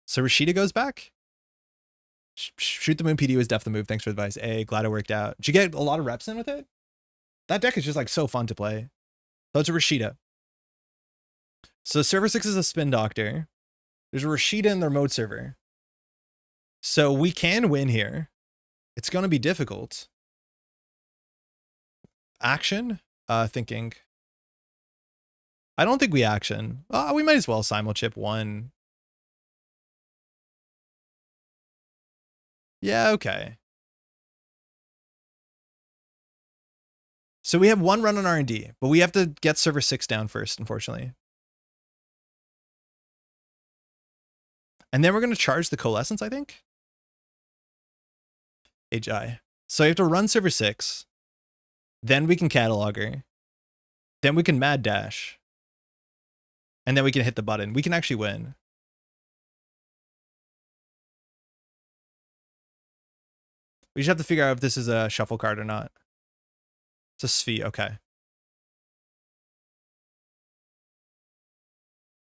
So Rashida goes back. Shoot the Moon PD was def the move. Thanks for the advice. Hey, glad it worked out. Did you get a lot of reps in with it? That deck is just like so fun to play. So it's a Rashida. So server 6 is a spin doctor. There's a Rashida in their mode server. So we can win here. It's going to be difficult. Action? Thinking. I don't think we action. We might as well simul-chip 1. Yeah, okay. So we have 1 run on R&D, but we have to get server 6 down first, unfortunately. And then we're going to charge the Coalescence, I think. HI. So you have to run server 6. Then we can catalog her. Then we can mad dash. And then we can hit the button. We can actually win. We just have to figure out if this is a shuffle card or not. It's a Sphere, okay.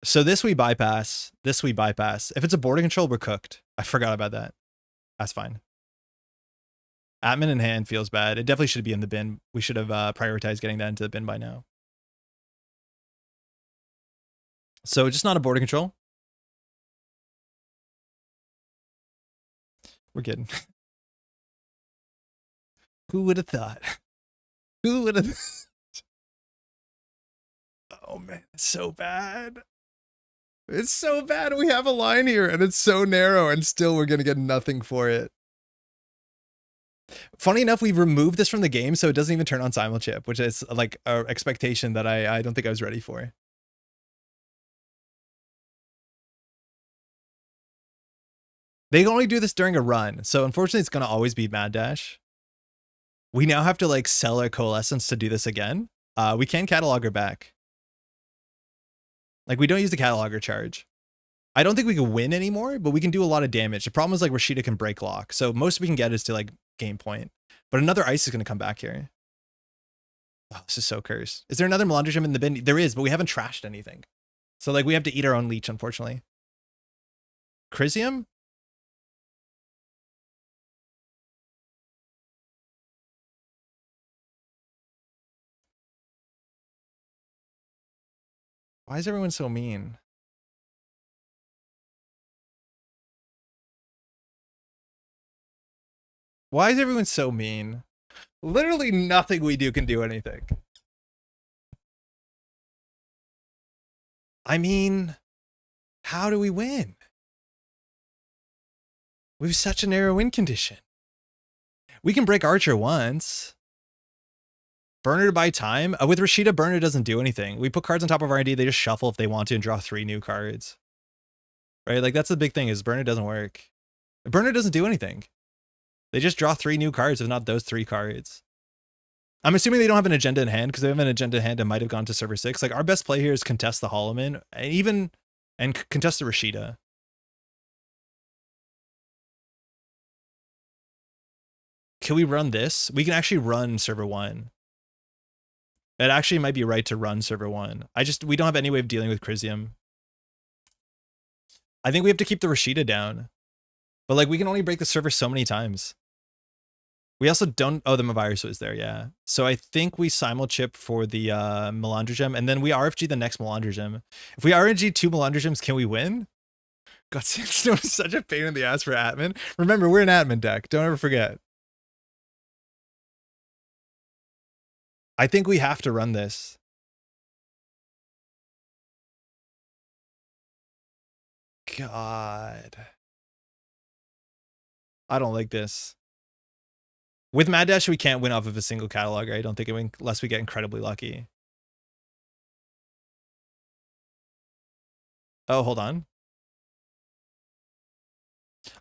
So this we bypass. This we bypass. If it's a border control, we're cooked. I forgot about that. That's fine. Admin in hand feels bad. It definitely should be in the bin. We should have prioritized getting that into the bin by now. So just not a border control. We're kidding. Who would have thought? Who would have? Oh man, it's so bad. It's so bad. We have a line here and it's so narrow and still we're going to get nothing for it. Funny enough, we've removed this from the game so it doesn't even turn on simul-chip, which is like an expectation that I don't think I was ready for. They only do this during a run, so unfortunately it's going to always be mad dash. We now have to like sell our Coalescence to do this again. We can catalog her back. Like we don't use the cataloger charge. I don't think we can win anymore, but we can do a lot of damage. The problem is like Rashida can break lock. So most we can get is to like game point. But another ice is going to come back here. Oh, this is so cursed. Is there another Malandragem in the bin? There is, but we haven't trashed anything. So like we have to eat our own leech, unfortunately. Chrysium? Why is everyone so mean? Why is everyone so mean? Literally nothing we do can do anything. I mean, how do we win? We have such a narrow win condition. We can break Archer once. Burner to buy time. With Rashida, Burner doesn't do anything. We put cards on top of R&D, they just shuffle if they want to and draw 3 new cards. Right? Like that's the big thing is Burner doesn't work. Burner doesn't do anything. They just draw 3 new cards, if not those 3 cards. I'm assuming they don't have an agenda in hand, because they have an agenda in hand, it might have gone to server 6. Like, our best play here is contest the Holloman, and contest the Rashida. Can we run this? We can actually run server 1. It actually might be right to run server 1. We don't have any way of dealing with Chrysium. I think we have to keep the Rashida down. But like, we can only break the server so many times. We also don't... Oh, the Mavirus was there, yeah. So I think we simul-chip for the Malandragem, and then we RFG the next Malandragem. If we RNG 2 Malandragems, can we win? God, Sandstone is such a pain in the ass for admin. Remember, we're an admin deck. Don't ever forget. I think we have to run this. God. I don't like this. With Mad Dash, we can't win off of a single cataloger. I don't think unless we get incredibly lucky. Oh, hold on.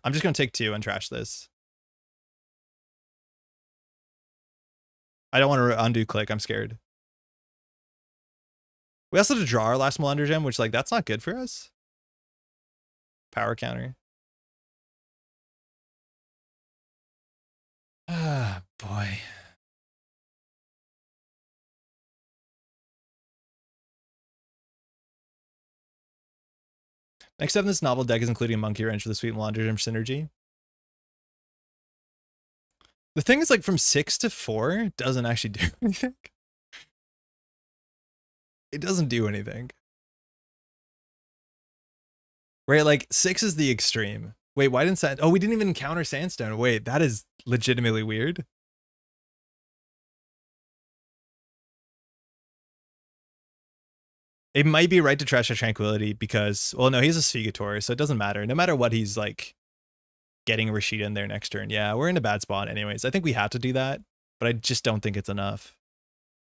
I'm just going to take 2 and trash this. I don't want to undo click. I'm scared. We also had to draw our last Malandragem, which, like, that's not good for us. Power counter. Ah, boy. Next up in this novel deck is including a Monkey Wrench with a sweet Malandragem synergy. The thing is, like, from 6 to 4 doesn't actually do anything. It doesn't do anything. Right, like, 6 is the extreme. Wait, why didn't Sand... Oh, we didn't even encounter Sandstone. Wait, that is legitimately weird. It might be right to trash a Tranquility because... Well, no, he's a Sphegator, so it doesn't matter. No matter what, he's, like, getting Rashida in there next turn. Yeah, we're in a bad spot anyways. I think we have to do that, but I just don't think it's enough.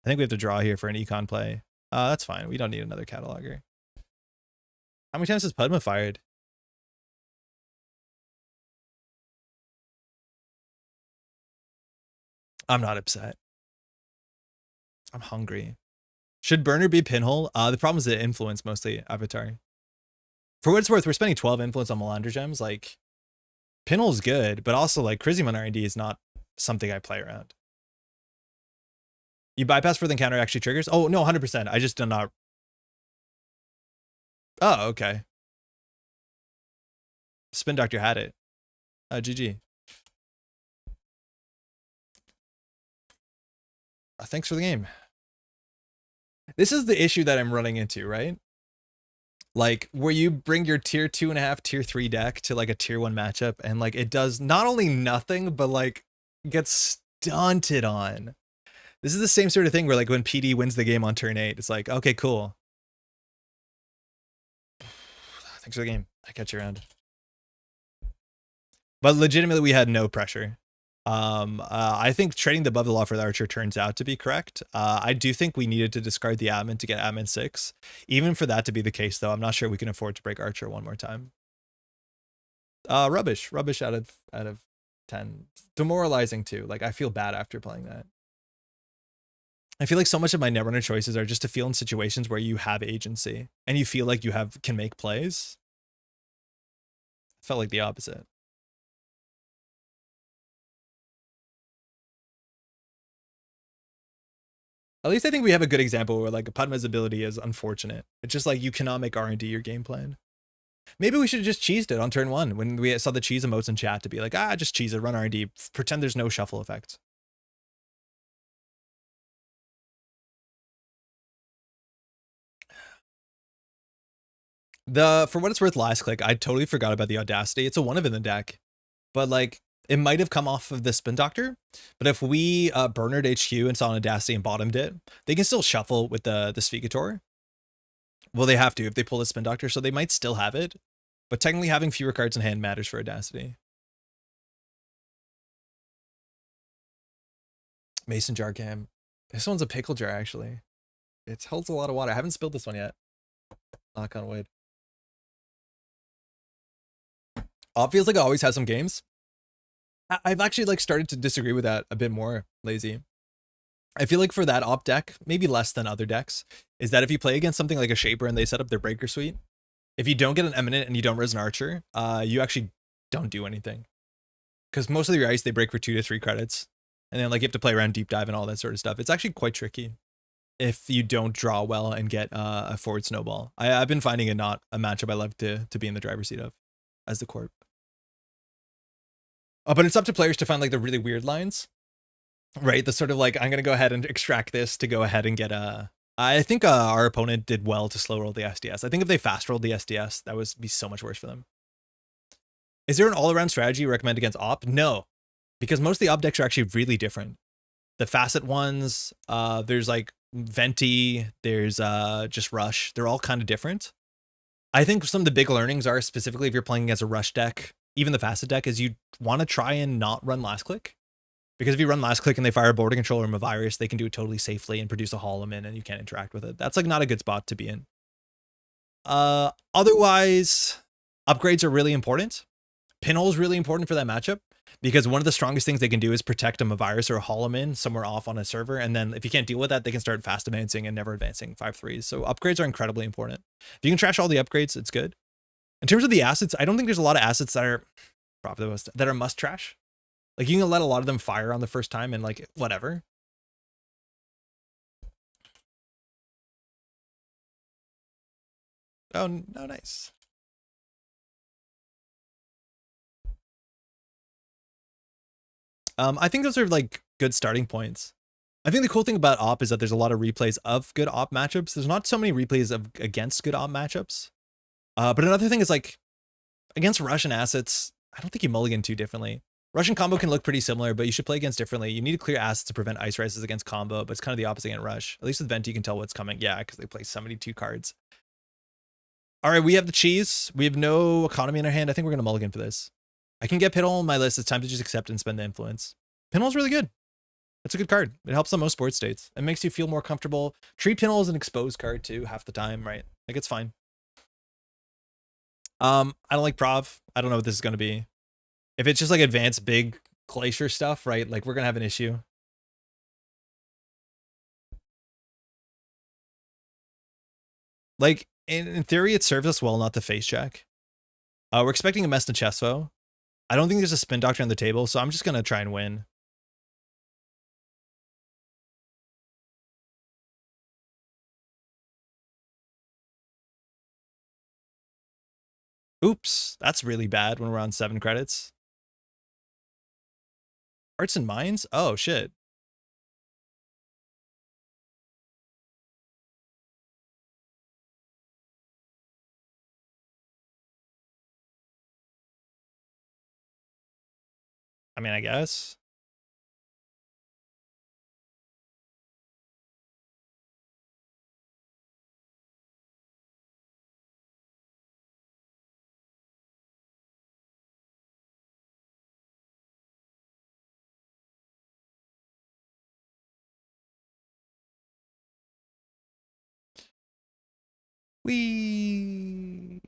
I think we have to draw here for an econ play. That's fine. We don't need another cataloger. How many times has Padma fired? I'm not upset. I'm hungry. Should burner be pinhole? The problem is the influence mostly, Avatar. For what it's worth, we're spending 12 influence on Malandragems. Like, pinhole's good, but also, like, Charisma R&D is not something I play around. You bypass for the encounter actually triggers? Oh, no, 100%. I just do not... Oh, okay. Spin Doctor had it. GG. Thanks for the game. This is the issue that I'm running into, right? Like, where you bring your tier 2.5, tier 3 deck to, like, a tier 1 matchup, and, like, it does not only nothing, but, like, gets stunted on. This is the same sort of thing where, like, when PD wins the game on turn 8, it's like, okay, cool. Thanks for the game. I catch you around. But legitimately, we had no pressure. I think trading the above the law for the Archer turns out to be correct. I do think we needed to discard the Admin to get Admin 6. Even for that to be the case, though, I'm not sure we can afford to break Archer one more time. Rubbish out of 10. Demoralizing too. Like, I feel bad after playing that. I feel like so much of my Netrunner choices are just to feel in situations where you have agency and you feel like you can make plays. I felt like the opposite. At least I think we have a good example where, like, Padma's ability is unfortunate. It's just like you cannot make R&D your game plan. Maybe we should have just cheesed it on turn 1 when we saw the cheese emotes in chat to be like, just cheese it, run R&D, pretend there's no shuffle effect. For what it's worth, last click, I totally forgot about the Audacity. It's a 1 of in the deck, but, like, it might have come off of the Spin Doctor, but if we burnered HQ and saw an Audacity and bottomed it, they can still shuffle with the Sphegator. Well, they have to if they pull the Spin Doctor, so they might still have it, but technically having fewer cards in hand matters for Audacity. Mason Jar Cam. This one's a pickle jar, actually. It holds a lot of water. I haven't spilled this one yet. Knock on wood. Feels like it always has some games. I've actually, like, started to disagree with that a bit more, Lazy. I feel like for that op deck, maybe less than other decks, is that if you play against something like a Shaper and they set up their Breaker Suite, if you don't get an Eminent and you don't res an Archer, you actually don't do anything. Because most of your ice, they break for 2 to 3 credits. And then, like, you have to play around Deep Dive and all that sort of stuff. It's actually quite tricky if you don't draw well and get a forward snowball. I've been finding it not a matchup I love to be in the driver's seat of as the Corp. But it's up to players to find, like, the really weird lines, right? The sort of, like, I'm going to go ahead and extract this to go ahead and get a... I think our opponent did well to slow roll the SDS. I think if they fast rolled the SDS, that would be so much worse for them. Is there an all-around strategy you recommend against op? No, because most of the op decks are actually really different. The Facet ones, there's, like, Venti, there's just Rush. They're all kind of different. I think some of the big learnings are, specifically if you're playing against a Rush deck, even the Facet deck, is you want to try and not run last click. Because if you run last click and they fire a border controller or a virus, they can do it totally safely and produce a Holoman and you can't interact with it. That's, like, not a good spot to be in. Otherwise, upgrades are really important. Pinhole is really important for that matchup. because one of the strongest things they can do is protect them a virus or a hollow in somewhere off on a server. And then if you can't deal with that, they can start fast advancing and never advancing 5/3s. So upgrades are incredibly important. If you can trash all the upgrades, it's good. In terms of the assets, I don't think there's a lot of assets that are that are must trash. Like you can let a lot of them fire on the first time and like whatever. Oh, no, nice. I think those are like good starting points. I think the cool thing about op is that there's a lot of replays of good op matchups. There's not so many replays of against good op matchups. But another thing is like against Russian assets, I don't think you mulligan too differently. Russian combo can look pretty similar, but you should play against differently. You need to clear assets to prevent ice rises against combo, but it's kind of the opposite against Rush. At least with Venti, you can tell what's coming. Yeah, because they play 72 cards. All right, we have the cheese. We have no economy in our hand. I think we're going to mulligan for this. I can get Pinhole on my list. It's time to just accept and spend the influence. Pinhole's really good. That's a good card. It helps on most sports states. It makes you feel more comfortable. Treat Pinhole as an exposed card too, half the time, right? Like it's fine. I don't like Prov. I don't know what this is going to be. If it's just like advanced big glacier stuff, right? Like we're going to have an issue. Like in theory, it serves us well not to face check. We're expecting a Mesna Chesvo. I don't think there's a spin doctor on the table, so I'm just going to try and win. Oops, that's really bad when we're on 7 credits. Hearts and Minds? Oh, shit. I mean, I guess. Wee.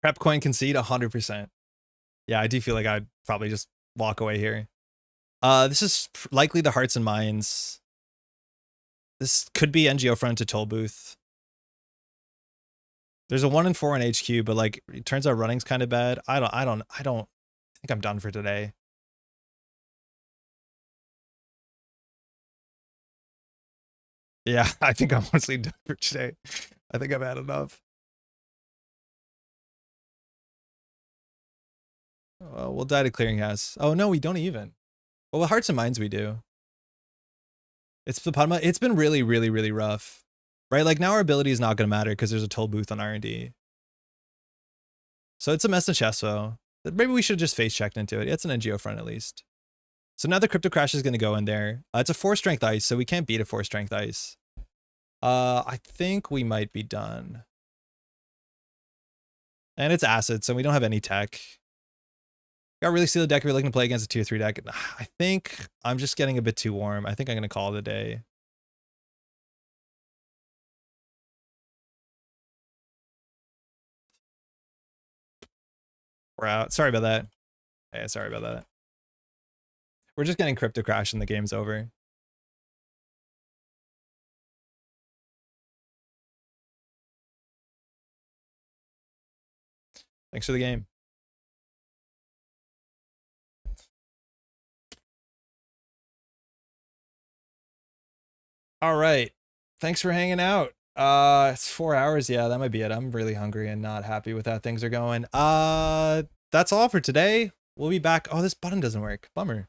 Prep coin concede 100%. Yeah, I do feel like I'd probably just walk away here. This is likely the Hearts and Minds. This could be NGO front to Toll Booth. There's a 1 and 4 on HQ, but like it turns out running's kind of bad. I think I'm done for today. Yeah, I think I'm honestly done for today. I think I've had enough. We'll die to Clearinghouse. Oh no, we don't even. Well, with Hearts and Minds we do. It's the Padma. It's been really, really, really rough. Right? Like now our ability is not going to matter because there's a Toll Booth on R&D. So it's a mess in Chesto. Maybe we should have just face checked into it. It's an NGO front at least. So now the Crypto Crash is going to go in there. It's a 4 strength ice, so we can't beat a 4 strength ice. I think we might be done. And it's acid, so we don't have any tech. Got really steal the deck if you're looking to play against a tier 3 deck. I think I'm just getting a bit too warm. I think I'm going to call it a day. We're out. Sorry about that. Yeah, sorry about that. We're just getting Crypto Crash and the game's over. Thanks for the game. All right. Thanks for hanging out. It's 4 hours. Yeah, that might be it. I'm really hungry and not happy with how things are going. That's all for today. We'll be back. Oh, this button doesn't work. Bummer.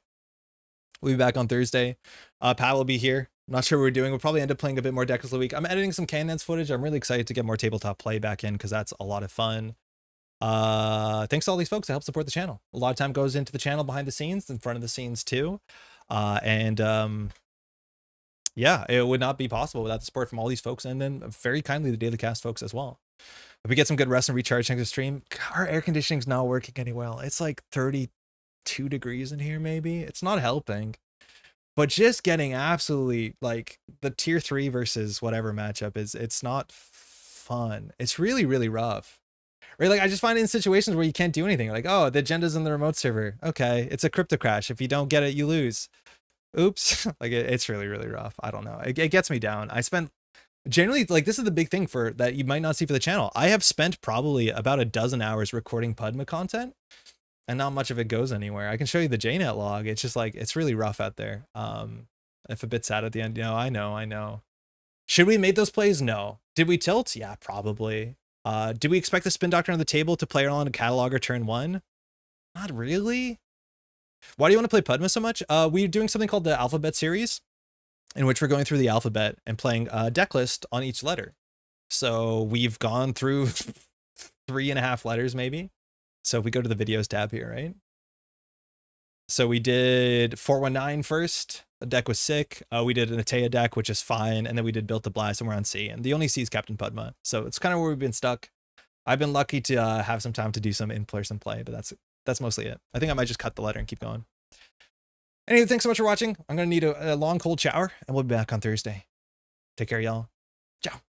We'll be back on Thursday. Pat will be here. I'm not sure what we're doing. We'll probably end up playing a bit more Decklist of the Week. I'm editing some Cannons footage. I'm really excited to get more tabletop play back in because that's a lot of fun. Thanks to all these folks that help support the channel. A lot of time goes into the channel behind the scenes, in front of the scenes too. Yeah, it would not be possible without the support from all these folks, and then very kindly the Daily Cast folks as well. If we get some good rest and recharge next to stream, our air conditioning's not working any well. It's like 32 degrees in here, maybe. It's not helping. But just getting absolutely like the tier 3 versus whatever matchup it's not fun. It's really, really rough. Right? Like I just find it in situations where you can't do anything. Like, oh, the agenda's in the remote server. Okay, it's a crypto crash. If you don't get it, you lose. Oops. Like it's really, really rough. I don't know. It gets me down. I spent generally, like, this is the big thing for that you might not see for the channel. I have spent probably about a dozen hours recording Padma content, and not much of it goes anywhere. I can show you the JNet log. It's just like, it's really rough out there. If a bit sad at the end, I know. Should we make those plays? No. Did we tilt? Yeah, probably. Did we expect the spin doctor on the table to play on a cataloger turn 1? Not really. Why do you want to play Padma so much? We're doing something called the alphabet series, in which we're going through the alphabet and playing a deck list on each letter. So we've gone through 3.5 letters maybe. So if we go to the videos tab here, right? So we did 419 first. The deck was sick. We did an Atea deck, which is fine. And then we did Built to Blast, and we're on C. And the only C is Captain Padma. So it's kind of where we've been stuck. I've been lucky to have some time to do some in-person play, but that's mostly it. I think I might just cut the letter and keep going. Anyway, thanks so much for watching. I'm going to need a long, cold shower, and we'll be back on Thursday. Take care, y'all. Ciao.